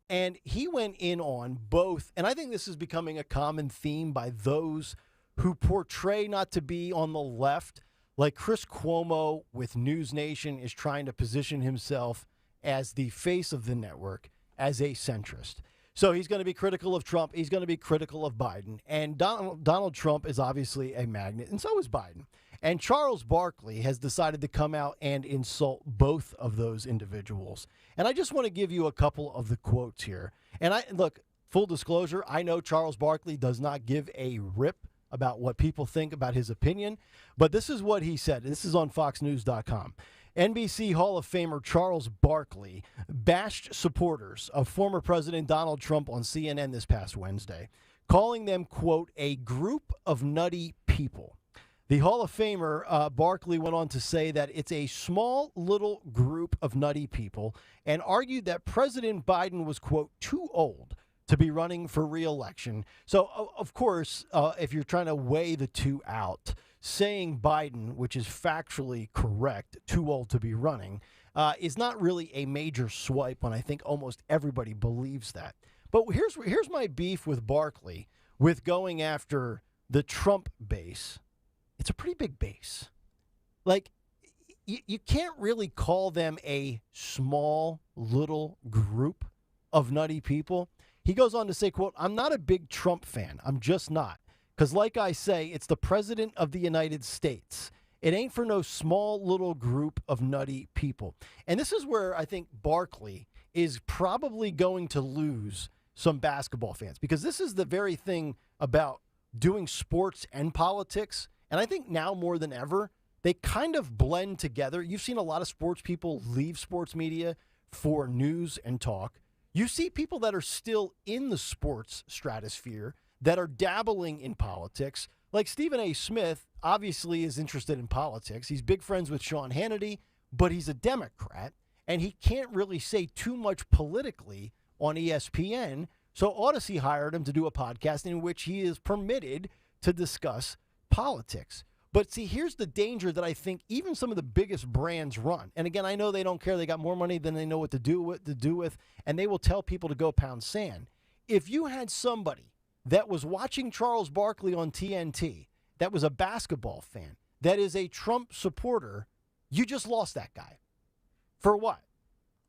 And he went in on both, and I think this is becoming a common theme by those who portray not to be on the left. Like Chris Cuomo with News Nation is trying to position himself as the face of the network, as a centrist. So he's going to be critical of Trump. He's going to be critical of Biden. And Donald Trump is obviously a magnet, and so is Biden. And Charles Barkley has decided to come out and insult both of those individuals. And I just want to give you a couple of the quotes here. And look, full disclosure, I know Charles Barkley does not give a rip about what people think about his opinion, but this is what he said. This is on FoxNews.com. NBC Hall of Famer Charles Barkley bashed supporters of former President Donald Trump on CNN this past Wednesday, calling them, quote, a group of nutty people. The Hall of Famer, Barkley, went on to say that it's a small little group of nutty people and argued that President Biden was, quote, too old to be running for re-election. So, of course, if you're trying to weigh the two out, saying Biden, which is factually correct, too old to be running, is not really a major swipe when I think almost everybody believes that. But here's my beef with Barkley with going after the Trump base. It's a pretty big base. Like, you can't really call them a small little group of nutty people. He goes on to say, quote, I'm not a big Trump fan. I'm just not. Because like I say, it's the president of the United States. It ain't for no small little group of nutty people. And this is where I think Barkley is probably going to lose some basketball fans. Because this is the very thing about doing sports and politics. And I think now more than ever, they kind of blend together. You've seen a lot of sports people leave sports media for news and talk. You see people that are still in the sports stratosphere that are dabbling in politics. Like Stephen A. Smith obviously is interested in politics. He's big friends with Sean Hannity, but he's a Democrat, and he can't really say too much politically on ESPN. So Odyssey hired him to do a podcast in which he is permitted to discuss politics. But see, here's the danger that I think even some of the biggest brands run. And again, I know they don't care. They got more money than they know what to do with, and they will tell people to go pound sand. If you had somebody that was watching Charles Barkley on TNT, that was a basketball fan, that is a Trump supporter, you just lost that guy. For what?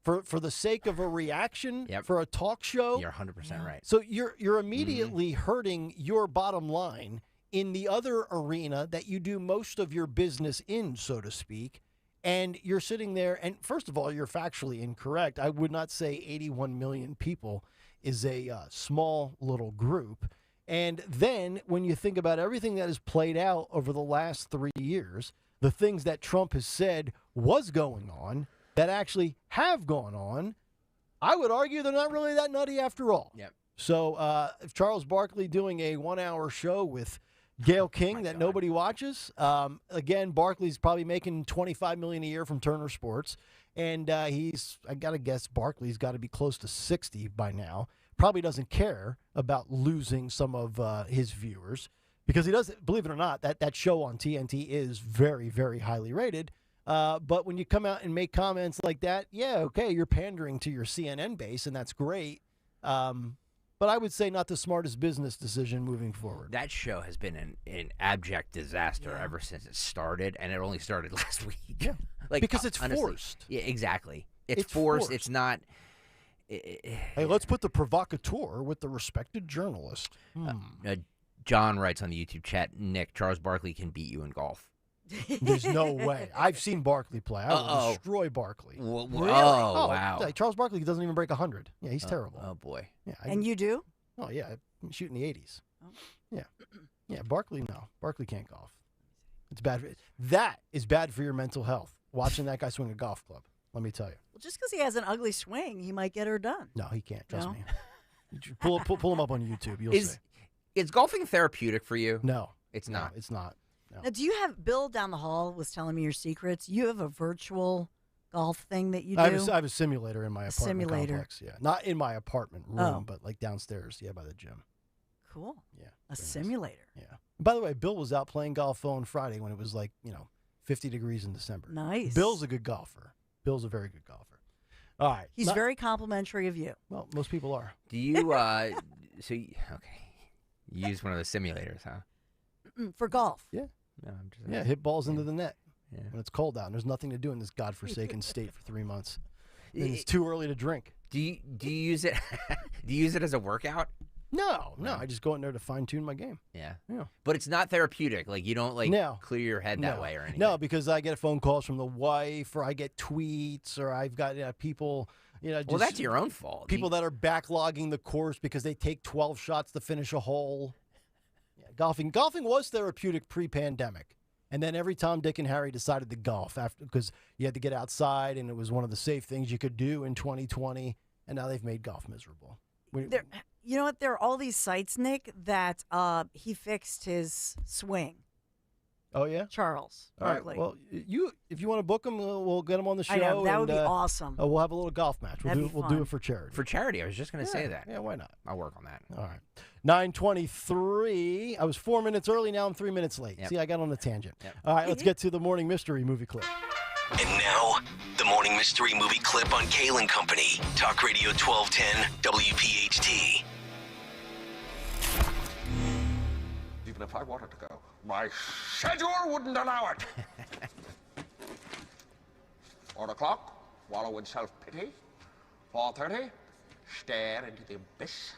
For the sake of a reaction? Yep. For a talk show? You're 100% right. So you're immediately hurting your bottom line in the other arena that you do most of your business in, so to speak, and you're sitting there, and first of all, you're factually incorrect. I would not say 81 million people is a small little group. And then when you think about everything that has played out over the last 3 years, the things that Trump has said was going on, that actually have gone on, I would argue they're not really that nutty after all. Yep. So if Charles Barkley doing a 1 hour show with Gayle King that nobody watches. Again, Barkley's probably making $25 million a year from Turner Sports, and I gotta guess Barkley's got to be close to 60 by now. Probably doesn't care about losing some of his viewers because he doesn't. Believe it or not, that show on TNT is very, very highly rated. But when you come out and make comments like that, yeah, okay, you're pandering to your CNN base, and that's great. But I would say not the smartest business decision moving forward. That show has been an abject disaster ever since it started, and it only started last week. Yeah, because it's honestly, forced. Yeah, exactly. It's forced. It's not. Hey, let's put the provocateur with the respected journalist. John writes on the YouTube chat, Nick, Charles Barkley can beat you in golf. There's no way. I've seen Barkley play. I will destroy Barkley. Really? Oh, wow. Charles Barkley doesn't even break 100. Yeah, he's terrible. Oh, boy. Yeah, and you do? Oh, yeah. I'm shooting the 80s. Oh. Yeah. Yeah, Barkley, no. Barkley can't golf. It's bad. That is bad for your mental health, watching that guy swing a golf club. Let me tell you. Well, just because he has an ugly swing, he might get her done. No, he can't. Trust me. Pull him up on YouTube. You'll see. Is golfing therapeutic for you? No. It's not. No, it's not. No. Now, do you have, Bill down the hall was telling me your secrets. You have a virtual golf thing that you do? I have a simulator in my apartment complex. Yeah. Not in my apartment room, but like downstairs, by the gym. Cool. Yeah. A simulator. Nice. Yeah. By the way, Bill was out playing golf on Friday when it was 50 degrees in December. Nice. Bill's a good golfer. Bill's a very good golfer. All right. He's very complimentary of you. Well, most people are. Do you, okay. You use one of the simulators, huh? For golf. Yeah. No, I'm just hit balls into the net when it's cold out and there's nothing to do in this godforsaken state for 3 months. And it's too early to drink. Do you use it? Do you use it as a workout? No. I just go in there to fine tune my game. Yeah. But it's not therapeutic. Like you don't clear your head that way or anything. No, because I get phone calls from the wife, or I get tweets, or I've got people. Well, that's your own fault. People that are backlogging the course because they take 12 shots to finish a hole. Yeah, golfing was therapeutic pre-pandemic, and then every Tom, Dick, and Harry decided to golf because you had to get outside, and it was one of the safe things you could do in 2020. And now they've made golf miserable. You know what? There are all these sites, Nick, that he fixed his swing. Oh, yeah? Charles Barkley. All right. Well, if you want to book him, we'll get him on the show. I know. That would be awesome. We'll have a little golf match. We'll do it for charity. For charity. I was just going to say that. Yeah, why not? I'll work on that. All right. 9:23. I was 4 minutes early. Now I'm 3 minutes late. Yep. See, I got on a tangent. Yep. All right, let's get to the morning mystery movie clip. And now, the morning mystery movie clip on Kayal and Company. Talk Radio 1210 WPHT. Even if I wanted to go, my schedule wouldn't allow it. 4 o'clock, wallow in self-pity. 4:30, stare into the abyss.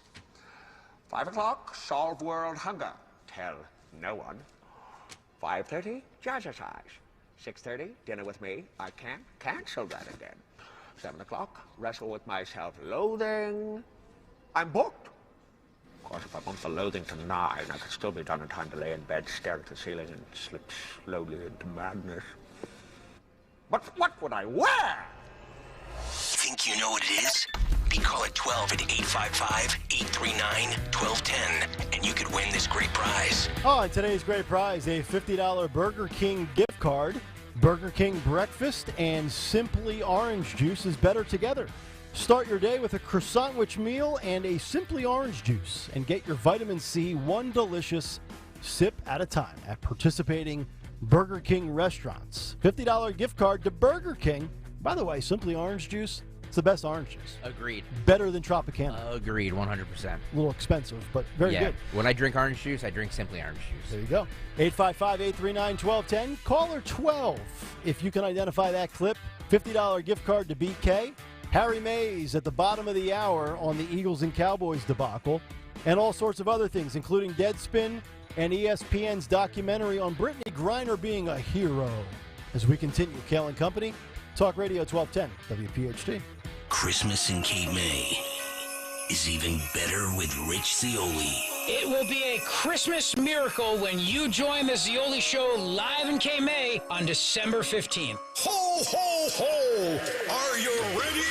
5 o'clock, solve world hunger. Tell no one. 5:30, jazzercise. 6:30, dinner with me. I can't cancel that again. 7 o'clock, wrestle with my self-loathing. I'm booked. Of course, if I want the loathing to 9, I could still be done in time to lay in bed, stare at the ceiling, and slip slowly into madness. But what would I wear? Think you know what it is? Be call at 12 at 855-839-1210, and you could win this great prize. Oh, today's great prize, a $50 Burger King gift card. Burger King breakfast and Simply Orange Juice is better together. Start your day with a croissant-wich meal and a Simply Orange Juice, and get your vitamin C one delicious sip at a time at participating Burger King restaurants. $50 gift card to Burger King. By the way, Simply Orange Juice, it's the best orange juice. Agreed. Better than Tropicana. Agreed, 100%. A little expensive, but very good. When I drink orange juice, I drink Simply Orange Juice. There you go. 855-839-1210. Caller 12. If you can identify that clip, $50 gift card to BK. Harry Mays at the bottom of the hour on the Eagles and Cowboys debacle, and all sorts of other things, including Deadspin and ESPN's documentary on Brittany Griner being a hero. As we continue, Kayal and Company, Talk Radio 1210, WPHT. Christmas in Cape May is even better with Rich Zioli. It will be a Christmas miracle when you join the Zioli Show live in Cape May on December 15th. Ho, ho, ho! Are you ready?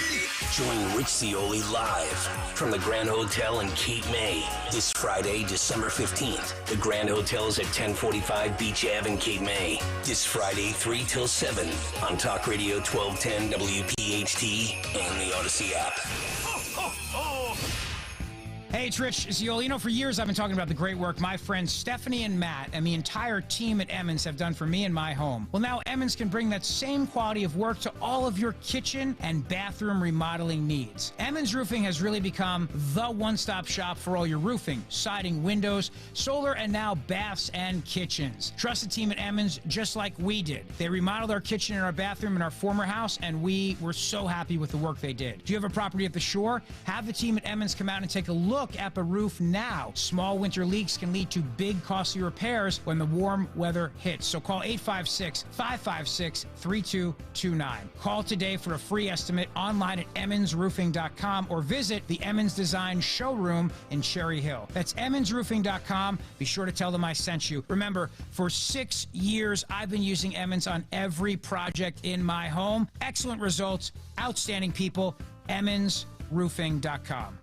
Join Rich Cioli live from the Grand Hotel in Cape May this Friday, December 15th. The Grand Hotel is at 1045 Beach Ave in Cape May. This Friday, 3 till 7 on Talk Radio 1210 WPHT and the Odyssey app. Hey, it's Rich Cioli. You know, for years I've been talking about the great work my friends Stephanie and Matt and the entire team at Emmons have done for me and my home. Well, now Emmons can bring that same quality of work to all of your kitchen and bathroom remodeling needs. Emmons Roofing has really become the one-stop shop for all your roofing, siding, windows, solar, and now baths and kitchens. Trust the team at Emmons just like we did. They remodeled our kitchen and our bathroom in our former house, and we were so happy with the work they did. Do you have a property at the shore? Have the team at Emmons come out and take a look at the roof now. Small winter leaks can lead to big, costly repairs when the warm weather hits. So call 856-556-3229. Call today for a free estimate online at emmonsroofing.com or visit the Emmons Design Showroom in Cherry Hill. That's emmonsroofing.com. Be sure to tell them I sent you. Remember, for 6 years, I've been using Emmons on every project in my home. Excellent results, outstanding people. emmonsroofing.com.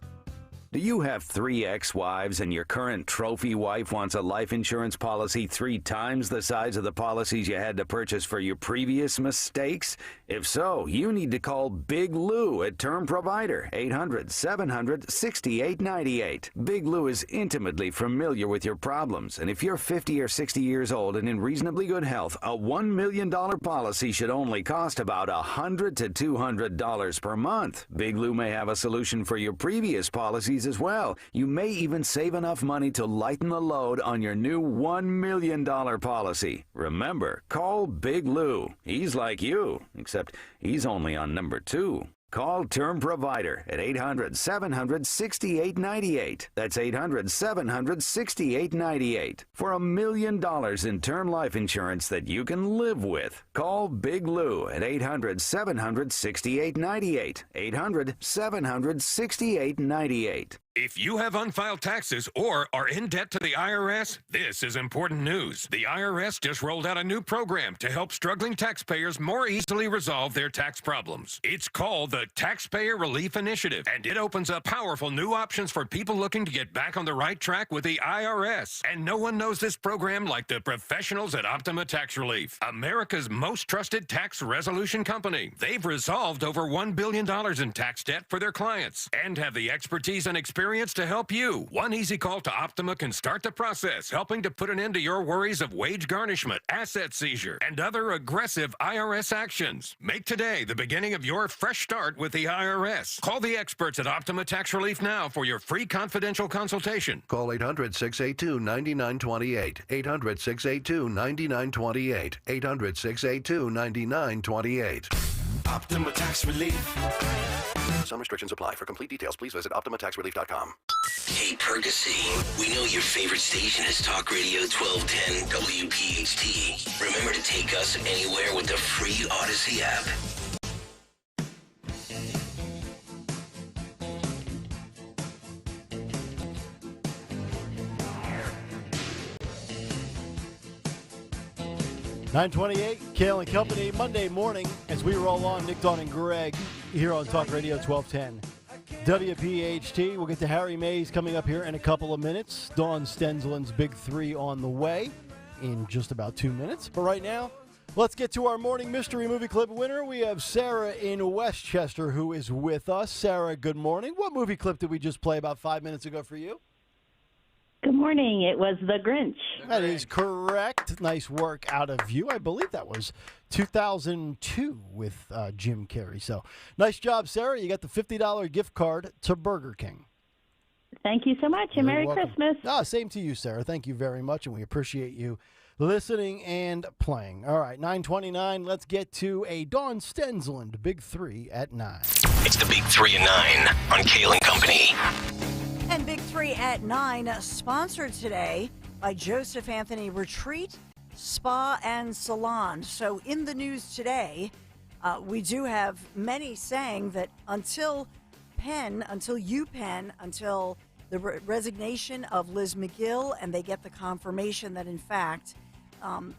Do you have 3 ex-wives and your current trophy wife wants a life insurance policy 3 times the size of the policies you had to purchase for your previous mistakes? If so, you need to call Big Lou at Term Provider, 800-700-6898. Big Lou is intimately familiar with your problems, and if you're 50 or 60 years old and in reasonably good health, a $1 million policy should only cost about $100 to $200 per month. Big Lou may have a solution for your previous policies as well. You may even save enough money to lighten the load on your new $1 million policy. Remember, call Big Lou. He's like you, except he's only on number 2. Call Term Provider at 800-700-6898. That's 800-700-6898. For $1 million in term life insurance that you can live with. Call Big Lou at 800-700-6898. 800-700-6898. If you have unfiled taxes or are in debt to the IRS, this is important news. The IRS just rolled out a new program to help struggling taxpayers more easily resolve their tax problems. It's called the Taxpayer Relief Initiative, and it opens up powerful new options for people looking to get back on the right track with the IRS. And no one knows this program like the professionals at Optima Tax Relief, America's most trusted tax resolution company. They've resolved over $1 billion in tax debt for their clients and have the expertise and experience to help you. One easy call to Optima can start the process, helping to put an end to your worries of wage garnishment, asset seizure, and other aggressive IRS actions. Make today the beginning of your fresh start with the IRS. Call the experts at Optima Tax Relief now for your free confidential consultation. Call 800-682-9928. 800-682-9928. 800-682-9928. Optima Tax Relief. Some restrictions apply. For complete details, please visit OptimaTaxRelief.com. Hey, Percy, we know your favorite station is Talk Radio 1210 WPHT. Remember to take us anywhere with the free Odyssey app. $9:28, Kayal and Company, Monday morning, as we roll on, Nick, Dawn, and Greg, here on Talk Radio 1210. WPHT, we'll get to Harry Mays coming up here in a couple of minutes. Dawn Stensland's Big 3 on the way in just about 2 minutes. But right now, let's get to our morning mystery movie clip winner. We have Sarah in Westchester who is with us. Sarah, good morning. What movie clip did we just play about 5 minutes ago for you? Good morning. It was The Grinch. That is correct. Nice work out of you. I believe that was 2002 with Jim Carrey. So nice job, Sarah. You got the $50 gift card to Burger King. Thank you so much, and Merry Christmas. Same to you, Sarah. Thank you very much, and we appreciate you listening and playing. All right, 9:29. Let's get to a Dawn Stensland Big 3 at 9. It's the Big 3 at 9 on Kayal and Company. And Big 3 at 9, sponsored today by Joseph Anthony Retreat, Spa, and Salon. So in the news today, we do have many saying that until UPenn, until the resignation of Liz McGill, and they get the confirmation that, in fact,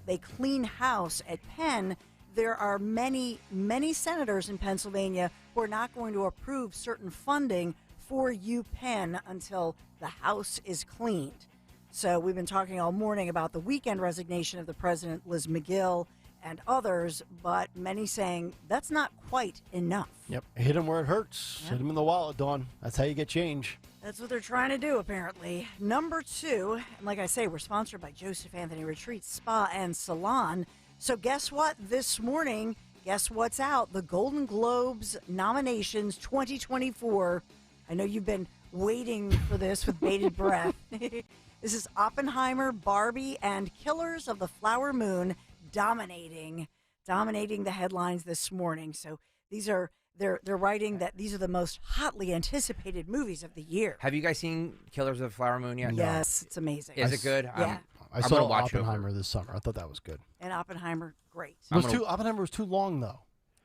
they clean house at Penn, there are many, many senators in Pennsylvania who are not going to approve certain funding for UPenn until the House is cleaned. So we've been talking all morning about the weekend resignation of the president, Liz McGill, and others, but many saying that's not quite enough. Yep. Hit him where it hurts. Yep. Hit him in the wallet, Dawn. That's how you get change. That's what they're trying to do, apparently. Number 2, and like I say, we're sponsored by Joseph Anthony Retreat Spa and Salon. So guess what? This morning, guess what's out? The Golden Globes nominations 2024. I know you've been waiting for this with bated breath. This is Oppenheimer, Barbie, and Killers of the Flower Moon dominating the headlines this morning. So these are they're writing that these are the most hotly anticipated movies of the year. Have you guys seen Killers of the Flower Moon yet? Yes, it's amazing. Is it good? Yeah. I saw Oppenheimer this summer. I thought that was good. And Oppenheimer, great. Oppenheimer was too long, though.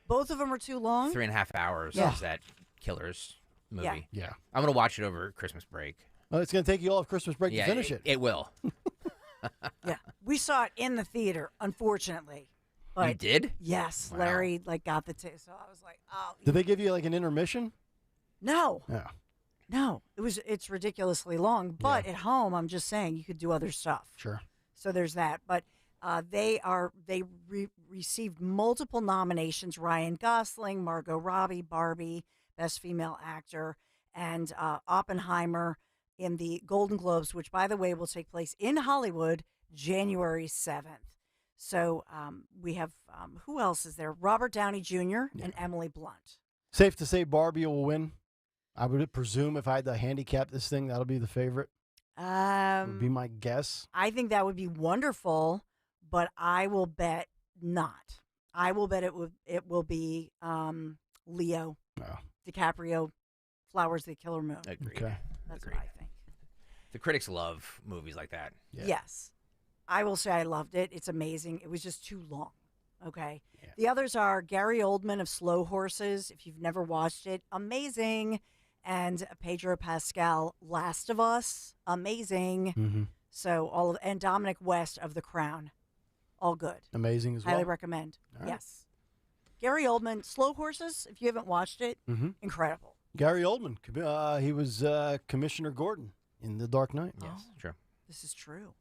Both of them are too long. 3.5 hours Yeah. is that Killers movie. Yeah. I'm going to watch it over Christmas break. Oh, it's going to take you all of Christmas break to finish it. It will. Yeah, we saw it in the theater, unfortunately. But You did? Yes, Wow. Larry got the ticket, so I was like, oh. Did they give you like an intermission? No, Yeah. no, it's ridiculously long. But at home, I'm just saying you could do other stuff. Sure. So there's that. But they received multiple nominations: Ryan Gosling, Margot Robbie, Barbie, Best Female Actor, and Oppenheimer in the Golden Globes, which, by the way, will take place in Hollywood January 7th. So we have, who else is there? Robert Downey Jr. and Emily Blunt. Safe to say Barbie will win. I would presume if I had to handicap this thing, that'll be the favorite. Would be my guess. I think that would be wonderful, but I will bet not. I will bet it will be Leo DiCaprio, Flowers of the Killer Moon. Agreed. Okay. That's what I think. The critics love movies like that. Yes. I will say I loved it. It's amazing. It was just too long. Okay. Yeah. The others are Gary Oldman of Slow Horses. If you've never watched it, amazing. And Pedro Pascal, Last of Us, amazing. Mm-hmm. So and Dominic West of The Crown, all good. Amazing as well. Highly recommend. All right. Yes. Gary Oldman, Slow Horses. If you haven't watched it, incredible. Gary Oldman. He was Commissioner Gordon in The Dark Knight. Yes, true. This is true.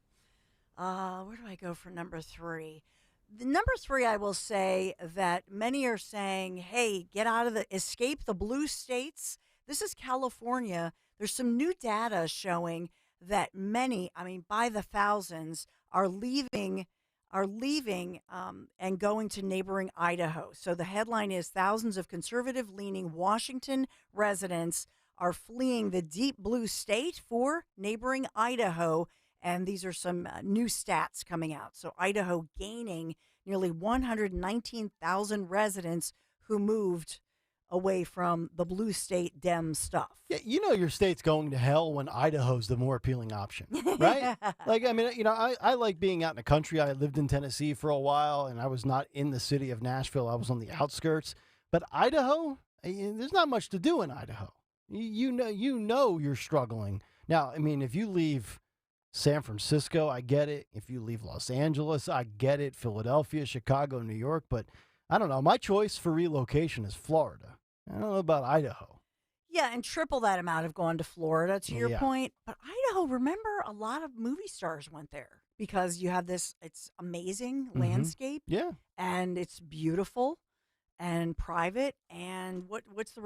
Where do I go for number 3? The number 3, I will say that many are saying, hey, escape the blue states. This is California. There's some new data showing that many, by the thousands, are leaving and going to neighboring Idaho. So the headline is thousands of conservative-leaning Washington residents are fleeing the deep blue state for neighboring Idaho. And these are some new stats coming out. So Idaho gaining nearly 119,000 residents who moved away from the blue state Dem stuff. Yeah, you know your state's going to hell when Idaho's the more appealing option, right? I like being out in the country. I lived in Tennessee for a while, and I was not in the city of Nashville. I was on the outskirts. But Idaho, there's not much to do in Idaho. You know you're struggling. Now, if you leave San Francisco, I get it. If you leave Los Angeles, I get it. Philadelphia, Chicago, New York. But I don't know. My choice for relocation is Florida. I don't know about Idaho. Yeah, and triple that amount have gone to Florida, to your Yeah. point. But Idaho, remember, a lot of movie stars went there because you have it's amazing landscape. Yeah. And it's beautiful and private. And what's the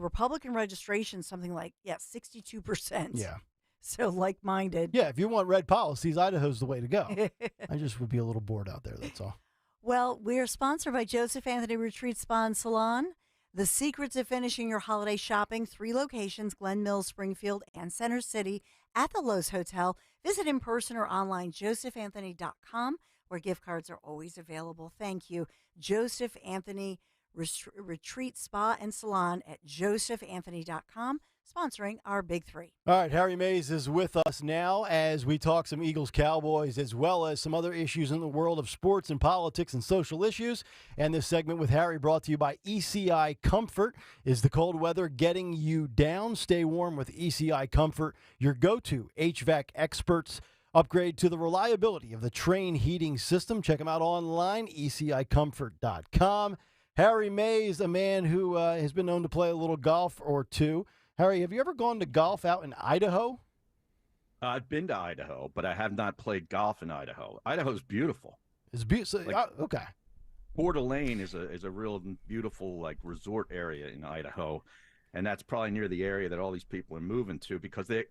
Republican registration? Something like, 62%. Yeah. So like-minded. Yeah, if you want red policies, Idaho's the way to go. I just would be a little bored out there, that's all. Well, we're sponsored by Joseph Anthony Retreat Spa and Salon. The secrets of finishing your holiday shopping, 3 locations, Glen Mills, Springfield, and Center City at the Lowe's Hotel. Visit in person or online, josephanthony.com, where gift cards are always available. Thank you. Joseph Anthony Retreat Spa and Salon at josephanthony.com, sponsoring our Big 3. All right, Harry Mays is with us now as we talk some Eagles Cowboys as well as some other issues in the world of sports and politics and social issues. And this segment with Harry brought to you by ECI Comfort. Is the cold weather getting you down? Stay warm with ECI Comfort, your go-to HVAC experts. Upgrade to the reliability of the Train heating system. Check them out online, ecicomfort.com. Harry Mays, a man who has been known to play a little golf or two. Harry, have you ever gone to golf out in Idaho? I've been to Idaho, but I have not played golf in Idaho. Idaho's beautiful. It's beautiful. Okay. Coeur d'Alene is a real beautiful like resort area in Idaho, and that's probably near the area that all these people are moving to because they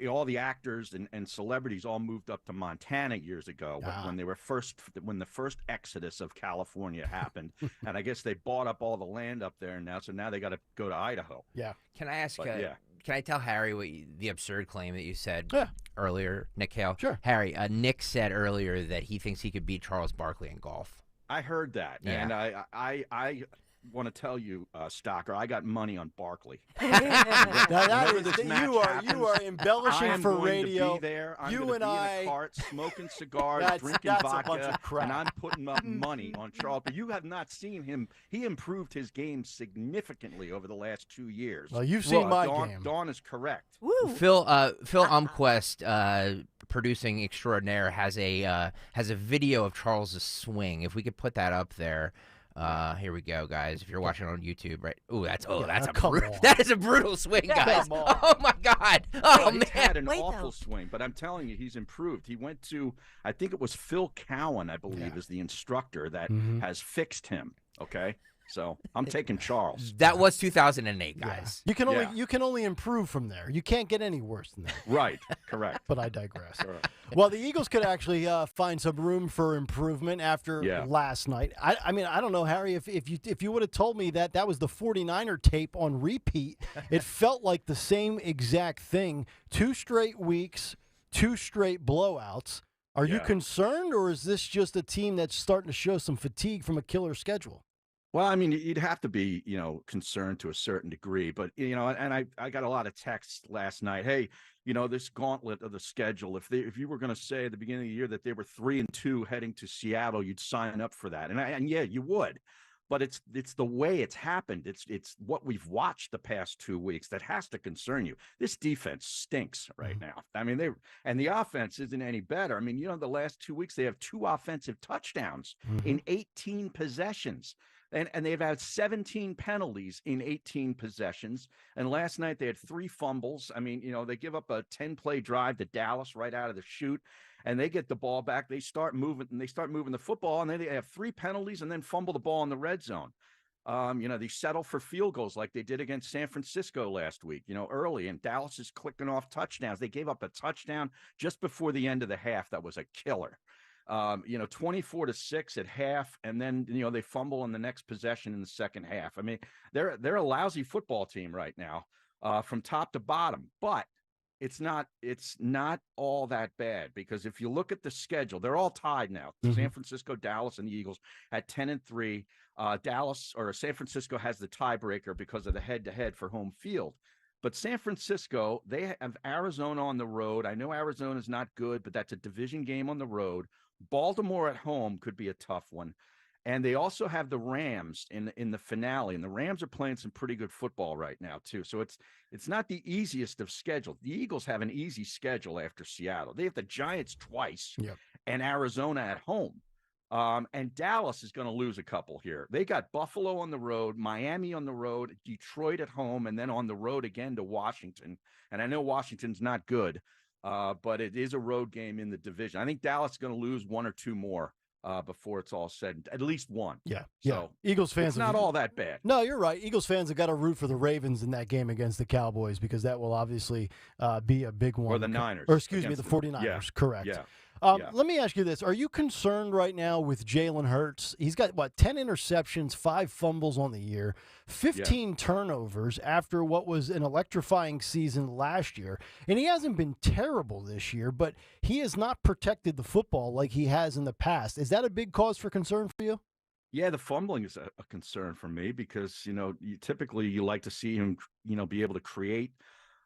all the actors and celebrities all moved up to Montana years ago when the first exodus of California happened, and I guess they bought up all the land up there now, so now they got to go to Idaho. Yeah. Can I ask? Yeah. Can I tell Harry what the absurd claim that you said earlier, Nick Kayal? Sure. Harry, Nick said earlier that he thinks he could beat Charles Barkley in golf. I heard that, Yeah. and I want to tell you, Stocker, I got money on Barkley. Now that Whenever is, this match you happens, are embellishing I am for going radio. To be there. I'm you gonna and be I in a cart smoking cigars, drinking that's vodka, a bunch of crap. and I'm putting up money on Charles. But you have not seen him. He improved his game significantly over the last 2 years. Well, you've seen my Dawn, game. Dawn is correct. Phil Umquist, producing extraordinaire, has a video of Charles's swing. If we could put that up there. Here we go, guys. If you're watching on YouTube, right? That's that is a brutal swing, guys. Oh my God! Oh He's man, had an awful swing, but I'm telling you, he's improved. He went to, I think it was Phil Cowan, I believe, is the instructor that has fixed him. Okay, so I'm taking Charles. That was 2008, guys. You can only improve from there. You can't get any worse than that. Right, correct. But I digress. Well, the Eagles could actually find some room for improvement after last night. I mean, I don't know, Harry, if you would have told me that was the 49er tape on repeat, it felt like the same exact thing. 2 straight weeks, 2 straight blowouts. Are you concerned, or is this just a team that's starting to show some fatigue from a killer schedule? Well, I mean, you'd have to be, concerned to a certain degree, but, and I got a lot of texts last night. Hey, this gauntlet of the schedule, if you were going to say at the beginning of the year that they were 3-2 heading to Seattle, you'd sign up for that. And yeah, you would, but it's the way it's happened. It's what we've watched the past 2 weeks that has to concern you. This defense stinks right now. I mean, and the offense isn't any better. I mean, the last 2 weeks, they have 2 offensive touchdowns in 18 possessions. And they've had 17 penalties in 18 possessions. And last night they had 3 fumbles. I mean, they give up a 10-play drive to Dallas right out of the chute, and they get the ball back. They start moving the football, and then they have 3 penalties and then fumble the ball in the red zone. They settle for field goals like they did against San Francisco last week, early, and Dallas is clicking off touchdowns. They gave up a touchdown just before the end of the half. That was a killer. 24-6 at half, and then they fumble on the next possession in the second half. I mean, they're a lousy football team right now, from top to bottom. But it's not all that bad, because if you look at the schedule, they're all tied now. San Francisco, Dallas, and the Eagles at 10-3. San Francisco has the tiebreaker because of the head-to-head for home field. But San Francisco, they have Arizona on the road. I know Arizona's not good, but that's a division game on the road. Baltimore at home could be a tough one. And they also have the Rams in the finale. And the Rams are playing some pretty good football right now, too. So it's not the easiest of schedules. The Eagles have an easy schedule after Seattle. They have the Giants twice and Arizona at home. And Dallas is going to lose a couple here. They got Buffalo on the road, Miami on the road, Detroit at home, and then on the road again to Washington. And I know Washington's not good, but it is a road game in the division. I think Dallas is going to lose 1 or 2 more before it's all said, at least 1. Yeah. So Eagles fans, it's not all that bad. No, you're right. Eagles fans have got to root for the Ravens in that game against the Cowboys, because that will obviously be a big one. Or the Niners. Or excuse me, the 49ers. Yeah. Correct. Yeah. Let me ask you this. Are you concerned right now with Jalen Hurts? He's got, 10 interceptions, 5 fumbles on the year, 15 turnovers after what was an electrifying season last year. And he hasn't been terrible this year, but he has not protected the football like he has in the past. Is that a big cause for concern for you? Yeah, the fumbling is a concern for me, because, typically you like to see him, be able to create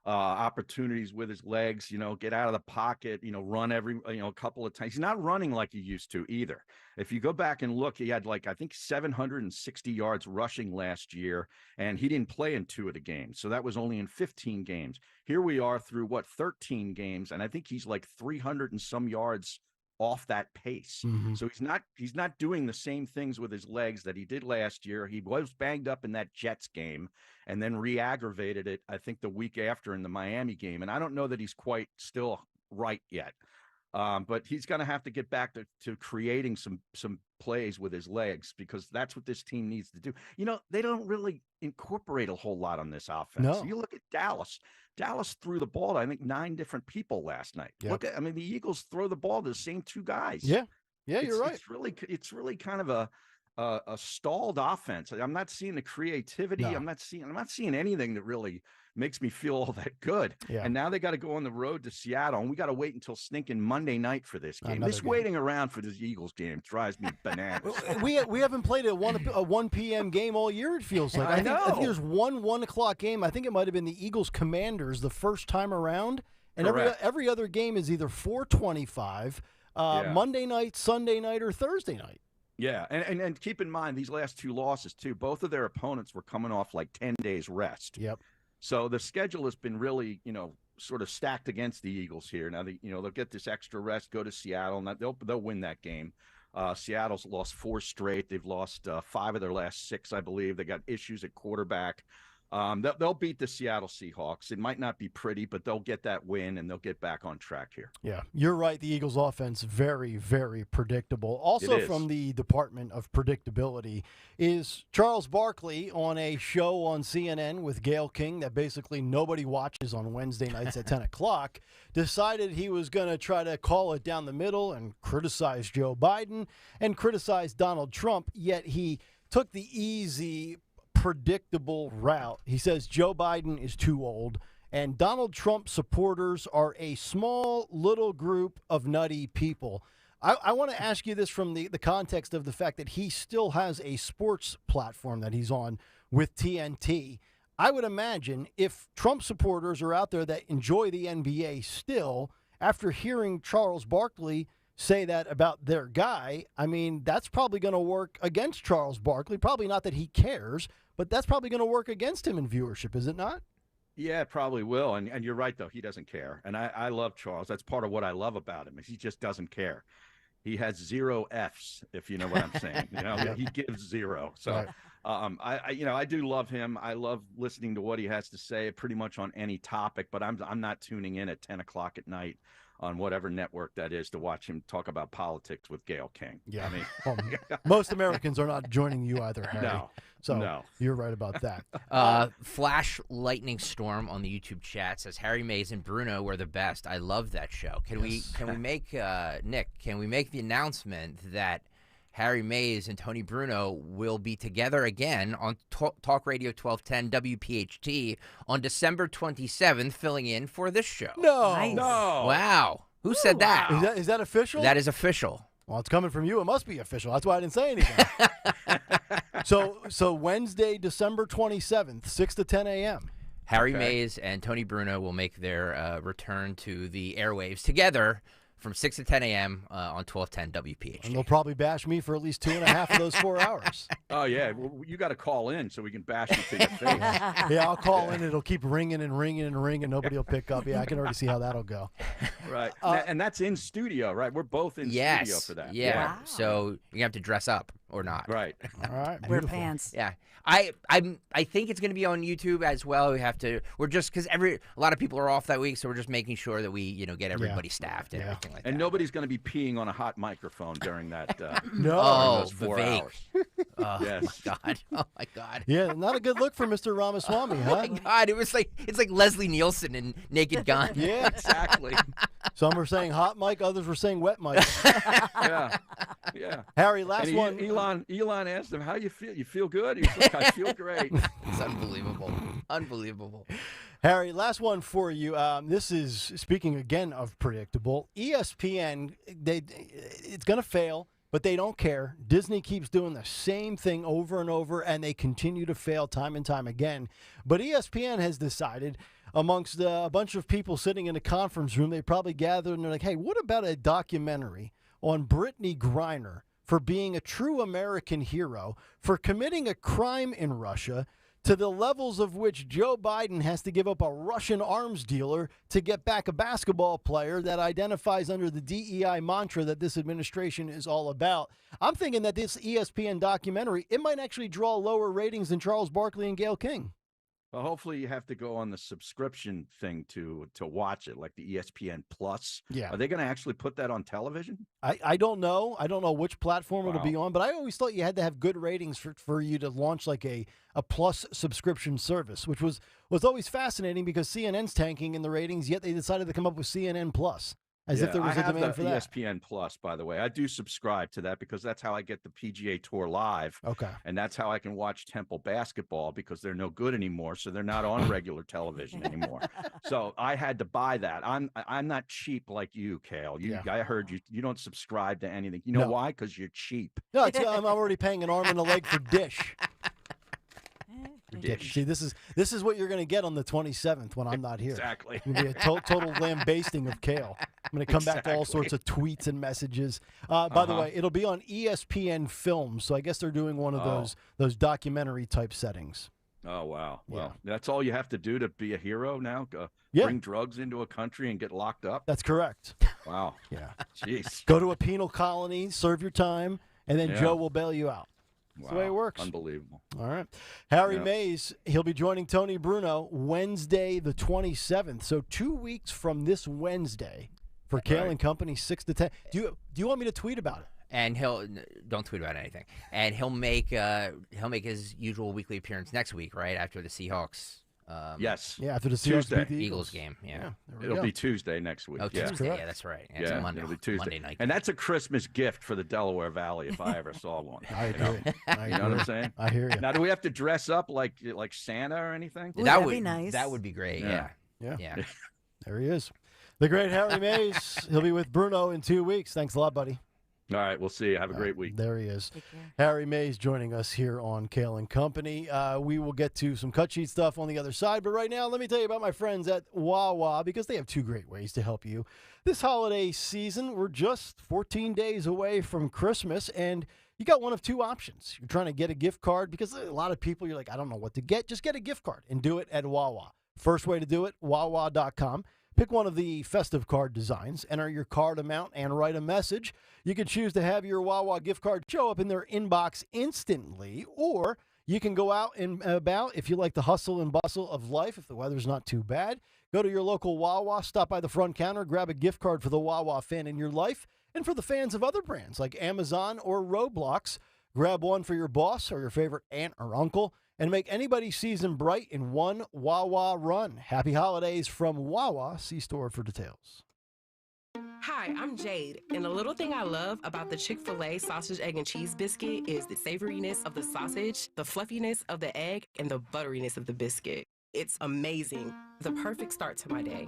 opportunities with his legs, get out of the pocket, run every, a couple of times. He's not running like he used to either. If you go back and look, he had I think 760 yards rushing last year, and he didn't play in 2 of the games. So that was only in 15 games. Here we are through 13 games, and I think he's 300 and some yards off that pace. Mm-hmm. So he's not doing the same things with his legs that he did last year. He was banged up in that Jets game and then re-aggravated it, I think, the week after in the Miami game. And I don't know that he's quite still right yet. But he's going to have to get back to creating some plays with his legs, because that's what this team needs to do. You know, they don't really incorporate a whole lot on this offense. No. You look at Dallas. Dallas threw the ball to, I think, 9 different people last night. Yep. Look at, I mean, the Eagles throw the ball to the same 2 guys. Yeah, you're right. It's really kind of a stalled offense. I'm not seeing the creativity. No. I'm not seeing anything that really makes me feel all that good. Yeah. And now they got to go on the road to Seattle, and we got to wait until stinking Monday night for this game. Another This game. waiting around for this Eagles game drives me bananas. We haven't played a 1 p.m. game all year, it feels like. I think there's one 1 o'clock game. I think it might have been the Eagles Commanders the first time around. And every other game is either 4:25, Monday night, Sunday night, or Thursday night. Yeah, and keep in mind, these last 2 losses, too, both of their opponents were coming off like 10 days rest. Yep. So the schedule has been really, sort of stacked against the Eagles here. Now, they'll get this extra rest, go to Seattle, and they'll win that game. Seattle's lost 4 straight. They've lost 5 of their last 6, I believe. They got issues at quarterback. They'll beat the Seattle Seahawks. It might not be pretty, but they'll get that win, and they'll get back on track here. Yeah, you're right. The Eagles' offense, very, very predictable. Also from the department of predictability is Charles Barkley on a show on CNN with Gayle King that basically nobody watches on Wednesday nights at 10 o'clock, decided he was going to try to call it down the middle and criticize Joe Biden and criticize Donald Trump, yet he took the easy, predictable route. He says Joe Biden is too old and Donald Trump supporters are a small little group of nutty people. I want to ask you this from the context of the fact that he still has a sports platform that he's on with TNT. I would imagine if Trump supporters are out there that enjoy the NBA still, after hearing Charles Barkley say that about their guy, I mean, that's probably going to work against Charles Barkley. Probably not that he cares, but that's probably going to work against him in viewership, is it not? Yeah, it probably will. And you're right, though. He doesn't care. And I love Charles. That's part of what I love about him, is he just doesn't care. He has 0 Fs, if you know what I'm saying. He gives 0. So Right. I do love him. I love listening to what he has to say pretty much on any topic, but I'm not tuning in at 10 o'clock at night on whatever network that is to watch him talk about politics with Gayle King. Yeah. I mean, Well, most Americans are not joining you either, Harry. No. So No. you're right about that. Flash Lightning Storm on the YouTube chat says Harry Mays and Bruno were the best. I love that show. Can we make Nick? Can we make the announcement that Harry Mays and Tony Bruno will be together again on Talk Radio 1210 WPHT on December 27th, filling in for this show? No. No. Wow. Who said that? Is that official? That is official. Well, it's coming from you. It must be official. That's why I didn't say anything. So Wednesday, December 27th, 6 to 10 a.m. Harry Mays and Tony Bruno will make their return to the airwaves together from 6 to 10 a.m. On 1210 WPHT. And they'll probably bash me for at least 2.5 of those 4 hours. Oh, yeah. Well, you got to call in so we can bash you to your face. Yeah, I'll call in. It'll keep ringing and ringing and ringing. Nobody will pick up. Yeah, I can already see how that'll go. Right. And that's in studio, right? We're both in studio for that. Yeah. Wow. So you have to dress up or not. Right. All right. Wear Beautiful. pants. Yeah. I think it's going to be on YouTube as well. We're just because a lot of people are off that week, so we're just making sure that we get everybody staffed and everything like that. And nobody's going to be peeing on a hot microphone during that. No. Oh, those 4 Vivek. hours. Oh Yes. my God! Oh my God! Yeah, not a good look for Mr. Ramaswamy, Oh huh? my God! It's like Leslie Nielsen in Naked Gun. Yeah. Exactly. Some were saying hot mic, others were saying wet mic. Yeah. Yeah. Harry, last And one. Elon asked him, "How you feel? You feel good?" He's like, "I feel great." It's unbelievable. Unbelievable. Harry, last one for you. This is, speaking again of predictable, ESPN, it's going to fail, but they don't care. Disney keeps doing the same thing over and over, and they continue to fail time and time again. But ESPN has decided, amongst a bunch of people sitting in a conference room, they probably gathered and they're like, hey, what about a documentary on Brittany Griner for being a true American hero, for committing a crime in Russia, to the levels of which Joe Biden has to give up a Russian arms dealer to get back a basketball player that identifies under the DEI mantra that this administration is all about. I'm thinking that this ESPN documentary, it might actually draw lower ratings than Charles Barkley and Gayle King. Well, hopefully you have to go on the subscription thing to watch it, like the ESPN Plus. Yeah. Are they going to actually put that on television? I don't know. I don't know which platform it'll be on, but I always thought you had to have good ratings for you to launch like a Plus subscription service, which was always fascinating because CNN's tanking in the ratings, yet they decided to come up with CNN Plus. As if there was a demand for that. ESPN Plus, by the way. I do subscribe to that because that's how I get the PGA Tour live. Okay. And that's how I can watch Temple basketball because they're no good anymore, so they're not on regular television anymore. So I had to buy that. I'm not cheap like you, Kayal. I heard you don't subscribe to anything. You know why? Because you're cheap. No, I'm already paying an arm and a leg for Dish. See, this is what you're going to get on the 27th when I'm not here. Exactly. It's going to be a total lambasting of Kayal. I'm going to come back to all sorts of tweets and messages. By the way, it'll be on ESPN Films, so I guess they're doing one of those documentary type settings. Oh, wow. Well, that's all you have to do to be a hero now? Bring drugs into a country and get locked up? That's correct. Wow. Yeah. Jeez. Go to a penal colony, serve your time, and then Joe will bail you out. That's the way it works. Unbelievable. All right. Harry Mays, he'll be joining Tony Bruno Wednesday the 27th. So 2 weeks from this Wednesday for Kayal and Company, 6 to 10. Do you want me to tweet about it? And don't tweet about anything. And he'll make his usual weekly appearance next week, right after the Seahawks. Yes. Yeah, after the Seahawks beat the Eagles game. Yeah. It'll be Tuesday next week. Oh, Tuesday. Yeah, that's right. Yeah, it's Monday. It'll be Tuesday. Monday night. And that's a Christmas gift for the Delaware Valley if I ever saw one. I agree. You know what I'm saying? I hear you. Now, do we have to dress up like Santa or anything? That would be nice. That would be great. Yeah. There he is. The great Harry Mays. He'll be with Bruno in 2 weeks. Thanks a lot, buddy. All right, we'll see you. Have a great week. There he is. Harry Mays joining us here on Kayal and Company. We will get to some cut sheet stuff on the other side, but right now let me tell you about my friends at Wawa because they have two great ways to help you. This holiday season, we're just 14 days away from Christmas, and you got one of two options. You're trying to get a gift card because a lot of people, you're like, I don't know what to get. Just get a gift card and do it at Wawa. First way to do it, wawa.com. Pick one of the festive card designs, enter your card amount, and write a message. You can choose to have your Wawa gift card show up in their inbox instantly, or you can go out and about if you like the hustle and bustle of life, if the weather's not too bad. Go to your local Wawa, stop by the front counter, grab a gift card for the Wawa fan in your life, and for the fans of other brands like Amazon or Roblox, grab one for your boss or your favorite aunt or uncle, and make anybody's season bright in one Wawa run. Happy holidays from Wawa. See store for details. Hi, I'm Jade, and the little thing I love about the Chick-fil-A sausage, egg, and cheese biscuit is the savoriness of the sausage, the fluffiness of the egg, and the butteriness of the biscuit. It's amazing. The perfect start to my day.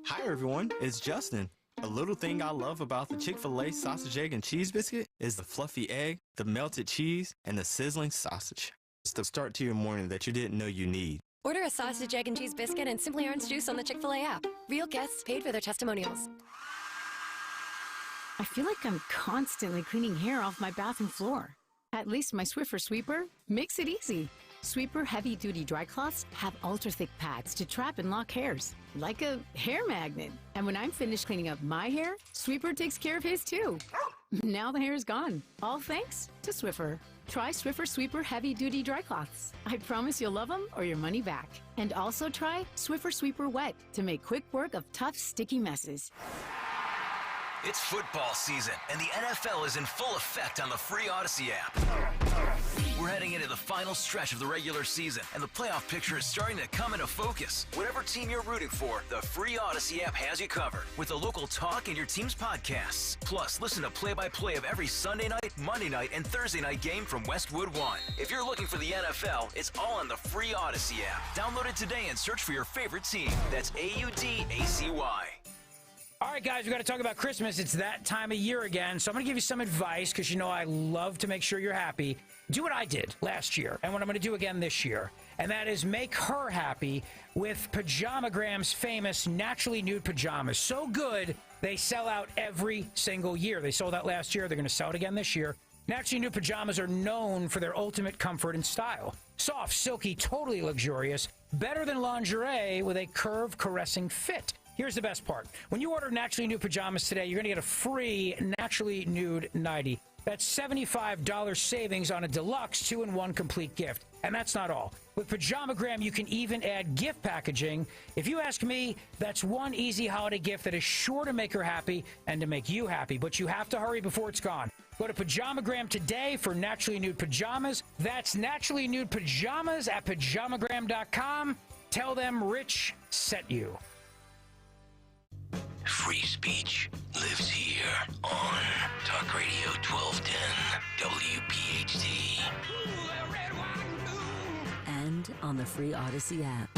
Hi, everyone. It's Justin. A little thing I love about the Chick-fil-A sausage, egg, and cheese biscuit is the fluffy egg, the melted cheese, and the sizzling sausage. It's the start to your morning that you didn't know you need. Order a sausage, egg, and cheese biscuit and Simply Orange juice on the Chick-fil-A app. Real guests paid for their testimonials. I feel like I'm constantly cleaning hair off my bathroom floor. At least my Swiffer Sweeper makes it easy. Sweeper heavy-duty dry cloths have ultra-thick pads to trap and lock hairs, like a hair magnet. And when I'm finished cleaning up my hair, Sweeper takes care of his too. Now the hair is gone, all thanks to Swiffer. Try Swiffer Sweeper heavy-duty dry cloths. I promise you'll love them or your money back. And also try Swiffer Sweeper Wet to make quick work of tough, sticky messes. It's football season, and the NFL is in full effect on the free Odyssey app. We're heading into the final stretch of the regular season, and the playoff picture is starting to come into focus. Whatever team you're rooting for, the free Odyssey app has you covered with the local talk and your team's podcasts. Plus, listen to play-by-play of every Sunday night, Monday night, and Thursday night game from Westwood One. If you're looking for the NFL, it's all on the free Odyssey app. Download it today and search for your favorite team. That's AUDACY. All right, guys, we got to talk about Christmas. It's that time of year again. So I'm going to give you some advice because, you know, I love to make sure you're happy. Do what I did last year and what I'm going to do again this year. And that is make her happy with Pajamagram's famous naturally nude pajamas. So good, they sell out every single year. They sold out last year. They're going to sell it again this year. Naturally Nude pajamas are known for their ultimate comfort and style. Soft, silky, totally luxurious, better than lingerie with a curve caressing fit. Here's the best part. When you order Naturally Nude pajamas today, you're going to get a free Naturally Nude nightie. That's $75 savings on a deluxe 2-in-1 complete gift. And that's not all. With Pajamagram, you can even add gift packaging. If you ask me, that's one easy holiday gift that is sure to make her happy and to make you happy. But you have to hurry before it's gone. Go to Pajamagram today for Naturally Nude pajamas. That's Naturally Nude pajamas at pajamagram.com. Tell them Rich sent you. Free speech lives here on Talk Radio 1210 WPHT. And on the free Odyssey app.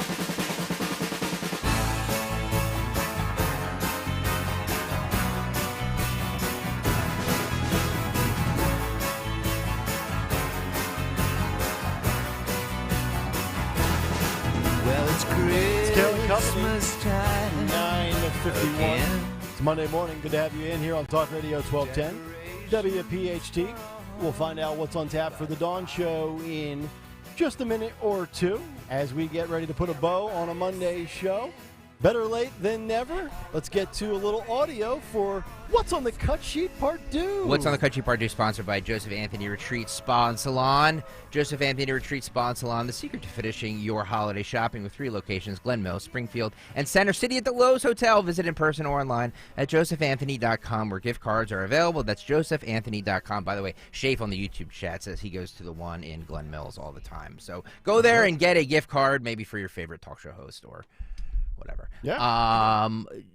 Well, it's Christmas time. 9:51. It's Monday morning. Good to have you in here on Talk Radio 1210 WPHT. We'll find out what's on tap for the Dawn Show in just a minute or two as we get ready to put a bow on a Monday show. Better late than never. Let's get to a little audio for What's on the Cut Sheet Part 2. What's on the Cut Sheet Part 2 sponsored by Joseph Anthony Retreat Spa and Salon. Joseph Anthony Retreat Spa and Salon, the secret to finishing your holiday shopping with 3 locations, Glen Mills, Springfield, and Center City at the Lowe's Hotel. Visit in person or online at josephanthony.com where gift cards are available. That's josephanthony.com. By the way, Shafe on the YouTube chat says he goes to the one in Glen Mills all the time. So go there and get a gift card, maybe for your favorite talk show host or whatever. Yeah.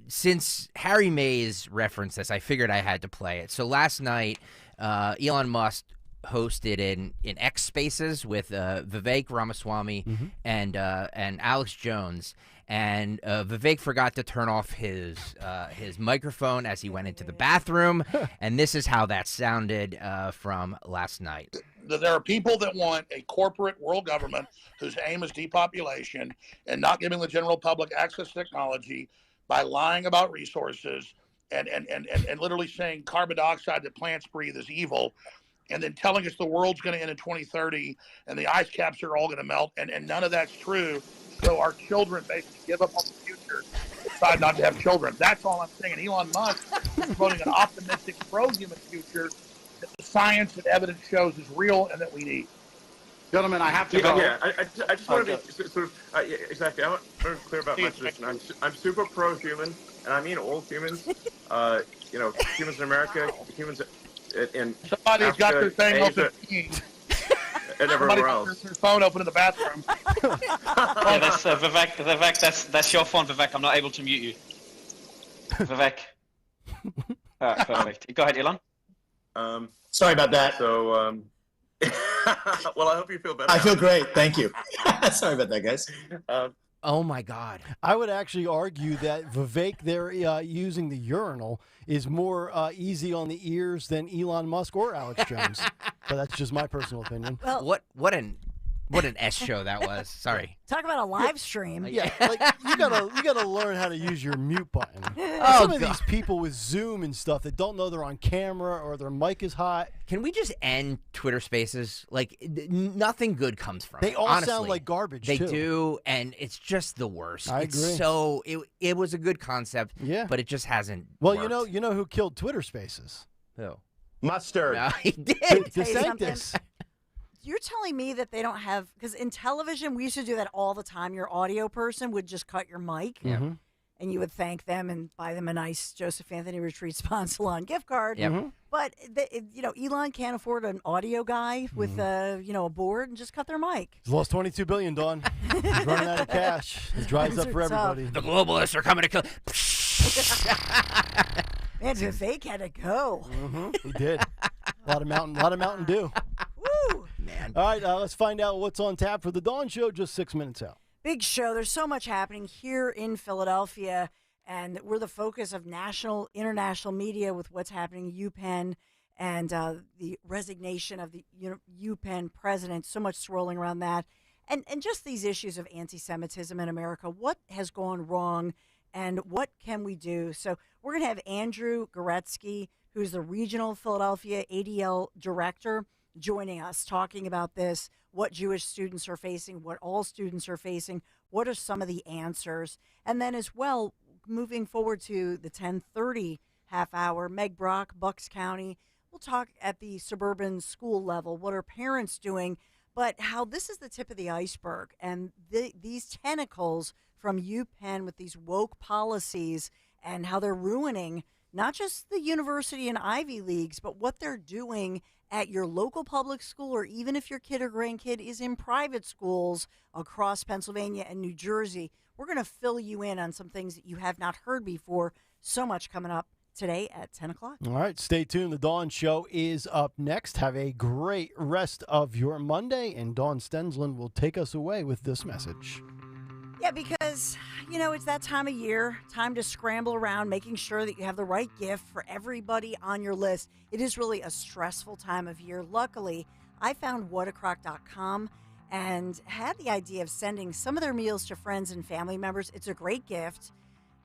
Since Harry Mays referenced this, I figured I had to play it. So last night, Elon Musk hosted in X Spaces with Vivek Ramaswamy and Alex Jones. And Vivek forgot to turn off his microphone as he went into the bathroom. And this is how that sounded from last night. There are people that want a corporate world government whose aim is depopulation and not giving the general public access to technology by lying about resources and literally saying carbon dioxide that plants breathe is evil, and then telling us the world's going to end in 2030 and the ice caps are all going to melt, and none of that's true. So our children basically give up on the future, decide not to have children. That's all I'm saying. And Elon Musk is promoting an optimistic, pro-human future that the science and evidence shows is real and that we need. Gentlemen, I have to go. Yeah, I just want to be sort of exactly. I want to be clear about my position. I'm super pro-human, and I mean all humans. Humans in America, humans in Somebody's Africa, got their thing Asia, open. and everywhere else. Their phone open in the bathroom. Yeah, that's Vivek. Vivek, that's your phone, Vivek. I'm not able to mute you. Vivek. All right, perfect. Go ahead, Elon. Sorry about that. So, well, I hope you feel better. I feel great. Thank you. Sorry about that, guys. Oh, my God. I would actually argue that Vivek there using the urinal is more easy on the ears than Elon Musk or Alex Jones. But that's just my personal opinion. Well, what an S show that was. Sorry. Talk about a live stream. Yeah, like you gotta learn how to use your mute button. Oh, Some of God. these people with Zoom and stuff that don't know they're on camera or their mic is hot. Can we just end Twitter Spaces? Like, nothing good comes from They it. all honestly. sound like garbage. They too. do, and it's just the worst. I It's agree. So it was a good concept, Yeah. but it just hasn't. Well, worked. you know who killed Twitter Spaces? Who? Mustard. No, he did. DeSantis. You're telling me that they don't have, because in television, we used to do that all the time. Your audio person would just cut your mic, Mhm. and you would thank them and buy them a nice Joseph Anthony Retreat Spa and Salon gift card. Yep. Mhm. But, Elon can't afford an audio guy with, a board and just cut their mic. He's lost $22 billion, Dawn. He's running out of cash. It dries up for Times are everybody. The globalists are coming to kill. Man, Vivek had to go. He did. A lot of Mountain Dew. Woo! Man. All right, let's find out what's on tap for the Dawn Show. Just 6 minutes out. Big show. There's so much happening here in Philadelphia, and we're the focus of national, international media with what's happening at UPenn and the resignation of the UPenn president. So much swirling around that. And just these issues of anti-Semitism in America. What has gone wrong, and what can we do? So we're going to have Andrew Goretzky, who's the regional Philadelphia ADL director, joining us, talking about this, what Jewish students are facing, what all students are facing, what are some of the answers. And then as well, moving forward to the 10:30 half hour, Meg Brock, Bucks County. We'll talk at the suburban school level, what are parents doing, but how this is the tip of the iceberg. And these tentacles from UPenn with these woke policies and how they're ruining not just the university and Ivy Leagues, but what they're doing at your local public school, or even if your kid or grandkid is in private schools across Pennsylvania and New Jersey. We're going to fill you in on some things that you have not heard before. So much coming up today at 10 o'clock. All right, stay tuned. The Dawn Show is up next. Have a great rest of your Monday, and Dawn Stensland will take us away with this message. Yeah, because, it's that time of year, time to scramble around, making sure that you have the right gift for everybody on your list. It is really a stressful time of year. Luckily, I found whatacrock.com and had the idea of sending some of their meals to friends and family members. It's a great gift.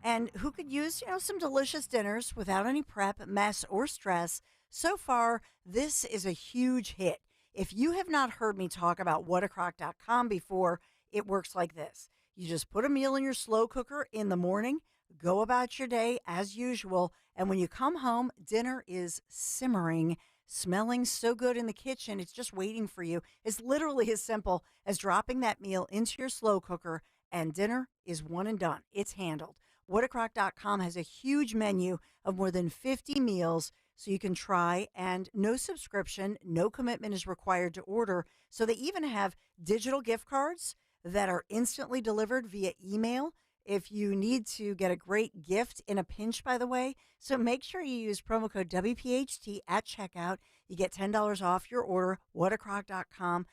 And who could use, some delicious dinners without any prep, mess, or stress. So far, this is a huge hit. If you have not heard me talk about whatacrock.com before, it works like this. You just put a meal in your slow cooker in the morning, go about your day as usual, and when you come home, dinner is simmering, smelling so good in the kitchen, it's just waiting for you. It's literally as simple as dropping that meal into your slow cooker, and dinner is one and done. It's handled. Whatacrock.com has a huge menu of more than 50 meals, so you can try, and no subscription, no commitment is required to order. So they even have digital gift cards that are instantly delivered via email if you need to get a great gift in a pinch, by the way. So make sure you use promo code WPHT at checkout. You get $10 off your order, whatacrock.com.